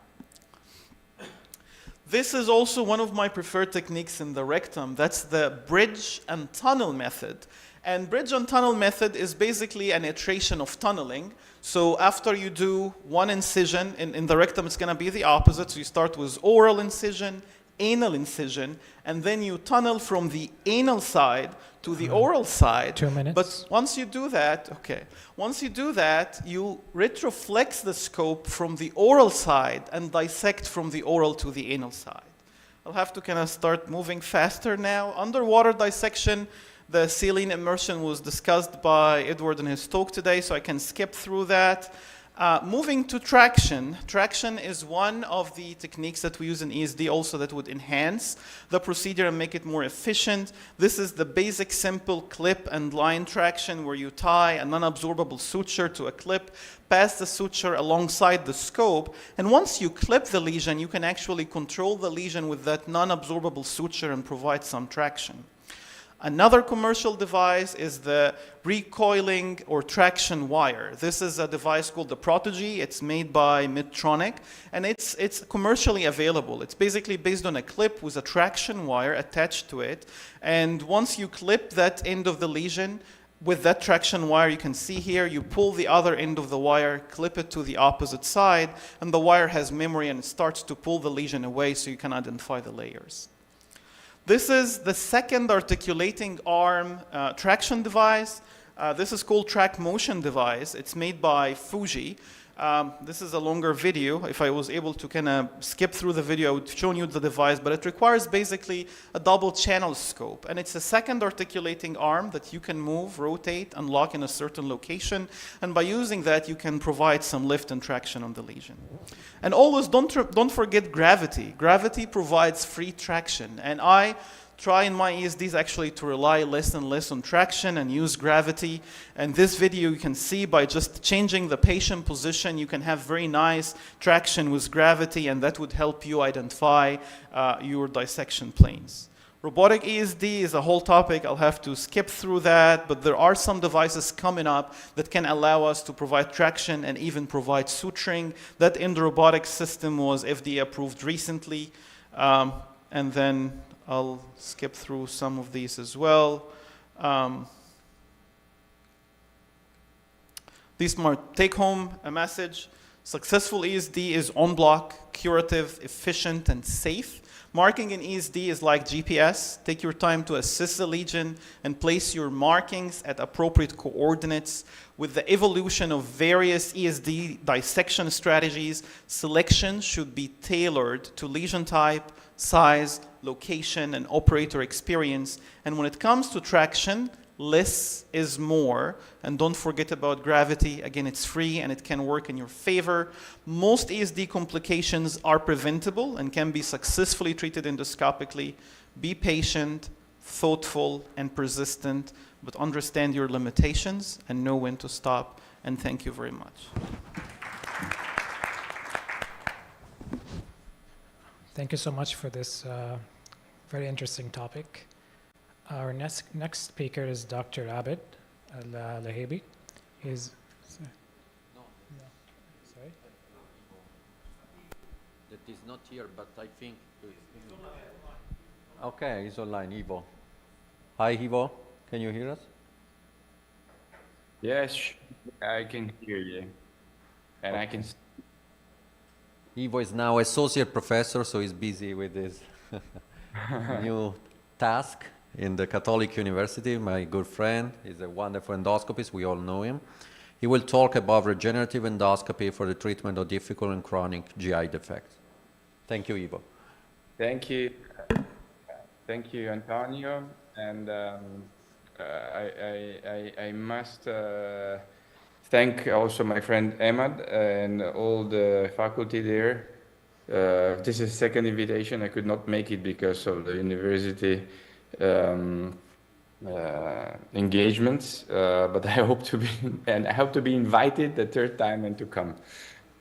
Speaker 16: This is also one of my preferred techniques in the rectum. That's the bridge and tunnel method. And bridge and tunnel method is basically an iteration of tunneling. So after you do one incision, in the rectum it's going to be the opposite. So you start with oral incision, anal incision, and then you tunnel from the anal side to the oral side.
Speaker 14: 2 minutes.
Speaker 16: But once you do that, you retroflex the scope from the oral side and dissect from the oral to the anal side. I'll have to kind of start moving faster now. Underwater dissection, the saline immersion was discussed by Edward in his talk today, so I can skip through that. Moving to traction. Traction is one of the techniques that we use in ESD also that would enhance the procedure and make it more efficient. This is the basic simple clip and line traction where you tie a non-absorbable suture to a clip, pass the suture alongside the scope, and once you clip the lesion, you can actually control the lesion with that non-absorbable suture and provide some traction. Another commercial device is the recoiling or traction wire. This is a device called the Protege. It's made by Medtronic, and it's commercially available. It's basically based on a clip with a traction wire attached to it, and once you clip that end of the lesion with that traction wire, you can see here, you pull the other end of the wire, clip it to the opposite side, and the wire has memory and it starts to pull the lesion away so you can identify the layers. This is the second articulating arm traction device. This is called track motion device. It's made by Fuji. This is a longer video. If I was able to kind of skip through the video, I would have shown you the device, but it requires basically a double channel scope. And it's a second articulating arm that you can move, rotate, and lock in a certain location. And by using that, you can provide some lift and traction on the lesion. And always don't forget gravity. Gravity provides free traction. And I try in my ESDs actually to rely less and less on traction and use gravity. And this video you can see by just changing the patient position, you can have very nice traction with gravity, and that would help you identify your dissection planes. Robotic ESD is a whole topic. I'll have to skip through that, but there are some devices coming up that can allow us to provide traction and even provide suturing. That endorobotic system was FDA approved recently. And then I'll skip through some of these as well. These might take home a message. Successful ESD is on block, curative, efficient, and safe. Marking in ESD is like GPS. Take your time to assess the lesion and place your markings at appropriate coordinates. With the evolution of various ESD dissection strategies, selection should be tailored to lesion type, size, location, and operator experience. And when it comes to traction, less is more. And don't forget about gravity. Again, it's free and it can work in your favor. Most ESD complications are preventable and can be successfully treated endoscopically. Be patient, thoughtful, and persistent, but understand your limitations and know when to stop. And thank you very much.
Speaker 14: Thank you so much for this very interesting topic. Our next speaker is Dr. Abid Al-Lahibi. He's no. Sorry?
Speaker 12: That is not here, but I think... Okay, he's online, Ivo. Hi, Ivo. Can you hear us?
Speaker 6: Yes, I can hear you. And I can...
Speaker 12: Ivo is now associate professor, so he's busy with his new task in the Catholic University. My good friend, he's a wonderful endoscopist, we all know him. He will talk about regenerative endoscopy for the treatment of difficult and chronic GI defects. Thank you, Ivo.
Speaker 6: Thank you. Thank you, Antonio. And I must thank also my friend Ahmad and all the faculty there. This is second invitation. I could not make it because of the university engagements, but I hope to be, and I hope to be invited the third time and to come.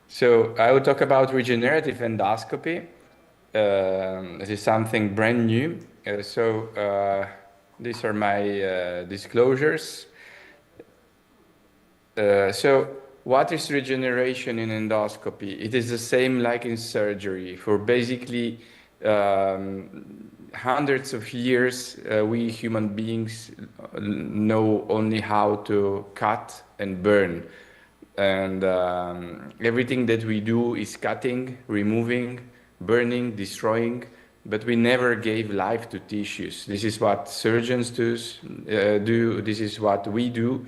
Speaker 6: So I will talk about regenerative endoscopy. This is something brand new. These are my disclosures. So what is regeneration in endoscopy? It is the same like in surgery. For basically hundreds of years, we human beings know only how to cut and burn. And everything that we do is cutting, removing, burning, destroying, but we never gave life to tissues. This is what surgeons do. This is what we do.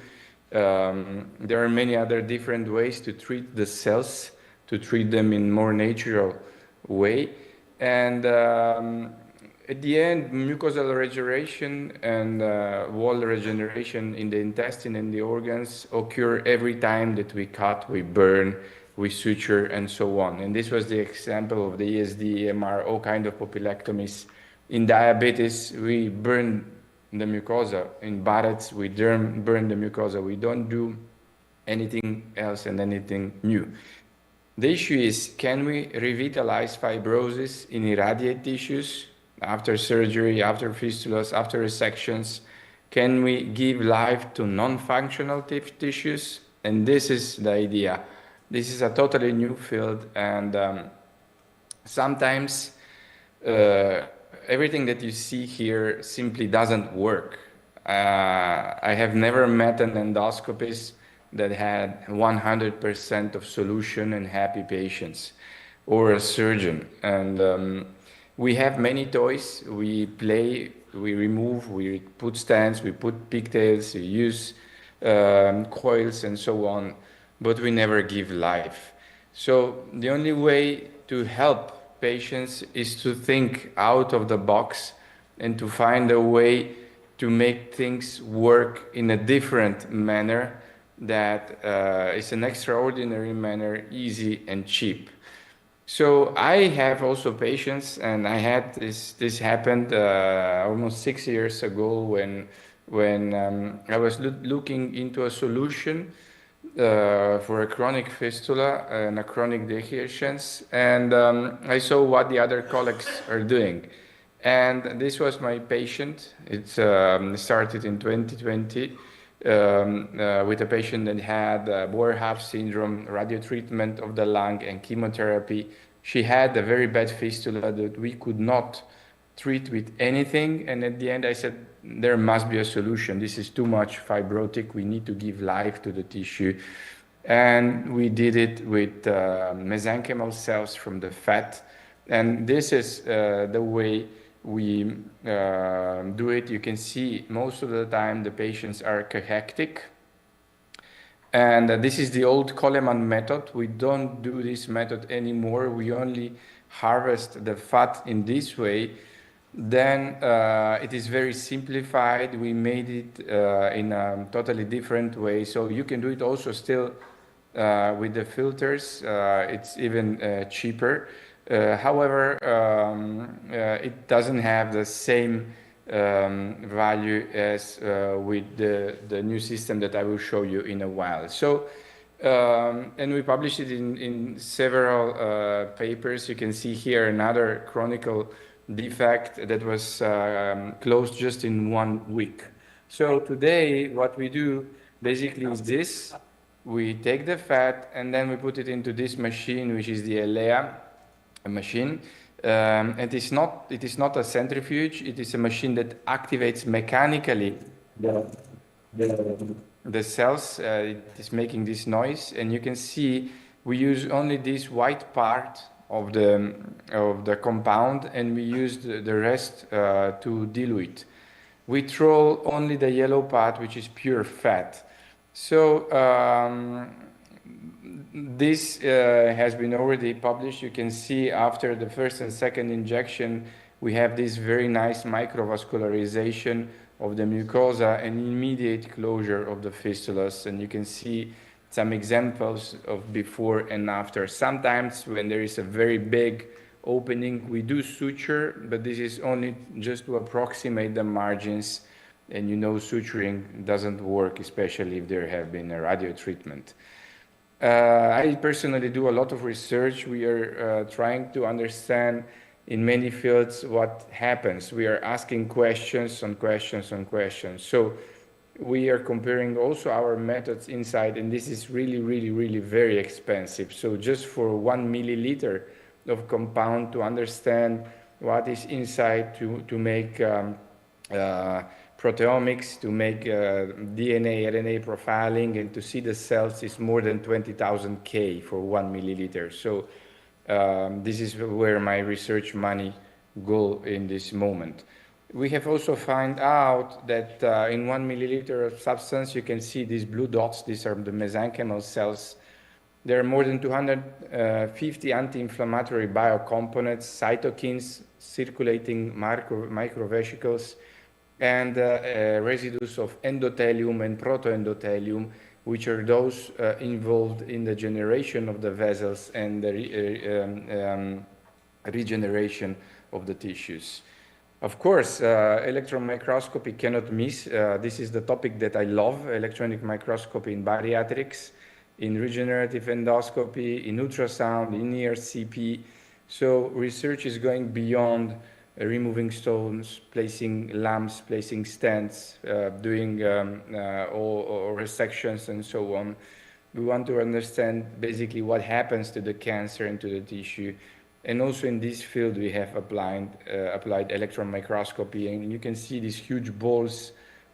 Speaker 6: There are many other different ways to treat the cells, to treat them in more natural way. And at the end, mucosal regeneration and wall regeneration in the intestine and the organs occur every time that we cut, we burn, we suture, and so on. And this was the example of the ESD, EMR, all kind of polylectomies. In diabetes, we burn the mucosa. In Barrett's, we burn the mucosa. We don't do anything else and anything new. The issue is, can we revitalize fibrosis in irradiate tissues after surgery, after fistulas, after resections? Can we give life to non-functional tissues? And this is the idea. This is a totally new field, and sometimes everything that you see here simply doesn't work. I have never met an endoscopist that had 100% of solution and happy patients, or a surgeon. And we have many toys. We play, we remove, we put stents, we put pigtails, we use coils and so on, but we never give life. So the only way to help patients is to think out of the box and to find a way to make things work in a different manner that is an extraordinary manner, easy and cheap. So I have also patients, and I had this happened almost 6 years ago when I was looking into a solution for a chronic fistula and a chronic dehiscence, and I saw what the other colleagues are doing. And this was my patient. It started in 2020 with a patient that had Boerhaave syndrome, radio treatment of the lung and chemotherapy. She had a very bad fistula that we could not treat with anything. And at the end I said, there must be a solution. This is too much fibrotic. We need to give life to the tissue. And we did it with mesenchymal cells from the fat. And this is the way we do it. You can see most of the time the patients are cachectic. And this is the old Coleman method. We don't do this method anymore. We only harvest the fat in this way. Then it is very simplified. We made it in a totally different way. So you can do it also still with the filters. It's even cheaper. However, it doesn't have the same value as with the new system that I will show you in a while. So, and we published it in several papers. You can see here another chronicle defect that was closed just in 1 week. So today, what we do basically is this. We take the fat and then we put it into this machine, which is the ELEA machine. It is not a centrifuge. It is a machine that activates mechanically the cells. It is making this noise, and you can see we use only this white part of the compound, and we use the rest to dilute. We throw only the yellow part, which is pure fat. So this has been already published. You can see after the first and second injection, we have this very nice microvascularization of the mucosa and immediate closure of the fistulas. And you can see some examples of before and after. Sometimes when there is a very big opening, we do suture, but this is only just to approximate the margins. And you know suturing doesn't work, especially if there have been a radio treatment. I personally do a lot of research. We are trying to understand in many fields what happens. We are asking questions on questions on questions. So we are comparing also our methods inside, and this is really, really, really very expensive. So just for 1 milliliter of compound to understand what is inside to make proteomics, to make DNA, RNA profiling, and to see the cells is more than 20,000 K for 1 milliliter. So this is where my research money go in this moment. We have also found out that in 1 milliliter of substance, you can see these blue dots. These are the mesenchymal cells. There are more than 250 anti-inflammatory biocomponents, cytokines, circulating microvesicles, and residues of endothelium and protoendothelium, which are those involved in the generation of the vessels and the regeneration of the tissues. Of course, electron microscopy cannot miss. This is the topic that I love, electronic microscopy in bariatrics, in regenerative endoscopy, in ultrasound, in ERCP. So research is going beyond removing stones, placing lamps, placing stents, doing or resections and so on. We want to understand basically what happens to the cancer and to the tissue. And also in this field, we have applied electron microscopy, and you can see these huge balls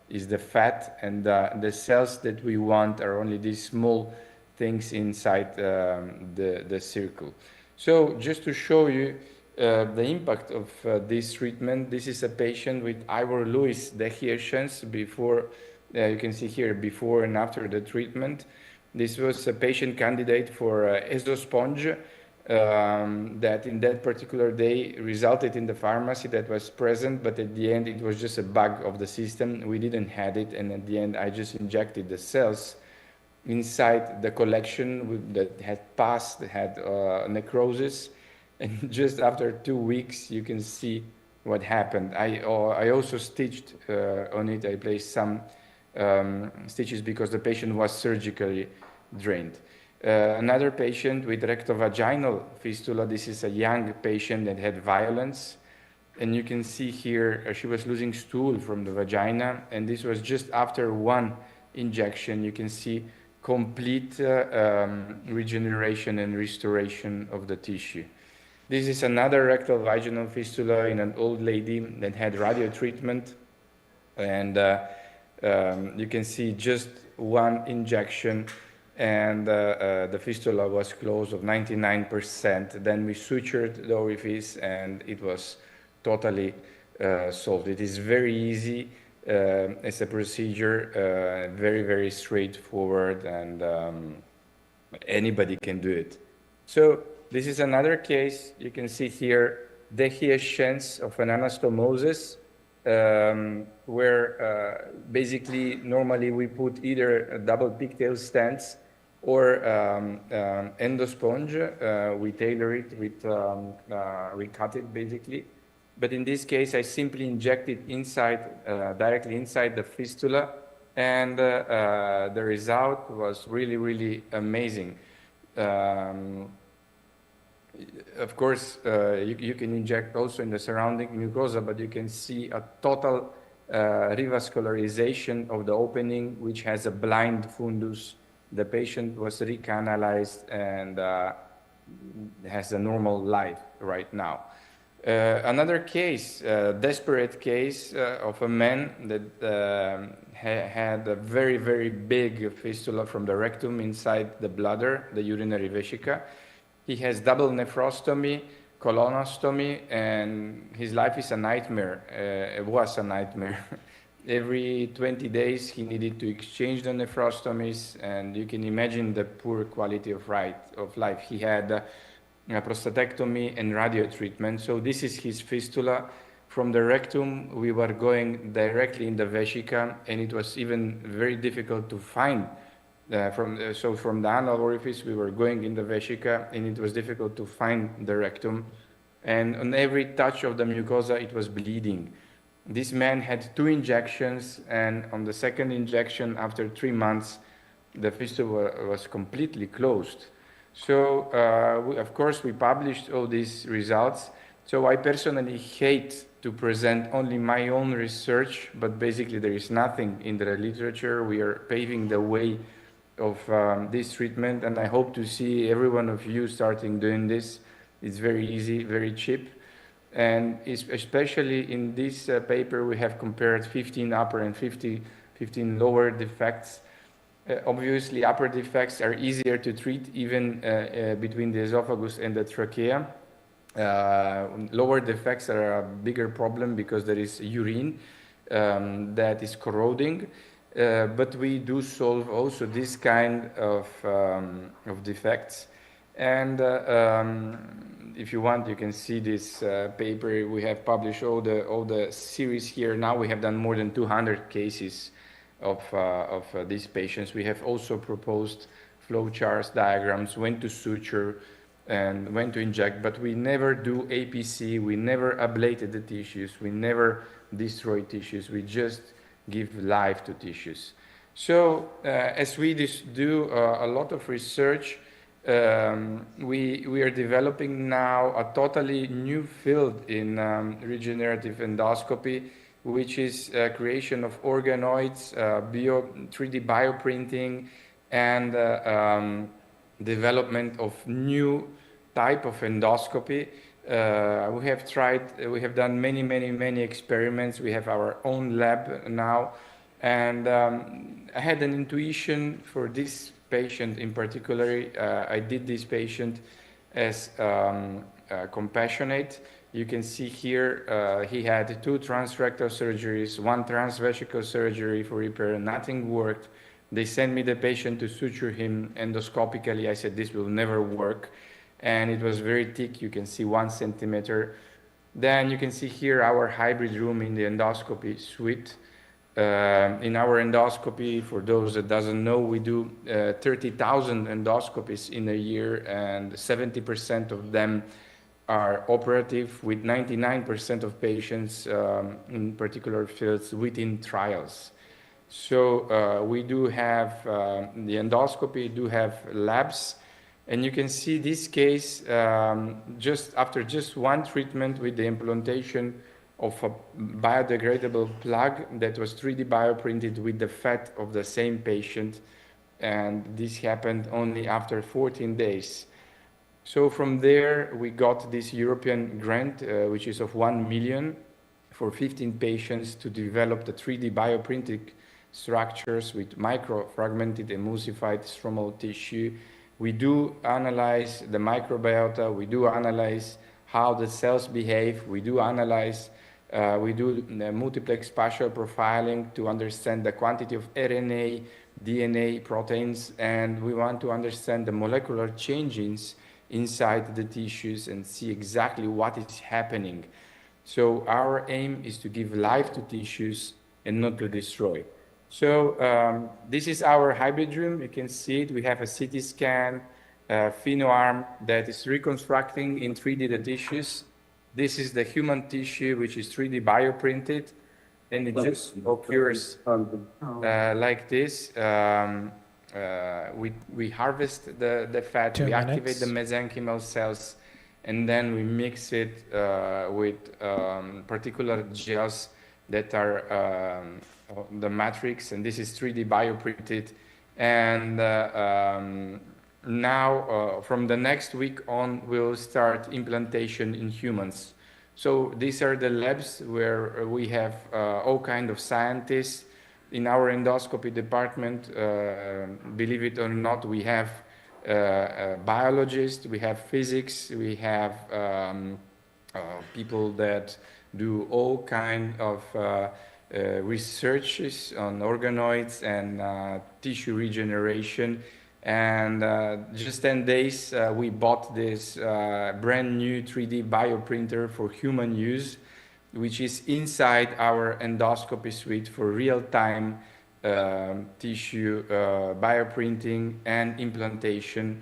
Speaker 6: is the fat, and the cells that we want are only these small things inside the circle. So just to show you the impact of this treatment, this is a patient with Ivor Lewis dehiscence before, you can see here before and after the treatment. This was a patient candidate for EsoSponge that in that particular day resulted in the pharmacy that was present, but at the end it was just a bug of the system. We didn't have it, and at the end I just injected the cells inside the collection that had passed, had necrosis. And just after 2 weeks, you can see what happened. I also stitched on it. I placed some stitches because the patient was surgically drained. Another patient with rectovaginal fistula. This is a young patient that had violence. And you can see here, she was losing stool from the vagina. And this was just after 1 injection. You can see complete regeneration and restoration of the tissue. This is another rectal vaginal fistula in an old lady that had radio treatment. And you can see just 1 injection, and the fistula was closed of 99%. Then we sutured the orifice, and it was totally solved. It is very easy as a procedure, very, very straightforward, and anybody can do it. So this is another case. You can see here dehiscence of an anastomosis, where basically normally we put either a double pigtail stents or endosponge. We tailor it with, we cut it basically. But in this case, I simply inject it inside, directly inside the fistula, and the result was really, really amazing. Of course, you can inject also in the surrounding mucosa, but you can see a total revascularization of the opening, which has a blind fundus. The patient was recanalized and has a normal life right now. Another case, desperate case of a man that had a very, very big fistula from the rectum inside the bladder, the urinary vesicles. He has double nephrostomy, colonostomy, and his life is a nightmare. It was a nightmare. Every 20 days, he needed to exchange the nephrostomies, and you can imagine the poor quality of life. He had a prostatectomy and radio treatment. So this is his fistula. From the rectum, we were going directly in the vesica, and it was even very difficult to find. So from the anal orifice, we were going in the vesica, and it was difficult to find the rectum. And on every touch of the mucosa, it was bleeding. This man had 2 injections, and on the second injection, after 3 months, the fistula was completely closed. So, of course, we published all these results. So I personally hate to present only my own research, but basically there is nothing in the literature. We are paving the way of this treatment, and I hope to see every one of you starting doing this. It's very easy, very cheap. And especially in this paper, we have compared 15 upper and 15 lower defects. Obviously, upper defects are easier to treat even between the esophagus and the trachea. Lower defects are a bigger problem because there is urine that is corroding. But we do solve also this kind of defects. And if you want, you can see this paper. We have published all the series here. Now we have done more than 200 cases of these patients. We have also proposed flowcharts, diagrams, when to suture and when to inject, but we never do APC, we never ablated the tissues, we never destroy tissues, we just give life to tissues. So as we do a lot of research, we are developing now a totally new field in regenerative endoscopy, which is creation of organoids, 3D bioprinting, and development of new type of endoscopy. We have done many experiments. We have our own lab now. And I had an intuition for this patient in particular. I did this patient as compassionate. You can see here he had 2 transrectal surgeries, 1 transvesical surgery for repair, nothing worked. They sent me the patient to suture him endoscopically. I said, this will never work. And it was very thick. You can see 1 centimeter. Then you can see here our hybrid room in the endoscopy suite. In our endoscopy, for those that doesn't know, we do 30,000 endoscopies in a year, and 70% of them are operative, with 99% of patients in particular fields within trials. So we do have the endoscopy, do have labs, and you can see this case just after just 1 treatment with the implantation of a biodegradable plug that was 3D bioprinted with the fat of the same patient, and this happened only after 14 days. So from there we got this European grant, which is of 1 million for 15 patients to develop the 3D bioprinted structures with microfragmented emulsified stromal tissue. We do analyze the microbiota, we do analyze how the cells behave, we do analyze, we do multiplex spatial profiling to understand the quantity of RNA, DNA, proteins, and we want to understand the molecular changes inside the tissues and see exactly what is happening. So our aim is to give life to tissues and not to destroy. So this is our hybrid room. You can see it. We have a CT scan, phenoarm that is reconstructing in 3D the tissues. This is the human tissue, which is 3D bioprinted, and it just occurs like this. We harvest the fat, we activate the mesenchymal cells, and then we mix it with particular gels that are the matrix, and this is 3D bioprinted. And now, from the next week on, we'll start implantation in humans. So these are the labs where we have all kinds of scientists. In our endoscopy department, believe it or not, we have biologists, we have physics, we have people that do all kinds of researches on organoids and tissue regeneration. And just 10 days, we bought this brand new 3D bioprinter for human use, which is inside our endoscopy suite for real-time tissue bioprinting and implantation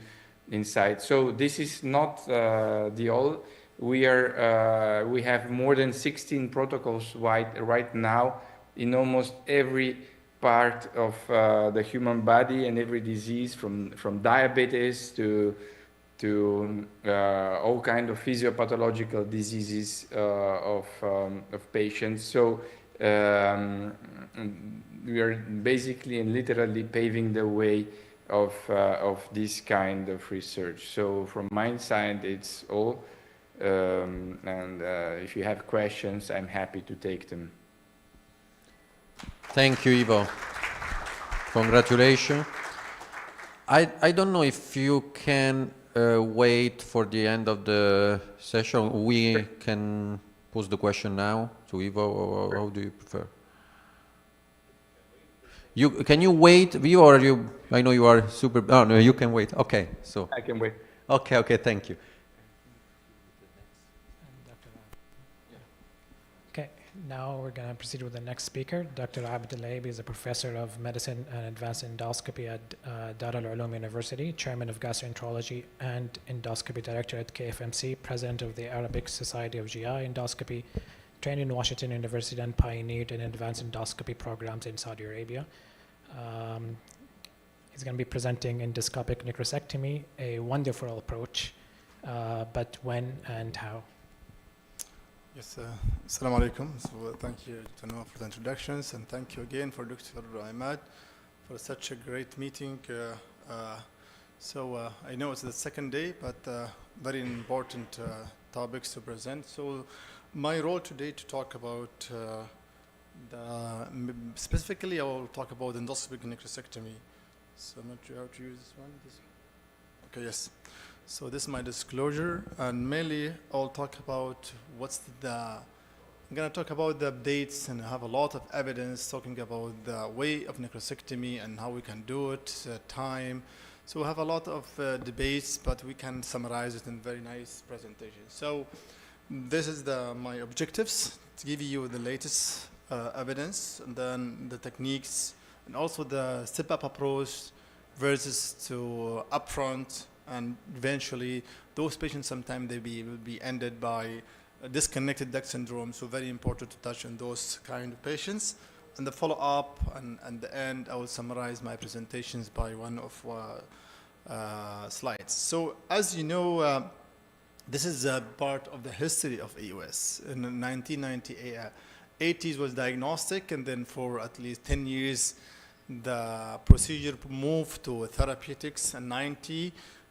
Speaker 6: inside. So this is not the all. We have more than 16 protocols right now in almost every part of the human body and every disease, from diabetes to all kinds of physiopathological diseases of patients. So we are basically and literally paving the way of this kind of research. So from my side, it's all. And if you have questions, I'm happy to take them.
Speaker 12: Thank you, Ivo. Congratulations. I don't know if you can wait for the end of the session. We can pose the question now to Ivo, or how do you prefer? Can you wait, Ivo, or you? I know you are super. Oh no, you can wait. Okay, so
Speaker 6: I can wait.
Speaker 12: Okay, thank you.
Speaker 14: Okay, now we're going to proceed with the next speaker. Dr. Abd Al-Aibi is a professor of medicine and advanced endoscopy at Dar al-Ulum University, chairman of gastroenterology and endoscopy director at KFMC, president of the Arabic Society of GI Endoscopy, trained in Washington University and pioneered in advanced endoscopy programs in Saudi Arabia. He's going to be presenting endoscopic necrosectomy, a wonderful approach, but when and how?
Speaker 11: Yes, assalamu alaikum. So thank you, Dr. Noah, for the introductions, and thank you again for Dr. Imad for such a great meeting. I know it's the second day, but very important topics to present. So my role today to talk about specifically, I will talk about endoscopic necrosectomy. So I'm not sure how to use this one. Okay, yes. So this is my disclosure, and mainly I'll talk about I'm going to talk about the updates, and I have a lot of evidence talking about the way of necrosectomy and how we can do it, time. So we have a lot of debates, but we can summarize it in very nice presentation. So this is my objectives, to give you the latest evidence, and then the techniques, and also the step-up approach versus to upfront. And eventually, those patients sometimes will be ended by disconnected duct syndrome. So very important to touch on those kind of patients. And the follow-up, and at the end, I will summarize my presentations by one of slides. So as you know, this is a part of the history of AUS. In the 1980s was diagnostic, and then for at least 10 years, the procedure moved to therapeutics. And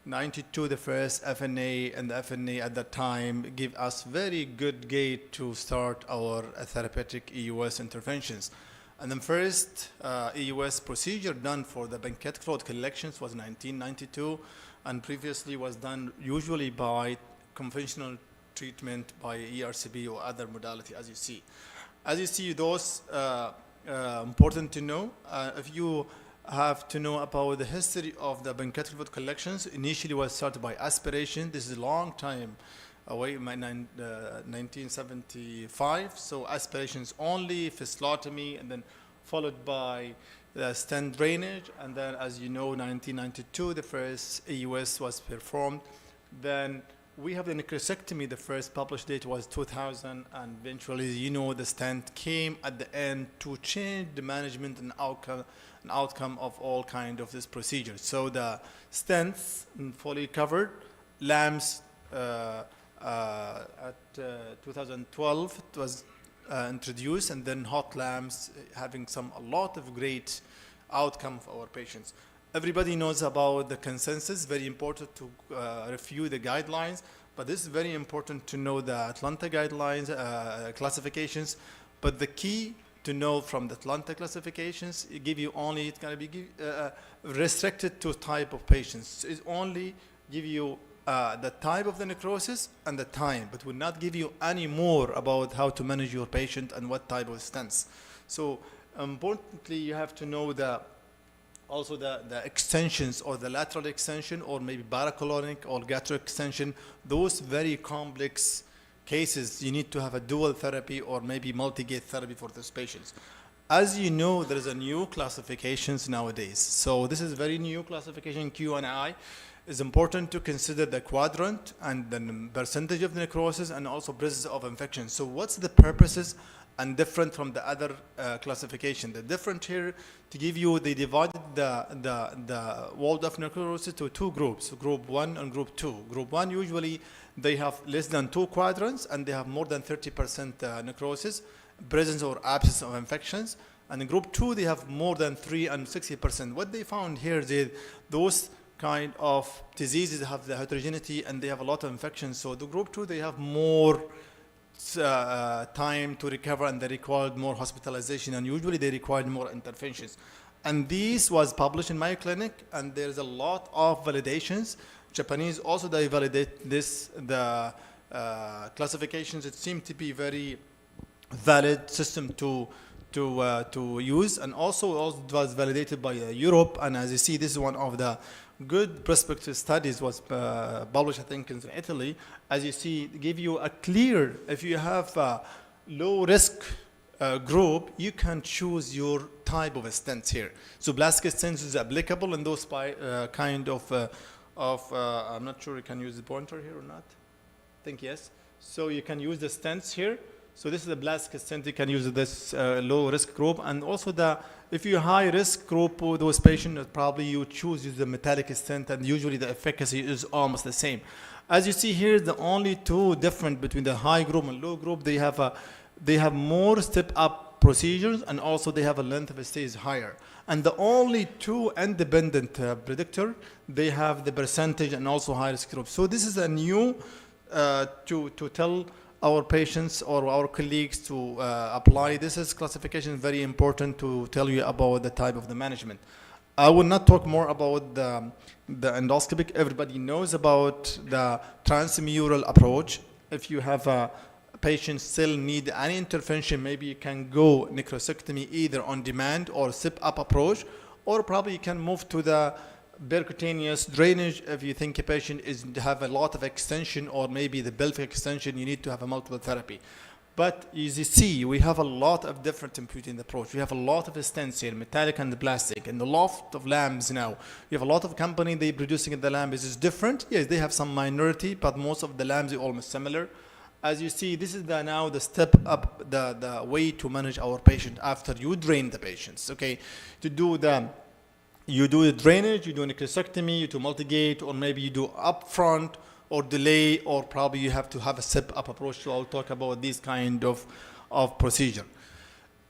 Speaker 11: 92, the first FNA, and the FNA at that time gave us very good gate to start our therapeutic EUS interventions. And then first EUS procedure done for the pancreatic fluid collections was 1992, and previously was done usually by conventional treatment by ERCP or other modality, as you see. As you see, those important to know. If you have to know about the history of the pancreatic fluid collections, initially was started by aspiration. This is a long time away, 1975. So aspirations only, fistulatomy, and then followed by the stent drainage. And then, as you know, 1992, the first EUS was performed. Then we have the necrosectomy. The first published date was 2000, and eventually, you know, the stent came at the end to change the management and outcome of all kind of this procedure. So the stents fully covered, lamps At 2012, it was introduced, and then hot lamps having a lot of great outcome for our patients. Everybody knows about the consensus, very important to review the guidelines, but this is very important to know the Atlanta guidelines, classifications, but the key to know from the Atlanta classifications, it give you only, it's going to be restricted to type of patients. It only give you the type of the necrosis and the time, but will not give you any more about how to manage your patient and what type of stents. So importantly, you have to know also the extensions, or the lateral extension, or maybe paracolonic or gastro extension. Those very complex cases, you need to have a dual therapy or maybe multi-gate therapy for those patients. As you know, there is a new classifications nowadays. So this is very new classification, Q&I. It's important to consider the quadrant and the percentage of necrosis and also presence of infection. So what's the purposes and different from the other classification? The different here, to give you, they divided the walled off necrosis to two groups, group 1 and group 2. Group 1, usually they have less than 2 quadrants and they have more than 30% necrosis, presence or absence of infections. And in group 2, they have more than 3 and 60%. What they found here is those kind of diseases have the heterogeneity and they have a lot of infections. So the group 2, they have more time to recover and they required more hospitalization, and usually they required more interventions. And this was published in my clinic, and there's a lot of validations. Japanese also, they validate this, the classifications. It seemed to be very valid system to use, and also it was validated by Europe. And as you see, this is one of the good prospective studies was published, I think, in Italy. As you see, give you a clear, if you have a low risk group, you can choose your type of stents here. So plastic stents is applicable in those kind of I'm not sure you can use the pointer here or not. I think yes. So you can use the stents here. So this is the plastic stent. You can use this low risk group, and also if you're high risk group, those patients probably you choose the metallic stent, and usually the efficacy is almost the same. As you see here, the only two different between the high group and low group, they have more step up procedures, and also they have a length of stay is higher. And the only two independent predictor, they have the percentage and also high risk group. So this is a new to tell our patients or our colleagues to apply. This is classification, very important to tell you about the type of the management. I will not talk more about the endoscopic. Everybody knows about the transmural approach. If you have a patient still need any intervention, maybe you can go necrosectomy either on demand or zip-up approach, or probably you can move to the percutaneous drainage if you think a patient have a lot of extension, or maybe the pelvic extension, you need to have a multiple therapy. But as you see, we have a lot of different imputing approach. We have a lot of stents here, metallic and plastic, and a lot of lamps now. We have a lot of company, they producing the lamps is different. Yes, they have some minority, but most of the lamps are almost similar. As you see, this is now the step up, the way to manage our patient after you drain the patients. Okay, you do the drainage, you do necrosectomy, you do multigate, or maybe you do upfront or delay, or probably you have to have a step-up approach. So I'll talk about this kind of procedure.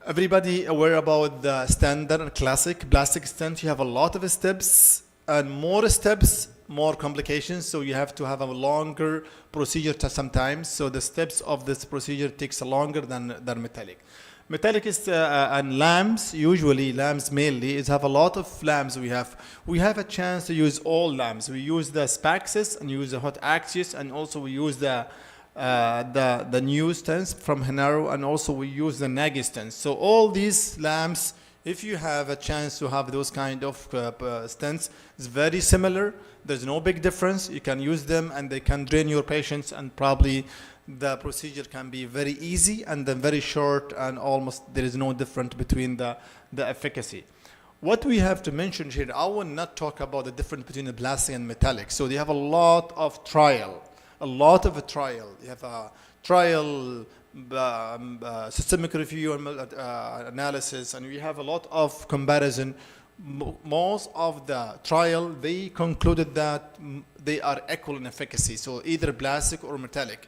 Speaker 11: Everybody aware about the standard and classic plastic stent. You have a lot of steps, and more steps, more complications. So you have to have a longer procedure sometimes. So the steps of this procedure takes longer than metallic. Metallic is and lamps, usually lamps mainly, is have a lot of lamps we have. We have a chance to use all lamps. We use the Spaxis and use the hot axis, and also we use the new stents from Henaro, and also we use the Nagy stents. So all these lamps, if you have a chance to have those kind of stents, it's very similar. There's no big difference. You can use them and they can drain your patients, and probably the procedure can be very easy and then very short, and almost there is no difference between the efficacy. What we have to mention here, I will not talk about the difference between the plastic and metallic. So they have a lot of trial. You have a trial, systemic review and analysis, and we have a lot of comparison. most of the trial, they concluded that they are equal in efficacy, so either plastic or metallic.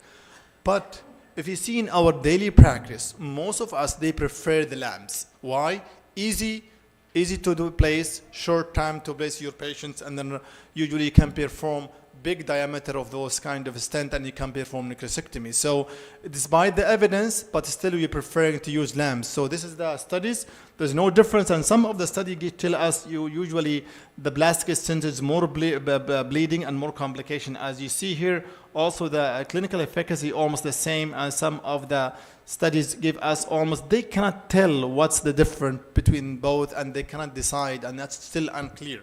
Speaker 11: But if you see in our daily practice, most of us, they prefer the lamps. Why? Easy to do place, short time to place your patients, and then usually you can perform big diameter of those kind of stent and you can perform necrosectomy. So despite the evidence, but still we're preferring to use lamps. So this is the studies. There's no difference, and some of the studies tell us usually the plastic stent is more bleeding and more complication. As you see here, also the clinical efficacy almost the same, and some of the studies give us almost, they cannot tell what's the difference between both, and they cannot decide, and that's still unclear.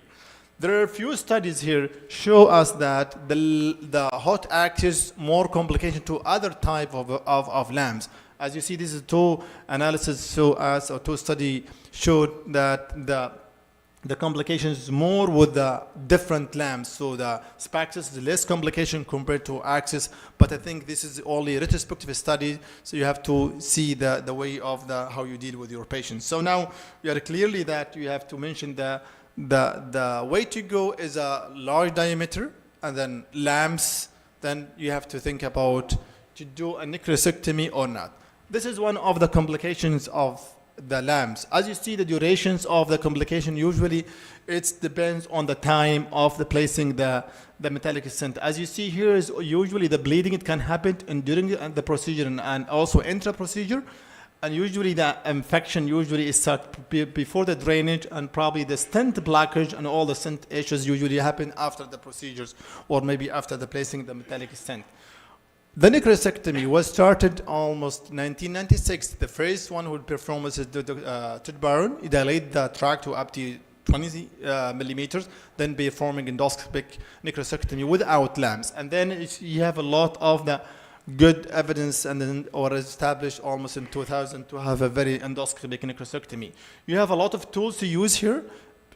Speaker 11: There are a few studies here show us that the hot actors more complication to other type of lamps. As you see, this is two analysis show us, or two study showed that the complications is more with the different lamps. So the Spaxis is less complication compared to Axis, but I think this is only a retrospective study, so you have to see the way of how you deal with your patients. So now you are clearly that you have to mention the way to go is a large diameter, and then lamps, then you have to think about to do a necrosectomy or not. This is one of the complications of the lamps. As you see, the durations of the complication, usually it depends on the time of the placing the metallic stent. As you see here is usually the bleeding, it can happen during the procedure and also intra-procedure. And usually the infection usually is start before the drainage, and probably the stent blockage and all the stent issues usually happen after the procedures, or maybe after the placing the metallic stent. The necrosectomy was started almost 1996. The first one who performed was Ted Barron. He dilated the tract to up to 20 millimeters, then performing endoscopic necrosectomy without lamps. And then you have a lot of the good evidence, and then or established almost in 2000 to have a very endoscopic necrosectomy. You have a lot of tools to use here.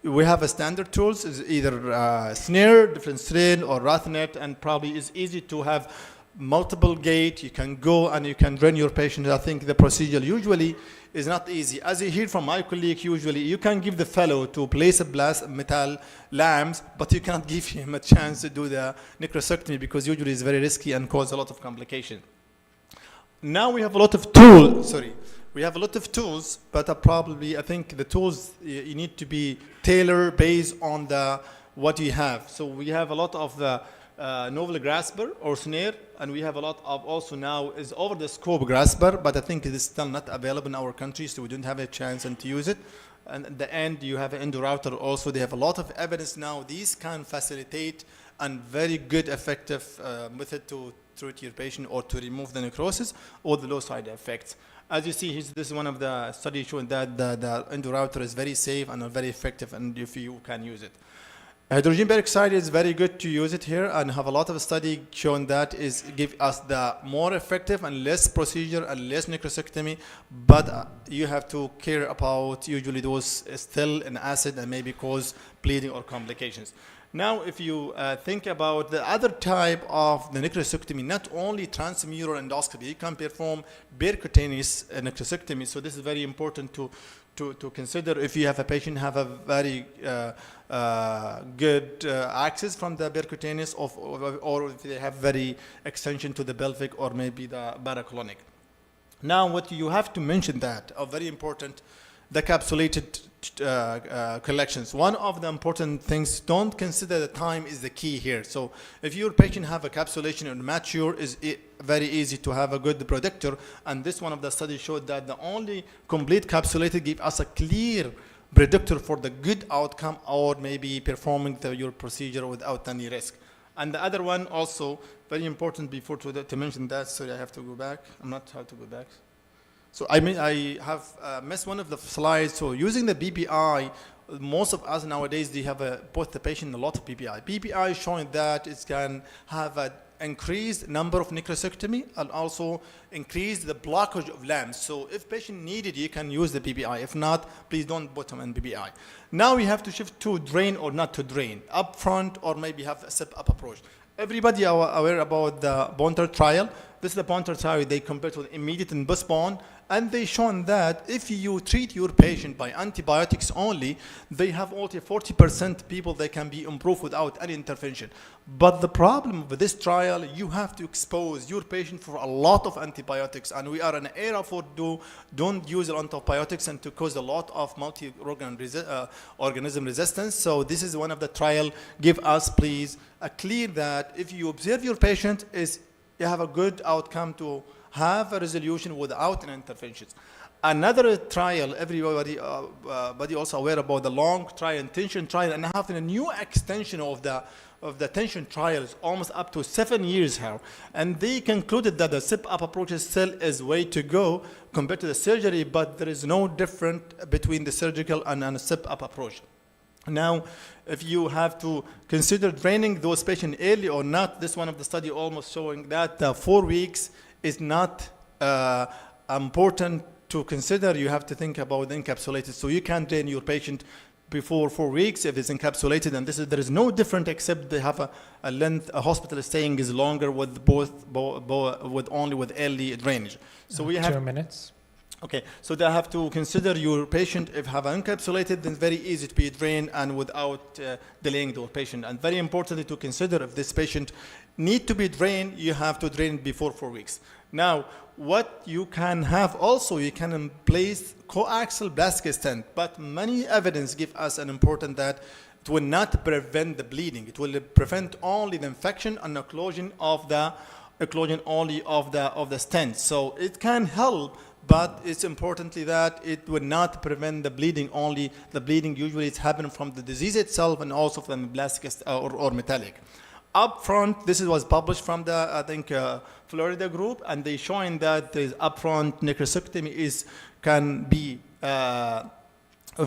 Speaker 11: We have a standard tools, is either snare, different strain, or Rathnet, and probably is easy to have multiple gate. You can go and you can drain your patient. I think the procedure usually is not easy. As you hear from my colleague, usually you can give the fellow to place a metal lamps, but you can't give him a chance to do the necrosectomy because usually it's very risky and cause a lot of complication. Now we have a lot of tools. We have a lot of tools, but I think the tools you need to be tailored based on what you have. So we have a lot of the novel grasper or snare, and we have a lot of also now is over the scope grasper, but I think it is still not available in our country, so we don't have a chance to use it. And at the end, you have an endorouter also. They have a lot of evidence now. These can facilitate and very good, effective method to treat your patient or to remove the necrosis or the low side effects. As you see, this is one of the studies showing that the endorouter is very safe and very effective, and if you can use it. Hydrogen peroxide is very good to use it here, and have a lot of study showing that is give us the more effective and less procedure and less necrosectomy, but you have to care about usually those still in acid and maybe cause bleeding or complications. Now, if you think about the other type of the necrosectomy, not only transmural endoscopy, you can perform percutaneous necrosectomy. So this is very important to consider if you have a patient have a very good access from the percutaneous, or if they have very extension to the pelvic or maybe the paracolonic. Now, what you have to mention that are very important, the capsulated collections. One of the important things, don't consider the time is the key here. So if your patient have a capsulation and mature, is very easy to have a good predictor. And this one of the studies showed that the only complete capsulated give us a clear predictor for the good outcome, or maybe performing your procedure without any risk. And the other one also very important before to mention that. Sorry, I have to go back. I'm not how to go back. So I have missed one of the slides. So using the BPI, most of us nowadays, they have put the patient a lot of BPI. BPI is showing that it can have an increased number of necrosectomy and also increase the blockage of lamps. So if patient needed, you can use the BPI. If not, please don't put them in BPI. Now we have to shift to drain or not to drain, up front or maybe have a step-up approach. Everybody are aware about the Bonter trial. This is the Bonter trial. They compared with immediate and postpone, and they shown that if you treat your patient by antibiotics only, they have only 40% people that can be improved without any intervention. But the problem with this trial, you have to expose your patient for a lot of antibiotics, and we are in an era for don't use antibiotics and to cause a lot of organism resistance. So this is one of the trial. Give us please a clear that if you observe your patient is you have a good outcome to have a resolution without an intervention. Another trial, everybody also aware about the long trial and tension trial, and having a new extension of the tension trials almost up to 7 years now. And they concluded that the zip-up approach still is way to go compared to the surgery, but there is no difference between the surgical and a zip-up approach. Now, if you have to consider draining those patients early or not, this one of the study almost showing that 4 weeks is not important to consider. You have to think about the encapsulated. So you can drain your patient before 4 weeks if it's encapsulated, and there is no different except they have a length. A hospital staying is longer with only with early drainage. So we have
Speaker 14: 2 minutes.
Speaker 11: Okay, so they have to consider your patient. If have encapsulated, then very easy to be drained and without delaying the patient. And very importantly to consider if this patient need to be drained, you have to drain before 4 weeks. Now, what you can have also, you can place coaxial plastic stent, but many evidence give us an important that it will not prevent the bleeding. It will prevent only the infection and occlusion of the stent. So it can help, but it's importantly that it would not prevent the bleeding only. The bleeding usually is happening from the disease itself and also from the plastic or metallic. Up front, this was published from the, I think, Florida group, and they showing that the upfront necrosectomy can be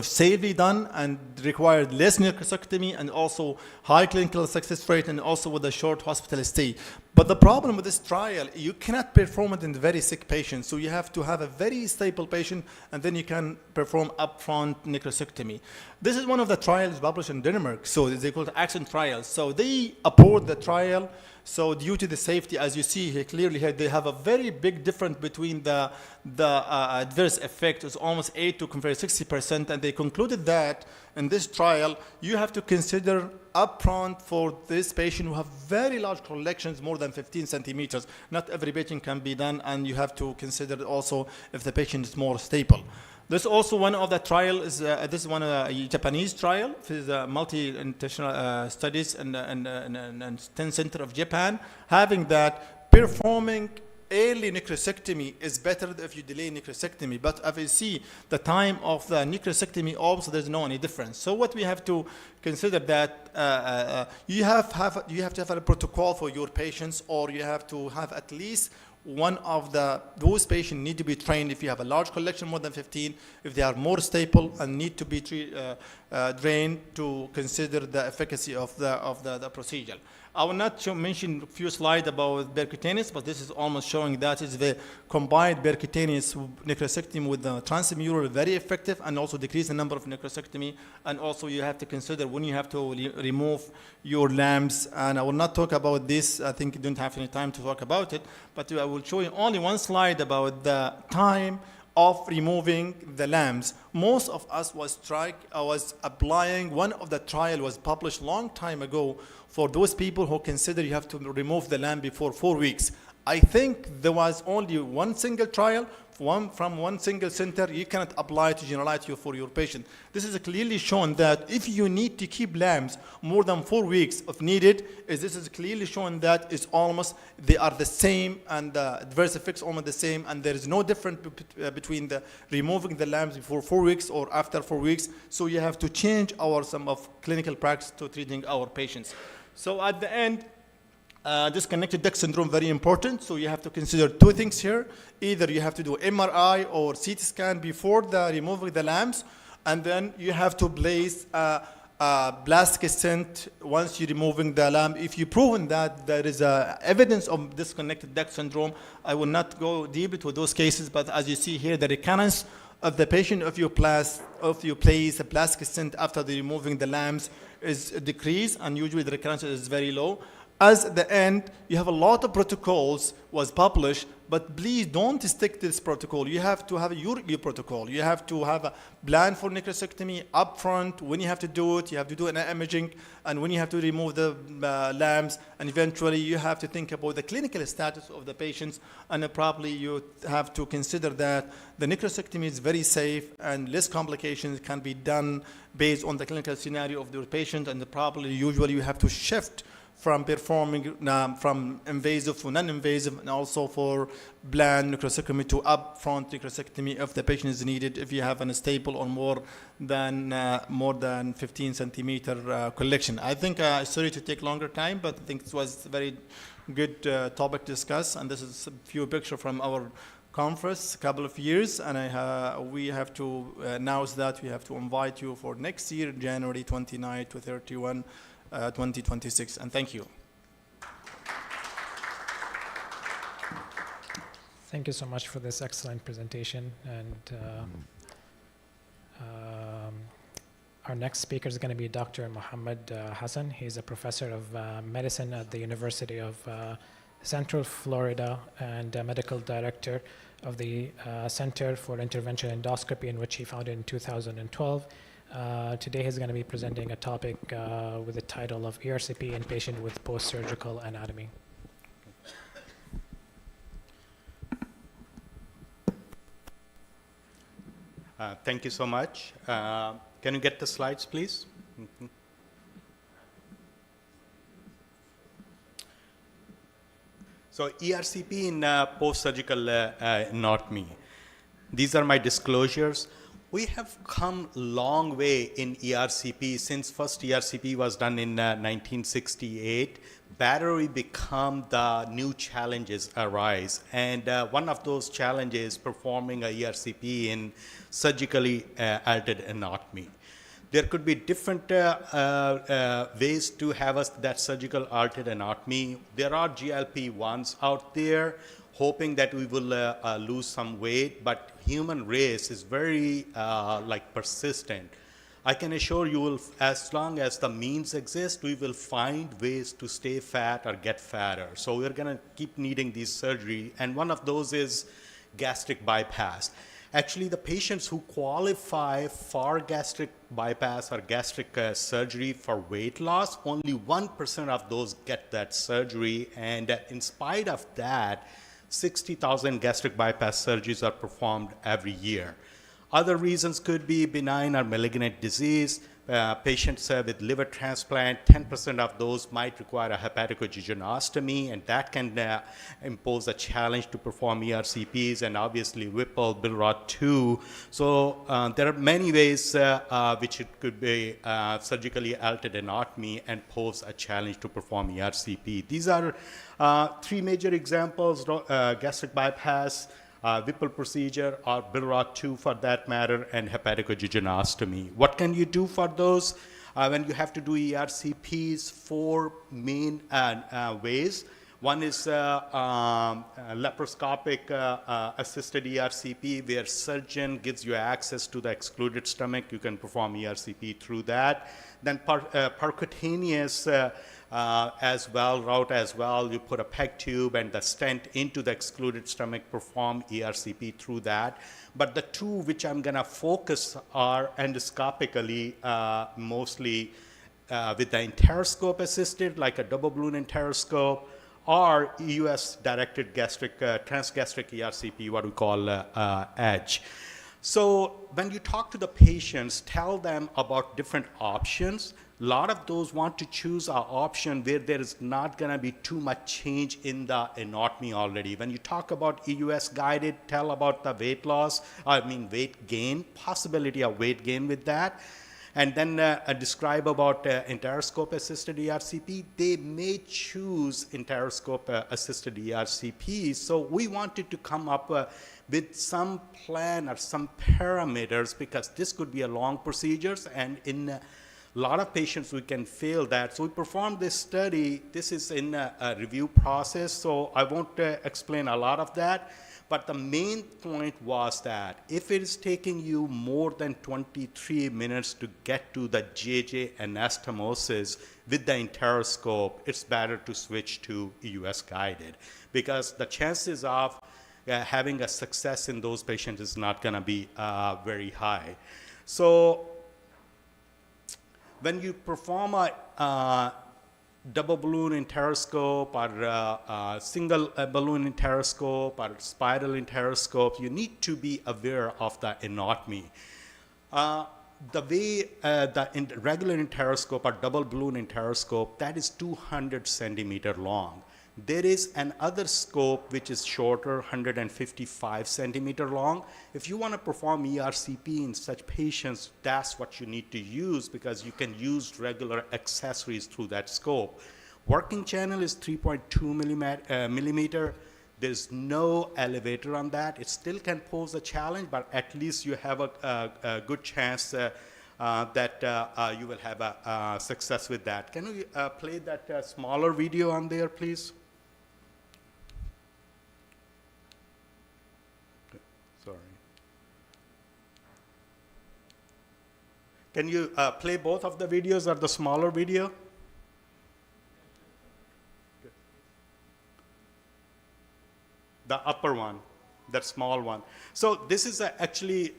Speaker 11: safely done and required less necrosectomy and also high clinical success rate and also with a short hospital stay. But the problem with this trial, you cannot perform it in very sick patients. So you have to have a very stable patient and then you can perform upfront necrosectomy. This is one of the trials published in Denmark. So they call it action trials. So they abort the trial. So due to the safety, as you see here clearly here, they have a very big difference between the adverse effect is almost 8 to compare 60%, and they concluded that in this trial you have to consider upfront for this patient who have very large collections, more than 15 centimeters. Not every patient can be done, and you have to consider also if the patient is more stable. This also one of the trial is this is one Japanese trial. This is multi-international studies and 10 center of Japan, having that performing early necrosectomy is better if you delay necrosectomy. But if you see the time of the necrosectomy, also there's no any difference. So what we have to consider that you have to have a protocol for your patients, or you have to have at least one of those patients need to be trained if you have a large collection, more than 15, if they are more stable and need to be drained to consider the efficacy of the procedure. I will not mention a few slides about percutaneous, but this is almost showing that is the combined percutaneous necrosectomy with the transmural, very effective, and also decrease the number of necrosectomy. And also you have to consider when you have to remove your lamps. And I will not talk about this. I think you don't have any time to talk about it, but I will show you only one slide about the time of removing the lamps. Most of us was applying. One of the trial was published long time ago for those people who consider you have to remove the lamp before 4 weeks. I think there was only one single trial from one single center. You cannot apply to generalize for your patient. This is clearly shown that if you need to keep lamps more than 4 weeks if needed, this is clearly shown that it's almost they are the same and the adverse effects almost the same, and there is no difference between the removing the lamps before 4 weeks or after 4 weeks. So you have to change some of clinical practice to treating our patients. So at the end, disconnected duct syndrome, very important. So you have to consider two things here. Either you have to do MRI or CT scan before removing the lamps, and then you have to place a plastic stent once you're removing the lamp. If you've proven that there is evidence of disconnected duct syndrome, I will not go deep into those cases, but as you see here, the recurrence of the patient, if you place a plastic stent after removing the lamps, is decreased, and usually the recurrence is very low. as at the end, you have a lot of protocols was published, but please don't stick to this protocol. You have to have your protocol. You have to have a plan for necrosectomy upfront. When you have to do it, you have to do an imaging, and when you have to remove the lamps, and eventually you have to think about the clinical status of the patients, and probably you have to consider that the necrosectomy is very safe and less complications can be done based on the clinical scenario of the patient, and probably usually you have to shift from performing from invasive to non-invasive, and also for planned necrosectomy to upfront necrosectomy if the patient is needed, if you have an stable or more than 15 centimeter collection. I think, sorry to take longer time, but I think it was a very good topic to discuss, and this is a few pictures from our conference a couple of years, and we have to announce that we have to invite you for next year, January 29 to 31, 2026, and thank you.
Speaker 14: Thank you so much for this excellent presentation. And our next speaker is going to be Dr. Mohammed Hassan. He's a professor of medicine at the University of Central Florida and medical director of the Center for Interventional Endoscopy, in which he founded in 2012. Today he's going to be presenting a topic with the title of ERCP in patient with post-surgical anatomy.
Speaker 9: Thank you so much. Can you get the slides, please? Mm-hmm. So ERCP in post-surgical anatomy. These are my disclosures. We have come a long way in ERCP since first ERCP was done in 1968. Battery become the new challenges arise, and one of those challenges performing a ERCP in surgically altered anatomy. There could be different ways to have that surgical altered anatomy. There are GLP-1s out there, hoping that we will lose some weight, but human race is very persistent. I can assure you, as long as the means exist, we will find ways to stay fat or get fatter. So we're going to keep needing these surgery, and one of those is gastric bypass. Actually, the patients who qualify for gastric bypass or gastric surgery for weight loss, only 1% of those get that surgery, and in spite of that, 60,000 gastric bypass surgeries are performed every year. Other reasons could be benign or malignant disease. Patients with liver transplant, 10% of those might require a hepatocogenostomy, and that can impose a challenge to perform ERCPs, and obviously Whipple, Billrod too. So there are many ways which it could be surgically altered anatomy and pose a challenge to perform ERCP. These are three major examples: gastric bypass, Whipple procedure, or Billrod 2 for that matter, and hepatocogenostomy. What can you do for those? When you have to do ERCPs, four main ways. One is laparoscopic assisted ERCP, where surgeon gives you access to the excluded stomach. You can perform ERCP through that. Then percutaneous route as well. You put a PEG tube and the stent into the excluded stomach, perform ERCP through that. But the two which I'm going to focus are endoscopically, mostly with the enteroscope assisted, like a double balloon enteroscope, or US directed gastric, transgastric ERCP, what we call EDGE. So when you talk to the patients, tell them about different options. A lot of those want to choose an option where there is not going to be too much change in the anatomy already. When you talk about EUS guided, tell about the weight gain, possibility of weight gain with that. And then describe about enteroscope assisted ERCP. They may choose enteroscope assisted ERCP. So we wanted to come up with some plan or some parameters, because this could be a long procedures, and in a lot of patients, we can fail that. So we performed this study. This is in a review process, so I won't explain a lot of that. But the main point was that if it is taking you more than 23 minutes to get to the JJ anastomosis with the enteroscope, it's better to switch to EUS guided, because the chances of having a success in those patients is not going to be very high. So when you perform a double balloon enteroscope or single balloon enteroscope or spiral enteroscope, you need to be aware of the anatomy. The way the regular enteroscope or double balloon enteroscope, that is 200 centimeter long. There is another scope which is shorter, 155 centimeter long. If you want to perform ERCP in such patients, that's what you need to use, because you can use regular accessories through that scope. Working channel is 3.2 millimeter. There's no elevator on that. It still can pose a challenge, but at least you have a good chance that you will have a success with that. Can we play that smaller video on there, please? Sorry. Can you play both of the videos or the smaller video? The upper one, that small one. So this is actually,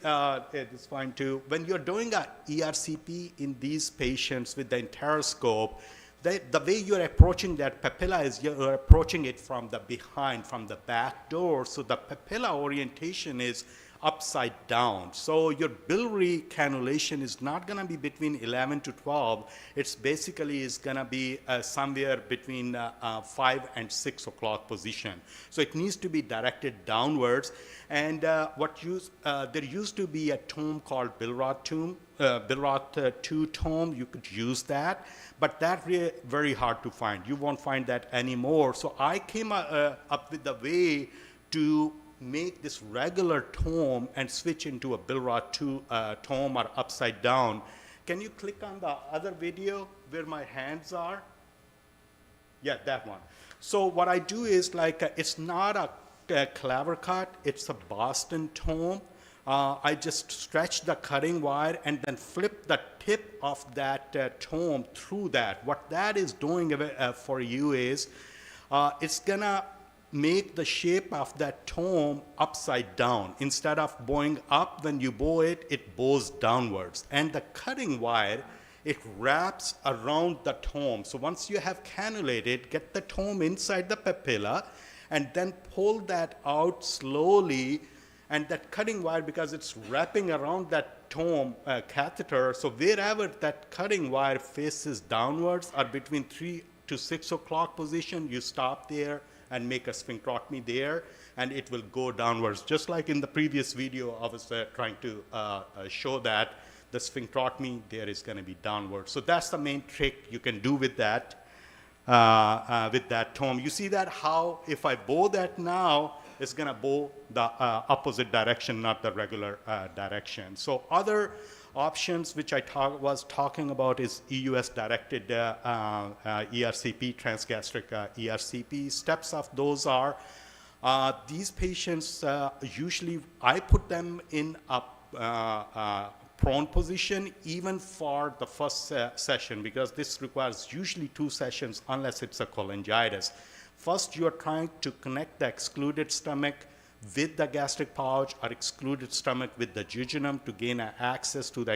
Speaker 9: it's fine too. When you're doing a ERCP in these patients with the enteroscope, the way you're approaching that papilla is you're approaching it from the behind, from the back door. So the papilla orientation is upside down. So your biliary cannulation is not going to be between 11 to 12. It's basically is going to be somewhere between 5 and 6 o'clock position. So it needs to be directed downwards. And there used to be a tome called Billrod 2 tome. You could use that, but that's really very hard to find. You won't find that anymore. So I came up with a way to make this regular tome and switch into a Billrod 2 tome or upside down. Can you click on the other video where my hands are? Yeah, that one. So what I do is it's not a claver cut, it's a Boston tome. I just stretch the cutting wire and then flip the tip of that tome through that. What that is doing for you is it's gonna make the shape of that tome upside down. Instead of bowing up when you bow it, it bows downwards. And the cutting wire, it wraps around the tome. So once you have cannulated, get the tome inside the papilla and then pull that out slowly. And that cutting wire, because it's wrapping around that tome catheter, so wherever that cutting wire faces downwards or between 3 to 6 o'clock position, you stop there and make a sphincterotomy there, and it will go downwards. Just like in the previous video, I was trying to show that the sphincterotomy there is going to be downwards. So that's the main trick you can do with that tome. You see that how if I bow that now, it's going to bow the opposite direction, not the regular direction. So other options which I was talking about is EUS directed ERCP, transgastric ERCP. Steps of those are these patients usually I put them in a prone position even for the first session, because this requires usually 2 sessions unless it's a cholangitis. First, you're trying to connect the excluded stomach with the gastric pouch or excluded stomach with the jejunum to gain access to the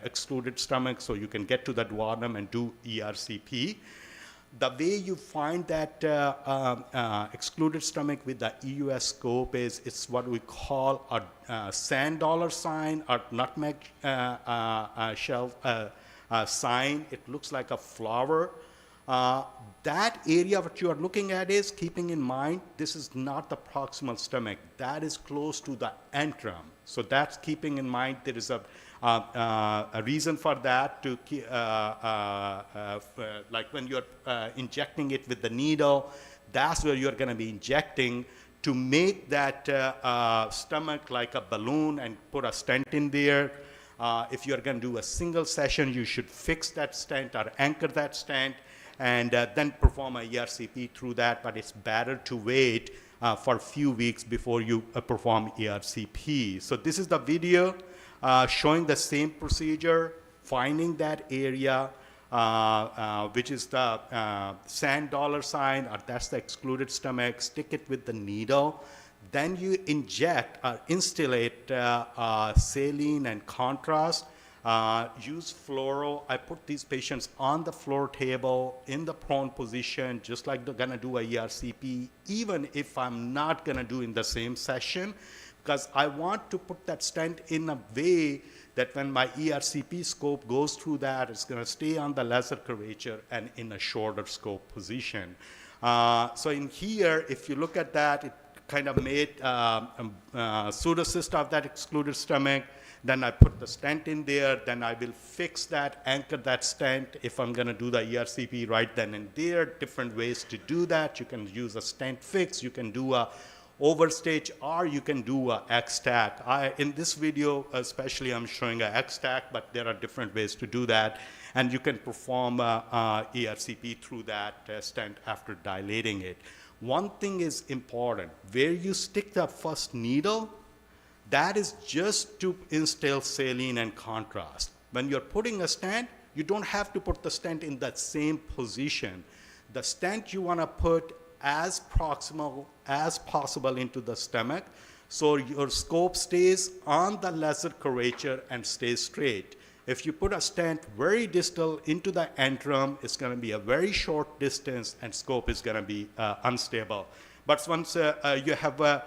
Speaker 9: excluded stomach so you can get to the duodenum and do ERCP. The way you find that excluded stomach with the EUS scope is it's what we call a sand dollar sign or nutmeg shell sign. It looks like a flower. That area what you are looking at is, keeping in mind, this is not the proximal stomach. That is close to the antrum. So that's keeping in mind. There is a reason for that, to like when you're injecting it with the needle, that's where you're going to be injecting to make that stomach like a balloon and put a stent in there. If you're going to do a single session, you should fix that stent or anchor that stent and then perform a ERCP through that, but it's better to wait for a few weeks before you perform ERCP. So this is the video showing the same procedure, finding that area, which is the sand dollar sign, or that's the excluded stomach, stick it with the needle. Then you inject or instillate saline and contrast. Use fluoro. I put these patients on the floor table in the prone position, just like they're gonna do a ERCP, even if I'm not gonna do in the same session, because I want to put that stent in a way that when my ERCP scope goes through that, it's gonna stay on the lesser curvature and in a shorter scope position. So in here, if you look at that, it kind of made pseudocyst of that excluded stomach. Then I put the stent in there, then I will fix that, anchor that stent if I'm gonna do the ERCP right then and there. Different ways to do that. You can use a stent fix, you can do a overstage, or you can do a X-tack. In this video especially, I'm showing a X-tack, but there are different ways to do that. And you can perform ERCP through that stent after dilating it. One thing is important, where you stick the first needle, that is just to instill saline and contrast. When you're putting a stent, you don't have to put the stent in that same position. The stent you want to put as proximal as possible into the stomach, so your scope stays on the lesser curvature and stays straight. If you put a stent very distal into the antrum, it's going to be a very short distance and scope is going to be unstable. But once you have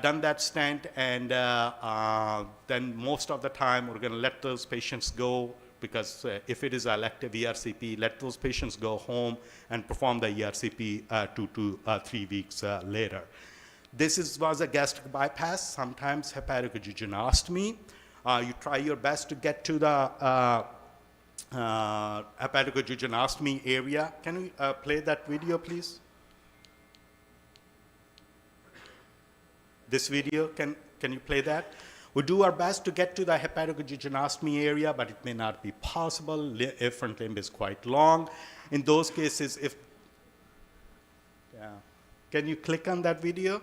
Speaker 9: done that stent, and then most of the time we're going to let those patients go, because if it is elective ERCP, let those patients go home and perform the ERCP 2 to 3 weeks later. This was a gastric bypass, sometimes hepatogegenostomy. You try your best to get to the hepatogegenostomy area. Can we play that video, please? This video, can you play that? We do our best to get to the hepatogegenostomy area, but it may not be possible. Efferent limb is quite long. In those cases, can you click on that video?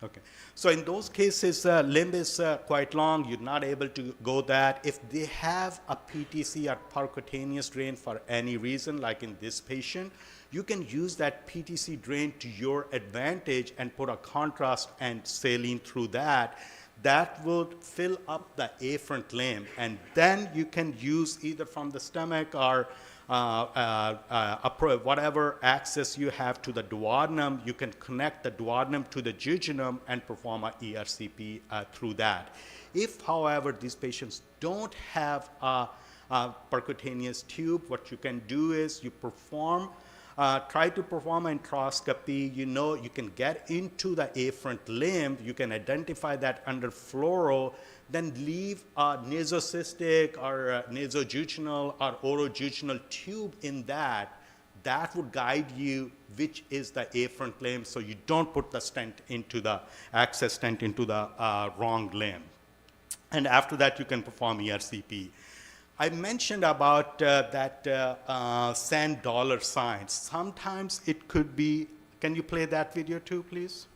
Speaker 9: Okay. So in those cases, limb is quite long. You're not able to go that. If they have a PTC or percutaneous drain for any reason, like in this patient, you can use that PTC drain to your advantage and put a contrast and saline through that. That would fill up the afferent limb, and then you can use either from the stomach or whatever access you have to the duodenum, you can connect the duodenum to the jejunum and perform a ERCP through that. If, however, these patients don't have a percutaneous tube, what you can do is you try to perform an enteroscopy. You can get into the afferent limb, you can identify that under fluoro, then leave a nasocystic or nasojejunal or orojejunal tube in that. That would guide you which is the afferent limb, so you don't put the stent into the access stent into the wrong limb. And after that, you can perform ERCP. I mentioned about that sand dollar sign. Sometimes it could be, can you play that video too, please?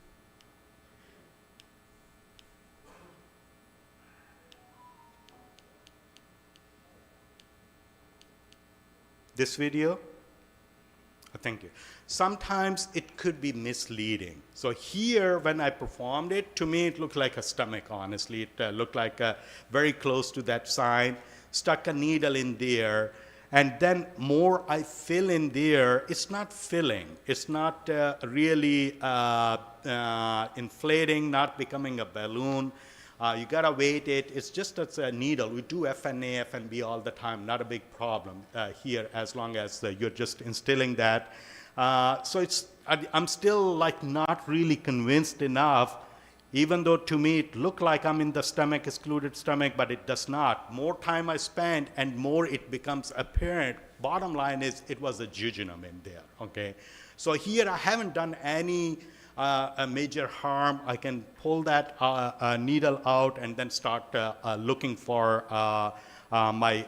Speaker 9: This video? Thank you. Sometimes it could be misleading. So here, when I performed it, to me it looked like a stomach, honestly. It looked like very close to that sign. Stuck a needle in there, and then more I fill in there, it's not filling. It's not really inflating, not becoming a balloon. You gotta weight it. It's just a needle. We do FNA, FNB all the time, not a big problem here, as long as you're just instilling that. So I'm still like not really convinced enough, even though to me it looked like I'm in the stomach, excluded stomach, but it does not. More time I spend and more it becomes apparent. Bottom line is it was a jejunum in there, okay? So here I haven't done any a major harm, I can pull that needle out and then start looking for my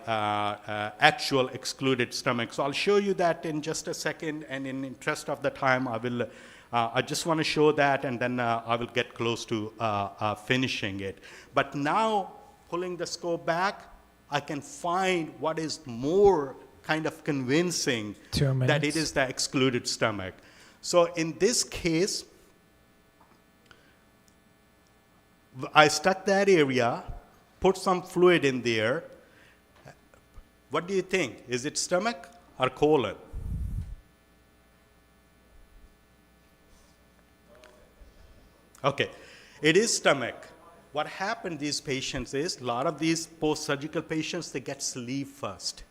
Speaker 9: actual excluded stomach. So I'll show you that in just a second, and in interest of the time, I just want to show that, and then I will get close to finishing it. But now, pulling the scope back, I can find what is more kind of convincing that it is the excluded stomach. So in this case, I stuck that area, put some fluid in there. What do you think? Is it stomach or colon? Okay, it is stomach. What happened these patients is, a lot of these post-surgical patients, they get sleeve first,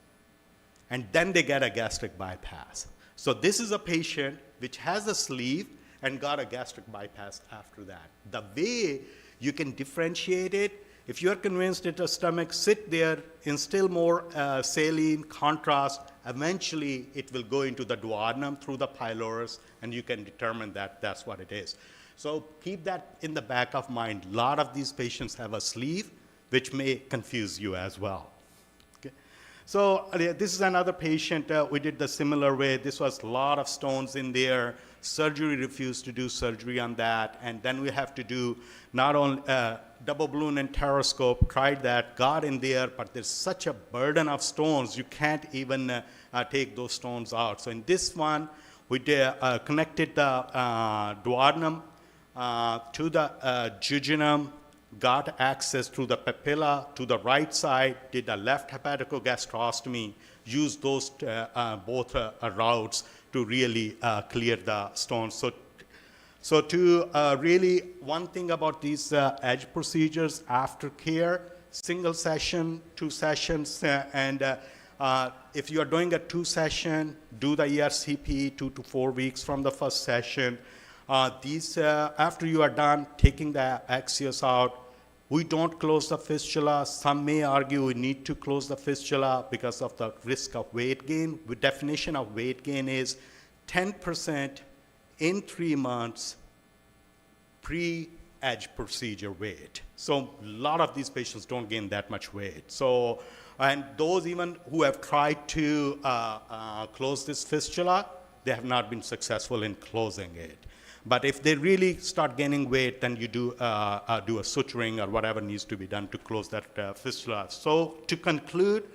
Speaker 9: and then they get a gastric bypass. So this is a patient which has a sleeve and got a gastric bypass after that. The way you can differentiate it, if you're convinced it's a stomach, sit there, instill more saline, contrast, eventually it will go into the duodenum through the pylorus, and you can determine that that's what it is. So keep that in the back of mind. A lot of these patients have a sleeve, which may confuse you as well. Okay. So this is another patient. We did the similar way. This was a lot of stones in there. Surgery refused to do surgery on that. And then we have to do not only double balloon and pteroscope. Tried that, got in there, but there's such a burden of stones, you can't even take those stones out. So in this one, we connected the duodenum to the jejunum, got access through the papilla to the right side, did a left hepatogastrostomy, used those both routes to really clear the stones. So to really, one thing about these edge procedures, after care, single session, 2 sessions, and if you are doing a 2 session, do the ERCP 2 to 4 weeks from the first session. After you are done taking the axios out, we don't close the fistula. Some may argue we need to close the fistula because of the risk of weight gain. The definition of weight gain is 10% in 3 months pre-edge procedure weight. So a lot of these patients don't gain that much weight. So, and those even who have tried to close this fistula, they have not been successful in closing it. But if they really start gaining weight, then you do a suturing or whatever needs to be done to close that fistula. So to conclude,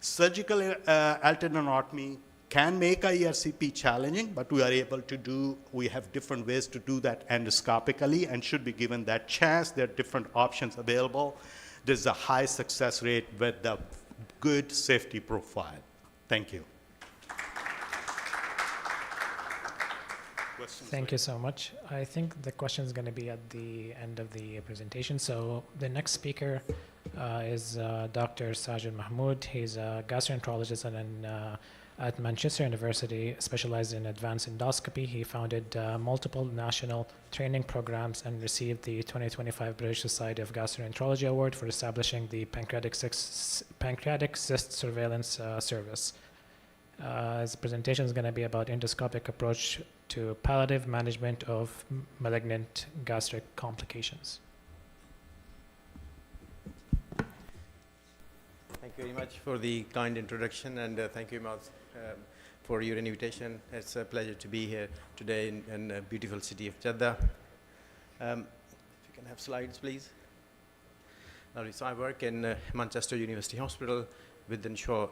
Speaker 9: surgical alternatomy can make a ERCP challenging, but we have different ways to do that endoscopically and should be given that chance. There are different options available. There's a high success rate with the good safety profile. Thank you.
Speaker 14: Thank you so much. I think the question is going to be at the end of the presentation. So the next speaker is Dr. Sajid Mahmood. He's a gastroenterologist at Manchester University, specialized in advanced endoscopy. He founded multiple national training programs and received the 2025 British Society of Gastroenterology Award for establishing the pancreatic cyst surveillance service. His presentation is going to be about endoscopic approach to palliative management of malignant gastric complications.
Speaker 10: Thank you very much for the kind introduction, and thank you, Imad, for your invitation. It's a pleasure to be here today in the beautiful city of Jeddah. If you can have slides, please. So I work in Manchester University Hospital within Shaw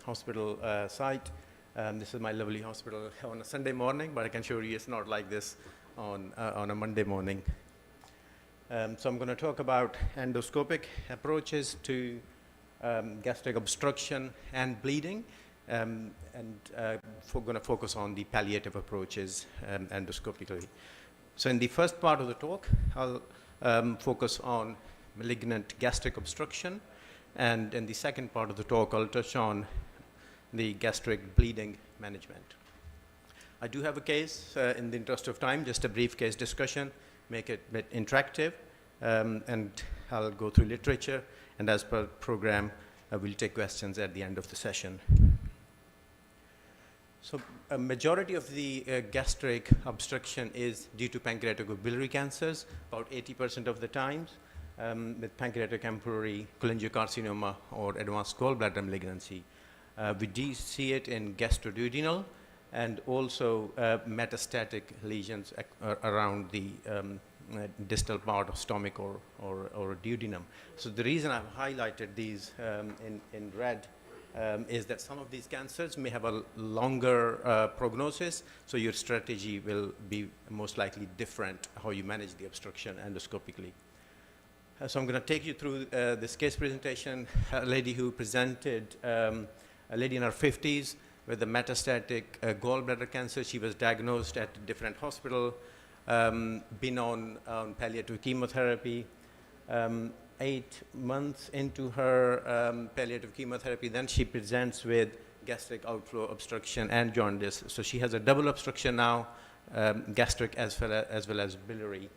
Speaker 10: Hospital site. This is my lovely hospital on a Sunday morning, but I can assure you it's not like this on a Monday morning. So I'm going to talk about endoscopic approaches to gastric obstruction and bleeding, and going to focus on the palliative approaches endoscopically. So in the first part of the talk, I'll focus on malignant gastric obstruction, and in the second part of the talk, I'll touch on the gastric bleeding management. I do have a case, in the interest of time, just a brief case discussion, make it a bit interactive, and I'll go through literature, and as per program, we'll take questions at the end of the session. So a majority of the gastric obstruction is due to pancreatic or biliary cancers, about 80% of the times, with pancreatic ampullary cholangiocarcinoma or advanced gallbladder malignancy. We do see it in gastroduodenal and also metastatic lesions around the distal part of stomach or duodenum. So the reason I've highlighted these in red is that some of these cancers may have a longer prognosis, so your strategy will be most likely different how you manage the obstruction endoscopically. So I'm going to take you through this case presentation. A lady who presented, a lady in her 50s with a metastatic gallbladder cancer. She was diagnosed at a different hospital, been on palliative chemotherapy. 8 months into her palliative chemotherapy, then she presents with gastric outflow obstruction and jaundice. So she has a double obstruction now, gastric as well as biliary.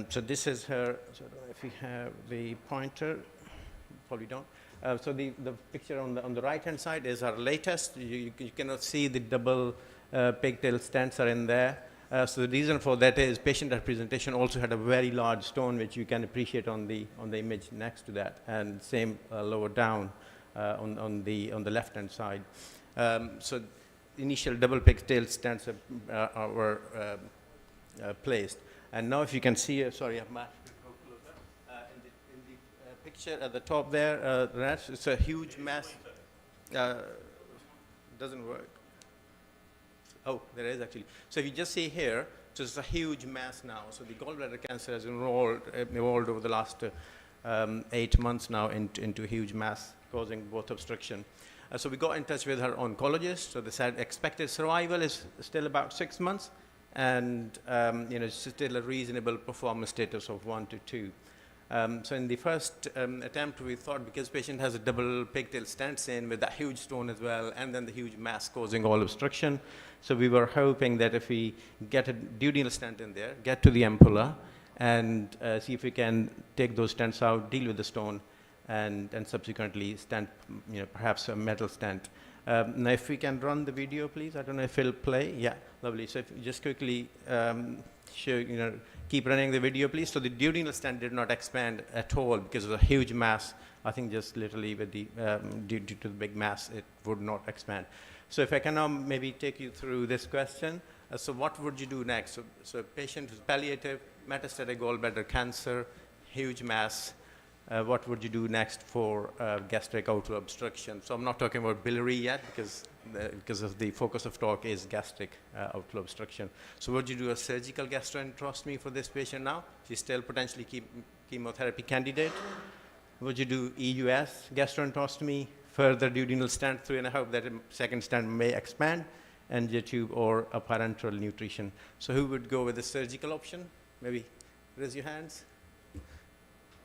Speaker 10: So this is her, so I don't know if we have the pointer, probably don't. So the picture on the right-hand side is our latest. You cannot see the double pigtail stents are in there. So the reason for that is patient at presentation also had a very large stone, which you can appreciate on the image next to that, and same lower down on the left-hand side. So initial double pigtail stents were placed, and now if you can see, sorry, I've matched it closer. In the picture at the top there, it's a huge mass. Doesn't work. Oh, there is actually. So if you just see here, so it's a huge mass now. So the gallbladder cancer has evolved over the last 8 months now into a huge mass causing both obstruction. So we got in touch with her oncologist. So they said expected survival is still about 6 months, and it's still a reasonable performance status of 1 to 2. So in the first attempt, we thought because patient has a double pigtail stents in with that huge stone as well, and then the huge mass causing all obstruction. So we were hoping that if we get a duodenal stent in there, get to the ampulla, and see if we can take those stents out, deal with the stone, and subsequently stent, perhaps a metal stent. Now, if we can run the video, please. I don't know if it'll play. Yeah, lovely. So if you just quickly show, keep running the video, please. So the duodenal stent did not expand at all because of a huge mass. I think just literally with the due to the big mass, it would not expand. So if I can now maybe take you through this question. So what would you do next? So patient who's palliative, metastatic gallbladder cancer, huge mass. What would you do next for gastric outflow obstruction? So I'm not talking about biliary yet because of the focus of talk is gastric outflow obstruction. So would you do a surgical gastroenterostomy for this patient now? She's still potentially chemotherapy candidate. Would you do EUS gastroenterostomy, further duodenal stent through, and I hope that a second stent may expand, angiotube or a parenteral nutrition? So who would go with the surgical option? Maybe raise your hands.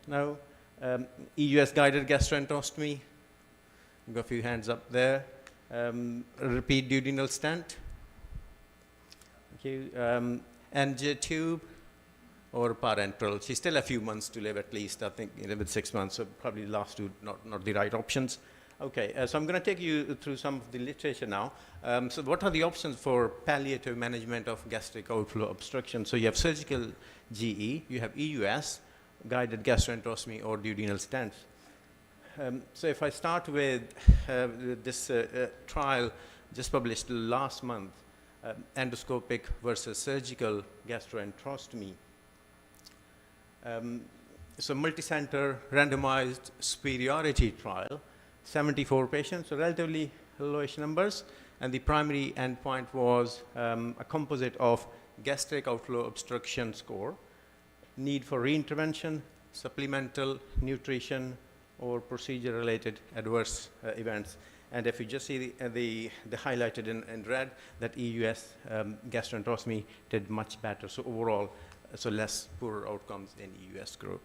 Speaker 10: No? EUS guided gastroenterostomy. Got a few hands up there. Repeat duodenal stent. Thank you. Angiotube or parenteral. She's still a few months to live at least, I think, with 6 months, so probably the last two not the right options. Okay, so I'm going to take you through some of the literature now. So what are the options for palliative management of gastric outflow obstruction? So you have surgical GE, you have EUS, guided gastroenterostomy or duodenal stents. So if I start with this trial just published last month, endoscopic versus surgical gastroenterostomy. So multi-center randomized superiority trial, 74 patients, so relatively lowish numbers, and the primary endpoint was a composite of gastric outflow obstruction score, need for reintervention, supplemental nutrition, or procedure-related adverse events. And if you just see the highlighted in red, that EUS gastroenterostomy did much better. So overall, so less poorer outcomes in EUS group.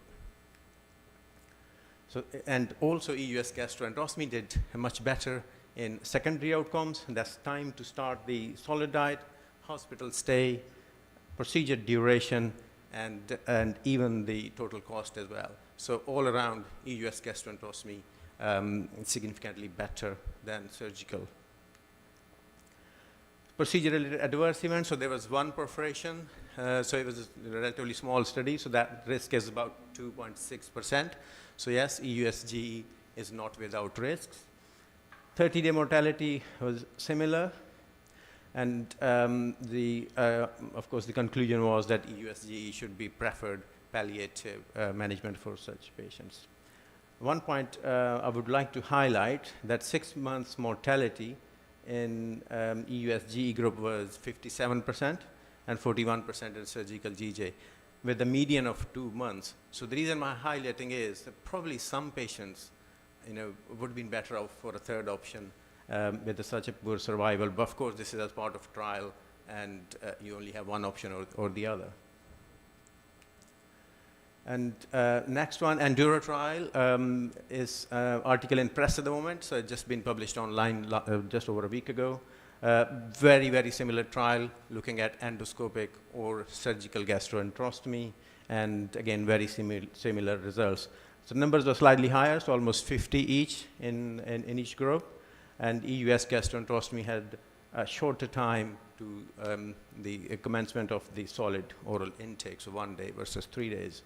Speaker 10: So, and also EUS gastroenterostomy did much better in secondary outcomes. And that's time to start the solid diet, hospital stay, procedure duration, and even the total cost as well. So all around, EUS gastroenterostomy significantly better than surgical. Procedure-related adverse events, so there was one perforation, so it was a relatively small study, so that risk is about 2.6%. So yes, EUSGE is not without risks. 30-day mortality was similar, and of course the conclusion was that EUSGE should be preferred palliative management for such patients. One point I would like to highlight that 6 months mortality in EUSGE group was 57% and 41% in surgical GJ, with a median of 2 months. So the reason I'm highlighting is that probably some patients, would have been better off for a third option with such a poor survival. But of course, this is as part of trial, and you only have one option or the other. And next one, Enduro trial is article in press at the moment, so it's just been published online just over a week ago. Very, very similar trial looking at endoscopic or surgical gastroenterostomy, and again, very similar results. So numbers were slightly higher, so almost 50 each in each group, and EUS gastroenterostomy had a shorter time to the commencement of the solid oral intake, so 1 day versus 3 days.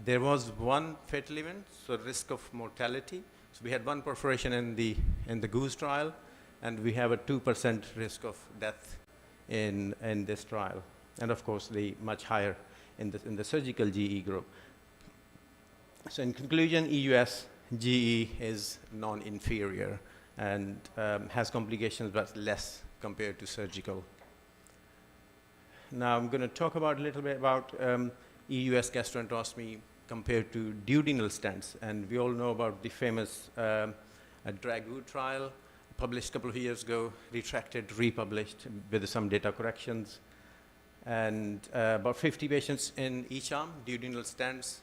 Speaker 10: There was one fatal event, so risk of mortality. So we had one perforation in the goose trial, and we have a 2% risk of death in this trial, and of course the much higher in the surgical GE group. So in conclusion, EUS GE is non-inferior and has complications but less compared to surgical. Now I'm going to talk about a little bit about EUS gastroenterostomy compared to duodenal stents, and we all know about the famous DRAGOO trial, published a couple of years ago, retracted, republished with some data corrections, and about 50 patients in each arm, duodenal stents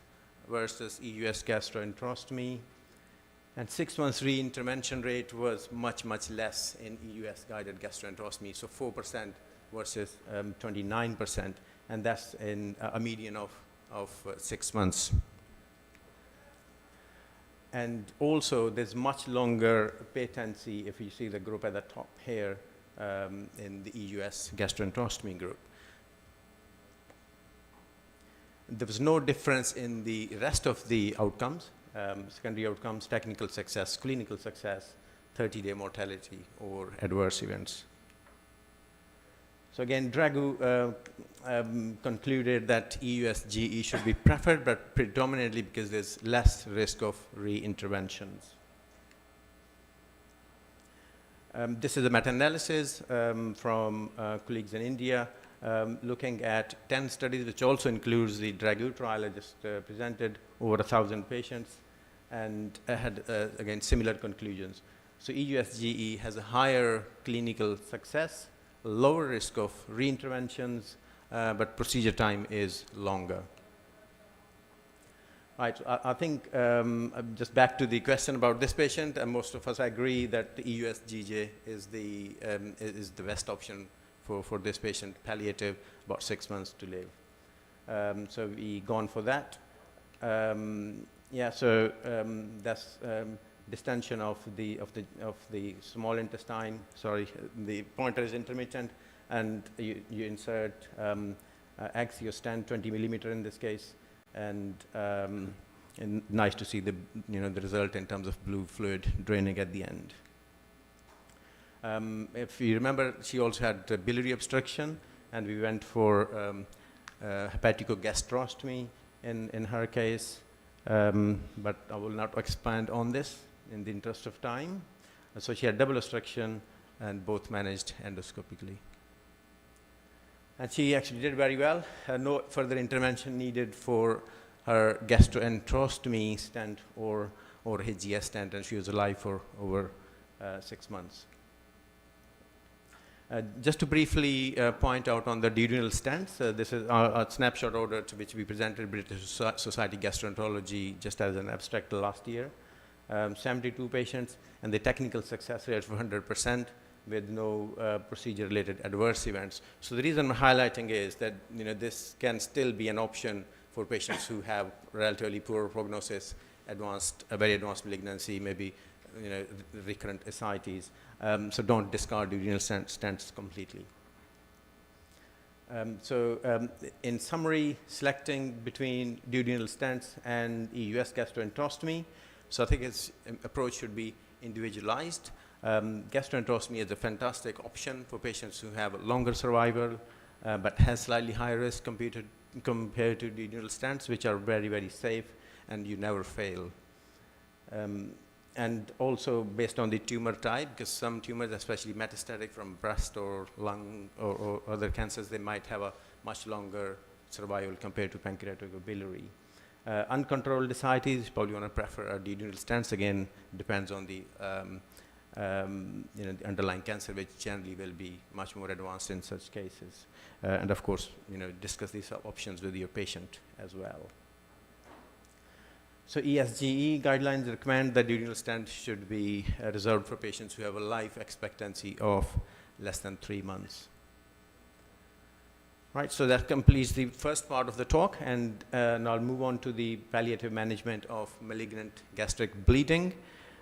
Speaker 10: versus EUS gastroenterostomy, and 6 months re-intervention rate was much, much less in EUS guided gastroenterostomy, so 4% versus 29%, and that's in a median of 6 months. And also, there's much longer patency if you see the group at the top here in the EUS gastroenterostomy group. There was no difference in the rest of the outcomes, secondary outcomes, technical success, clinical success, 30-day mortality, or adverse events. So again, DRAGOO concluded that EUS-GE should be preferred, but predominantly because there's less risk of re-interventions. This is a meta-analysis from colleagues in India looking at 10 studies, which also includes the DRAGOO trial I just presented, over 1,000 patients, and had, again, similar conclusions. So EUS-GE has a higher clinical success, lower risk of re-interventions, but procedure time is longer. Right, I think just back to the question about this patient, and most of us agree that the EUS-GJ is the best option for this patient, palliative, about 6 months to live. So we gone for that. Yeah, so that's distension of the small intestine. Sorry, the pointer is intermittent, and you insert axial stent, 20 millimeter in this case, and nice to see the result in terms of blue fluid draining at the end. If you remember, she also had biliary obstruction, and we went for hepaticogastrostomy in her case, but I will not expand on this in the interest of time. So she had double obstruction, and both managed endoscopically. And she actually did very well. No further intervention needed for her gastroenterostomy stent or HGS stent, and she was alive for over 6 months. Just to briefly point out on the duodenal stents, this is a snapshot order to which we presented British Society Gastroenterology just as an abstract last year. 72 patients, and the technical success rate of 100% with no procedure-related adverse events. So the reason I'm highlighting is that this can still be an option for patients who have relatively poor prognosis, very advanced malignancy, maybe recurrent ascites, So don't discard duodenal stents completely. In summary, selecting between duodenal stents and EUS gastroenterostomy, so I think its approach should be individualized. Gastroenterostomy is a fantastic option for patients who have a longer survival, but has slightly higher risk compared to duodenal stents, which are very, very safe, and you never fail. And also based on the tumor type, because some tumors, especially metastatic from breast or lung or other cancers, they might have a much longer survival compared to pancreatic or biliary. Uncontrolled ascites, probably want to prefer duodenal stents. Again, depends on the the underlying cancer, which generally will be much more advanced in such cases. And of course, discuss these options with your patient as well. So ESGE guidelines recommend that duodenal stent should be reserved for patients who have a life expectancy of less than 3 months. Right, so that completes the first part of the talk, and now I'll move on to the palliative management of malignant gastric bleeding.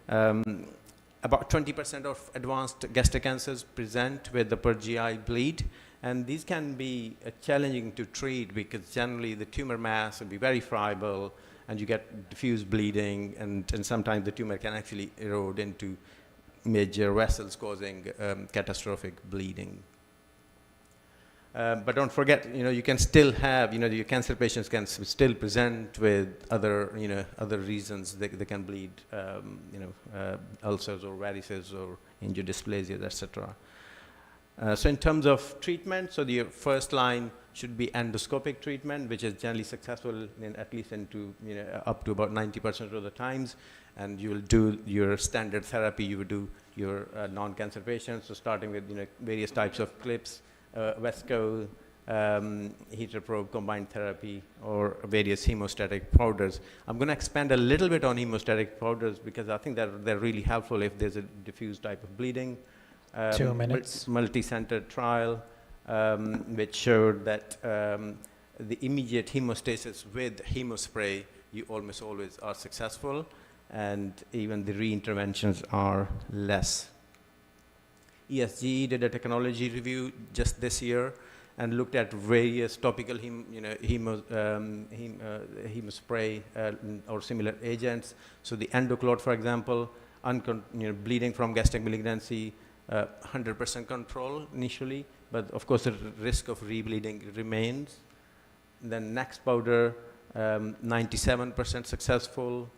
Speaker 10: About 20% of advanced gastric cancers present with the per GI bleed, and these can be challenging to treat because generally the tumor mass will be very friable, and you get diffuse bleeding, and sometimes the tumor can actually erode into major vessels, causing catastrophic bleeding. But don't forget, you can still have, your cancer patients can still present with other, other reasons they can bleed, ulcers or varices or angiodysplasias, etc. So in terms of treatment, so the first line should be endoscopic treatment, which is generally successful in at least up to about 90% of the times. And you will do your standard therapy. You will do your non-cancer patients. So starting with various types of clips, Vesco, heater probe combined therapy, or various hemostatic powders. I'm going to expand a little bit on hemostatic powders because I think they're really helpful if there's a diffuse type of bleeding.
Speaker 14: 2 minutes.
Speaker 10: Multi-centered trial which showed that the immediate hemostasis with hemospray, you almost always are successful, and even the re-interventions are less. ESGE did a technology review just this year and looked at various topical hemospray or similar agents. So the Endoclot, for example, bleeding from gastric malignancy, 100% control initially, but of course the risk of rebleeding remains. Then Next powder, 97% successful.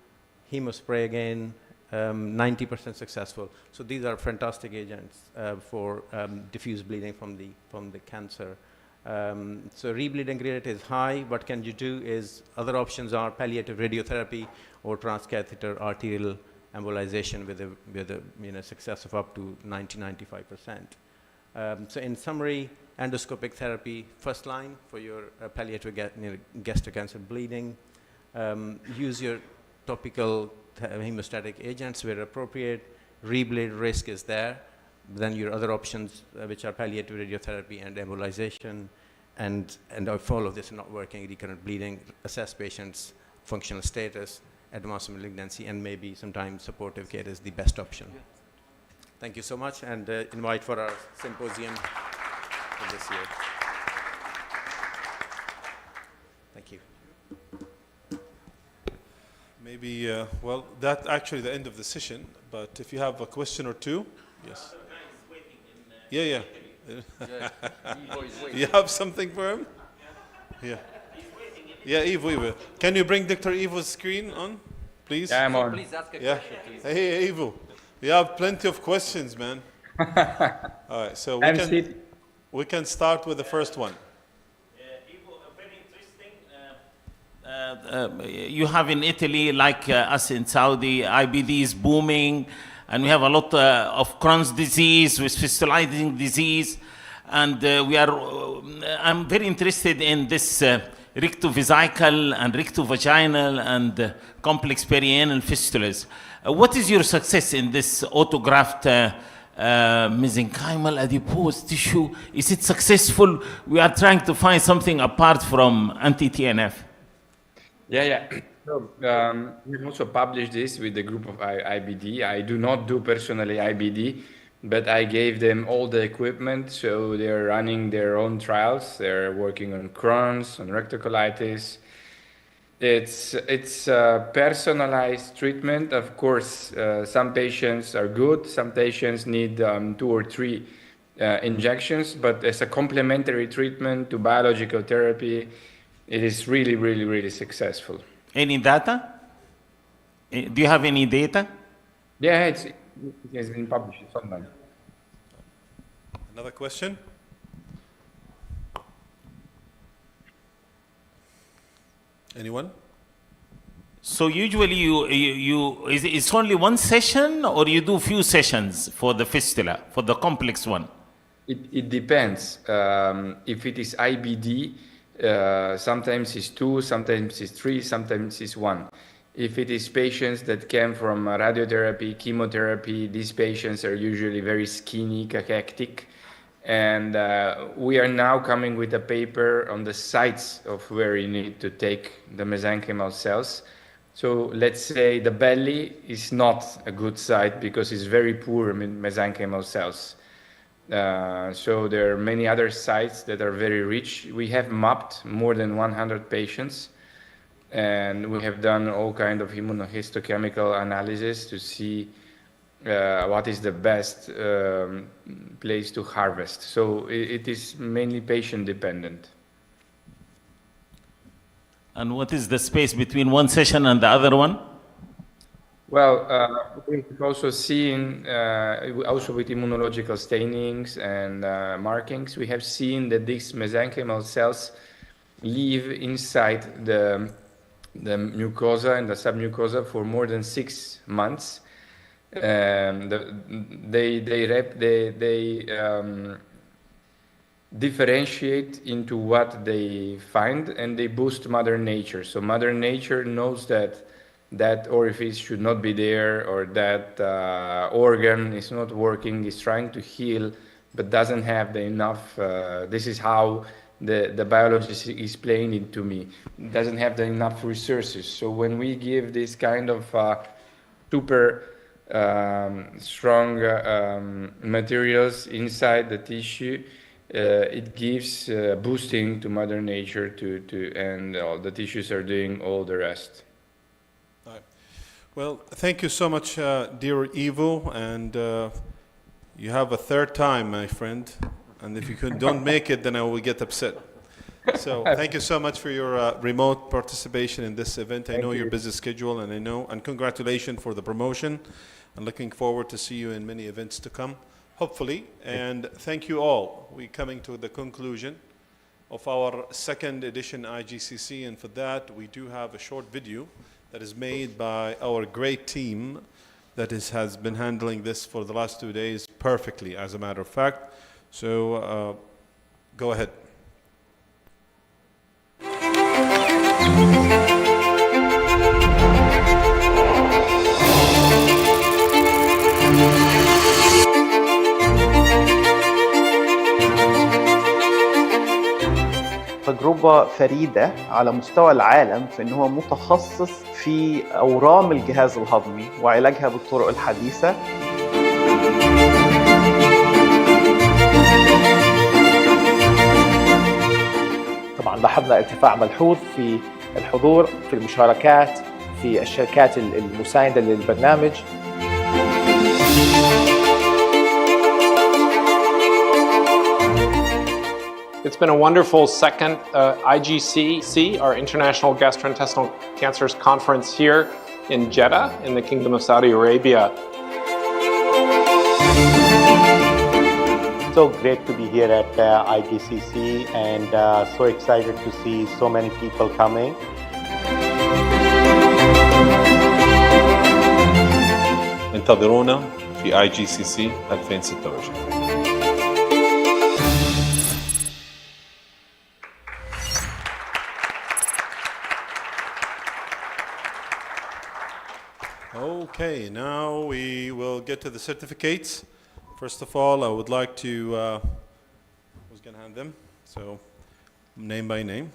Speaker 10: Hemospray again, 90% successful. So these are fantastic agents for diffuse bleeding from the cancer. So rebleeding rate is high. What can you do is other options are palliative radiotherapy or transcatheter arterial embolization with a success of up to 90-95%. So in summary, endoscopic therapy first line for your palliative gastric cancer bleeding. Use your topical hemostatic agents where appropriate. Rebleed risk is there. Then your other options, which are palliative radiotherapy and embolization, and if all of this is not working, recurrent bleeding, assess patients' functional status, advanced malignancy, and maybe sometimes supportive care is the best option. Thank you so much, and invite for our symposium for this year. Thank you.
Speaker 1: Maybe, well, that's actually the end of the session, but if you have a question or two, yes. Yeah. You have something for him? Yeah. Yeah, Ivo. Can you bring Dr. Ivo's screen on, please?
Speaker 6: Yeah, I'm on.
Speaker 12: Please ask a question, please.
Speaker 1: Hey, Ivo. We have plenty of questions, man. All right, so we can start with the first one.
Speaker 8: You have in Italy, like us in Saudi, IBD is booming, and we have a lot of Crohn's disease with fistulizing disease, and I'm very interested in this rectovesical and rectovaginal and complex perianal fistulas. What is your success in this autograft mesenchymal adipose tissue? Is it successful? We are trying to find something apart from anti-TNF.
Speaker 6: Yeah. So, we've also published this with the group of IBD. I do not do personally IBD, but I gave them all the equipment, so they're running their own trials. They're working on Crohn's, on rectal colitis. It's a personalized treatment. Of course, some patients are good. Some patients need 2 or 3 injections, but as a complementary treatment to biological therapy, it is really, really, really successful.
Speaker 8: Any data? Do you have any data?
Speaker 6: Yeah, it has been published online.
Speaker 1: Another question? Anyone?
Speaker 8: So usually it's only one session, or you do few sessions for the fistula, for the complex one?
Speaker 6: It depends. If it is IBD, sometimes it's 2, sometimes it's 3, sometimes it's 1. If it is patients that came from radiotherapy, chemotherapy, these patients are usually very skinny, cachectic. And we are now coming with a paper on the sites of where you need to take the mesenchymal cells. So let's say the belly is not a good site because it's very poor in mesenchymal cells. So there are many other sites that are very rich. We have mapped more than 100 patients, and we have done all kind of immunohistochemical analysis to see what is the best place to harvest. So it is mainly patient dependent.
Speaker 8: And what is the space between one session and the other one?
Speaker 6: Well, we've also seen, also with immunological stainings and markings, we have seen that these mesenchymal cells live inside the mucosa and the submucosa for more than 6 months. They differentiate into what they find, and they boost Mother Nature. So Mother Nature knows that that orifice should not be there, or that organ is not working, is trying to heal, but doesn't have the enough. This is how the biologist is explaining it to me. It doesn't have the enough resources. So when we give this kind of super strong materials inside the tissue, it gives boosting to Mother Nature and all the tissues are doing all the rest.
Speaker 1: Well, thank you so much, dear Ivo, and you have a third time, my friend. And if you don't make it, then I will get upset. So thank you so much for your remote participation in this event. I know your busy schedule, and congratulations for the promotion. I'm looking forward to see you in many events to come, hopefully. And thank you all. We're coming to the conclusion of our second edition IGCC, and for that, we do have a short video that is made by our great team that has been handling this for the last 2 days perfectly, as a matter of fact. So go ahead.
Speaker 7: تجربة فريدة على مستوى العالم في أنه هو متخصص في أورام الجهاز الهضمي وعلاجها بالطرق الحديثة. طبعا لاحظنا ارتفاع ملحوظ في الحضور، في المشاركات، في الشركات المساندة للبرنامج.
Speaker 4: It's been a wonderful second IGCC, our International Gastrointestinal Cancers Conference here in Jeddah in the Kingdom of Saudi Arabia.
Speaker 22: So great to be here at IGCC, and so excited to see so many people coming.
Speaker 1: انتظرونا في IGCC 2026. Okay, now we will get to the certificates. First of all, I would like to, who's going to hand them? So, name by name.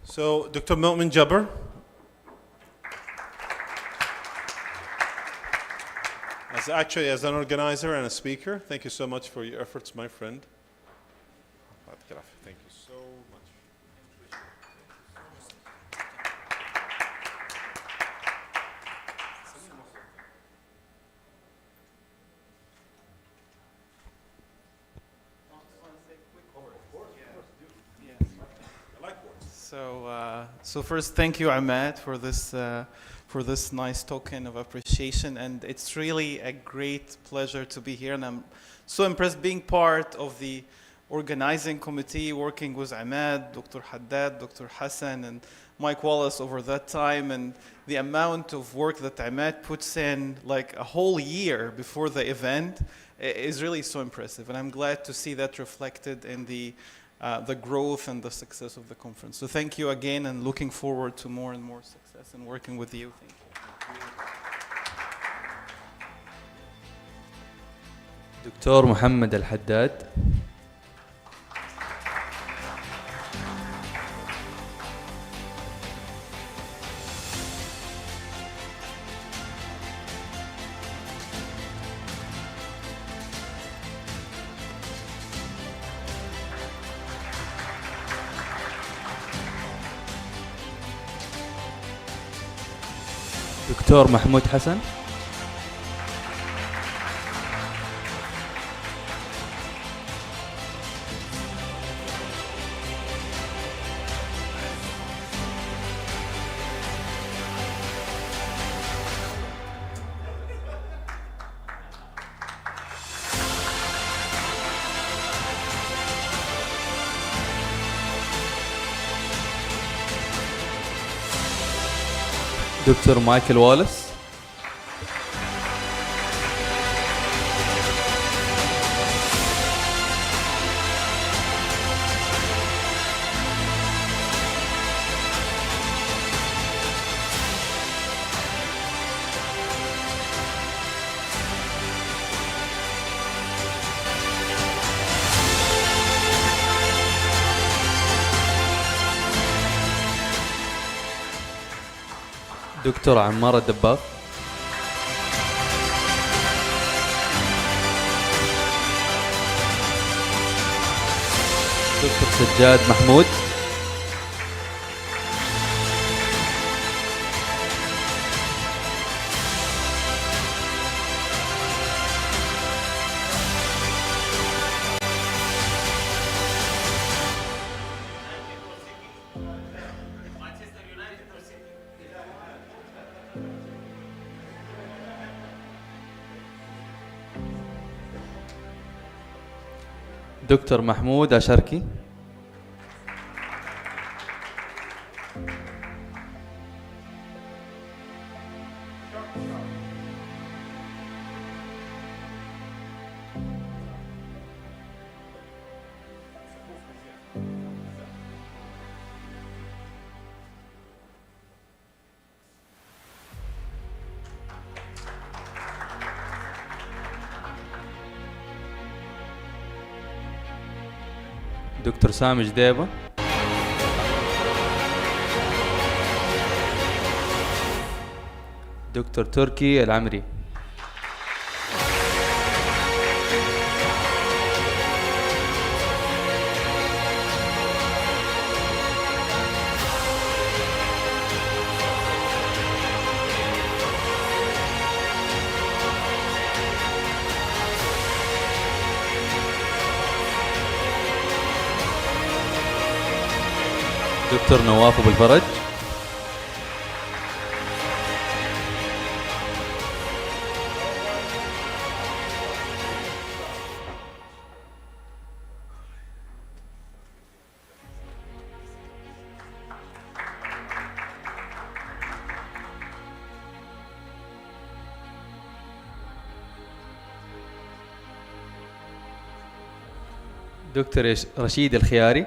Speaker 1: So, Dr. Mu'min Jabr. as an organizer and a speaker, thank you so much for your efforts, my friend. Thank you so much.
Speaker 16: So first, thank you, Ahmed, for this nice token of appreciation, and it's really a great pleasure to be here, and I'm so impressed being part of the organizing committee, working with Ahmed, Dr. Haddad, Dr. Hassan, and Mike Wallace over that time, and the amount of work that Ahmed puts in, like a whole year before the event, is really so impressive, and I'm glad to see that reflected in the growth and the success of the conference. So thank you again, and looking forward to more and more success and working with you. Thank you.
Speaker 2: دكتور محمد الحداد. دكتور محمود حسن. دكتور مايكل والس. دكتور عمار الدباغ. دكتور سجاد محمود. دكتور محمود عشركي. دكتور سامي جديبة. دكتور تركي العمري. دكتور نواف أبو الفرج. دكتور رشيد الخياري.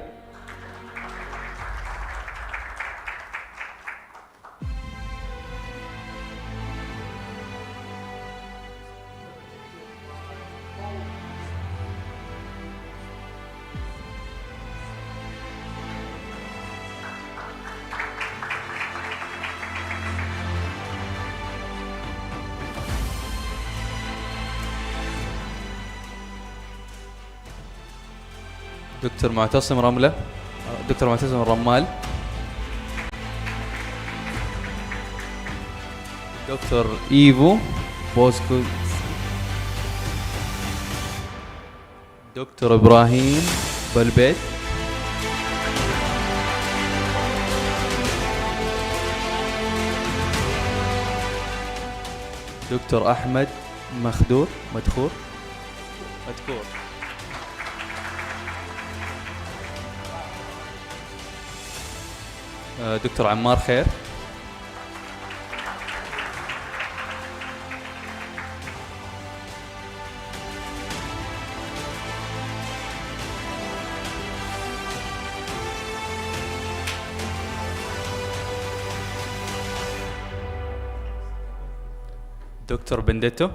Speaker 2: دكتور معتصم رملة، دكتور معتصم الرمال. دكتور إيفو بوسكو. دكتور إبراهيم بلبيت. دكتور أحمد مدخور. دكتور عمار خير. دكتور بنديتو.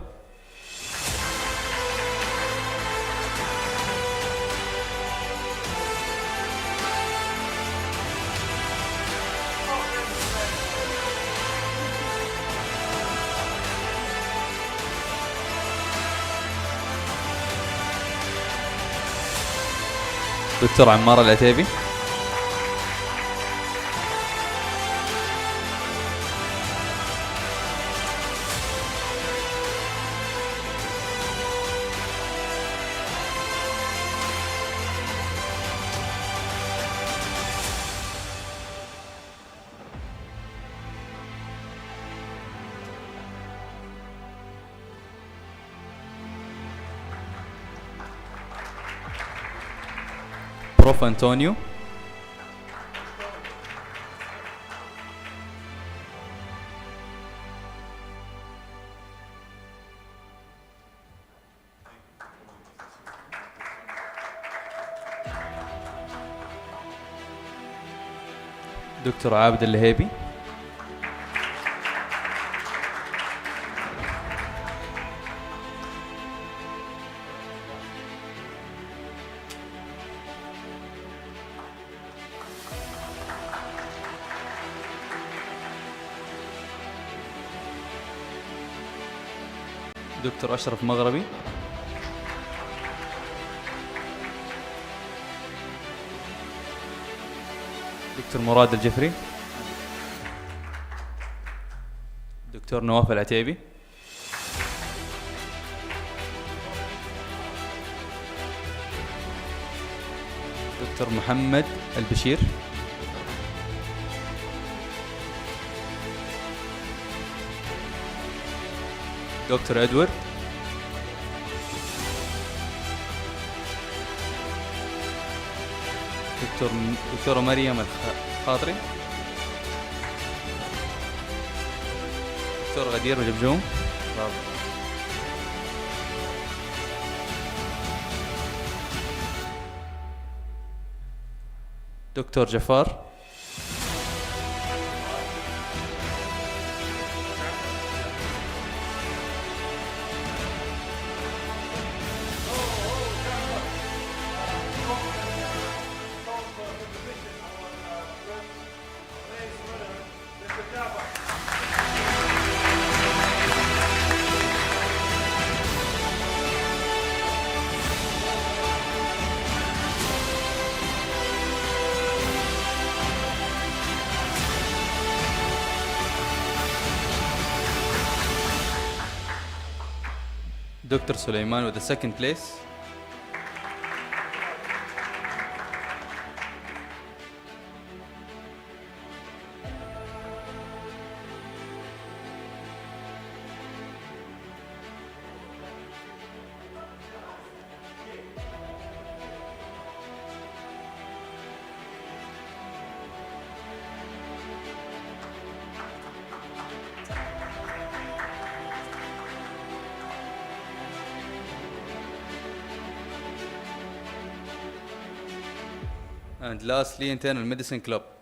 Speaker 2: دكتور عمار العتيبي. بروف أنطونيو. دكتور عابد اللهيبي. دكتور أشرف مغربي. دكتور مراد الجفري. دكتور نواف العتيبي. دكتور محمد البشير. دكتور إدوارد. دكتورة مريم الخاطري. دكتور غدير مجبجوم. دكتور جفار. Dr. Suleiman with the second place. And lastly, internal medicine club.